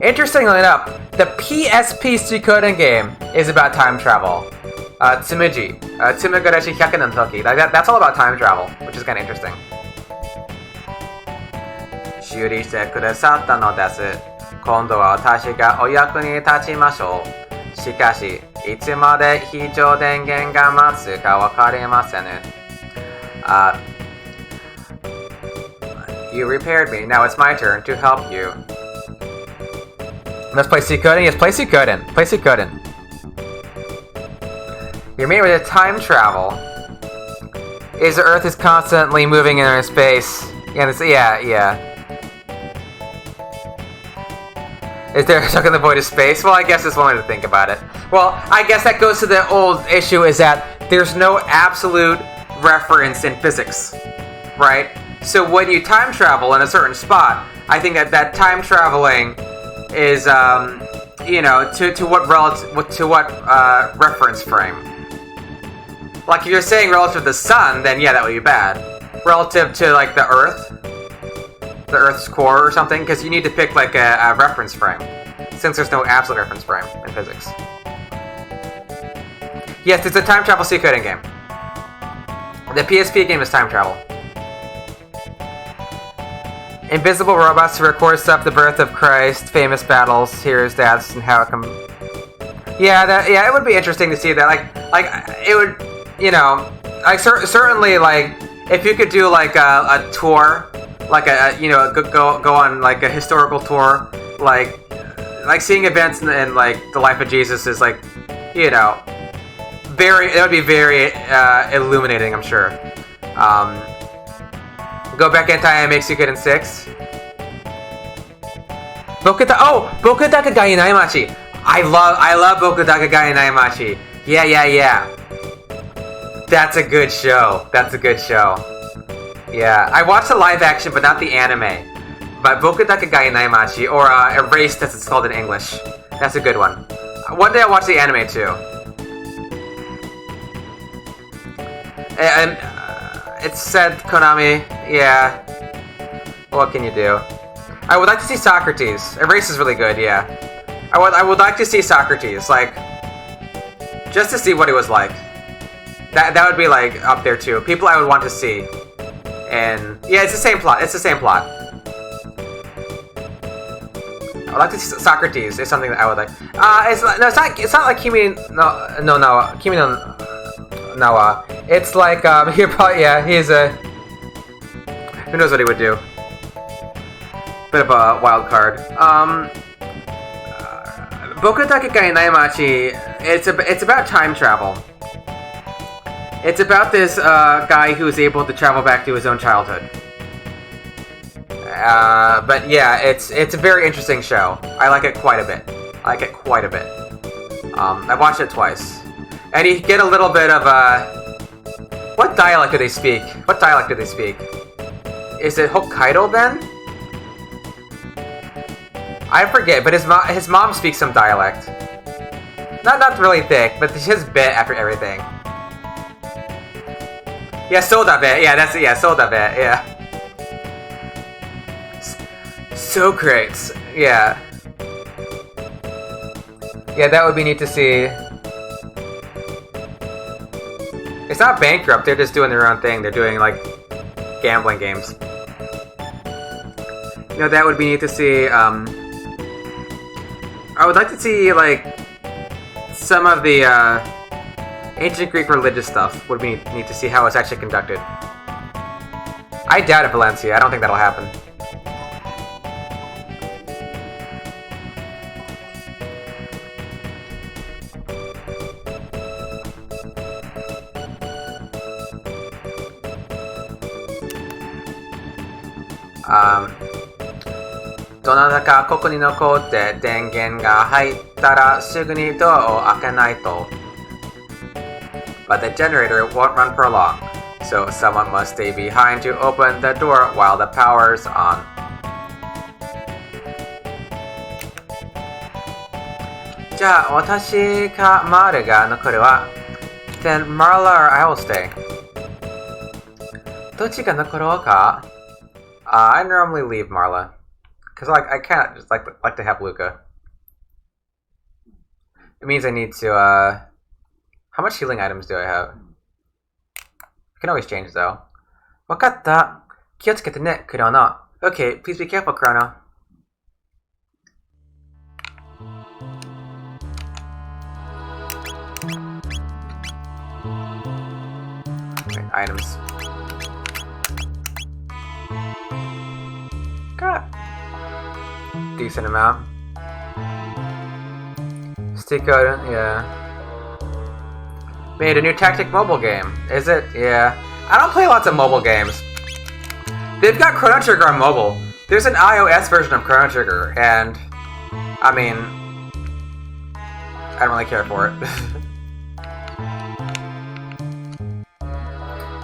Interestingly enough, the PSP Suikoden game is about time travel. Tsumuji. Tsumugarashi Hyaku no Toki. That's all about time travel, which is kind of interesting. 修理してくださったのです。今度は私がお役に立ちましょう。しかし、いつまで非常電源が待つかわかりません。You repaired me. Now it's my turn to help you. Let's play Suikoden. Yes, play Suikoden. You're made with a time travel. Is the Earth is constantly moving in space? Yeah. Is there stuck in the void of space? Well, I guess that's one way to think about it. Well, I guess that goes to the old issue is that there's no absolute reference in physics, right? So when you time travel in a certain spot, I think that time traveling is, to what reference frame? Like if you're saying relative to the sun, then yeah, that would be bad. Relative to like the Earth's core or something, because you need to pick like a reference frame, since there's no absolute reference frame in physics. Yes, it's a time travel Suikoden game. The PSP game is time travel. Invisible robots to record stuff, the birth of Christ, famous battles, heroes, deaths, and how it can. It would be interesting to see that. Like it would, certainly like if you could do like a tour, like go on like a historical tour, like like seeing events in like the life of Jesus is like, you know, it would be very illuminating, I'm sure. Go back in time makes you good in 6. Boku Daka ga Inai Machi. I love Boku Daka ga Inai Machi. Yeah. That's a good show. Yeah, I watched the live action, but not the anime. But Boku Daka ga Inai Machi, or Erased as it's called in English. That's a good one. One day I'll watch the anime too. And it said Konami, yeah. What can you do? I would like to see Socrates. Erased is really good, yeah. I would like to see Socrates, like, just to see what he was like. That would be like up there too. People I would want to see. And yeah, it's the same plot. I would like to see Socrates is something that I would like. It's not like Kimi no. It's like he probably, yeah, he's a, who knows what he would do. Bit of a wild card. Boku Daka ga Inai Machi, it's about time travel. It's about this guy who is able to travel back to his own childhood. But yeah, it's a very interesting show. I like it quite a bit. I've watched it twice. And you get a little bit of what dialect do they speak? Is it Hokkaido then? I forget, but his mom speaks some dialect. Not really thick, but his bit after everything. Yeah, Sodabe. Yeah, that's it. Yeah, Sodabe. Yeah. So great. Yeah. Yeah, that would be neat to see. It's not bankrupt, they're just doing their own thing. They're doing, like, gambling games. You know, that would be neat to see. I would like to see, like, some of the ancient Greek religious stuff. Would be neat to see how it's actually conducted. I doubt it, Valencia. I don't think that'll happen. But the generator won't run for long, so someone must stay behind to open the door while the power's on. Then Marla or I will stay. I normally leave Marla. Because I can't just like to have Lucca. It means I need to how much healing items do I have? I can always change though. Wakatta. Kiyotsukete ne, Chrono. Okay, please be careful, Chrono. Okay, items. Got decent amount. Stick out, yeah. Made a new tactic mobile game. Is it? Yeah. I don't play lots of mobile games. They've got Chrono Trigger on mobile. There's an iOS version of Chrono Trigger, and I mean, I don't really care for it.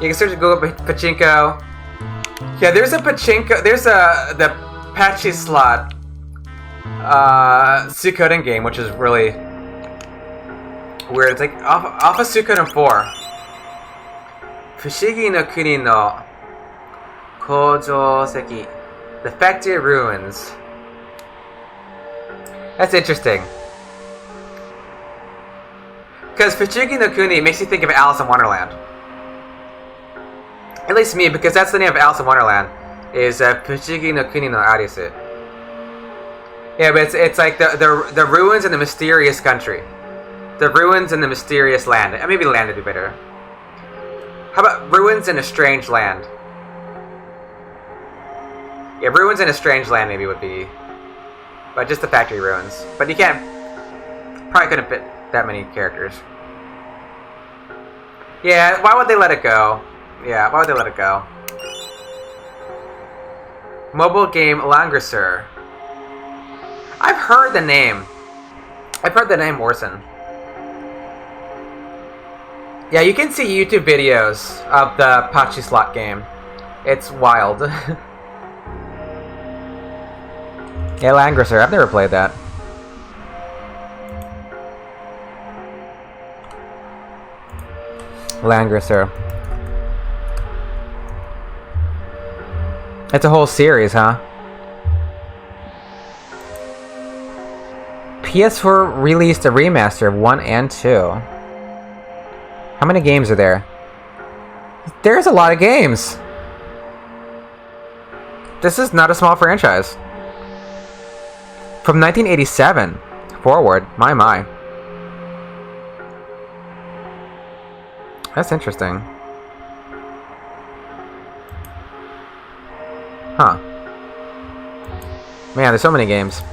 You can search Google Pachinko. Yeah, there's a Pachinko. There's the Patchy Slot Suikoden game, which is really weird. It's like off of Suikoden 4. Fushigi no Kuni no Kojo Seki. The Factory Ruins. That's interesting. Because Fushigi no Kuni makes you think of Alice in Wonderland. At least me, because that's the name of Alice in Wonderland. Is Fushigi no Kuni no Arisu. Yeah, but it's like the ruins in the mysterious country. The ruins in the mysterious land. Maybe land would be better. How about ruins in a strange land? Yeah, ruins in a strange land maybe would be but just the factory ruins. But you can't, probably couldn't fit that many characters. Yeah, why would they let it go? Yeah, why would they let it go? Mobile game Langrisser. I've heard the name. I've heard the name Orson. Yeah, you can see YouTube videos of the Pachi slot game. It's wild. Yeah, Langrisser. I've never played that. Langrisser. It's a whole series, huh? PS4 released a remaster of 1 and 2. How many games are there? There's a lot of games! This is not a small franchise. From 1987 forward, my. That's interesting. Huh. Man, there's so many games.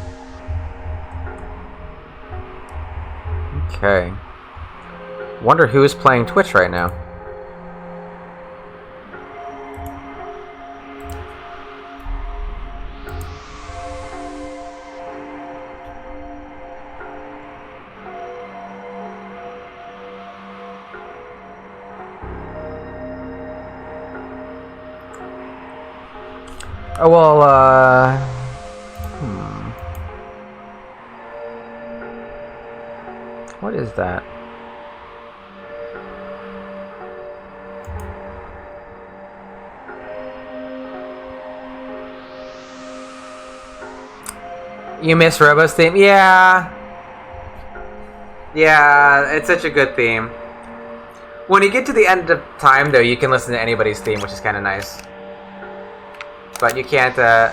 Okay. Wonder who's playing Twitch right now. Oh, well, What is that? You miss Robo's theme? Yeah. Yeah, it's such a good theme. When you get to the end of time, though, you can listen to anybody's theme, which is kind of nice. But you can't, Yeah,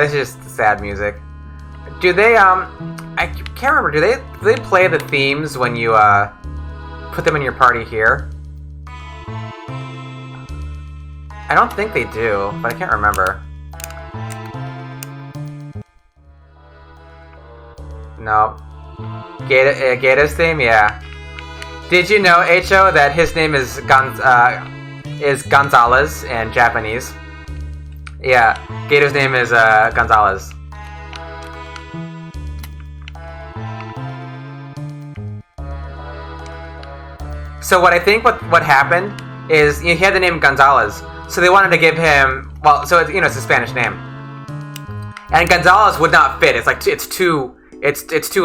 this is just sad music. Do they, I can't remember, do they play the themes when you, put them in your party here? I don't think they do, but I can't remember. No. Gato's theme? Yeah. Did you know, H.O., that his name is Gonzalez in Japanese? Yeah, Gato's name is Gonzalez. So what I think what happened is he had the name Gonzalez, so they wanted to give him, well, so it's, it's a Spanish name, and Gonzalez would not fit. It's like it's too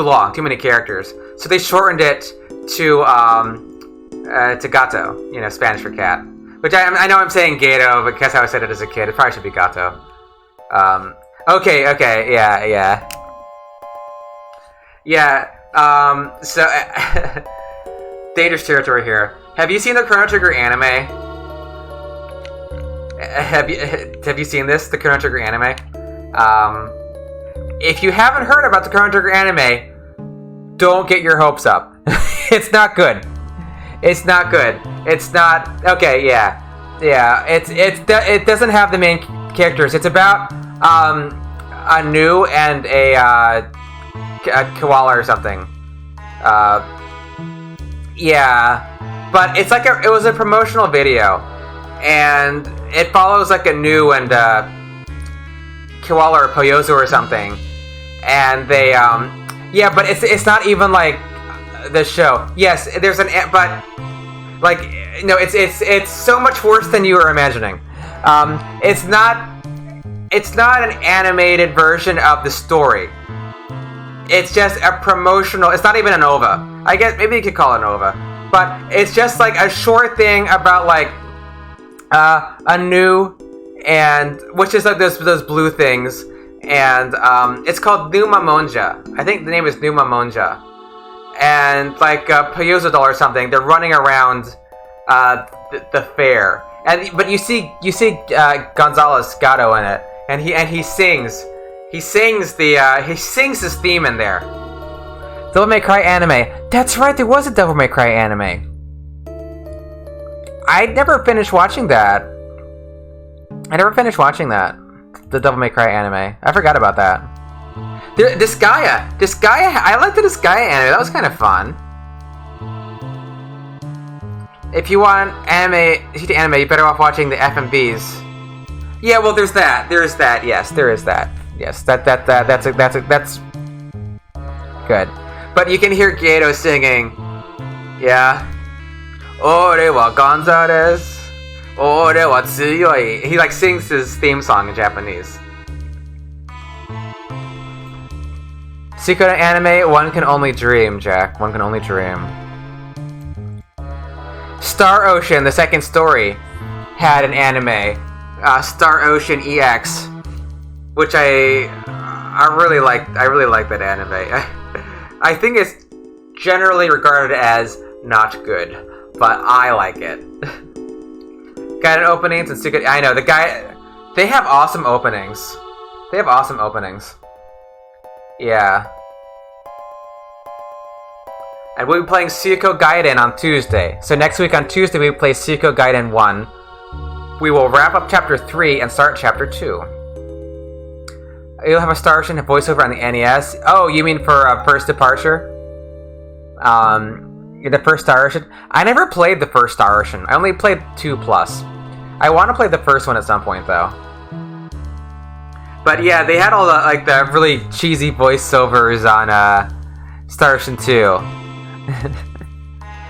long, too many characters. So they shortened it to Gato, Spanish for cat. Which I know I'm saying Gato because how I said it as a kid. It probably should be Gato. Okay, yeah. So dangerous territory here. Have you seen the Chrono Trigger anime? Have you seen this, the Chrono Trigger anime? If you haven't heard about the Chrono Trigger anime, don't get your hopes up. It's not good. It's not good. It's not okay. Yeah. It doesn't have the main characters. It's about a new and a koala or something. Yeah, but it's like it was a promotional video, and it follows like a new and koala or Poyozo or something, and they yeah, but it's not even like the show. Yes, there's but like it's so much worse than you were imagining. It's not an animated version of the story. It's just a promotional. It's not even an OVA. I guess maybe you could call it an OVA, but it's just like a short thing about like a new and which is like those blue things, and it's called Numa Monja. I think the name is Numa Monja. And like Poyozo doll or something, they're running around the fair, but you see Gonzalez Gato in it, and he sings his theme in there. Devil May Cry anime. That's right, there was a Devil May Cry anime. I never finished watching that. the Devil May Cry anime. I forgot about that. Disgaea, I liked the Disgaea anime. That was kind of fun. If you want anime, you're better off watching the FMVs. Yeah, well, there's that. Yes, there is that. Yes, that's good. But you can hear Gato singing. Yeah. Ore wa ganza desu. Ore wa tsuyoi. He like sings his theme song in Japanese. Secret anime, one can only dream, Jack. One can only dream. Star Ocean, the second story, had an anime. Star Ocean EX, which I really liked. I really like that anime. I think it's generally regarded as not good, but I like it. Gaiden openings and secret. I know they have awesome openings. Yeah. And we'll be playing Suiko Gaiden on Tuesday. So next week on Tuesday we play Suiko Gaiden 1. We will wrap up Chapter 3 and start Chapter 2. You'll have a Star Ocean voiceover on the NES. Oh, you mean for First Departure? The first Star Ocean? I never played the first Star Ocean. I only played 2+. I want to play the first one at some point, though. But yeah, they had all the really cheesy voiceovers on Star Ocean 2.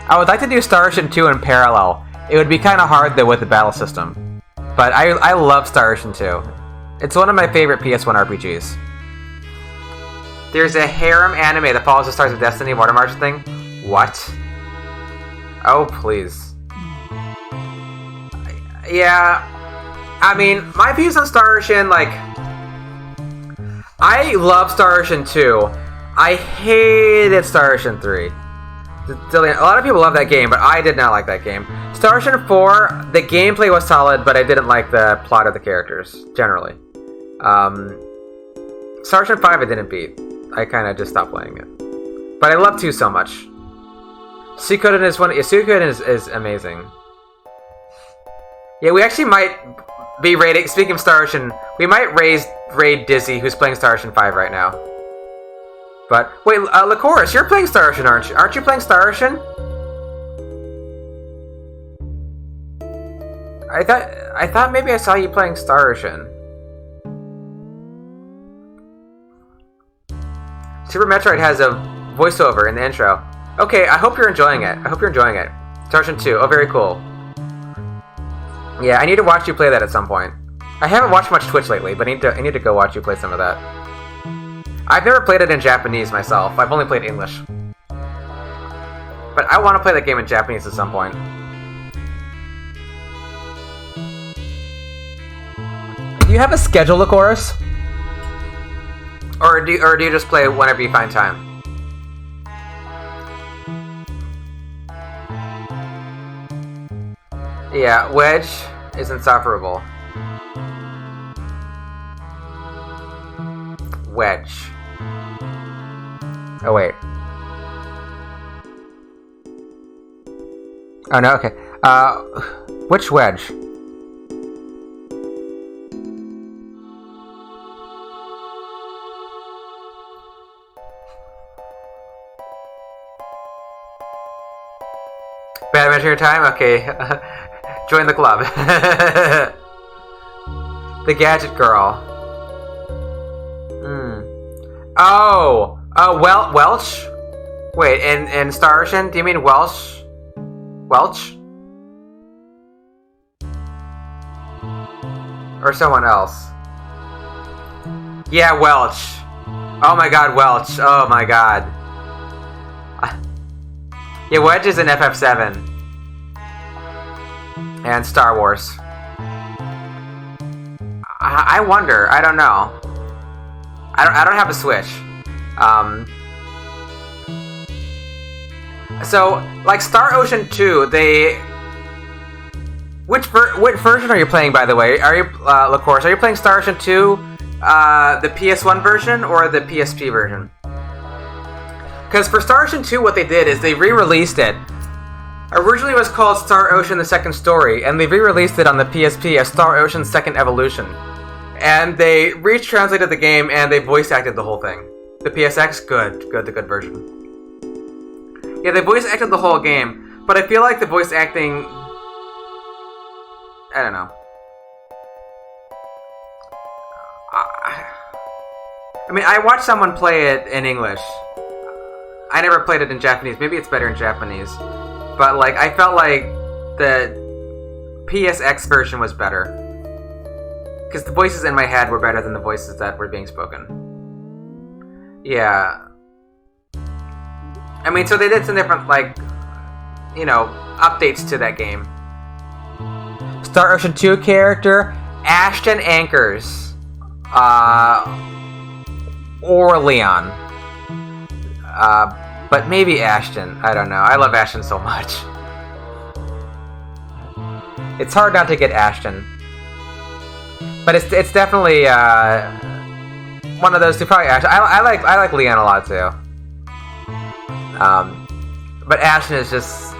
I would like to do Star Ocean 2 in parallel. It would be kind of hard though with the battle system. But I love Star Ocean 2. It's one of my favorite PS1 RPGs. There's a harem anime that follows the Stars of Destiny water march thing. What? Oh, please. Yeah. I mean, my views on Star Ocean, I love Star Ocean 2. I hated Star Ocean 3. A lot of people love that game, but I did not like that game. Star Ocean 4, the gameplay was solid, but I didn't like the plot of the characters, generally. Star Ocean 5 I didn't beat. I kind of just stopped playing it. But I love 2 so much. Suikoden is amazing. Yeah, we actually might be raiding, speaking of Star Ocean, we might raid Dizzy, who's playing Star Ocean 5 right now. But, wait, Lycoris, you're playing Star Ocean, aren't you? Aren't you playing Star Ocean? I thought maybe I saw you playing Star Ocean. Super Metroid has a voiceover in the intro. Okay, I hope you're enjoying it. Star Ocean 2, oh, very cool. Yeah, I need to watch you play that at some point. I haven't watched much Twitch lately, but I need to go watch you play some of that. I've never played it in Japanese myself. I've only played English. But I want to play that game in Japanese at some point. Do you have a schedule, Lycoris? Or do you just play whenever you find time? Yeah, Wedge is insufferable. Wedge. Oh, wait. Oh, no, okay. Which Wedge? Bad Adventure Time? Okay. Join the club. The Gadget Girl. Oh! Welch? Wait, in Star Ocean, do you mean Welch? Welch? Or someone else? Yeah, Welch. Oh my god, Welch. Oh my god. Yeah, Wedge is in FF7. And Star Wars. I wonder. I don't know. I don't have a Switch. So, like Star Ocean 2, Which version are you playing, by the way? Are you, Lycoris, are you playing Star Ocean 2, the PS1 version, or the PSP version? Because for Star Ocean 2, what they did is they re-released it. Originally it was called Star Ocean The Second Story, and they re-released it on the PSP as Star Ocean Second Evolution. and they retranslated the game and they voice acted the whole thing. The PSX, the good version. Yeah, they voice acted the whole game, but I feel like the voice acting, I don't know. I mean, I watched someone play it in English. I never played it in Japanese. Maybe it's better in Japanese. But, like, I felt like the PSX version was better. Because the voices in my head were better than the voices that were being spoken. Yeah. I mean, so they did some different, like, you know, updates to that game. Star Ocean 2 character, Ashton Anchors. Or Leon. But maybe Ashton. I don't know. I love Ashton so much. It's hard not to get Ashton. But it's definitely, one of those two. Probably Ashton. I like Leon a lot, too. But Ashton is just...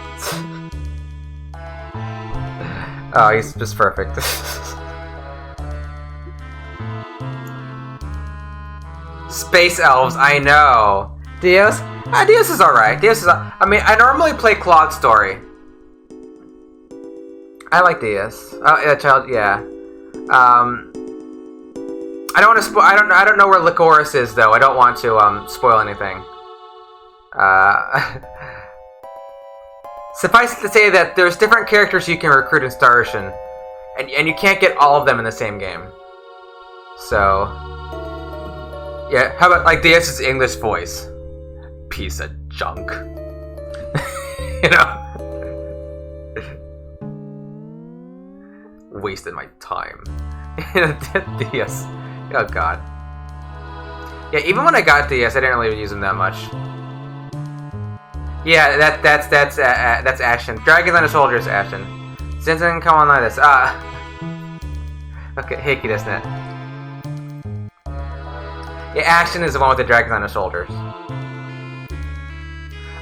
oh, he's just perfect. Space Elves, I know. Dios? Dios is alright. I mean, I normally play Claude Story. I like Dios. Oh, yeah, child, yeah. I don't want to spoil... I don't know where Lycoris is, though. I don't want to, spoil anything. Suffice it to say that there's different characters you can recruit in Star Ocean, and you can't get all of them in the same game. So, yeah. How about like DS's English voice? Piece of junk. You know, wasted my time. DS. Oh god. Yeah, even when I got DS, I didn't really use them that much. Yeah, that's Ashton. Dragons on the Shoulders, Ashton. Zinzin, come on like this. Okay, Heiki desu ne. Yeah, Ashton is the one with the dragons on his shoulders.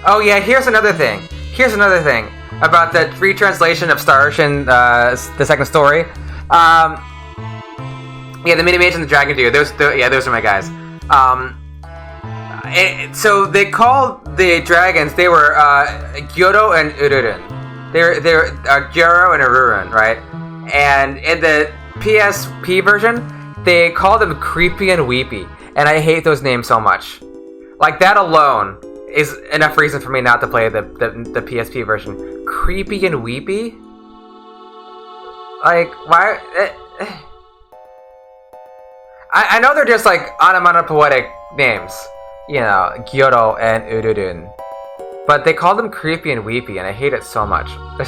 Oh yeah, here's another thing about the retranslation of Star Ocean, the second story. Yeah, the Mini-Mage and the Dragon Dude. Those are my guys. So they called the dragons. They were Gyoro and Ururun. They're Gyoro and Ururun, right? And in the PSP version, they call them Creepy and Weepy, and I hate those names so much. Like that alone is enough reason for me not to play the PSP version. Creepy and Weepy? Like why? I know they're just like onomatopoetic names. You know, Gyoro and Ururun. But they call them Creepy and Weepy, and I hate it so much. I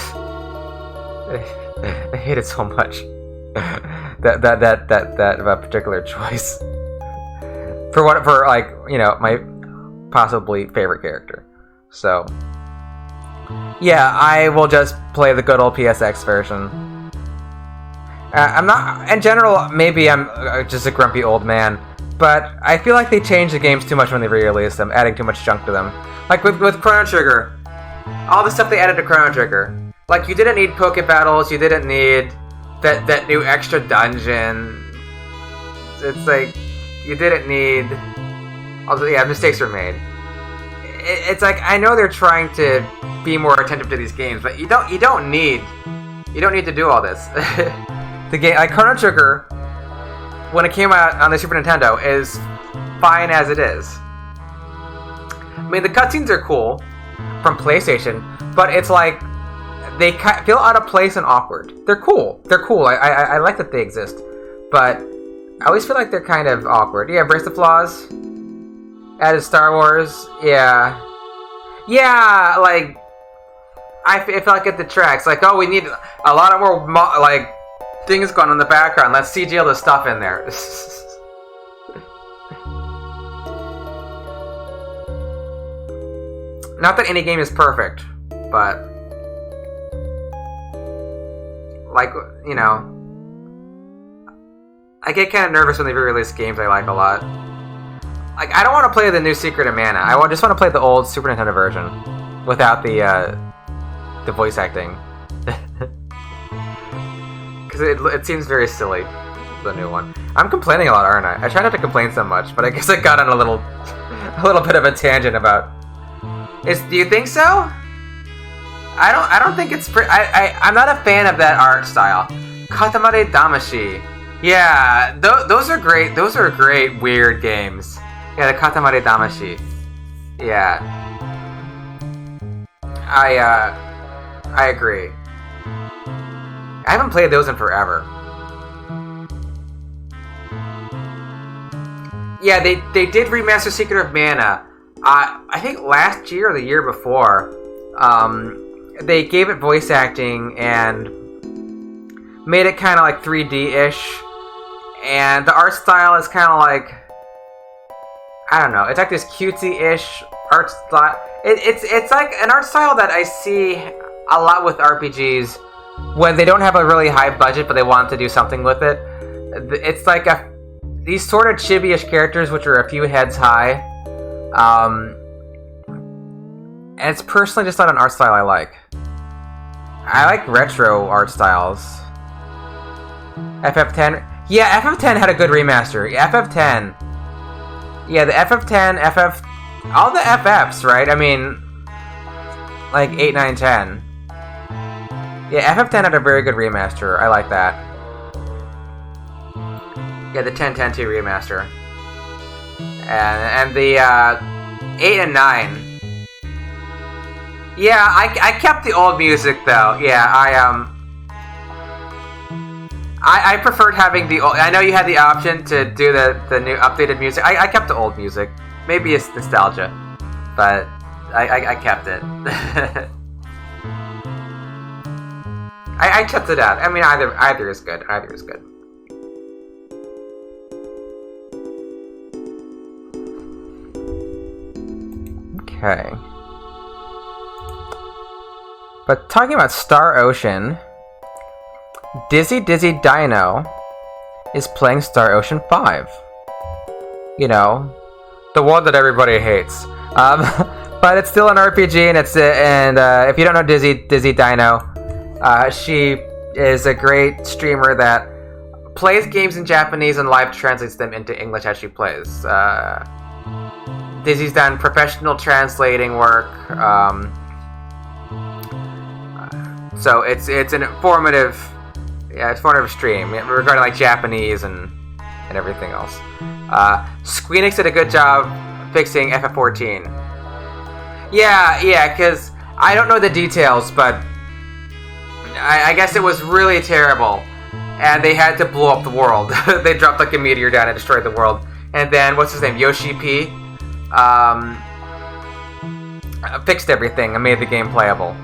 hate it so much. that particular choice. For like, you know, my possibly favorite character. So, yeah, I will just play the good old PSX version. I'm not, in general, maybe I'm just a grumpy old man. But I feel like they changed the games too much when they re-released them, adding too much junk to them. Like with Chrono Trigger, all the stuff they added to Chrono Trigger. Like you didn't need Poke Battles, you didn't need that new extra dungeon. It's like you didn't need. Also, yeah, mistakes were made. It's like I know they're trying to be more attentive to these games, but you don't need to do all this. The game like Chrono Trigger, when it came out on the Super Nintendo, is fine as it is. I mean, the cutscenes are cool from PlayStation, but it's like they feel out of place and awkward. They're cool. I like that they exist, but I always feel like they're kind of awkward. Yeah, Brace the Flaws added Star Wars. Yeah, like I feel like it detracts. Like, oh, we need a lot of more like things going on in the background. Let's CG all the stuff in there. Not that any game is perfect, but like, you know, I get kind of nervous when they re-release games I like a lot. Like, I don't want to play the new Secret of Mana. I just want to play the old Super Nintendo version without the voice acting. Because it seems very silly, the new one. I'm complaining a lot, aren't I? I try not to complain so much, but I guess I got on a little bit of a tangent about. Do you think so? I don't think it's. I'm not a fan of that art style. Katamare Damashi. Yeah, those are great. Those are great weird games. Yeah, the Katamare Damashi. Yeah. I agree. I haven't played those in forever. Yeah, they did remaster Secret of Mana. I think last year or the year before. They gave it voice acting and made it kind of like 3D-ish. And the art style is kind of like, I don't know, it's like this cutesy-ish art style. It's like an art style that I see a lot with RPGs when they don't have a really high budget but they want to do something with it. It's like these sort of chibi-ish characters which are a few heads high. And it's personally just not an art style I like. I like retro art styles. FF10. Yeah, FF10 had a good remaster. FF10. Yeah, the FF10, all the FFs, right? I mean, like 8, 9, 10. Yeah, FF10 had a very good remaster. I like that. Yeah, the 10-10-2 remaster. And the 8 and 9. Yeah, I kept the old music though. Yeah, I preferred having the old. I know you had the option to do the new updated music. I kept the old music. Maybe it's nostalgia, but I kept it. I kept it out. I mean, either is good. Either is good. Okay. But talking about Star Ocean, Dizzy Dino is playing Star Ocean 5. You know, the one that everybody hates. But it's still an RPG, and if you don't know Dizzy Dino, she is a great streamer that plays games in Japanese and live translates them into English as she plays. Dizzy's done professional translating work. So it's an informative stream regarding like Japanese and everything else. Squeenix did a good job fixing FF14. Yeah, because I don't know the details, but I guess it was really terrible, and they had to blow up the world. They dropped like a meteor down and destroyed the world, and then what's his name, Yoshi P, fixed everything and made the game playable.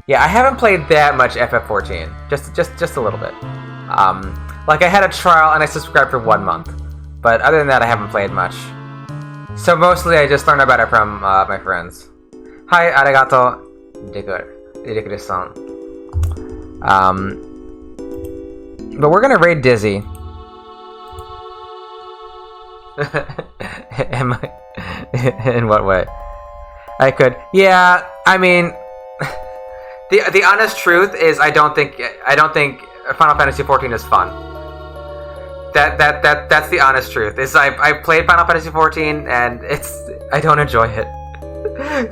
Yeah, I haven't played that much FF14. Just a little bit. Like I had a trial and I subscribed for 1 month. But other than that, I haven't played much. So mostly I just learned about it from my friends. Hi, arigato. Ridicule-san. But we're gonna raid Dizzy. In what way? I could. Yeah, I mean, the honest truth is I don't think Final Fantasy XIV is fun. That's the honest truth. Is I played Final Fantasy XIV and I don't enjoy it.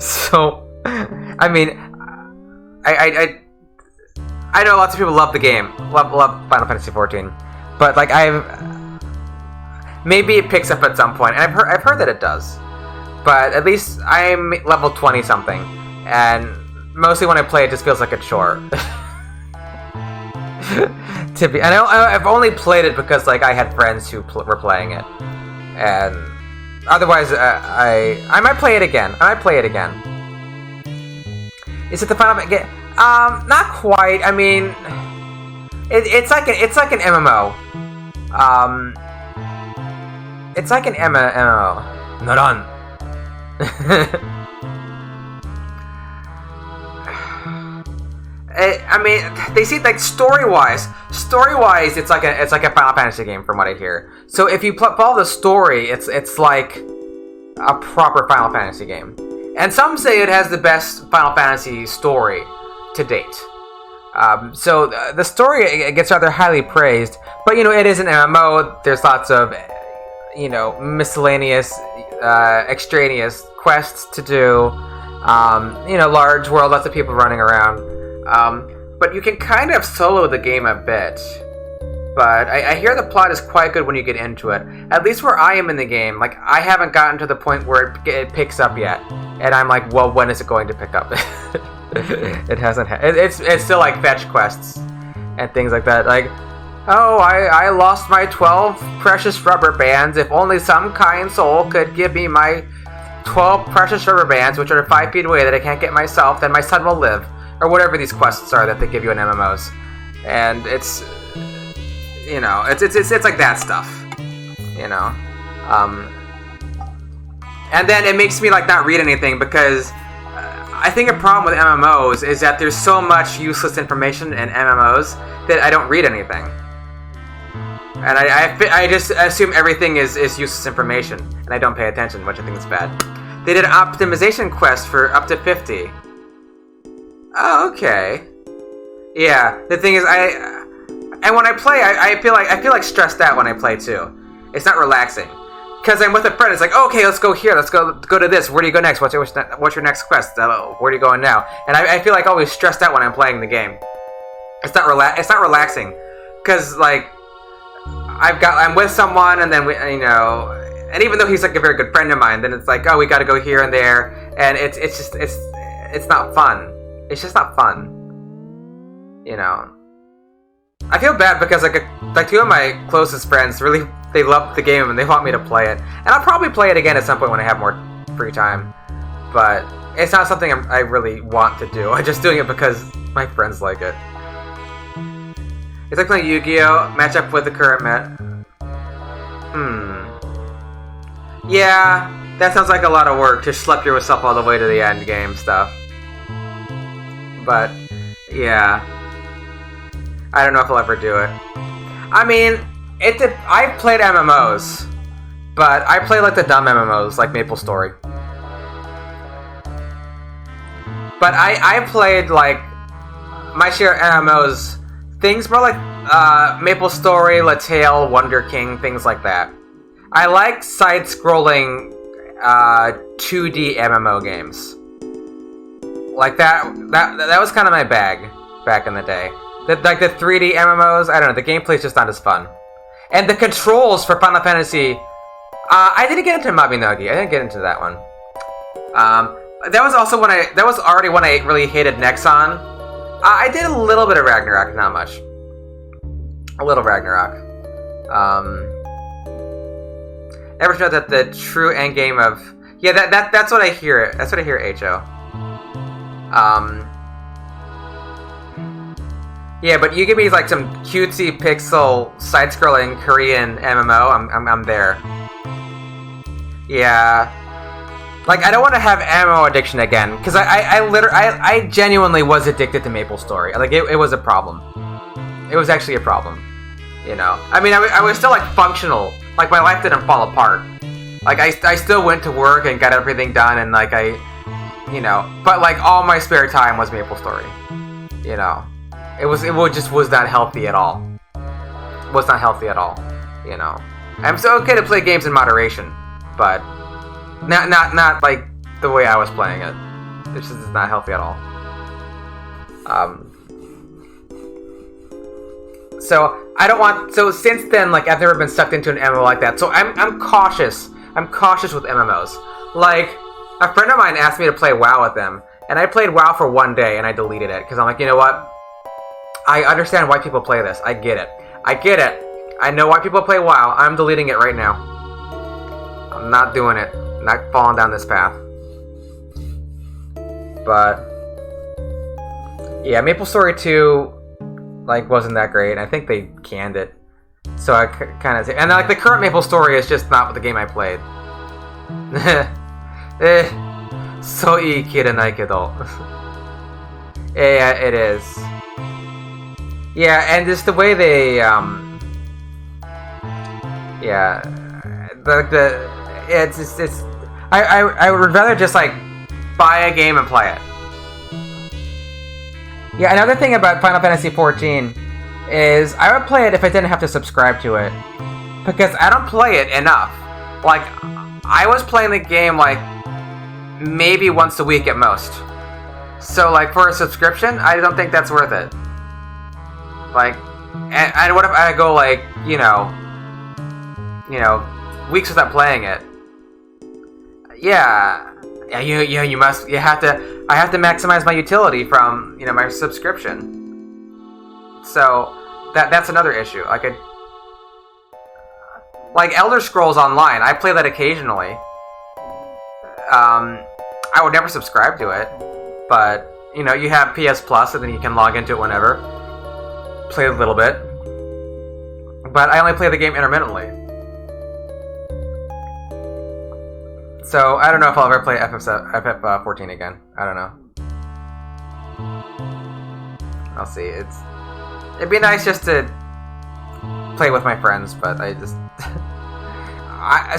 So, I mean, I know lots of people love the game, love Final Fantasy XIV, but like maybe it picks up at some point, and I've heard that it does. But at least I'm level 20 something, and mostly when I play it just feels like a chore. And I've only played it because like I had friends who were playing it, and otherwise I might play it again. Is it the final game? Not quite. I mean, it's like an MMO. It's like an MMO. Naran. I mean, they see like story-wise, it's like a Final Fantasy game from what I hear. So if you follow the story, it's like a proper Final Fantasy game. And some say it has the best Final Fantasy story to date. So the story it gets rather highly praised, but it is an MMO. There's lots of miscellaneous, extraneous quests to do. Large world, lots of people running around. But you can kind of solo the game a bit. But I hear the plot is quite good when you get into it. At least where I am in the game, like I haven't gotten to the point where it picks up yet, and I'm like, well, when is it going to pick up? It hasn't. It's still like fetch quests and things like that. Like, oh, I lost my 12 precious rubber bands. If only some kind soul could give me my 12 precious rubber bands, which are 5 feet away that I can't get myself, then my son will live, or whatever these quests are that they give you in MMOs, and it's. It's like that stuff, and then it makes me like not read anything because I think a problem with MMOs is that there's so much useless information in MMOs that I don't read anything, and I just assume everything is useless information and I don't pay attention, which I think is bad. They did an optimization quest for up to 50. Oh, okay. Yeah, the thing is And when I play, I feel like stressed out when I play too. It's not relaxing, because I'm with a friend. It's like, okay, let's go here. Let's go to this. Where do you go next? What's your next quest? Where are you going now? And I feel like always stressed out when I'm playing the game. It's not relaxing, because like I'm with someone, and then and even though he's like a very good friend of mine, then it's like, oh, we got to go here and there, and it's not fun. It's just not fun. I feel bad because like 2 of my closest friends really they love the game and they want me to play it, and I'll probably play it again at some point when I have more free time. But it's not something I really want to do. I'm just doing it because my friends like it. It's like playing Yu-Gi-Oh! Match up with the current Met. Yeah, that sounds like a lot of work to schlep yourself all the way to the end game stuff. But yeah. I don't know if I'll ever do it. I mean, I've played MMOs, but I play like the dumb MMOs, like MapleStory. But I played like my share of MMOs, things more like MapleStory, Laetale, Wonder King, things like that. I like side-scrolling 2D MMO games. Like that was kind of my bag back in the day. Like the 3D MMOs, I don't know, the gameplay's just not as fun. And the controls for Final Fantasy, I didn't get into Mabinogi. I didn't get into that one. That was already when I really hated Nexon. I did a little bit of Ragnarok, not much. A little Ragnarok. Never know that the true endgame of... Yeah, that's what I hear. That's what I hear, H.O. Yeah, but you give me like some cutesy pixel side-scrolling Korean MMO, I'm there. Yeah, like I don't want to have MMO addiction again, because I genuinely was addicted to MapleStory. Like it was a problem. It was actually a problem. I mean, I was still like functional. Like my life didn't fall apart. Like I still went to work and got everything done, and like but like all my spare time was MapleStory. It just was not healthy at all. Was not healthy at all. I'm so okay to play games in moderation, but not like the way I was playing it. It's just not healthy at all. So I don't want. So since then, like I've never been sucked into an MMO like that. So I'm cautious. I'm cautious with MMOs. Like a friend of mine asked me to play WoW with them, and I played WoW for one day and I deleted it because I'm like, you know what? I understand why people play this. I get it. I know why people play WoW. I'm deleting it right now. I'm not doing it. I'm not falling down this path. But yeah, MapleStory 2 like wasn't that great. I think they canned it. So I kind of and like the current MapleStory is just not the game I played. So ii kiranai kedo. Yeah, it is. Yeah, and just the way they, yeah, it's, I would rather just, like, buy a game and play it. Yeah, another thing about Final Fantasy XIV is I would play it if I didn't have to subscribe to it. Because I don't play it enough. Like, I was playing the game, like, maybe once a week at most. So, like, for a subscription, I don't think that's worth it. Like, and what if I go, like, you know, weeks without playing it? Yeah, I have to maximize my utility from, my subscription. So, that's another issue. Like Elder Scrolls Online, I play that occasionally. I would never subscribe to it, but, you have PS Plus, and then you can log into it whenever. Play a little bit. But I only play the game intermittently. So, I don't know if I'll ever play FF14 again. I don't know. I'll see. It'd be nice just to play with my friends, but I just...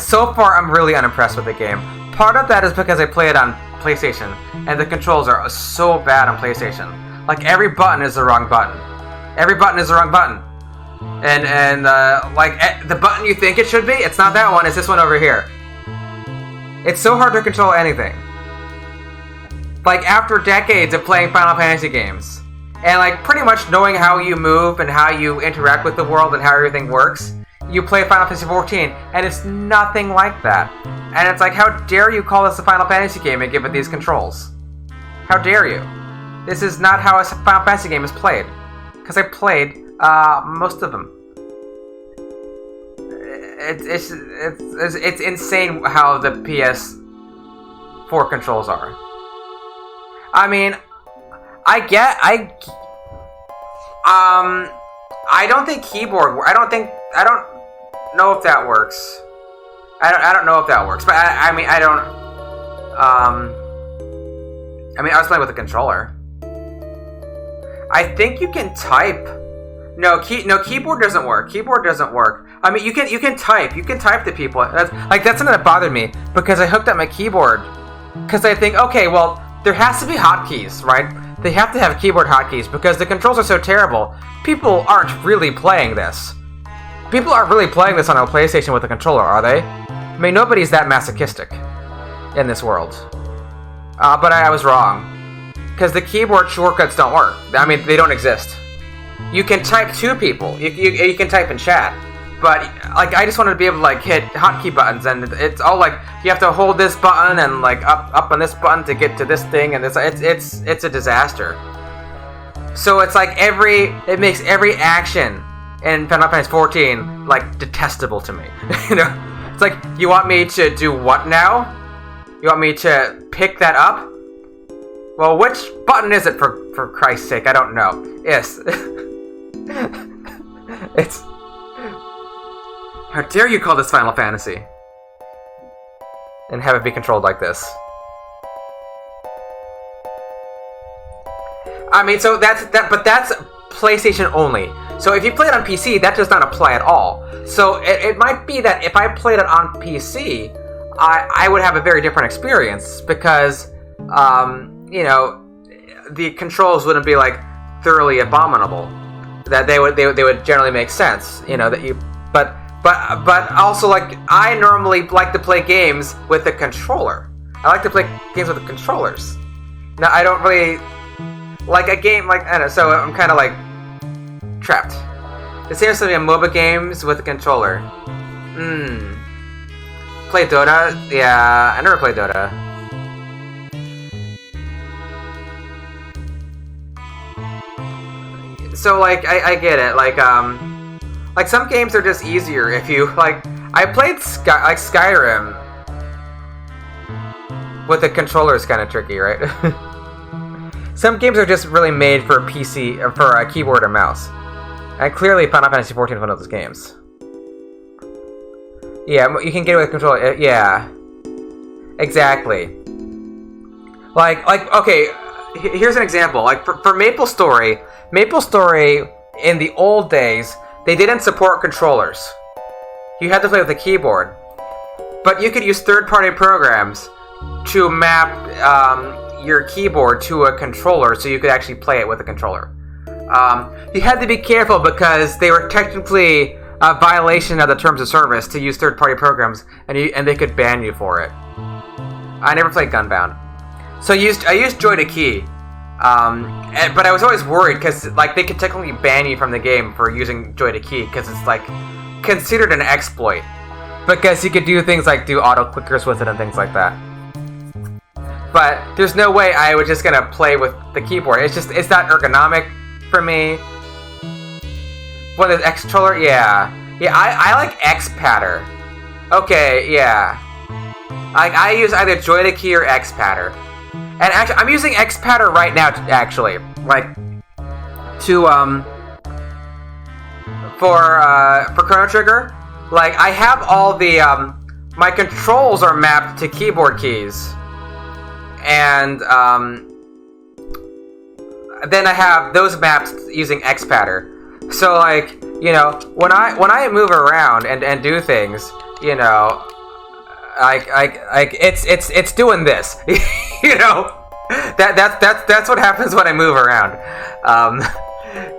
so far, I'm really unimpressed with the game. Part of that is because I play it on PlayStation, and the controls are so bad on PlayStation. Like, every button is the wrong button. Every button is the wrong button. And the button you think it should be, it's not that one, it's this one over here. It's so hard to control anything. Like, after decades of playing Final Fantasy games, and, like, pretty much knowing how you move and how you interact with the world and how everything works, you play Final Fantasy XIV, and it's nothing like that. And it's like, how dare you call this a Final Fantasy game and give it these controls? How dare you? This is not how a Final Fantasy game is played. Because I played most of them. It's insane how the PS4 controls are. I mean, I don't think keyboard. I don't know if that works. I don't know if that works, but I was playing with a controller. I think you can type. No, keyboard doesn't work. Keyboard doesn't work. I mean, you can type. You can type to people. That's something that bothered me because I hooked up my keyboard because I think, okay, well, there has to be hotkeys, right? They have to have keyboard hotkeys because the controls are so terrible. People aren't really playing this. People aren't really playing this on a PlayStation with a controller, are they? I mean, nobody's that masochistic in this world. But I was wrong. Because the keyboard shortcuts don't work. I mean, they don't exist. You can type to people. You can type in chat. But, like, I just wanted to be able to, like, hit hotkey buttons, and it's all, like, you have to hold this button and, like, up on this button to get to this thing, and it's a disaster. So it's like it makes every action in Final Fantasy XIV, like, detestable to me. It's like, you want me to do what now? You want me to pick that up? Well, which button is it, for Christ's sake? I don't know. Yes. It's... How dare you call this Final Fantasy? And have it be controlled like this. I mean, so but that's PlayStation only. So if you play it on PC, that does not apply at all. So it might be that if I played it on PC, I would have a very different experience because, the controls wouldn't be, like, thoroughly abominable. That they would generally make sense. But also, like, I normally like to play games with a controller. I like to play games with the controllers. Now, I don't really like a game like, I don't know, so I'm kind of, like, trapped. It seems to be MOBA games with a controller. Play Dota? Yeah, I never played Dota. So, like, I get it. Like some games are just easier if you, like... I played Skyrim. With the controller is kind of tricky, right? Some games are just really made for PC, for a keyboard and mouse. And clearly Final Fantasy XIV is one of those games. Yeah, you can get it with a controller. Yeah. Exactly. Like, okay, here's an example. Like, for MapleStory in the old days, they didn't support controllers. You had to play with a keyboard. But you could use third-party programs to map your keyboard to a controller so you could actually play it with a controller. You had to be careful because they were technically a violation of the terms of service to use third-party programs, and they could ban you for it. I never played Gunbound, so I used Joy to Key, but I was always worried because like they could technically ban you from the game for using Joy to Key because it's like considered an exploit because you could do things like do auto clickers with it and things like that. But there's no way I was just gonna play with the keyboard. It's not ergonomic for me. What is X controller? Yeah, I like X patter. Okay, yeah. I use either Joy to Key or X patter, and actually I'm using X patter right now. Actually, like to for Chrono Trigger, like I have all the my controls are mapped to keyboard keys, and then I have those maps using X patter. So like, you know, when I move around and do things, you know, it's doing this. You know, that's what happens when I move around,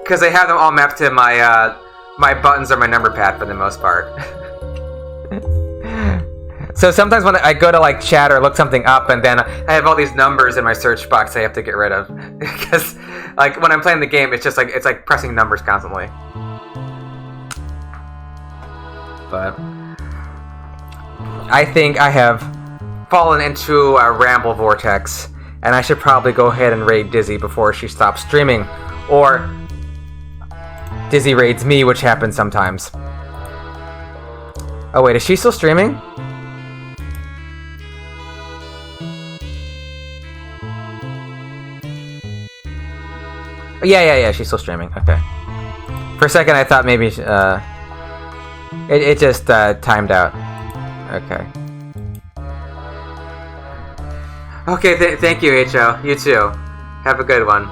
because I have them all mapped to my my buttons or my number pad for the most part. So sometimes when I go to like chat or look something up, and then I have all these numbers in my search box I have to get rid of because like when I'm playing the game, it's like pressing numbers constantly. But I think I have fallen into a ramble vortex, and I should probably go ahead and raid Dizzy before she stops streaming, or Dizzy raids me, which happens sometimes. Oh wait, is she still streaming? Yeah, she's still streaming. Okay. For a second, I thought maybe it just timed out. Okay. Okay, thank you, HO. You too. Have a good one.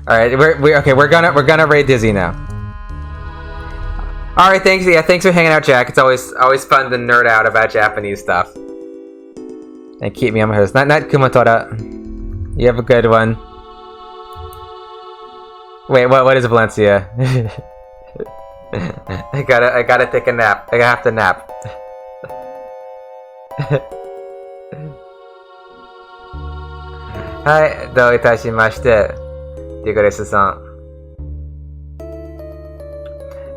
All right, we're gonna raid Dizzy now. All right, thanks. Yeah, thanks for hanging out, Jack. It's always fun to nerd out about Japanese stuff and keep me on my toes. Not Kumatora. You have a good one. Wait, what is Valencia? I gotta take a nap. I have to nap. Hi, どういたしまして。Digores-san.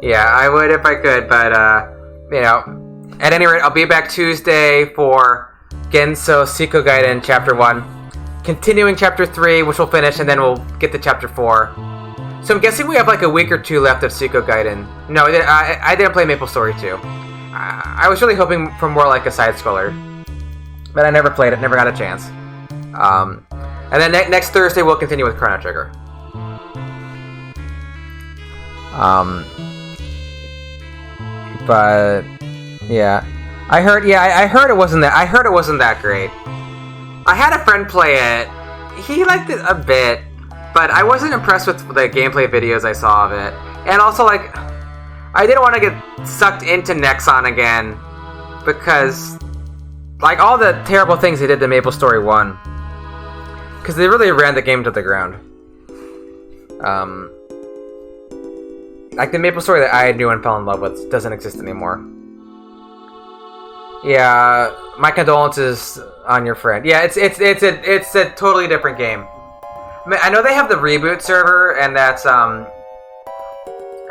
Yeah, I would if I could, but you know, at any rate, I'll be back Tuesday for Genso Seiko Gaiden Chapter 1, continuing Chapter 3, which we'll finish, and then we'll get to Chapter 4. So I'm guessing we have like a week or two left of Seiko Gaiden. No, I didn't play Maple Story 2. I was really hoping for more like a side-scroller, but I never played it, never got a chance. And then next Thursday we'll continue with Chrono Trigger. But yeah, I heard it wasn't that great. I had a friend play it. He liked it a bit, but I wasn't impressed with the gameplay videos I saw of it. And also, like, I didn't want to get sucked into Nexon again because, like, all the terrible things they did to Maple Story 1, because they really ran the game to the ground. Like the Maple Story that I knew and fell in love with doesn't exist anymore. Yeah, my condolences on your friend. Yeah, it's a totally different game. I mean, I know they have the reboot server, and that's a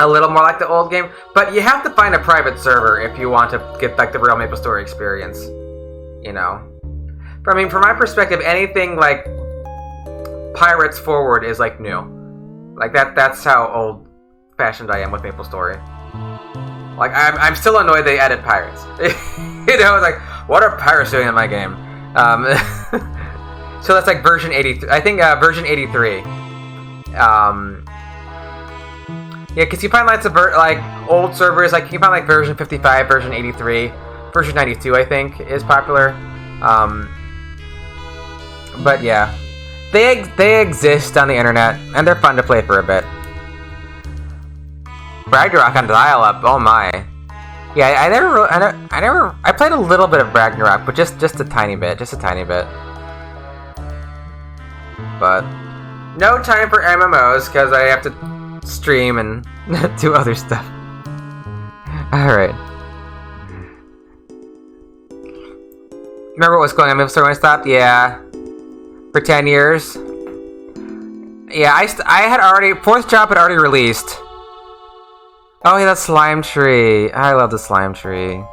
little more like the old game, but you have to find a private server if you want to get like the real Maple Story experience. You know, I mean, from my perspective, anything like Pirates Forward is like new. Like that's how old-fashioned I am with Maple Story. Like I'm still annoyed they added pirates. You know, like what are pirates doing in my game? So that's like version 83. I think version 83. Yeah, because you find lots of like old servers. Like you can find like version 55, version 83, version 92. I think is popular. But yeah, they exist on the internet and they're fun to play for a bit. Ragnarok on dial-up. Oh my. Yeah, I played a little bit of Ragnarok, but just a tiny bit, But no time for MMOs because I have to stream and do other stuff. Alright. Remember what was going on when I stopped? Yeah. For 10 years. Yeah, I had already... 4th job had already released. Oh, yeah, that slime tree. I love the slime tree.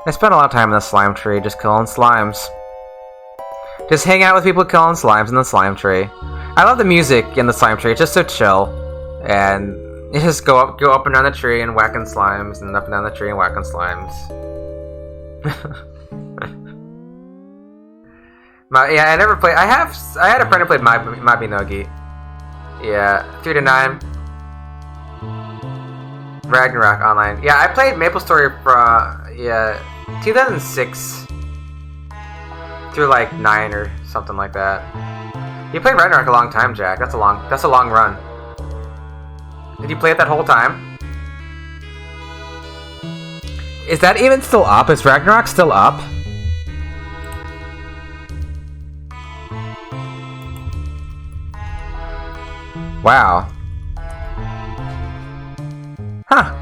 I spent a lot of time in the slime tree just killing slimes. Just hang out with people killing slimes in the slime tree. I love the music in the slime tree. It's just so chill. And you just go up and down the tree and whacking slimes, and up and down the tree and whacking slimes. Yeah, I never played. I had a friend who played Mabinogi. Yeah, 3 to 9. Ragnarok online. Yeah, I played MapleStory for 2006 through like 9 or something like that. You played Ragnarok a long time, Jack. That's a long run. Did you play it that whole time? Is that even still up? Is Ragnarok still up? Wow. Huh.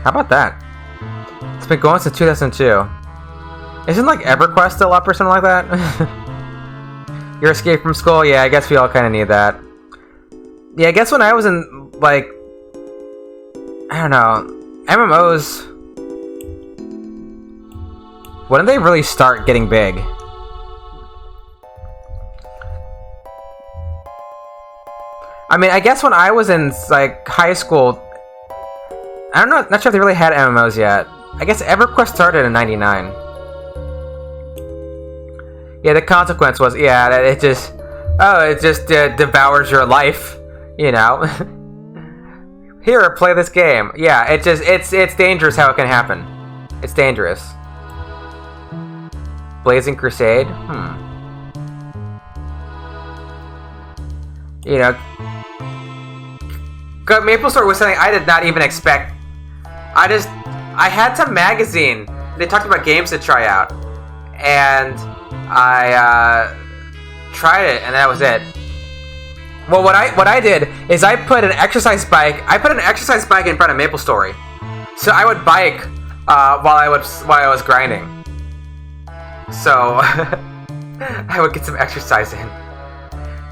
How about that? It's been going since 2002. Isn't like EverQuest still up or something like that? Your escape from school? Yeah, I guess we all kind of need that. Yeah, I guess when I was in, like... I don't know. MMOs... When did they really start getting big? I mean, I guess when I was in, like, high school... I don't know, not sure if they really had MMOs yet. I guess EverQuest started in 99. Yeah, the consequence was, yeah, that it just... Oh, it just devours your life, you know? Here, play this game. Yeah, it's dangerous how it can happen. It's dangerous. Blazing Crusade? You know... MapleStory was something I did not even expect. I had some magazine. They talked about games to try out. And I tried it, and that was it. Well, what I did is I put an exercise bike in front of MapleStory. So I would bike while I was grinding. So I would get some exercise in.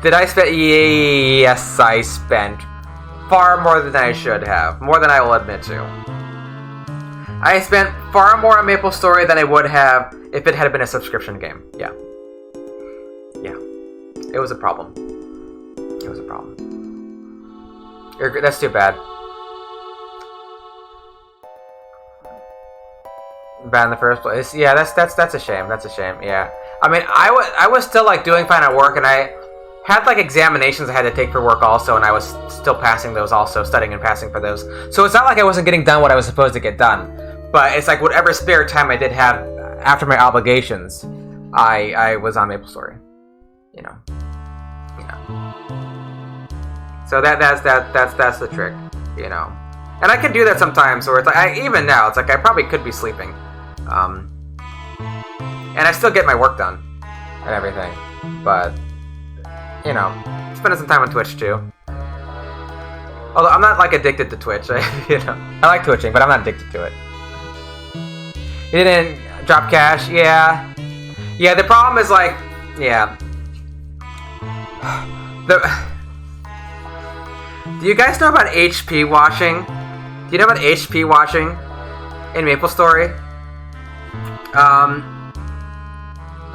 Did I spend? Yes, I spent far more than I should have. More than I will admit to. I spent far more on MapleStory than I would have if it had been a subscription game. Yeah. Yeah. It was a problem. It was a problem. That's too bad. Bad in the first place. Yeah, that's a shame. That's a shame. Yeah. I mean, I was still like doing fine at work, and I had like examinations I had to take for work also, and I was still passing those also, studying and passing for those. So it's not like I wasn't getting done what I was supposed to get done. But it's like whatever spare time I did have after my obligations, I was on MapleStory. You know. So that's the trick, you know. And I can do that sometimes, where it's like even now, it's like I probably could be sleeping, and I still get my work done and everything. But you know, spending some time on Twitch too. Although I'm not like addicted to Twitch, I like twitching, but I'm not addicted to it. You didn't drop cash? Yeah. The problem is like, yeah. Do you guys know about HP washing? Do you know about HP washing in MapleStory?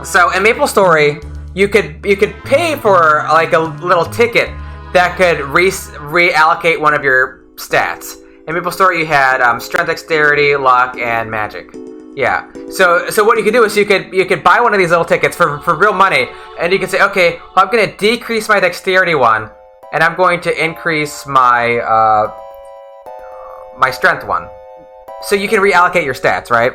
So in MapleStory, you could pay for like a little ticket that could reallocate one of your stats. In MapleStory, you had strength, dexterity, luck, and magic. Yeah. So what you could do is you could buy one of these little tickets for real money, and you could say, okay, well, I'm going to decrease my dexterity one, and I'm going to increase my my strength one. So you can reallocate your stats, right?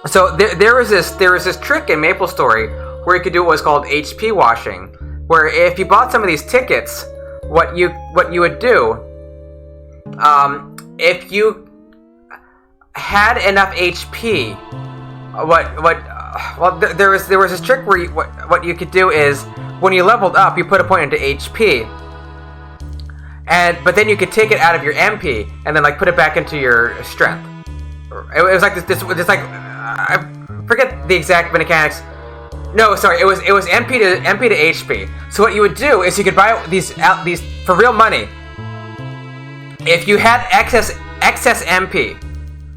So there was this trick in MapleStory where you could do what was called HP washing, where if you bought some of these tickets, what you would do, if you had enough HP, there was this trick where what you could do is when you leveled up, you put a point into HP. But then you could take it out of your MP and then like put it back into your strength. It was like this like I forget the exact mechanics. No, sorry, it was MP to HP. So what you would do is you could buy these for real money. If you had excess MP,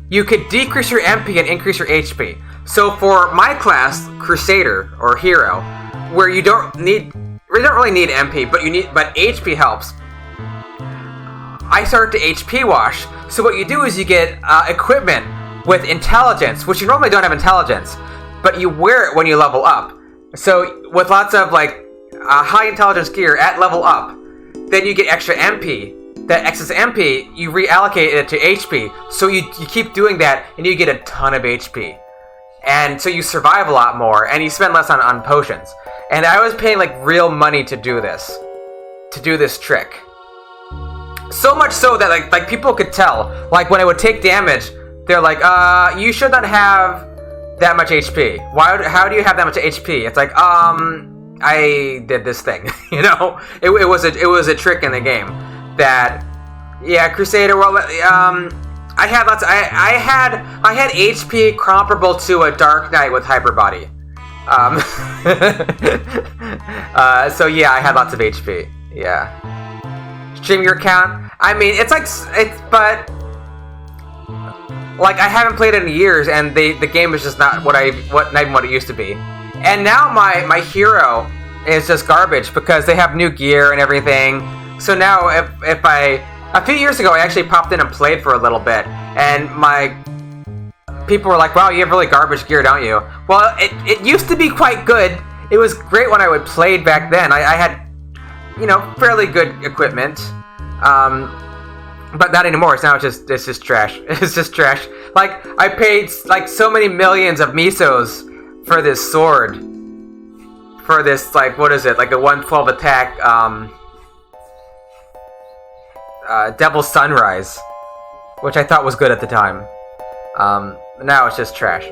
you could decrease your MP and increase your HP. So for my class, Crusader or Hero, where you don't really need MP, but HP helps. I started to HP wash. So what you do is you get equipment with intelligence, which you normally don't have intelligence, but you wear it when you level up. So with lots of like high intelligence gear at level up, then you get extra MP. That excess MP, you reallocate it to HP. So you keep doing that, and you get a ton of HP. And so you survive a lot more, and you spend less on potions. And I was paying like real money to do this trick. So much so that like people could tell. Like when I would take damage, they're like, you should not have that much HP. How do you have that much HP? It's like, I did this thing. You know, it was a trick in the game that, yeah, Crusader. Well, I had HP comparable to a Dark Knight with Hyper Body. So yeah, I had lots of HP. Yeah. Stream your account. I mean, but like I haven't played it in years, and the game is just not what it used to be. And now my hero is just garbage because they have new gear and everything. So now a few years ago I actually popped in and played for a little bit, and my people were like, "Wow, you have really garbage gear, don't you?" Well, it used to be quite good. It was great when I would play back then. I had, fairly good equipment. But not anymore. Now it's just trash. It's just trash. Like I paid like so many millions of misos for this sword. For this, like, what is it? Like a 112 attack Devil Sunrise, which I thought was good at the time. Now it's just trash.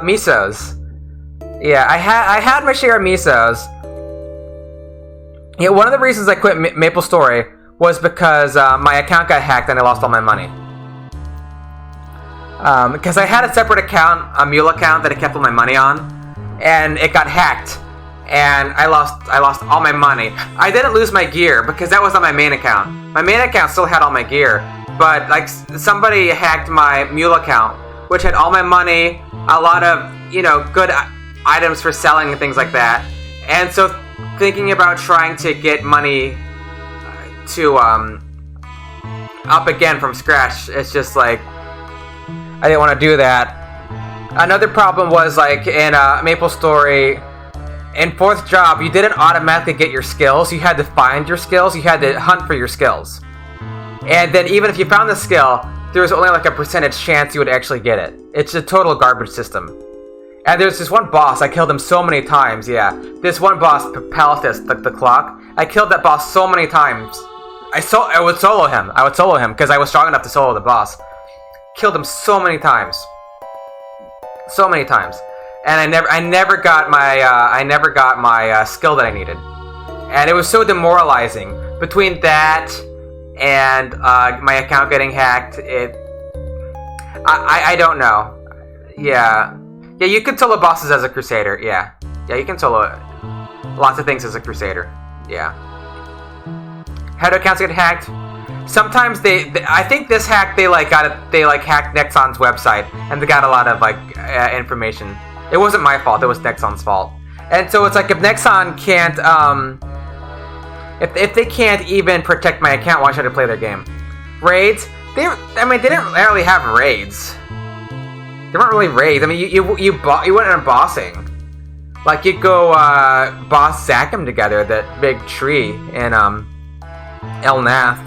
Misos. Yeah, I had my share of misos. Yeah, one of the reasons I quit Maple Story was because my account got hacked and I lost all my money. Because I had a separate account, a mule account that I kept all my money on, and it got hacked, and I lost all my money. I didn't lose my gear because that was on my main account. My main account still had all my gear, but like somebody hacked my mule account, which had all my money, a lot of good items for selling and things like that. And so thinking about trying to get money to up again from scratch, it's just like I didn't want to do that. Another problem was like in Maple Story, in 4th job, you didn't automatically get your skills. You had to find your skills. You had to hunt for your skills. And then even if you found the skill, there was only like a percentage chance you would actually get it. It's a total garbage system. And there's this one boss, I killed him so many times, yeah. This one boss, Palathus, the clock, I killed that boss so many times. I would solo him because I was strong enough to solo the boss. Killed him so many times. And I never got my skill that I needed. And it was so demoralizing. Between that and my account getting hacked, I don't know. Yeah, you can solo bosses as a Crusader. Yeah, you can solo lots of things as a Crusader. Yeah. How do accounts get hacked? Sometimes I think this hack they hacked Nexon's website and they got a lot of information. It wasn't my fault. It was Nexon's fault. And so it's like if Nexon can't if they can't even protect my account, why should I play their game? Raids? They didn't really have raids. They weren't really raids. I mean, you went in bossing. Like, you'd go boss Zakum together, that big tree in El Nath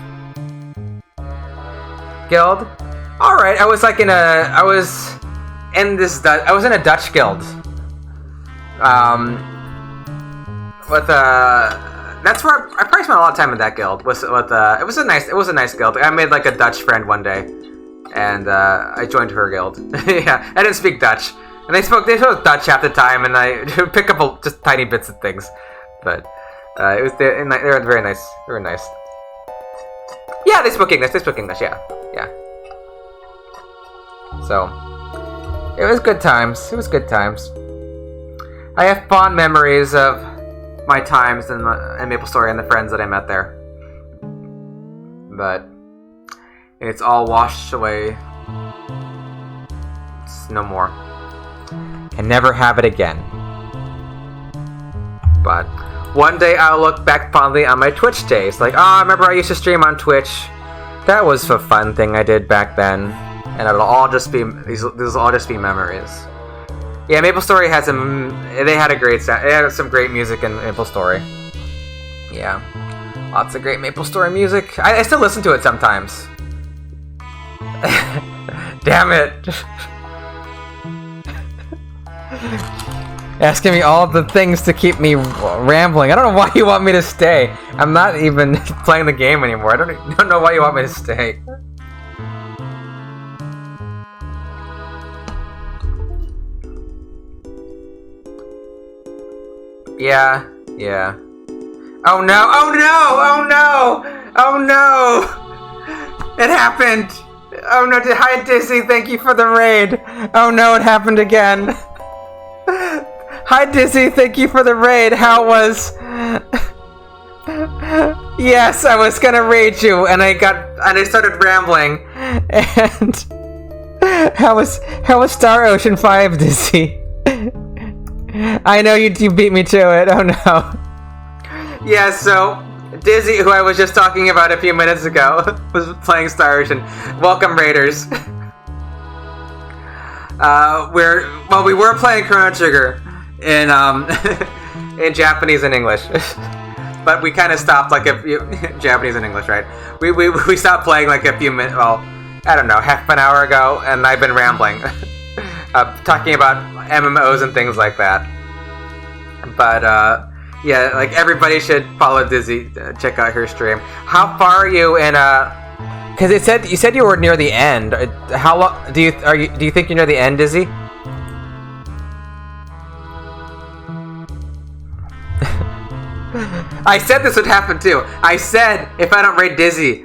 guild. Alright, I was in a Dutch guild. That's where I probably spent a lot of time in that guild. It was a nice guild. I made like a Dutch friend one day. and I joined her guild. Yeah, I didn't speak Dutch, and they spoke Dutch half the time, and I pick up just tiny bits of things, but it was they were very nice. They were nice. Yeah, they spoke English. Yeah. So it was good times. I have fond memories of my times in MapleStory and the friends that I met there. But it's all washed away. It's no more. Can never have it again. But one day I'll look back fondly on my Twitch days. Like, I remember I used to stream on Twitch. That was a fun thing I did back then. And it'll all just be, these will all just be memories. Yeah, MapleStory had they had some great music in MapleStory. Yeah. Lots of great MapleStory music. I still listen to it sometimes. Damn it. Asking me all the things to keep me rambling. I don't know why you want me to stay. I'm not even playing the game anymore. I don't know why you want me to stay. Yeah. Oh no! It happened! Oh no, hi Dizzy, thank you for the raid! Oh no, it happened again! Hi Dizzy, thank you for the raid, how was... Yes, I was gonna raid you, and I started rambling, and... How was Star Ocean 5, Dizzy? I know you beat me to it, oh no. Yeah, so... Dizzy, who I was just talking about a few minutes ago, was playing Star Ocean. Welcome, Raiders. We were playing Chrono Trigger in in Japanese and English, but we kind of stopped like a few Japanese and English, right? We stopped playing like a few minutes. Well, I don't know, half an hour ago, and I've been rambling, talking about MMOs and things like that. But yeah, like everybody should follow Dizzy. Check out her stream. How far are you in? Because you said you were near the end. How long do you think you're near the end, Dizzy? I said this would happen too. I said if I don't raid Dizzy,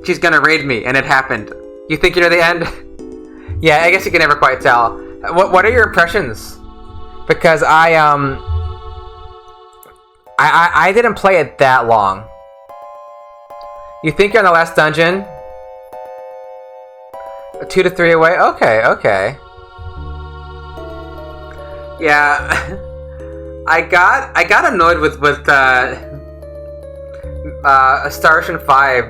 she's gonna raid me, and it happened. You think you're near the end? Yeah, I guess you can never quite tell. What are your impressions? Because I didn't play it that long. You think you're in the last dungeon? 2 to 3 away? Okay. Yeah, I got annoyed with Star Ocean 5,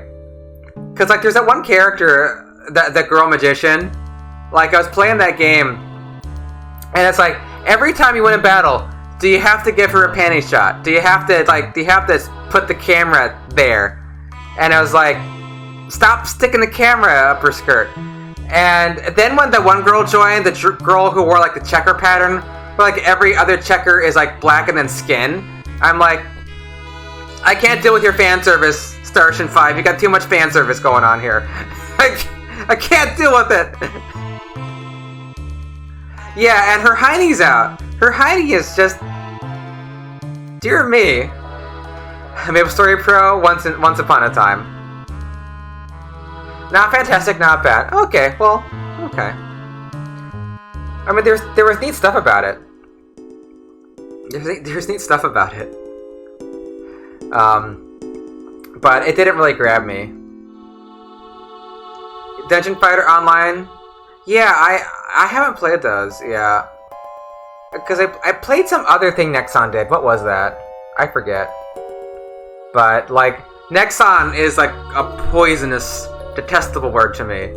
cause like there's that one character, that girl magician. Like I was playing that game, and it's like every time you win a battle, do you have to give her a panty shot? Do you have to put the camera there? And I was like, stop sticking the camera up her skirt. And then when the one girl joined, the girl who wore like the checker pattern, where like every other checker is like black and then skin, I'm like, I can't deal with your fan service, Star Ocean 5. You got too much fan service going on here. I can't deal with it. Yeah, and her Heine's out. Her Heine is just... Dear me. MapleStory Pro, once upon a time. Not fantastic, not bad. Okay, well, okay. I mean, there was neat stuff about it. There's neat stuff about it. But it didn't really grab me. Dungeon Fighter Online? Yeah, I haven't played those, yeah. Because I played some other thing Nexon did. What was that? I forget. But, like, Nexon is, like, a poisonous, detestable word to me.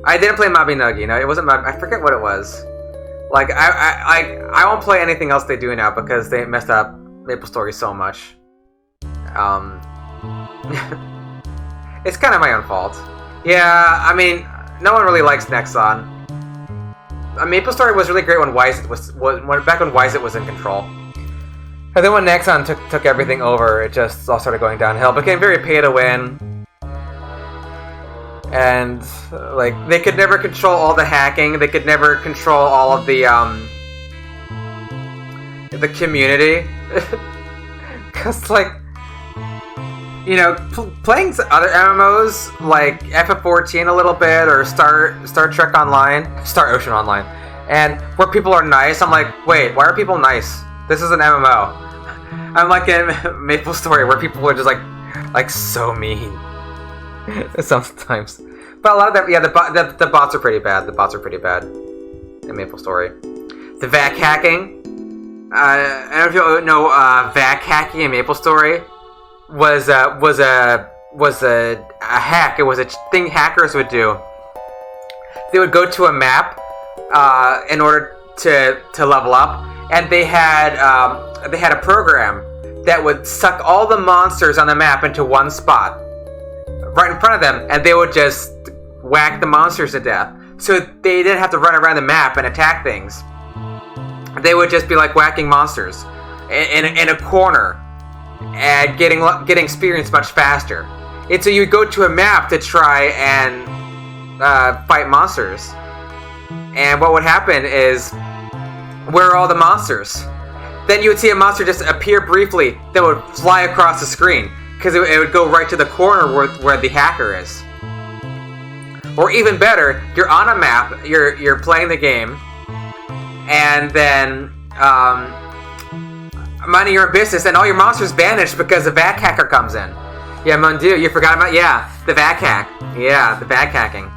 I didn't play Mabinogi, no, it wasn't I forget what it was. Like, I won't play anything else they do now because they messed up MapleStory so much. It's kind of my own fault. Yeah, I mean, no one really likes Nexon. MapleStory was really great when Wise back when Wise was in control. And then when Nexon took everything over, it just all started going downhill. Became very pay to win. And like they could never control all the hacking. They could never control all of the community. Cause like, you know, playing other MMOs like FF14 a little bit, or Star Trek Online, Star Ocean Online, and where people are nice, I'm like, wait, why are people nice? This is an MMO. I'm like in MapleStory where people are just like so mean sometimes. But a lot of that, yeah, the bots are pretty bad. The bots are pretty bad in MapleStory. The VAC hacking. I don't know if you know VAC hacking in MapleStory was a hack. It was a thing hackers would do. They would go to a map in order to level up, and they had a program that would suck all the monsters on the map into one spot, right in front of them, and they would just whack the monsters to death. So they didn't have to run around the map and attack things. They would just be like whacking monsters in a corner and getting experience much faster. And so you would go to a map to try and fight monsters. And what would happen is, where are all the monsters? Then you would see a monster just appear briefly, then would fly across the screen, because it would go right to the corner where the hacker is. Or even better, you're on a map, you're playing the game, and then minding your own business, and all your monsters vanish because the VAC hacker comes in. Yeah, mon Dieu, you forgot about, yeah, the VAC hack. Yeah, the VAC hacking.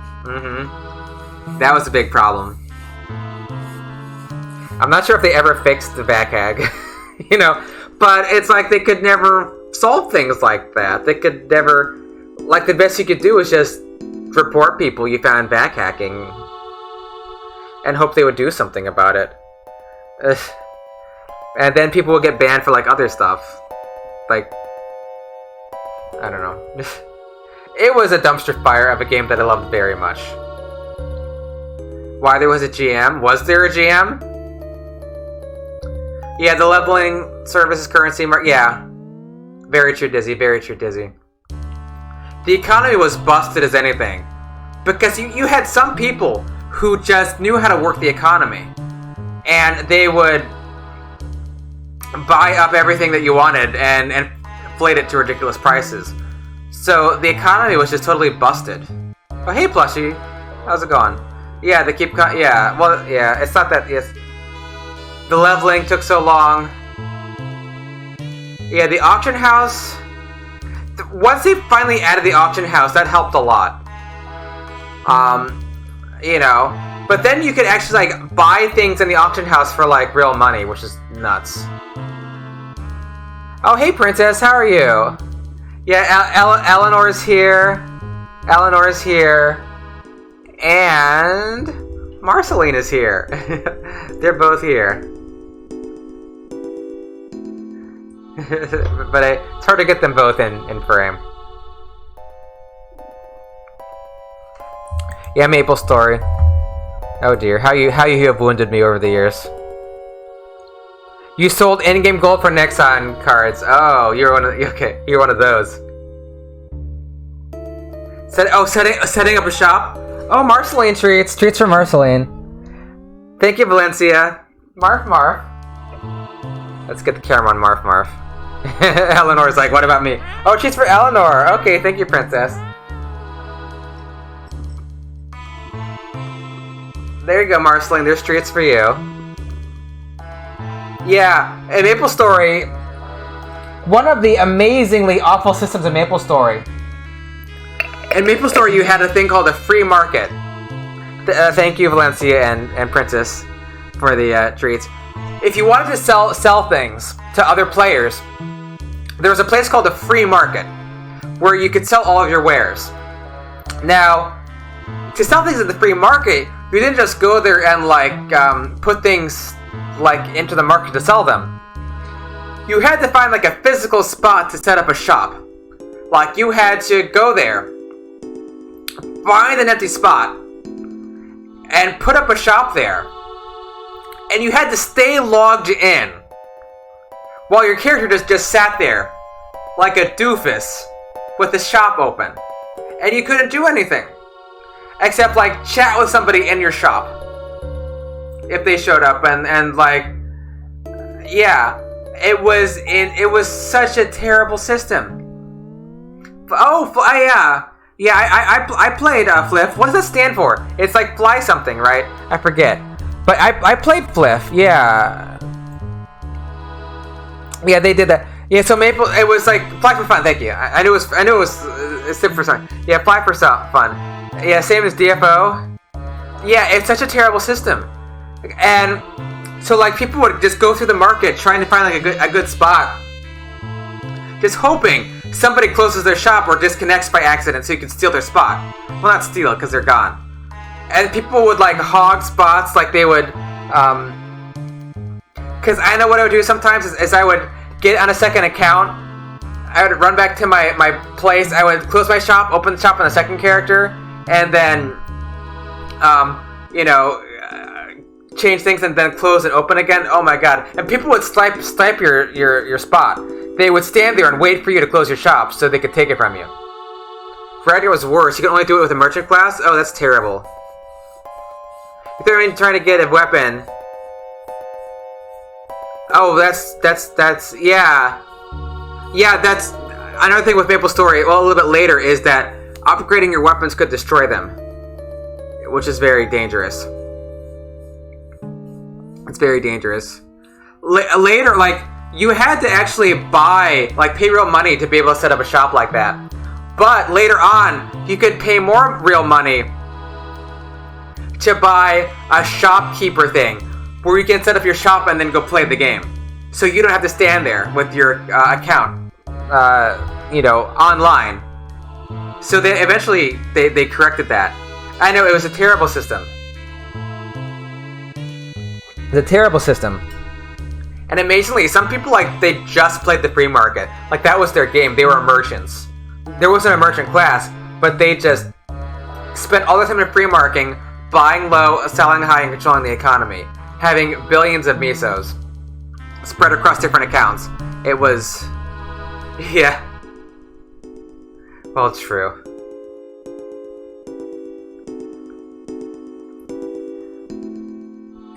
That was a big problem. I'm not sure if they ever fixed the VAC hack, you know, but it's like they could never solve things like that. They could never, like, the best you could do is just report people you found VAC hacking and hope they would do something about it. And then people will get banned for like other stuff. Like, I don't know. It was a dumpster fire of a game that I loved very much. Why there was a GM? Was there a GM? Yeah, the leveling services currency yeah. Very true, Dizzy. Very true, Dizzy. The economy was busted as anything. Because you had some people who just knew how to work the economy. And they would buy up everything that you wanted and inflate it to ridiculous prices. So the economy was just totally busted. Oh, hey, Plushie. How's it going? Yeah, they keep... yeah, well, yeah, it's not that... Yes. The leveling took so long. Yeah, the auction house... Once they finally added the auction house, that helped a lot. You know... But then you could actually, like, buy things in the auction house for, like, real money, which is nuts. Oh, hey, Princess, how are you? Yeah, Eleanor's here. Eleanor's here. And Marceline is here. They're both here. But it's hard to get them both in frame. Yeah, MapleStory. Oh dear, how you have wounded me over the years. You sold in-game gold for Nexon cards. Oh, you're one of you're one of those. Setting up a shop. Oh, Marceline treats for Marceline. Thank you, Valencia. Marf. Let's get the camera on Marf. Eleanor's like, what about me? Oh, treats for Eleanor. Okay, thank you, Princess. There you go, Marceline. There's treats for you. Yeah, in MapleStory, one of the amazingly awful systems in MapleStory. In MapleStory, you had a thing called a free market. Thank you, Valencia and Princess, for the treats. If you wanted to sell things to other players, there was a place called a free market, where you could sell all of your wares. Now, to sell things at the free market, you didn't just go there and like put things like into the market to sell them. You had to find like a physical spot to set up a shop. Like you had to go there, find an empty spot, and put up a shop there. And you had to stay logged in while your character just sat there like a doofus with the shop open. And you couldn't do anything. except like chat with somebody in your shop if they showed up, and like, yeah, it was such a terrible system. Oh, yeah, I played Fliff. What does that stand for? It's like fly something, right? I forget. But I played Fliff, yeah. Yeah, they did that. Yeah, so Maple, it was like fly for fun. Thank you. I knew it was sip for fun. Yeah, fly for fun. Yeah, same as DFO. Yeah, it's such a terrible system. And so like people would just go through the market trying to find like a good spot, just hoping somebody closes their shop or disconnects by accident so you can steal their spot. Well, not steal, because they're gone. And people would like hog spots, like they would, because I know what I would do sometimes is I would get on a second account, I would run back to my place, I would close my shop, open the shop on the second character, and then, change things and then close and open again. Oh my god. And people would snipe your spot. They would stand there and wait for you to close your shop so they could take it from you. Variety was worse. You could only do it with a merchant class? Oh, that's terrible. If they're trying to get a weapon... Oh, that's... Yeah. Yeah, that's... Another thing with Maple Story, well, a little bit later, is that upgrading your weapons could destroy them. Which is very dangerous. It's very dangerous. Later, like, you had to actually buy, like, pay real money to be able to set up a shop like that. But later on, you could pay more real money to buy a shopkeeper thing, where you can set up your shop and then go play the game. So you don't have to stand there with your account, online. So they eventually, they corrected that. I know, it was a terrible system. It's a terrible system. And amazingly, some people, like, they just played the free market. Like, that was their game. They were merchants. There wasn't a merchant class, but they just spent all the time in free marketing, buying low, selling high, and controlling the economy. Having billions of misos spread across different accounts. It was... Yeah. Well, it's true.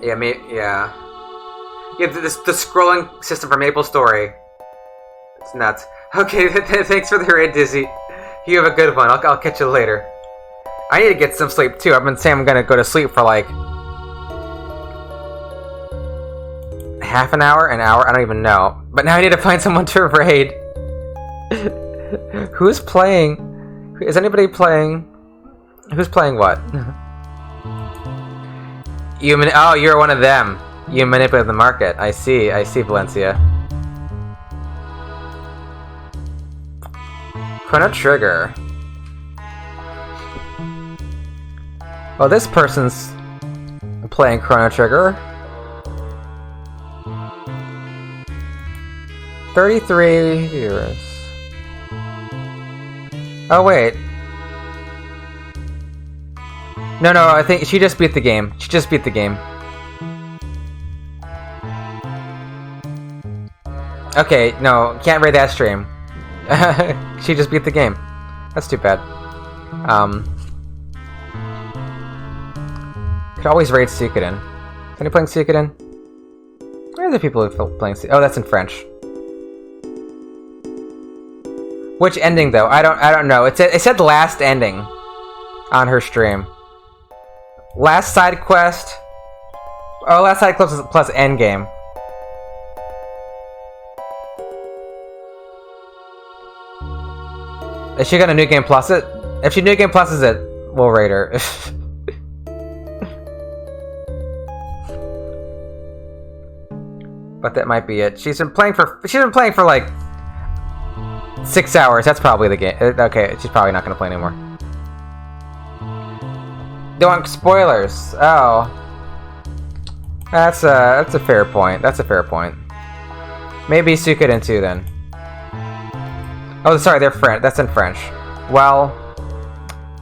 Yeah, yeah. Yeah, the scrolling system for Maple Story. It's nuts. Okay, thanks for the raid, Dizzy. You have a good one. I'll catch you later. I need to get some sleep, too. I've been saying I'm gonna go to sleep for, like... half an hour? An hour? I don't even know. But now I need to find someone to raid. Who's playing? Is anybody playing? Who's playing what? Oh, you're one of them. You manipulate the market. I see, Valencia. Chrono Trigger. Well, this person's playing Chrono Trigger. 33 viewers. Oh, wait. No, I think she just beat the game. Okay, no, can't raid that stream. She just beat the game. That's too bad. Could always raid Suikoden. Is anyone playing Suikoden? Where are the people who are playing Suikoden? Oh, that's in French. Which ending though? I don't know. It said last ending on her stream. Last side quest. Oh, last side quest plus end game. Is she gonna New Game Plus it? If she New Game Pluses it, we'll raid her. But that might be it. She's been playing for like 6 hours. That's probably the game. Okay, she's probably not gonna play anymore. Don't want spoilers. Oh, that's a fair point. Maybe Suikoden 2 then. Oh, sorry, they're French. That's in French. Well,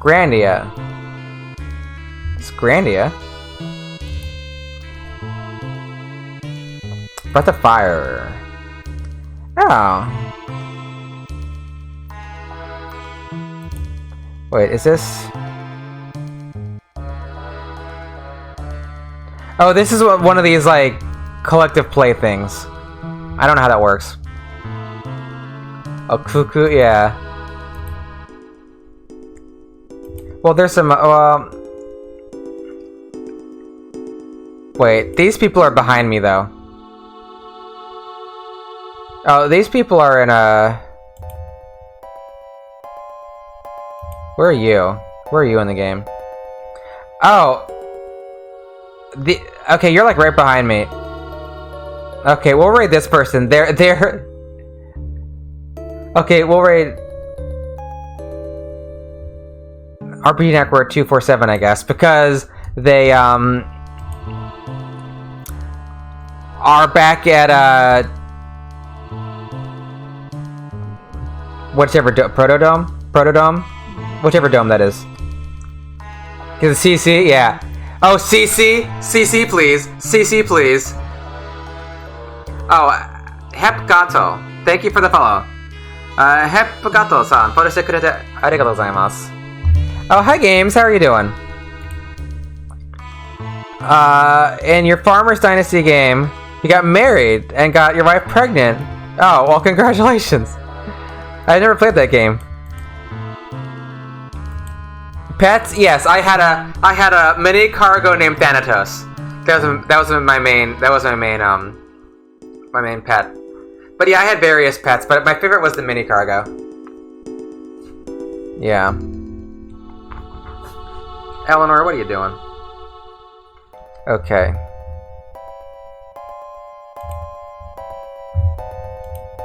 Grandia. It's Grandia. Breath of Fire. Oh. Wait, is this... Oh, this is one of these, like, collective play things. I don't know how that works. Oh, cuckoo, yeah. Well, there's some, wait, these people are behind me, though. Oh, these people are in a... Where are you? Where are you in the game? Oh! Okay, you're like right behind me. Okay, we'll raid this person. They're... Okay, we'll raid... RP Network 247, I guess, because they, are back at, whichever Protodome? Whichever dome that is. Is it CC? Yeah. Oh, CC? CC, please. CC, please. Oh, Hepgato. Thank you for the follow. Hepgato-san, フォローしてくれてありがとうございます。Oh, hi Games, how are you doing? In your Farmer's Dynasty game, you got married and got your wife pregnant. Oh, well, congratulations. I never played that game. Pets? Yes, I had a mini cargo named Thanatos. That was my main pet. But yeah, I had various pets, but my favorite was the mini cargo. Yeah. Eleanor, what are you doing? Okay.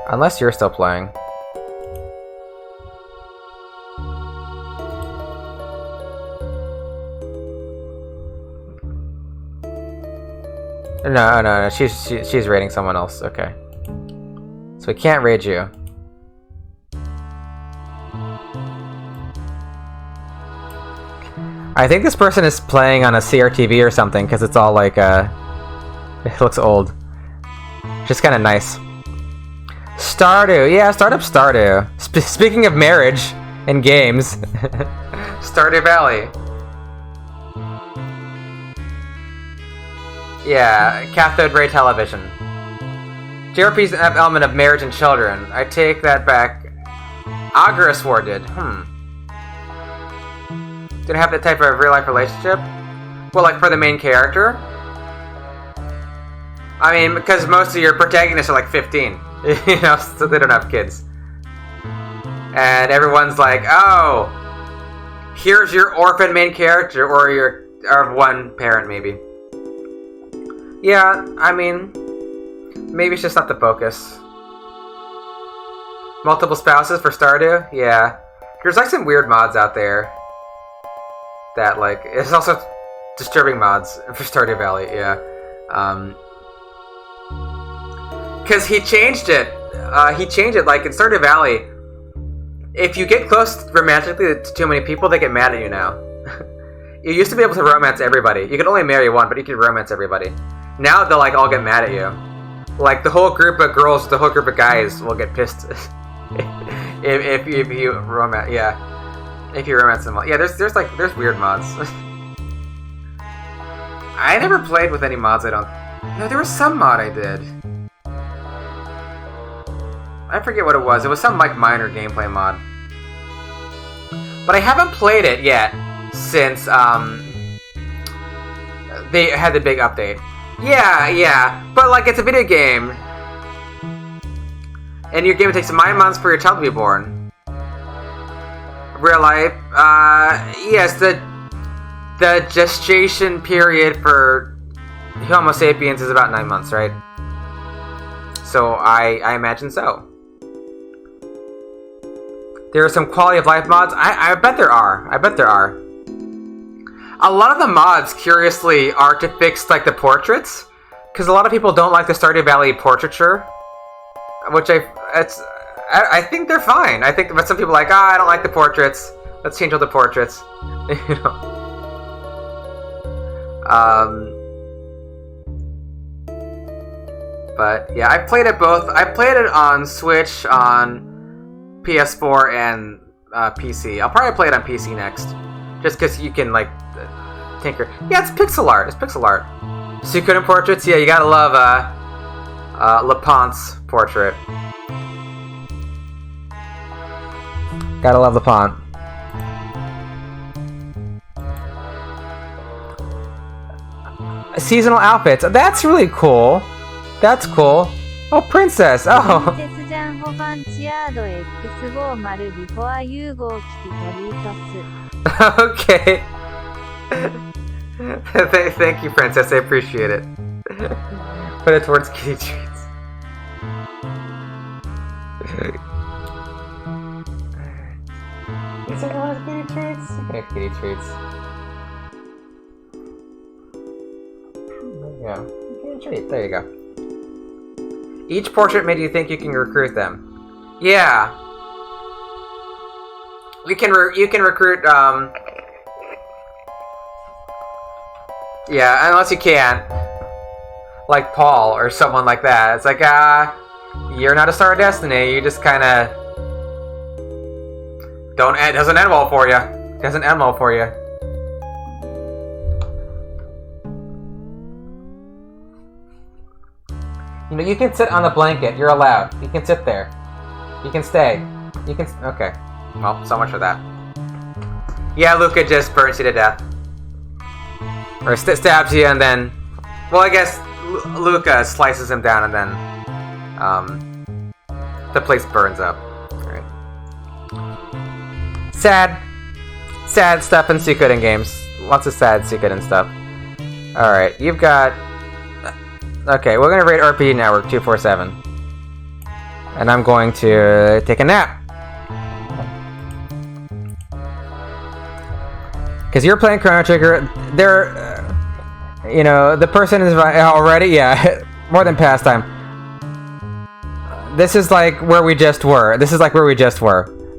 Unless you're still playing. No. She's raiding someone else. Okay. So we can't raid you. I think this person is playing on a CRTV or something because it's all like it looks old. Just kind of nice. Stardew, yeah, start up Stardew. Speaking of marriage and games, Stardew Valley. Yeah, cathode ray television. JRPG's an element of marriage and children. I take that back. Auguras War did. Didn't have that type of real-life relationship? Well, like for the main character? I mean, because most of your protagonists are like 15. You know, so they don't have kids. And everyone's like, oh, here's your orphan main character, or one parent, maybe. Yeah, I mean, maybe it's just not the focus. Multiple spouses for Stardew? Yeah. There's like some weird mods out there. That, like, it's also disturbing mods for Stardew Valley, yeah. Because he changed it. Like, in Stardew Valley, if you get close romantically to too many people, they get mad at you now. You used to be able to romance everybody. You could only marry one, but you could romance everybody. Now they'll, like, all get mad at you. Like, the whole group of girls, the whole group of guys will get pissed if you romance, yeah. If you romance them all. Yeah, there's weird mods. I never played with any mods, I don't... No, there was some mod I did. I forget what it was. It was some, like, minor gameplay mod. But I haven't played it yet since, they had the big update. Yeah. But, like, it's a video game. And your game takes 9 months for your child to be born. Real life, yes, the gestation period for Homo sapiens is about 9 months, right? So I imagine so. There are some quality of life mods. I bet there are. A lot of the mods, curiously, are to fix like the portraits, because a lot of people don't like the Stardew Valley portraiture, which I think they're fine. But some people are like, I don't like the portraits. Let's change all the portraits. You know. But yeah, I've played it both. I played it on Switch, on PS4, and PC. I'll probably play it on PC next, just because you can like tinker. Yeah, it's pixel art. Suikoden portraits? Yeah, you gotta love LePont's portrait. Gotta love LePont. Seasonal outfits. That's really cool. That's cool. Oh, princess. Oh. Okay. Thank you, princess. I appreciate it. Put it towards kitty treats. These are all kitty treats. Okay, kitty treats. There you go. Kitty treat. There you go. Each portrait made you think you can recruit them. Yeah. You can recruit. Yeah, unless you can't. Like Paul or someone like that. It's like, you're not a Star of Destiny. You just kind of don't. It doesn't end well for you. It doesn't end well for you. You know, you can sit on the blanket. You're allowed. You can sit there. You can stay. You can. Okay. Well, so much for that. Yeah, Lucca just burns you to death. Or stabs you and then... Well, I guess Lucca slices him down and then... the place burns up. Alright. Sad. Sad stuff in Suikoden games. Lots of sad Suikoden stuff. Alright, you've got... Okay, we're gonna rate RPG Network 247. And I'm going to take a nap. Because you're playing Chrono Trigger, you know, the person is already, yeah, more than pastime. This is like where we just were.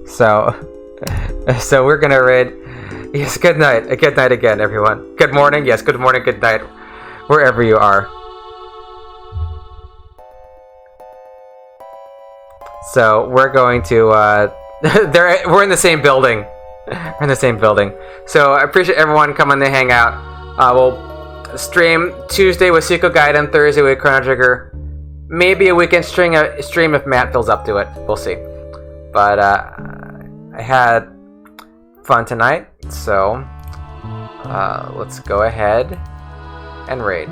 So, so we're gonna rate. Yes, good night. Good night again, everyone. Good morning. Yes, good morning. Good night, wherever you are. So we're going to. We're in the same building. We're in the same building. So I appreciate everyone coming to hang out. We'll stream Tuesday with Suiko Gaiden, Thursday with Chrono Trigger. Maybe a weekend stream if Matt feels up to it. We'll see. But I had fun tonight, so let's go ahead and raid.